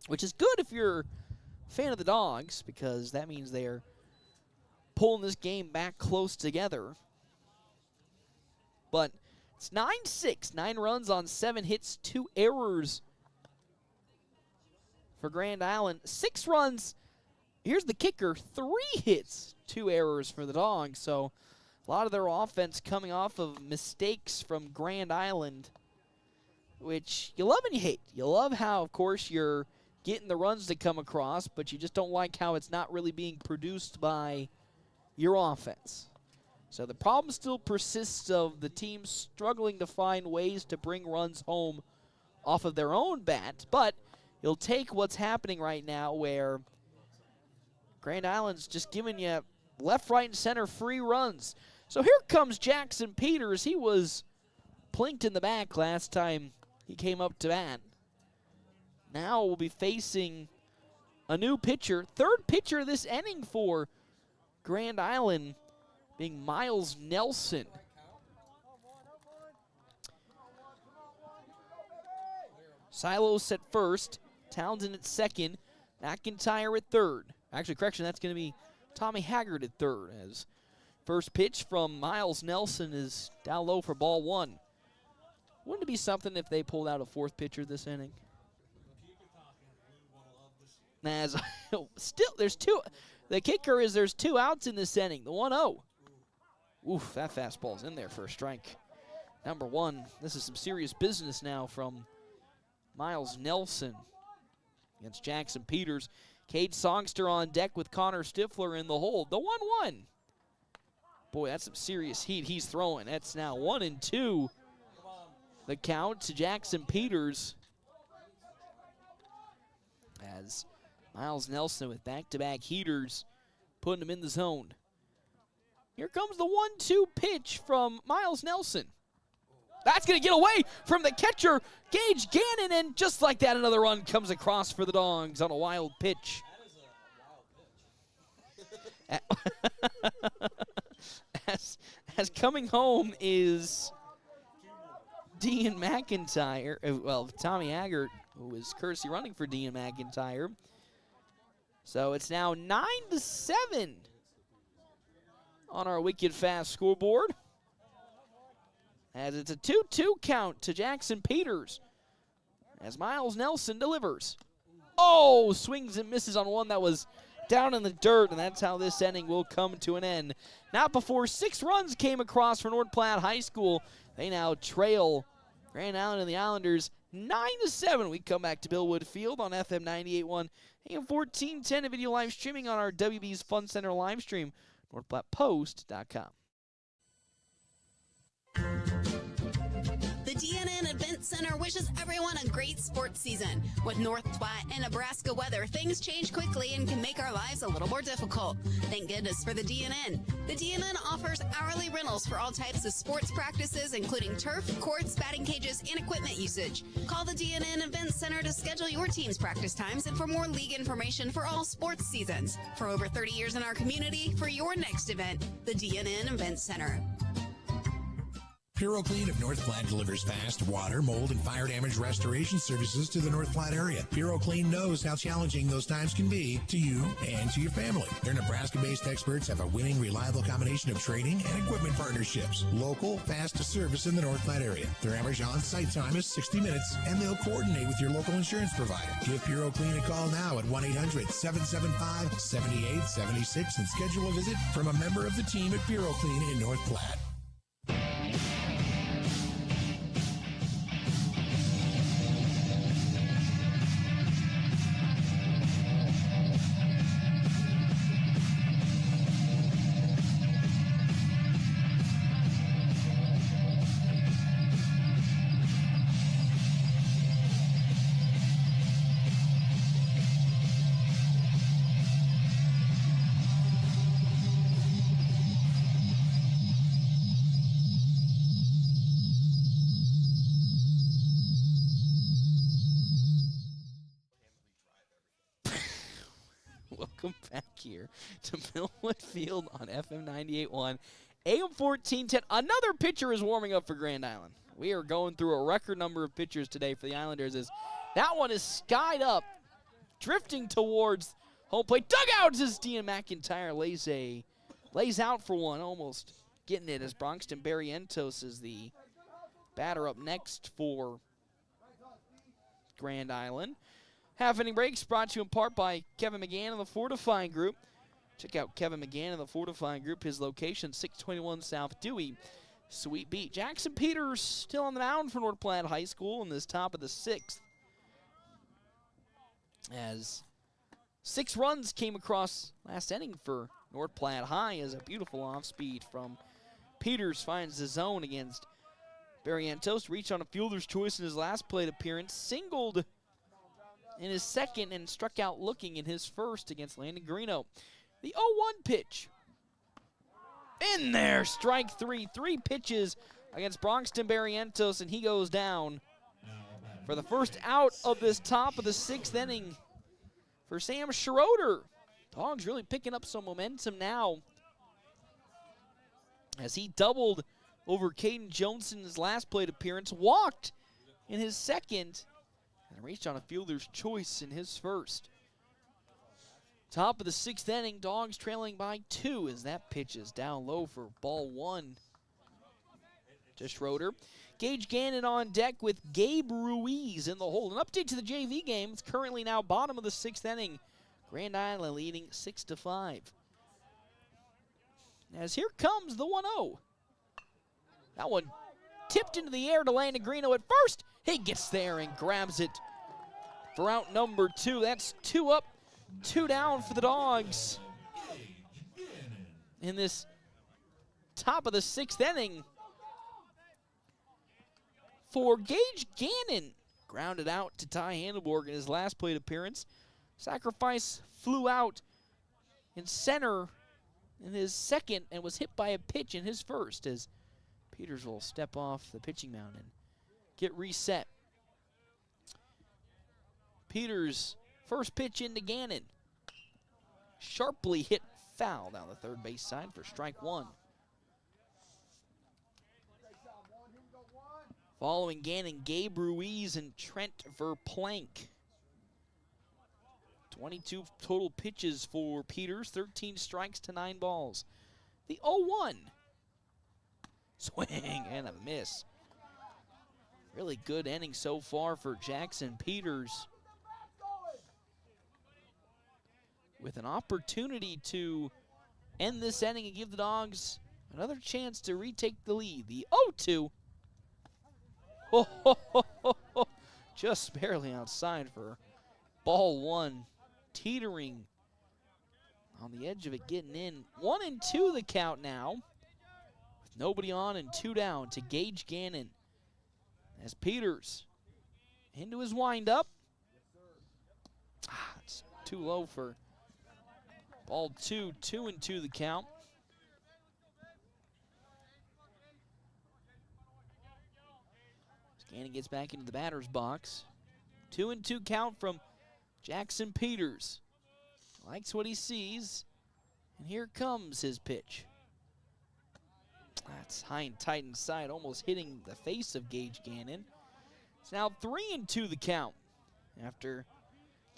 S3: which is good if you're a fan of the Dogs, because that means they're pulling this game back close together. But it's 9-6, 9 runs on 7 hits, 2 errors for Grand Island. 6 runs, here's the kicker, 3 hits, 2 errors for the Dogs. So a lot of their offense coming off of mistakes from Grand Island, which you love and you hate. You love how, of course, you're getting the runs to come across, but you just don't like how it's not really being produced by your offense. So the problem still persists of the team struggling to find ways to bring runs home off of their own bat, but you'll take what's happening right now where Grand Island's just giving you left, right, and center free runs. So here comes Jackson Peters. He was plinked in the back last time he came up to bat. Now we'll be facing a new pitcher, 3rd pitcher this inning for Grand Island. being Miles Nelson. Silos at first, Townsend at second, McIntyre at third. Actually, correction, that's going to be Tommy Haggard at third, as first pitch from Miles Nelson is down low for ball one. Wouldn't it be something if they pulled out a fourth pitcher this inning? As still, there's two. The kicker is there's 2 outs in this inning. The 1-0. Oof, that fastball's in there for a strike. Number 1. This is some serious business now from Miles Nelson against Jackson Peters. Cade Songster on deck with Connor Stifler in the hold. The 1-1. Boy, that's some serious heat he's throwing. That's now 1-2. The count to Jackson Peters. As Miles Nelson with back-to-back heaters, putting him in the zone. Here comes the 1-2 pitch from Miles Nelson. That's going to get away from the catcher, Gage Gannon, and just like that, another run comes across for the Dogs on a wild pitch. As coming home is Dean McIntyre. Well, Tommy Haggard, who is courtesy running for Dean McIntyre. So it's now 9-7 on our Wicked Fast scoreboard. As it's a 2-2 count to Jackson Peters. As Miles Nelson delivers. Oh, swings and misses on one that was down in the dirt, and that's how this inning will come to an end. Not before 6 runs came across for North Platte High School. They now trail Grand Island and the Islanders 9-7. We come back to Billwood Field on FM 98.1 AM 1410, a video live streaming on our WB's Fun Center live stream, NorthPlattePost.com.
S20: The DNN Event Center wishes everyone a great sports season. With North Platte and Nebraska weather, things change quickly and can make our lives a little more difficult. Thank goodness for the DNN. The DNN offers hourly rentals for all types of sports practices, including turf, courts, batting cages, and equipment usage. Call the DNN Event Center to schedule your team's practice times and for more league information for all sports seasons. For over 30 years in our community, for your next event, the DNN Event Center.
S12: PuroClean of North Platte delivers fast water, mold, and fire damage restoration services to the North Platte area. PuroClean knows how challenging those times can be to you and to your family. Their Nebraska-based experts have a winning, reliable combination of training and equipment partnerships. Local, fast service in the North Platte area. Their average on-site time is 60 minutes, and they'll coordinate with your local insurance provider. Give PuroClean a call now at 1-800-775-7876 and schedule a visit from a member of the team at PuroClean in North Platte.
S3: Welcome back here to Billwood Field on FM 98.1, AM 1410. Another pitcher is warming up for Grand Island. We are going through a record number of pitchers today for the Islanders. As that one is skied up, drifting towards home plate. Dugouts as Dean McIntyre lays out for one, almost getting it, as Bronxton Barrientos is the batter up next for Grand Island. Half inning breaks brought to you in part by Kevin McGann and the Fortifying Group. Check out Kevin McGann and the Fortifying Group. His location, 621 South Dewey, Sweet Beat. Jackson Peters still on the mound for North Platte High School in this top of the 6th. As 6 runs came across last inning for North Platte High, as a beautiful off-speed from Peters finds the zone against Barrientos. Reached on a fielder's choice in his last plate appearance. Singled in his second and struck out looking in his first against Landon Greeno. The 0-1 pitch. In there, strike 3. 3 pitches against Bronxton Barrientos, and he goes down for the first out of this top of the 6th inning for Sam Schroeder. Dogs really picking up some momentum now as he doubled over Caden Jones in his last plate appearance, walked in his second, and reached on a fielder's choice in his first. Top of the 6th inning, Dogs trailing by 2 as that pitch is down low for ball 1 to Schroeder. Gage Gannon on deck with Gabe Ruiz in the hole. An update to the JV game. It's currently now bottom of the 6th inning. Grand Island leading 6-5. As here comes the 1-0. That one tipped into the air to Landon Greeno at first. He gets there and grabs it for out number 2. That's 2 up, 2 down for the Dogs in this top of the 6th inning. For Gage Gannon, grounded out to Ty Handelborg in his last plate appearance. Sacrifice flew out in center in his second and was hit by a pitch in his first, as Peters will step off the pitching mound and get reset. Peters' first pitch into Gannon. Sharply hit foul down the third base side for strike 1. Following Gannon, Gabe Ruiz and Trent Verplank. 22 total pitches for Peters, 13 strikes to 9 balls. The 0-1. Swing and a miss. Really good inning so far for Jackson Peters, with an opportunity to end this inning and give the Dogs another chance to retake the lead. The 0-2. Just barely outside for ball 1. Teetering on the edge of it, getting in. 1-2 the count now, with nobody on and 2 down to Gage Gannon. As Peters into his windup. It's too low for ball 2. 2-2 the count. Gannon gets back into the batter's box. 2-2 count from Jackson Peters. Likes what he sees, and here comes his pitch. That's high and tight inside, almost hitting the face of Gage Gannon. It's now 3-2 the count. After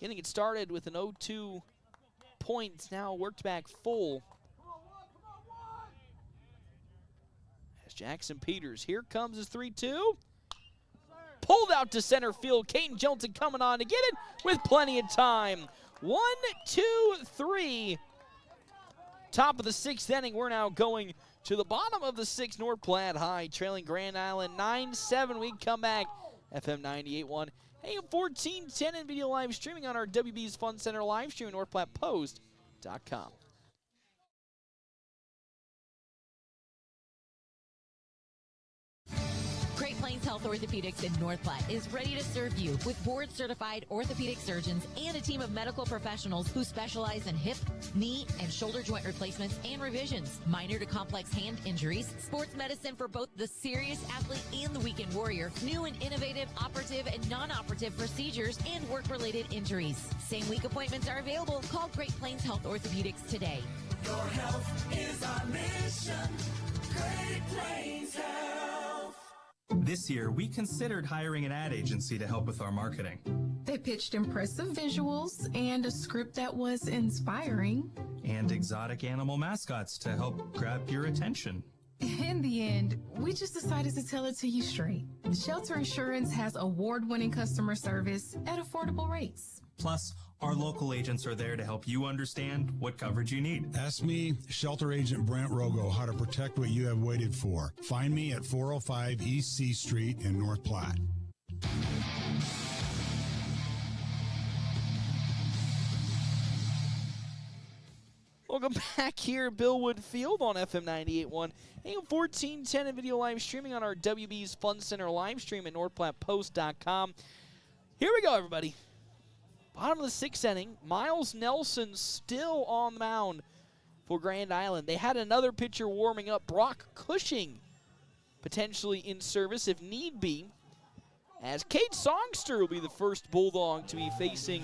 S3: getting it started with an 0-2 point, it's now worked back full. As Jackson Peters, here comes his 3-2. Pulled out to center field. Caden Johnson coming on to get it with plenty of time. 1, 2, 3. Top of the 6th inning. We're now going to the bottom of the 6th. North Platte High trailing Grand Island 9-7. We come back. FM 98.1, AM 1410, and video live streaming on our WB's Fun Center live stream at NorthPlattePost.com.
S10: Great Plains Health Orthopedics in North Platte is ready to serve you with board-certified orthopedic surgeons and a team of medical professionals who specialize in hip, knee, and shoulder joint replacements and revisions, minor to complex hand injuries, sports medicine for both the serious athlete and the weekend warrior, new and innovative operative and non-operative procedures, and work-related injuries. Same-week appointments are available. Call Great Plains Health Orthopedics today.
S9: Your health is our mission. Great Plains Health.
S14: This year, we considered hiring an ad agency to help with our marketing.
S23: They pitched impressive visuals and a script that was inspiring.
S14: And exotic animal mascots to help grab your attention.
S23: In the end, we just decided to tell it to you straight. Shelter Insurance has award-winning customer service at affordable rates.
S14: Plus, our local agents are there to help you understand what coverage you need.
S2: Ask me, Shelter Agent Brent Rogo, how to protect what you have waited for. Find me at 405 East C Street in North Platte.
S3: Welcome back here at Billwood Field on FM 98.1, AM 1410, and video live streaming on our WB's Fun Center live stream at NorthPlattePost.com. Here we go, everybody. Bottom of the 6th inning, Miles Nelson still on the mound for Grand Island. They had another pitcher warming up, Brock Cushing, potentially in service if need be, as Cade Songster will be the first Bulldog to be facing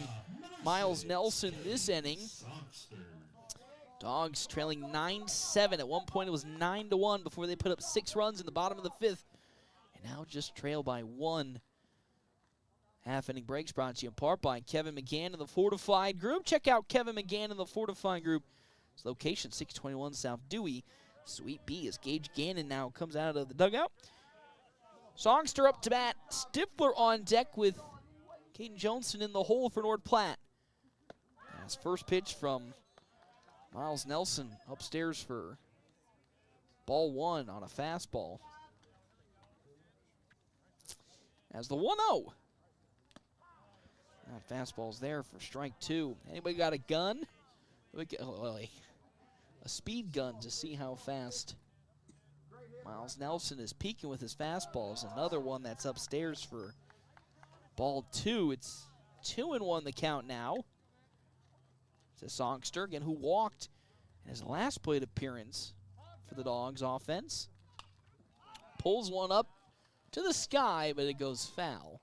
S3: Miles Nelson this inning. Dogs trailing 9-7. At one point it was 9-1 before they put up 6 runs in the bottom of the 5th. And now just trail by 1. Half-inning breaks brought to you in part by Kevin McGann and the Fortified Group. Check out Kevin McGann and the Fortified Group. His location, 621 South Dewey. Sweet B as Gage Gannon now comes out of the dugout. Songster up to bat. Stifler on deck with Caden Johnson in the hole for North Platte. As first pitch from Miles Nelson upstairs for ball 1 on a fastball. As the 1-0. That fastball's there for strike 2. Anybody got a gun? A speed gun to see how fast Miles Nelson is peaking with his fastballs. Another one that's upstairs for ball 2. It's 2-1 the count now. It's a Songster again who walked in his last plate appearance for the Dogs offense. Pulls one up to the sky, but it goes foul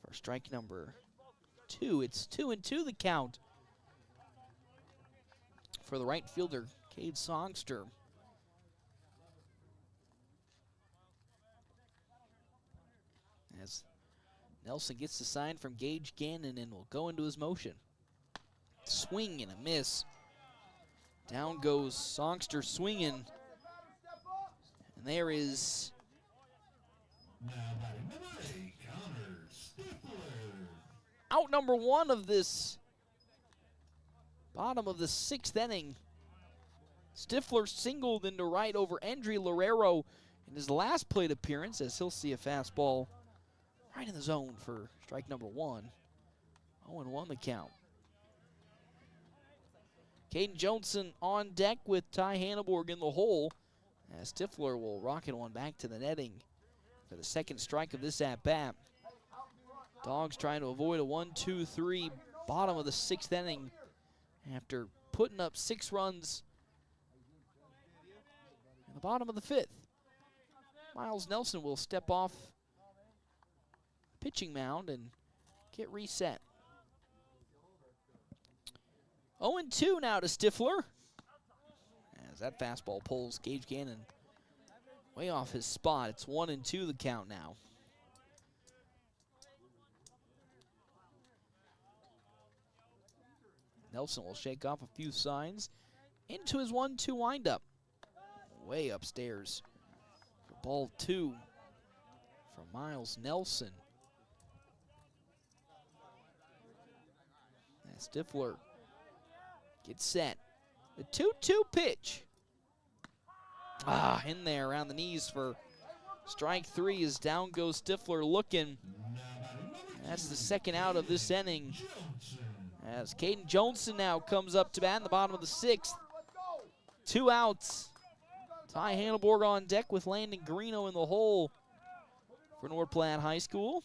S3: for strike number 2. It's 2-2 the count for the right fielder, Cade Songster. As Nelson gets the sign from Gage Gannon and will go into his motion. Swing and a miss. Down goes Songster swinging. And there is out number 1 of this bottom of the 6th inning. Stifler singled into right over Andre Lorero in his last plate appearance, as he'll see a fastball right in the zone for strike number 1. 0-1 the count. Caden Johnson on deck with Ty Hanneborg in the hole, as Stifler will rocket one back to the netting for the second strike of this at-bat. Dogs trying to avoid a 1-2-3 bottom of the 6th inning after putting up 6 runs in the bottom of the 5th. Miles Nelson will step off the pitching mound and get reset. 0-2 now to Stifler. As that fastball pulls Gage Gannon way off his spot. It's 1-2 the count now. Nelson will shake off a few signs into his 1-2 windup. Way upstairs for ball 2 from Miles Nelson. And Stifler gets set. The 2-2 pitch. In there around the knees for strike 3 as down goes Stifler looking. That's the second out of this inning. As Caden Johnson now comes up to bat in the bottom of the 6th. 2 outs. Ty Hanneborg on deck with Landon Greeno in the hole for North Platte High School.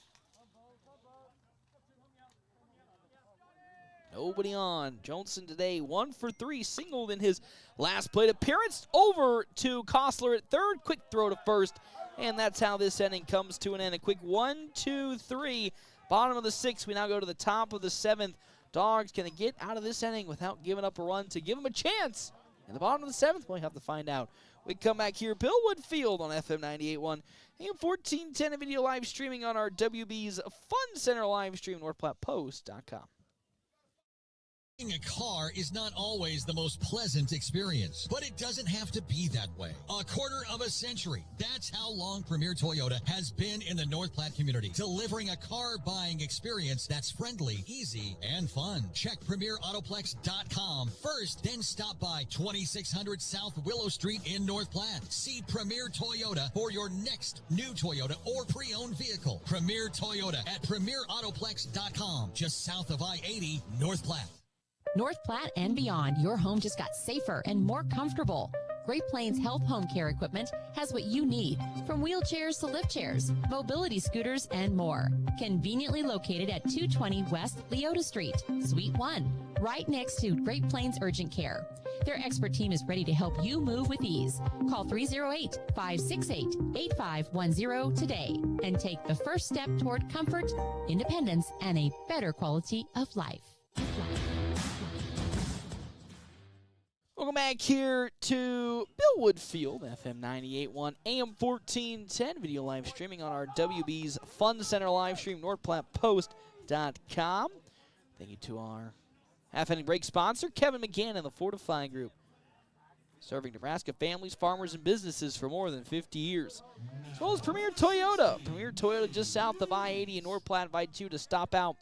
S3: Nobody on. Johnson today 1 for 3, singled in his last plate appearance. Over to Kostler at third. Quick throw to first. And that's how this inning comes to an end. A quick 1-2-3. Bottom of the 6th. We now go to the top of the 7th. Dogs can get out of this inning without giving up a run to give them a chance. In the bottom of the 7th, we'll have to find out. We come back here, Billwood Field on FM 98.1 and 1410 and video live streaming on our WB's Fun Center live stream, NorthPlattePost.com.
S8: Buying a car is not always the most pleasant experience, but it doesn't have to be that way. A quarter of a century. That's how long Premier Toyota has been in the North Platte community, delivering a car buying experience that's friendly, easy, and fun. Check PremierAutoplex.com first, then stop by 2600 South Willow Street in North Platte. See Premier Toyota for your next new Toyota or pre-owned vehicle. Premier Toyota at PremierAutoplex.com, just south of I-80, North Platte.
S15: North Platte and beyond, your home just got safer and more comfortable. Great Plains Health Home Care Equipment has what you need, from wheelchairs to lift chairs, mobility scooters, and more. Conveniently located at 220 West Leota Street, Suite 1, right next to Great Plains Urgent Care. Their expert team is ready to help you move with ease. Call 308-568-8510 today and take the first step toward comfort, independence, and a better quality of life.
S3: back here to Billwood Field, FM 98.1, AM 1410, video live streaming on our WB's Fun Center live stream, NorthPlattePost.com. Thank you to our half-inning break sponsor, Kevin McGann and the Fortify Group, serving Nebraska families, farmers, and businesses for more than 50 years. As well as Premier Toyota. Premier Toyota just south of I-80 in North Platte invite you to stop out,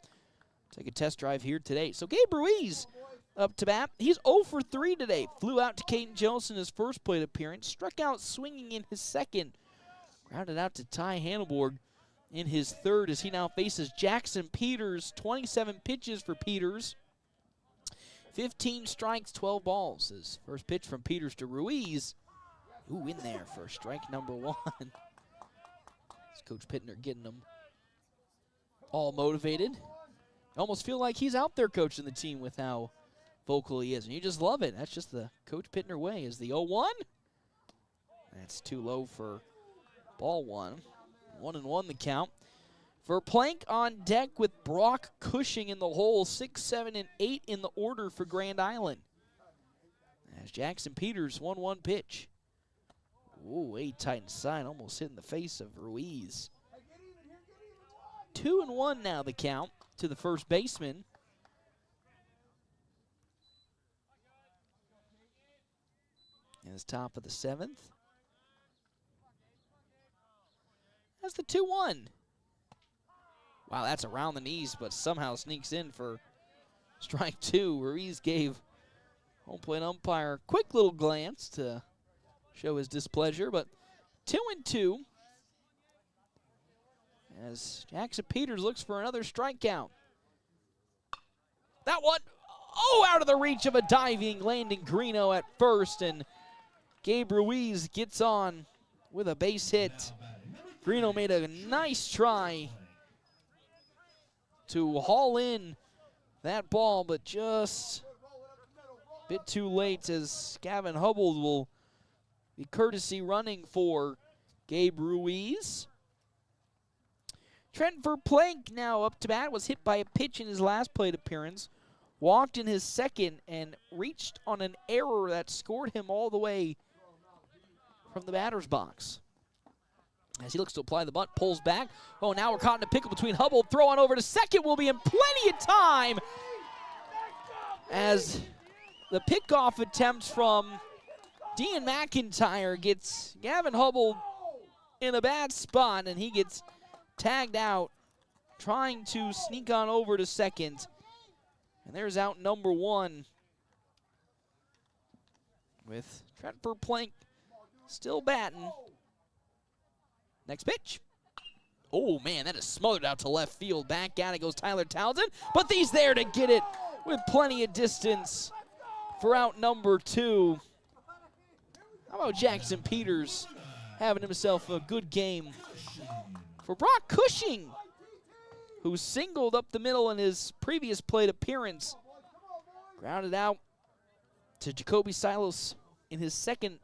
S3: take a test drive here today. So Gabe Ruiz up to bat. He's 0 for 3 today. Flew out to Caden Jones in his first plate appearance. Struck out swinging in his second. Grounded out to Ty Hanneborg in his third as he now faces Jackson Peters. 27 pitches for Peters. 15 strikes, 12 balls. His first pitch from Peters to Ruiz. Ooh, in there for strike number 1. It's Coach Pittner getting them all motivated. You almost feel like he's out there coaching the team with how vocal he is, and you just love it. That's just the Coach Pittner way. Is the 0-1? That's too low for ball 1. 1-1 the count. Verplank on deck with Brock Cushing in the hole. 6, 7, and 8 in the order for Grand Island. As Jackson Peters, 1-1 pitch. Ooh, 8 tight inside, almost hit in the face of Ruiz. 2-1 now the count to the first baseman. As top of the 7th. That's the 2-1. Wow, that's around the knees, but somehow sneaks in for strike 2. Ruiz gave home plate umpire a quick little glance to show his displeasure, but 2-2. As Jackson Peters looks for another strikeout. That one, out of the reach of a diving Landon Greeno at first, and Gabe Ruiz gets on with a base hit. Greeno made a nice try to haul in that ball, but just a bit too late as Gavin Hubble will be courtesy running for Gabe Ruiz. Trent Verplank now up to bat, was hit by a pitch in his last plate appearance, walked in his second, and reached on an error that scored him all the way from the batter's box. As he looks to apply the bunt, pulls back. Oh, now we're caught in a pickle between Hubble. Throw on over to second. Will be in plenty of time as the pickoff attempt from Dean McIntyre gets Gavin Hubble in a bad spot, and he gets tagged out trying to sneak on over to second. And there's out number 1 with Trent Verplank still batting. Next pitch. Oh, man, that is smothered out to left field. Back at it goes Tyler Townsend, but he's there to get it with plenty of distance for out number 2. How about Jackson Peters having himself a good game for Brock Cushing, who singled up the middle in his previous plate appearance. Grounded out to Jacoby Silos in his second,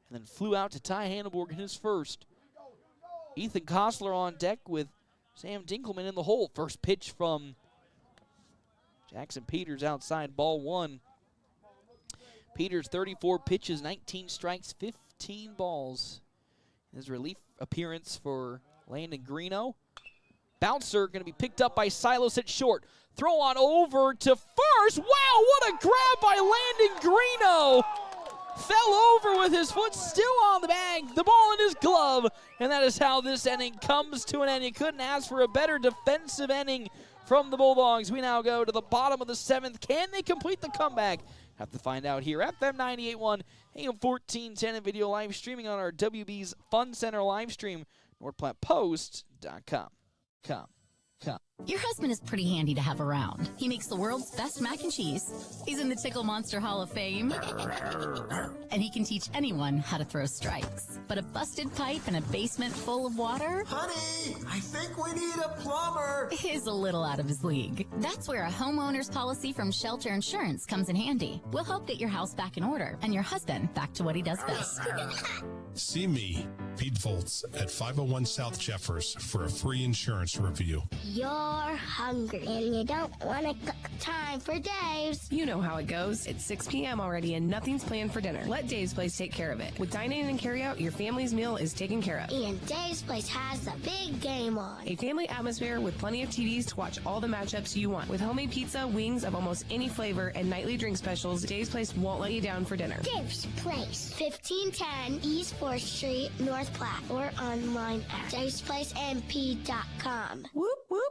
S3: and then flew out to Ty Hanneborg in his first. Ethan Kostler on deck with Sam Dinkelman in the hole. First pitch from Jackson Peters outside, ball 1. Peters 34 pitches, 19 strikes, 15 balls. His relief appearance for Landon Greeno. Bouncer going to be picked up by Silos at short. Throw on over to first. Wow, what a grab by Landon Greeno. Fell over with his foot still on the bag, the ball in his glove, and that is how this inning comes to an end. You couldn't ask for a better defensive inning from the Bulldogs. We now go to the bottom of the 7th. Can they complete the comeback? Have to find out here. FM 98.1, AM 1410, and video live streaming on our WB's Fun Center live stream, NorthPlattePost.com.
S6: Your husband is pretty handy to have around. He makes the world's best mac and cheese. He's in the Tickle Monster Hall of Fame. And he can teach anyone how to throw strikes. But a busted pipe and a basement full of water?
S9: Honey, I think we need a plumber.
S6: Is a little out of his league. That's where a homeowner's policy from Shelter Insurance comes in handy. We'll help get your house back in order and your husband back to what he does best.
S5: See me. Pete Volts at 501 South Jeffers for a free insurance review.
S1: You're hungry and you don't want to cook. Time for Dave's.
S17: You know how it goes. It's 6 p.m. already and nothing's planned for dinner. Let Dave's Place take care of it. With dine-in and carry-out, your family's meal is taken care of.
S1: And Dave's Place has the big game on.
S17: A family atmosphere with plenty of TVs to watch all the matchups you want. With homemade pizza, wings of almost any flavor, and nightly drink specials, Dave's Place won't let you down for dinner.
S1: Dave's Place, 1510 East 4th Street, North Platte, or online at davesplacemp.com.
S17: Whoop, whoop.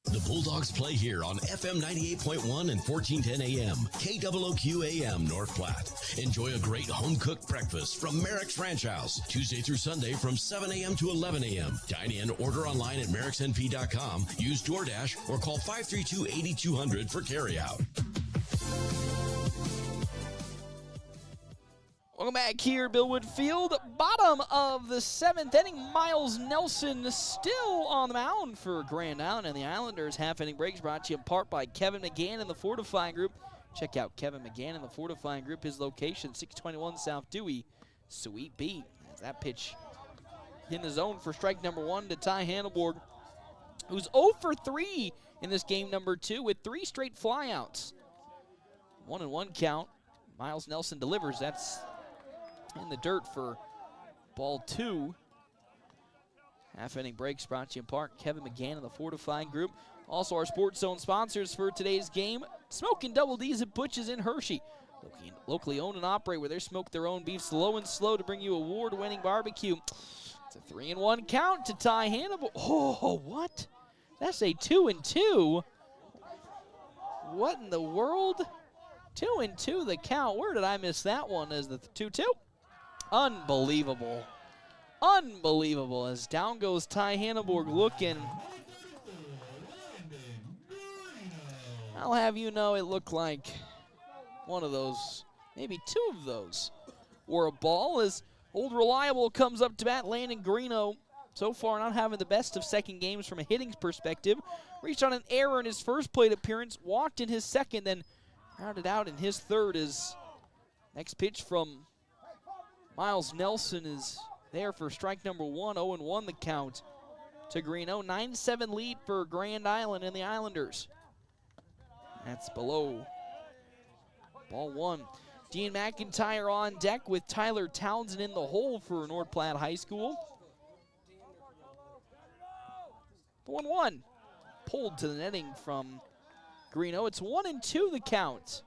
S18: The Bulldogs play here on FM 98.1 and 1410 AM, KOOQ AM, North Platte. Enjoy a great home-cooked breakfast from Merrick's Ranch House, Tuesday through Sunday from 7 a.m. to 11 a.m. Dine in, order online at merricksnp.com, use DoorDash, or call 532-8200 for carryout.
S3: Welcome back here, Billwood Field. Bottom of the 7th inning. Miles Nelson still on the mound for Grand Island and the Islanders. Half-inning breaks brought to you in part by Kevin McGann and the Fortifying Group. Check out Kevin McGann and the Fortifying Group. His location, 621 South Dewey, Suite B. As that pitch in the zone for strike number 1 to Ty Handelborg, who's 0 for 3 in this game number 2 with 3 straight flyouts. 1-1 count. Miles Nelson delivers. That's in the dirt for ball 2. Half-inning breaks brought to you in part Kevin McGann and the Fortifying Group. Also our Sports Zone sponsors for today's game, Smokin' Double D's at Butch's in Hershey. Locally owned and operate where they smoke their own beef slow and slow to bring you award-winning barbecue. It's a 3-1 count to Ty Hannibal. Oh, what? That's a 2-2. What in the world? 2-2 the count. Where did I miss that one as the 2-2? Unbelievable. Unbelievable as down goes Ty Hanneborg looking. I'll have you know it looked like one of those, maybe 2 of those, or a ball as Old Reliable comes up to bat. Landon Greeno so far not having the best of second games from a hitting perspective. Reached on an error in his first plate appearance, walked in his second, then rounded out in his third. As next pitch from Miles Nelson is there for strike number 1, 0-1 the count to Greeno. 9-7 lead for Grand Island and the Islanders. That's below ball 1. Dean McIntyre on deck with Tyler Townsend in the hole for North Platte High School. 1-1. Pulled to the netting from Greeno. It's 1-2 the count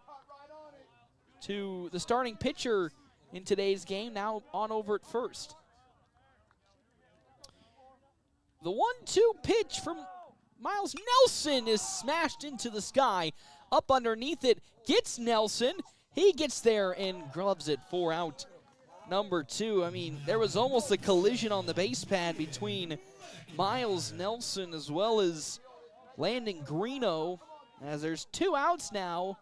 S3: to the starting pitcher in today's game, now on over at first. The 1-2 pitch from Miles Nelson is smashed into the sky. Up underneath it, gets Nelson. He gets there and gloves it for out number 2. I mean, there was almost a collision on the base pad between Miles Nelson as well as Landon Greeno, as there's 2 outs now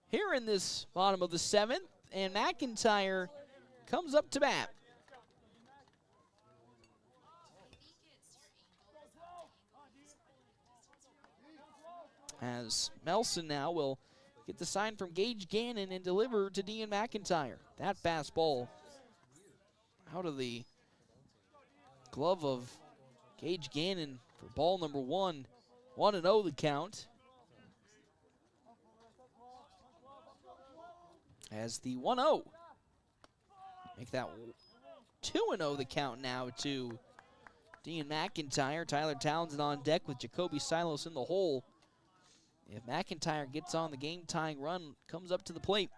S3: here in this bottom of the 7th, and McIntyre comes up to bat. As Nelson now will get the sign from Gage Gannon and deliver to Dean McIntyre. That fastball out of the glove of Gage Gannon for ball number 1. 1-0 the count. As the 1-0. Make that 2-0 the count now to Dean McIntyre. Tyler Townsend on deck with Jacoby Silos in the hole. If McIntyre gets on the game-tying run, comes up to the plate.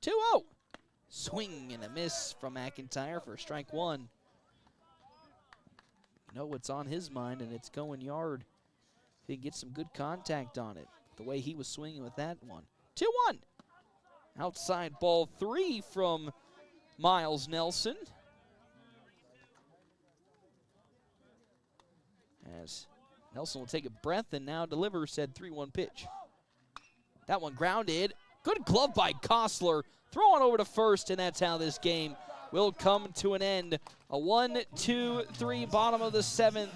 S3: 2-0. Swing and a miss from McIntyre for strike 1. You know what's on his mind, and it's going yard. If he can get some good contact on it, the way he was swinging with that one. 2-1. Outside ball 3 from Miles Nelson. As Nelson will take a breath and now deliver said 3-1 pitch. That one grounded. Good glove by Kostler. Throw on over to first, and that's how this game will come to an end. A 1-2-3 bottom of the 7th,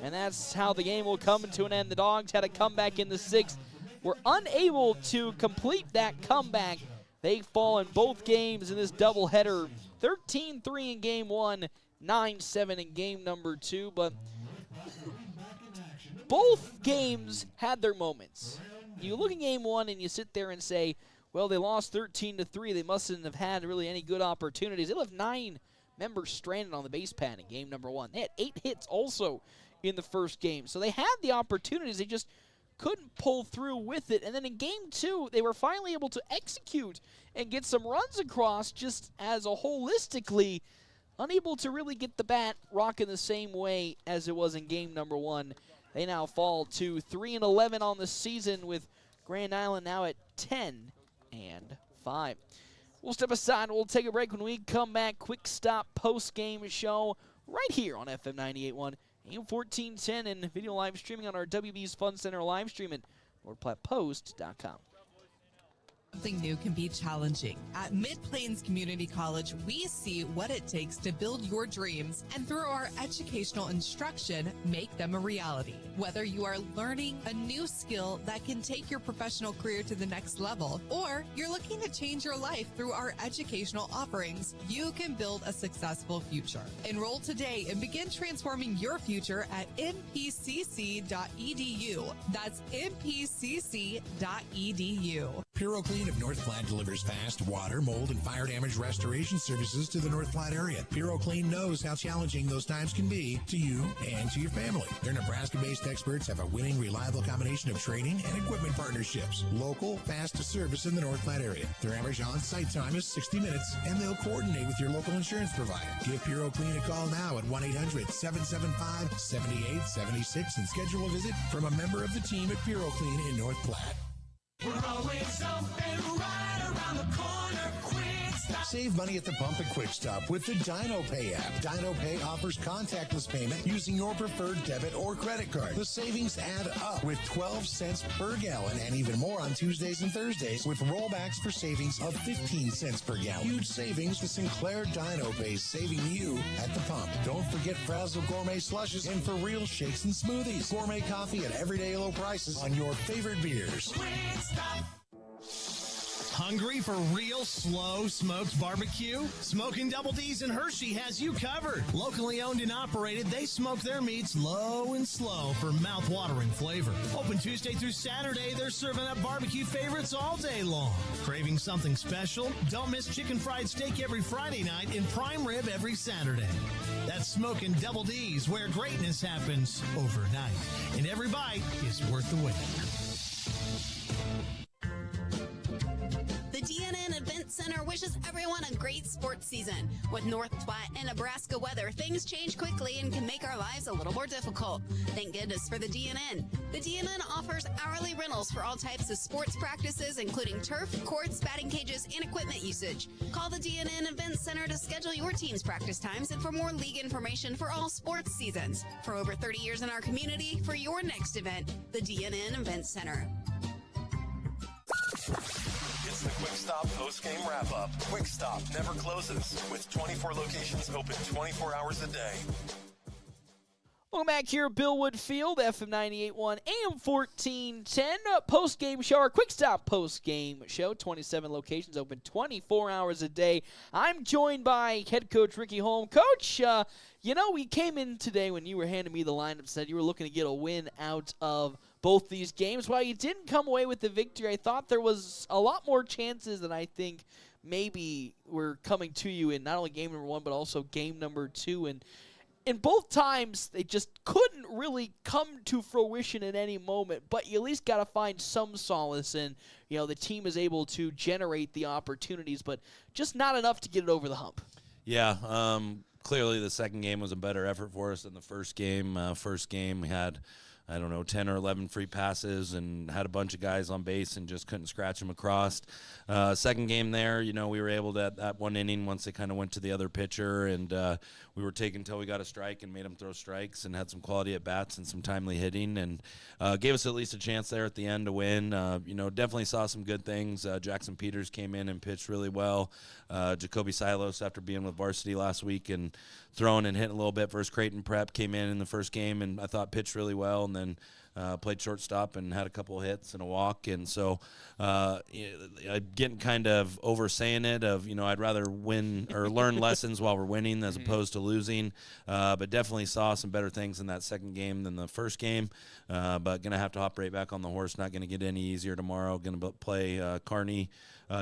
S3: and that's how the game will come to an end. The Dogs had a comeback in the 6th. Were unable to complete that comeback. They fall in both games in this doubleheader. 13-3 in game 1, 9-7 in game number 2, but both games had their moments. You look at game 1 and you sit there and say, well, they lost 13-3. They mustn't have had really any good opportunities. They left 9 members stranded on the base pad in game number 1. They had 8 hits also in the first game. So they had the opportunities. They just couldn't pull through with it. And then in game 2, they were finally able to execute and get some runs across, just as a holistically unable to really get the bat rocking the same way as it was in game number 1. They now fall to 3-11 on the season, with Grand Island now at 10-5. We'll step aside. We'll take a break. When we come back, quick stop post-game show right here on FM 98.1, AM 1410, and video live streaming on our WB's Fun Center live stream at NordPlattePost.com.
S4: Something new can be challenging. At Mid-Plains Community College, we see what it takes to build your dreams, and through our educational instruction, make them a reality. Whether you are learning a new skill that can take your professional career to the next level, or you're looking to change your life through our educational offerings, you can build a successful future. Enroll today and begin transforming your future at mpcc.edu. That's mpcc.edu.
S12: Puro Clean of North Platte delivers fast water, mold, and fire damage restoration services to the North Platte area. Puro Clean knows how challenging those times can be to you and to your family. Their Nebraska-based experts have a winning, reliable combination of training and equipment partnerships. Local, fast service in the North Platte area. Their average on-site time is 60 minutes, and they'll coordinate with your local insurance provider. Give Puro Clean a call now at 1-800-775-7876 and schedule a visit from a member of the team at Puro Clean in North Platte.
S9: We're always open right around the corner. Quick stop.
S12: Save money at the pump at Quick Stop with the Dino Pay app. Dino Pay offers contactless payment using your preferred debit or credit card. The savings add up with 12 cents per gallon and even more on Tuesdays and Thursdays with rollbacks for savings of 15 cents per gallon. Huge savings with Sinclair Dino Pay, saving you at the pump. Don't forget Frazzle Gourmet Slushes and For Real Shakes and Smoothies. Gourmet coffee at everyday low prices on your favorite beers.
S16: Hungry for real slow smoked barbecue? Smoking Double D's in Hershey has you covered. Locally owned and operated, they smoke their meats low and slow for mouth-watering flavor. Open Tuesday through Saturday, they're serving up barbecue favorites all day long. Craving something special? Don't miss chicken fried steak every Friday night and prime rib every Saturday. That's Smoking Double D's, where greatness happens overnight. And every bite is worth the wait.
S20: The DNN Event Center wishes everyone a great sports season. With North Platte and Nebraska weather, things change quickly and can make our lives a little more difficult. Thank goodness for the DNN. The DNN offers hourly rentals for all types of sports practices, including turf, courts, batting cages, and equipment usage. Call the DNN Event Center to schedule your team's practice times and for more league information for all sports seasons. For over 30 years in our community, for your next event, the DNN Event Center.
S11: It's the Quick Stop post-game wrap-up. Quick Stop never closes, with 24 locations open 24 hours a day.
S3: Welcome back here at Billwood Field, FM 98.1, AM 1410. Post-game show, our Quick Stop post-game show. 27 locations open 24 hours a day. I'm joined by head coach Ricky Holm. Coach, we came in today when you were handing me the lineup, said you were looking to get a win out of both these games. While you didn't come away with the victory, I thought there was a lot more chances than I think maybe were coming to you in not only game number 1, but also game number 2. And in both times, they just couldn't really come to fruition at any moment, but you at least got to find some solace in, the team is able to generate the opportunities, but just not enough to get it over the hump.
S22: Yeah, clearly the second game was a better effort for us than the first game. First game we had 10 or 11 free passes and had a bunch of guys on base and just couldn't scratch them across. Second game there, we were able to, that one inning, once they kind of went to the other pitcher, and we were taking until we got a strike and made them throw strikes and had some quality at-bats and some timely hitting, and gave us at least a chance there at the end to win. Definitely saw some good things. Jackson Peters came in and pitched really well. Jacoby Silos, after being with varsity last week and throwing and hitting a little bit versus Creighton Prep, came in the first game and I thought pitched really well. And then played shortstop and had a couple of hits and a walk. And so I'm getting kind of oversaying it of, I'd rather win or learn lessons while we're winning as opposed to losing. But definitely saw some better things in that second game than the first game. But going to have to hop right back on the horse. Not going to get any easier tomorrow. Going to play Kearney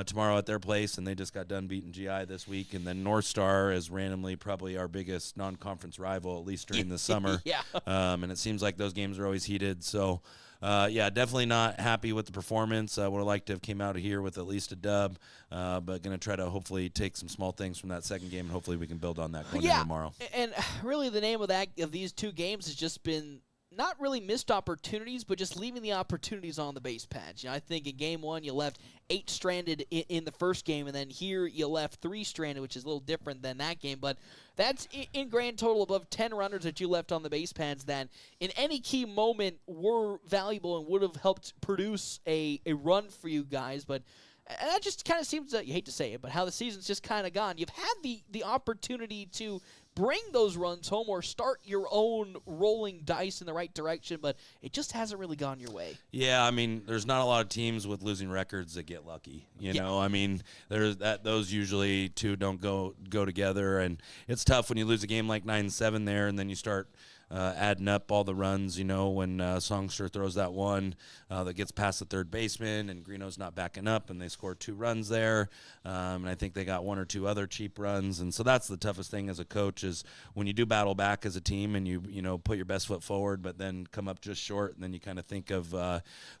S22: tomorrow at their place, and they just got done beating GI this week. And then North Star is randomly probably our biggest non-conference rival, at least during the summer.
S3: Yeah.
S22: And it seems like those games are always heated. So, definitely not happy with the performance. Would have liked to have came out of here with at least a dub, but going to try to hopefully take some small things from that second game, and hopefully we can build on that going into tomorrow.
S3: And really the name of these two games has just been not really missed opportunities, but just leaving the opportunities on the base pads. I think in game one you left 8 stranded in the first game, and then here you left 3 stranded, which is a little different than that game. But that's in grand total above 10 runners that you left on the base pads that in any key moment were valuable and would have helped produce a run for you guys. But and that just kind of seems that, you hate to say it, but how the season's just kind of gone. You've had the opportunity to bring those runs home or start your own rolling dice in the right direction, but it just hasn't really gone your way.
S22: Yeah, I mean, there's not a lot of teams with losing records that get lucky. You know, I mean, those usually two don't go together, and it's tough when you lose a game like 9-7 there, and then you start adding up all the runs, when Songster throws that one that gets past the third baseman and Greeno's not backing up and they score 2 runs there. And I think they got 1 or 2 other cheap runs. And so that's the toughest thing as a coach is when you do battle back as a team and you put your best foot forward, but then come up just short. And then you kind of think of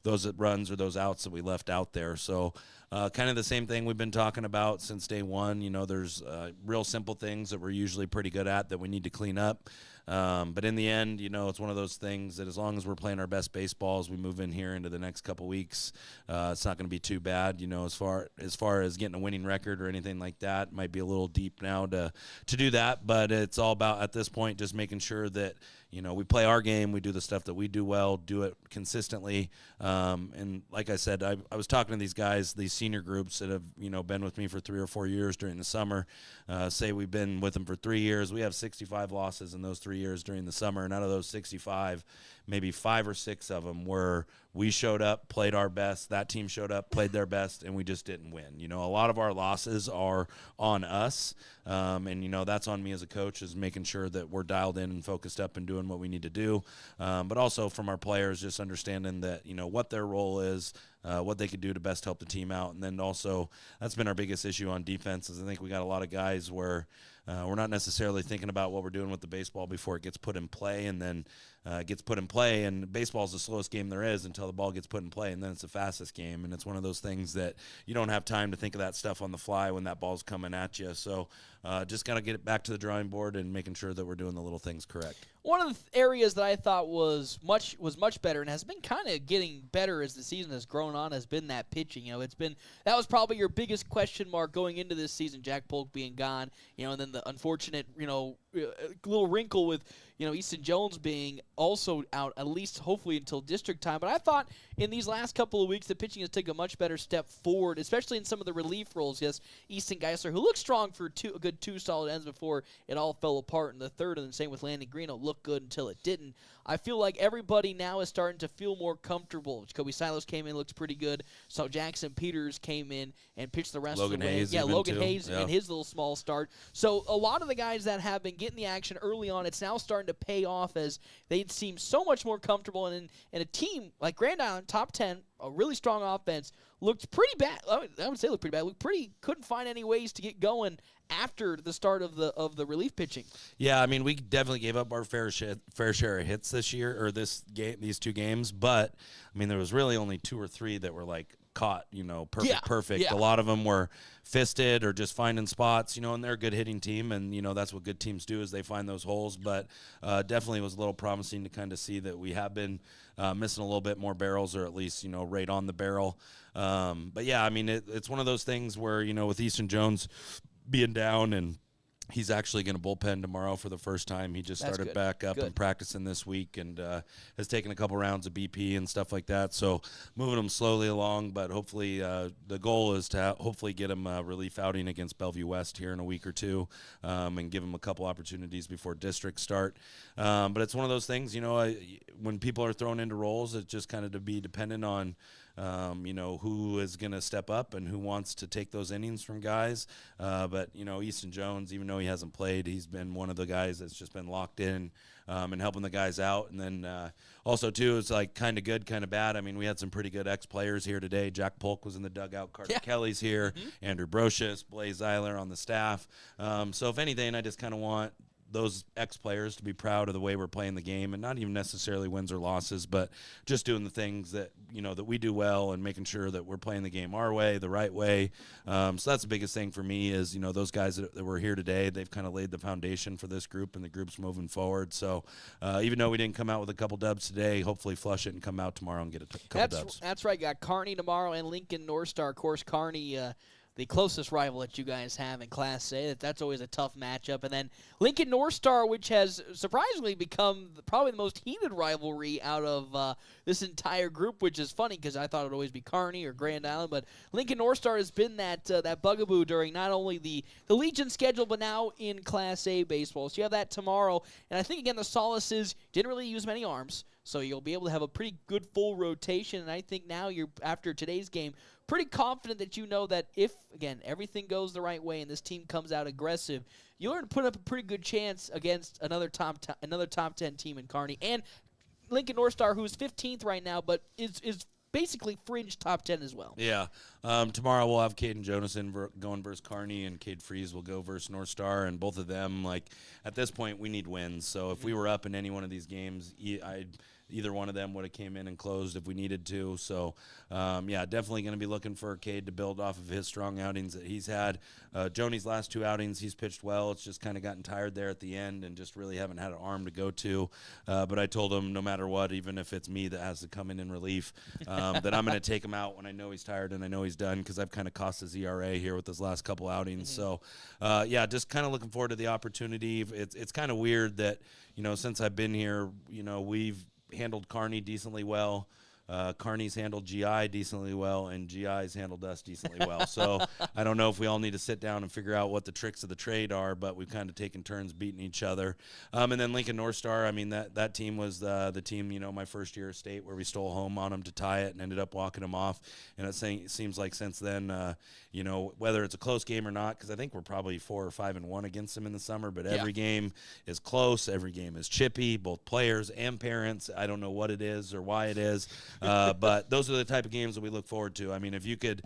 S22: those runs or those outs that we left out there. So kind of the same thing we've been talking about since day one. There's real simple things that we're usually pretty good at that we need to clean up. But in the end, it's one of those things that as long as we're playing our best baseball as we move in here into the next couple weeks, it's not going to be too bad. As far as getting a winning record or anything like that, it might be a little deep now to do that. But it's all about at this point just making sure that we play our game, we do the stuff that we do well, do it consistently. And like I said, I was talking to these guys, these senior groups that have, been with me for 3 or 4 years during the summer. Say we've been with them for 3 years. We have 65 losses in those 3 years during the summer. And out of those 65, maybe 5 or 6 of them were we showed up, played our best, that team showed up, played their best, and we just didn't win. A lot of our losses are on us, and that's on me as a coach is making sure that we're dialed in and focused up and doing what we need to do, but also from our players just understanding that, what their role is, what they could do to best help the team out. And then also that's been our biggest issue on defense is I think we got a lot of guys where we're not necessarily thinking about what we're doing with the baseball before it gets put in play, and then it gets put in play, and baseball is the slowest game there is until the ball gets put in play, and then it's the fastest game. And it's one of those things that you don't have time to think of that stuff on the fly when that ball's coming at you. So just got to get it back to the drawing board and making sure that we're doing the little things correct.
S3: One of the areas that I thought was much better and has been kind of getting better as the season has grown on has been that pitching. That was probably your biggest question mark going into this season, Jack Polk being gone, and then the unfortunate, little wrinkle with, Easton Jones being also out, at least hopefully until district time. But I thought in these last couple of weeks, the pitching has taken a much better step forward, especially in some of the relief roles. Yes, Easton Geisler, who looked strong for a good 2 solid ends before it all fell apart in the third, and the same with Landon Greeno, looked good until it didn't. I feel like everybody now is starting to feel more comfortable. Jacoby Silos came in, looks pretty good. So Jackson Peters came in and pitched the rest
S22: Logan
S3: of the way.
S22: Hayes
S3: Yeah, Logan
S22: too.
S3: Hayes
S22: Yeah.
S3: in his little small start. So a lot of the guys that have been getting the action early on, it's now starting to pay off as they seem so much more comfortable. And a team like Grand Island, top 10, a really strong offense, looked pretty bad. I would say looked pretty bad. Couldn't find any ways to get going after the start of the relief pitching.
S22: Yeah, I mean, we definitely gave up our fair share of hits this year or these 2 games, but I mean, there was really only 2 or 3 that were like caught, perfect.
S3: Yeah.
S22: A lot of them were fisted or just finding spots, and they're a good hitting team, and that's what good teams do is they find those holes. But definitely was a little promising to kind of see that we have been missing a little bit more barrels, or at least right on the barrel. But yeah, I mean, it's one of those things where with Easton Jones being down and He's actually going to bullpen tomorrow for the first time. He just
S3: That's
S22: started
S3: good.
S22: back up
S3: Good.
S22: and practicing this week and has taken a couple rounds of BP and stuff like that. So moving him slowly along, but hopefully the goal is to hopefully get him a relief outing against Bellevue West here in a week or two and give him a couple opportunities before districts start. But it's one of those things, when people are thrown into roles, it's just kind of to be dependent on who is going to step up and who wants to take those innings from guys. But Easton Jones, even though he hasn't played, he's been one of the guys that's just been locked in and helping the guys out. And then also, too, it's like kind of good, kind of bad. I mean, we had some pretty good ex-players here today. Jack Polk was in the dugout. Carter Kelly's here. Andrew Brocious, Blaze Eiler on the staff. So if anything, I just kind of want those ex-players to be proud of the way we're playing the game, and not even necessarily wins or losses, but just doing the things that that we do well and making sure that we're playing the game our way, the right way. So that's the biggest thing for me is those guys that were here today, they've kind of laid the foundation for this group, and the group's moving forward. So even though we didn't come out with a couple dubs today, hopefully flush it and come out tomorrow and get a couple dubs.
S3: That's right. Got Kearney tomorrow and Lincoln North Star. Of course, Kearney, the closest rival that you guys have in Class A. That's always a tough matchup. And then Lincoln North Star, which has surprisingly become probably the most heated rivalry out of this entire group, which is funny because I thought it would always be Kearney or Grand Island. But Lincoln North Star has been that bugaboo during not only the Legion schedule, but now in Class A baseball. So you have that tomorrow. And I think, again, the solace is didn't really use many arms. So you'll be able to have a pretty good full rotation. And I think now after today's game, pretty confident that that if, again, everything goes the right way and this team comes out aggressive, you're going to put up a pretty good chance against another top 10 team in Kearney. And Lincoln North Star, who's 15th right now, but is basically fringe top 10 as well.
S22: Yeah. Tomorrow we'll have Caden Jonasson going versus Kearney, and Cade Freeze will go versus North Star, and both of them, at this point, we need wins. So if we were up in any one of these games, either one of them would have came in and closed if we needed to. So, definitely going to be looking for Cade to build off of his strong outings that he's had. Joni's last two outings, he's pitched well. It's just kind of gotten tired there at the end and just really haven't had an arm to go to. But I told him no matter what, even if it's me that has to come in relief, that I'm going to take him out when I know he's tired and I know he's done, because I've kind of cost his ERA here with his last couple outings. So, just kind of looking forward to the opportunity. It's kind of weird that, since I've been here, we've handled Kearney decently well. Kearney's handled GI decently well, and GI's handled us decently well. So I don't know if we all need to sit down and figure out what the tricks of the trade are, but we've kind of taken turns beating each other. And then Lincoln North Star, I mean, that team was the team, my first year of state, where we stole home on them to tie it and ended up walking them off. And it seems like since then, whether it's a close game or not, because I think we're probably 4 or 5-1 against them in the summer, but every game is close. Every game is chippy, both players and parents. I don't know what it is or why it is. But those are the type of games that we look forward to. I mean, if you could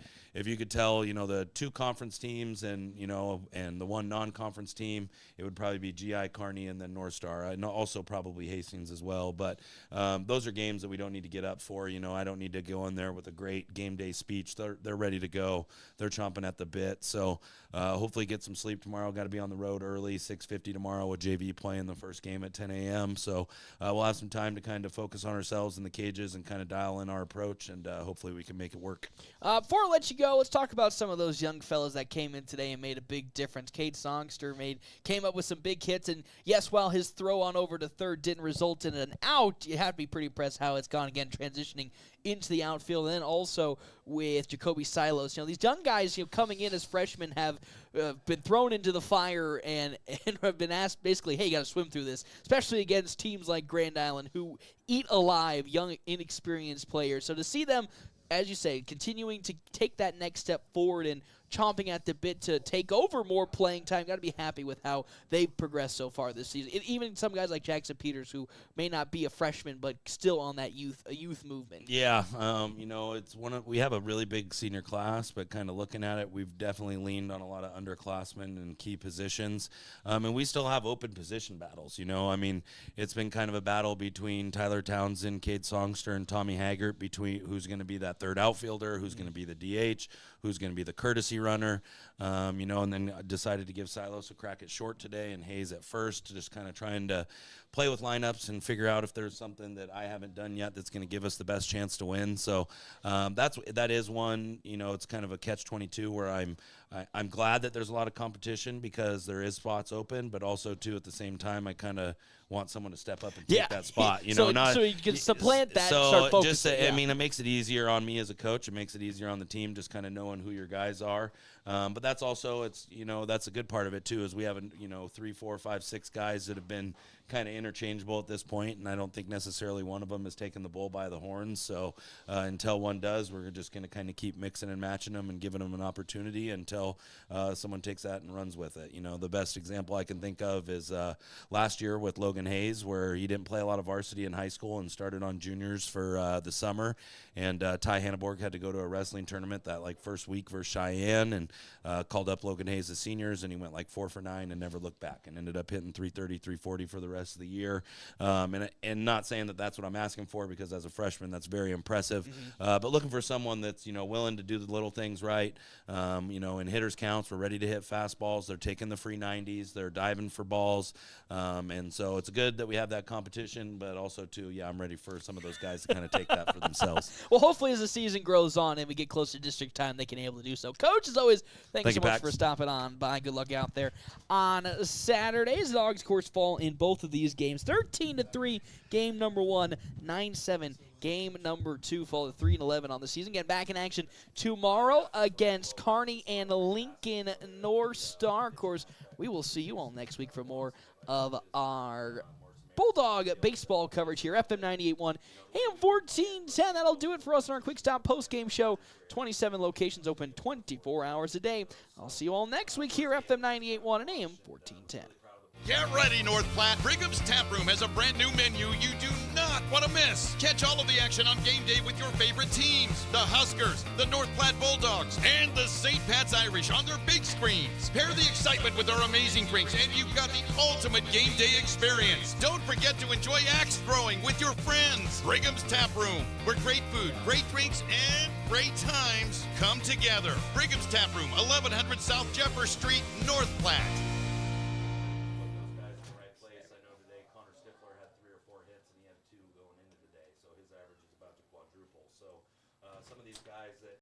S22: tell, the two conference teams and the one non-conference team, it would probably be GI, Kearney, and then North Star. And also probably Hastings as well. But those are games that we don't need to get up for. I don't need to go in there with a great game day speech. They're ready to go. They're chomping at the bit. So hopefully get some sleep tomorrow. Got to be on the road early, 6:50 tomorrow with JV playing the first game at 10 a.m. So we'll have some time to kind of focus on ourselves in the cages and kind of dial in our approach, and hopefully we can make it work.
S3: Before I let you go, let's talk about some of those young fellas that came in today and made a big difference. Cade Songster came up with some big hits, and yes, while his throw on over to third didn't result in an out, you have to be pretty impressed how it's gone again, transitioning into the outfield. And then also with Jacoby Silos, these young guys, coming in as freshmen have been thrown into the fire and have been asked basically, hey, you got to swim through this, especially against teams like Grand Island who eat alive young, inexperienced players. So to see them, as you say, continuing to take that next step forward and chomping at the bit to take over more playing time, got to be happy with how they've progressed so far this season. Even some guys like Jackson Peters, who may not be a freshman, but still on that youth movement.
S22: Yeah, it's we have a really big senior class, but kind of looking at it, we've definitely leaned on a lot of underclassmen in key positions, and we still have open position battles. I mean, it's been kind of a battle between Tyler Townsend, Cade Songster, and Tommy Haggart between who's going to be that third outfielder, who's going to be the DH, who's going to be the courtesy runner, and then decided to give Silos a crack at short today and Hayes at first, just kind of trying to play with lineups and figure out if there's something that I haven't done yet that's going to give us the best chance to win. So that is one, it's kind of a catch-22 where I'm I'm glad that there's a lot of competition because there is spots open, but also too at the same time I kind of want someone to step up and take that spot. You know,
S3: so you can supplant that. And start focusing.
S22: I mean, it makes it easier on me as a coach. It makes it easier on the team, just kind of knowing who your guys are. But that's also that's a good part of it too. Is we have 3, 4, 5, 6 guys that have been kind of interchangeable at this point, and I don't think necessarily one of them has taken the bull by the horns. So until one does, we're just going to kind of keep mixing and matching them and giving them an opportunity until someone takes that and runs with it. The best example I can think of is last year with Logan Hayes, where he didn't play a lot of varsity in high school and started on juniors for the summer. And Ty Hanneborg had to go to a wrestling tournament that first week versus Cheyenne, and called up Logan Hayes as seniors, and he went 4 for 9 and never looked back, and ended up hitting 330, 340 for the rest of the year. And not saying that that's what I'm asking for, because as a freshman, that's very impressive. But looking for someone that's willing to do the little things right. In hitters counts, we're ready to hit fastballs. They're taking the free 90s. They're diving for balls. And so it's good that we have that competition, but also too, I'm ready for some of those guys to kind of take that for themselves.
S3: Well, hopefully as the season grows on and we get close to district time, they can be able to do so. Coach, as always, thank you so much for stopping on by. Good luck out there on Saturdays. The Dogs, of course, fall in both of these games. 13-3, game number 1. 9-7, game number 2. Fall to 3-11 on the season. Get back in action tomorrow against Kearney and Lincoln North Star. Of course, we will see you all next week for more of our Bulldog baseball coverage here, FM 98.1, AM 1410. That'll do it for us on our Quick Stop post-game show. 27 locations open 24 hours a day. I'll see you all next week here, FM 98.1 and AM 1410.
S7: Get ready, North Platte. Brigham's Tap Room has a brand new menu you do not want to miss. Catch all of the action on game day with your favorite teams. The Huskers, the North Platte Bulldogs, and the St. Pat's Irish on their big screens. Pair the excitement with our amazing drinks, and you've got the ultimate game day experience. Don't forget to enjoy axe throwing with your friends. Brigham's Tap Room, where great food, great drinks, and great times come together. Brigham's Tap Room, 1100 South Jeffers Street, North Platte.
S22: Some of these guys that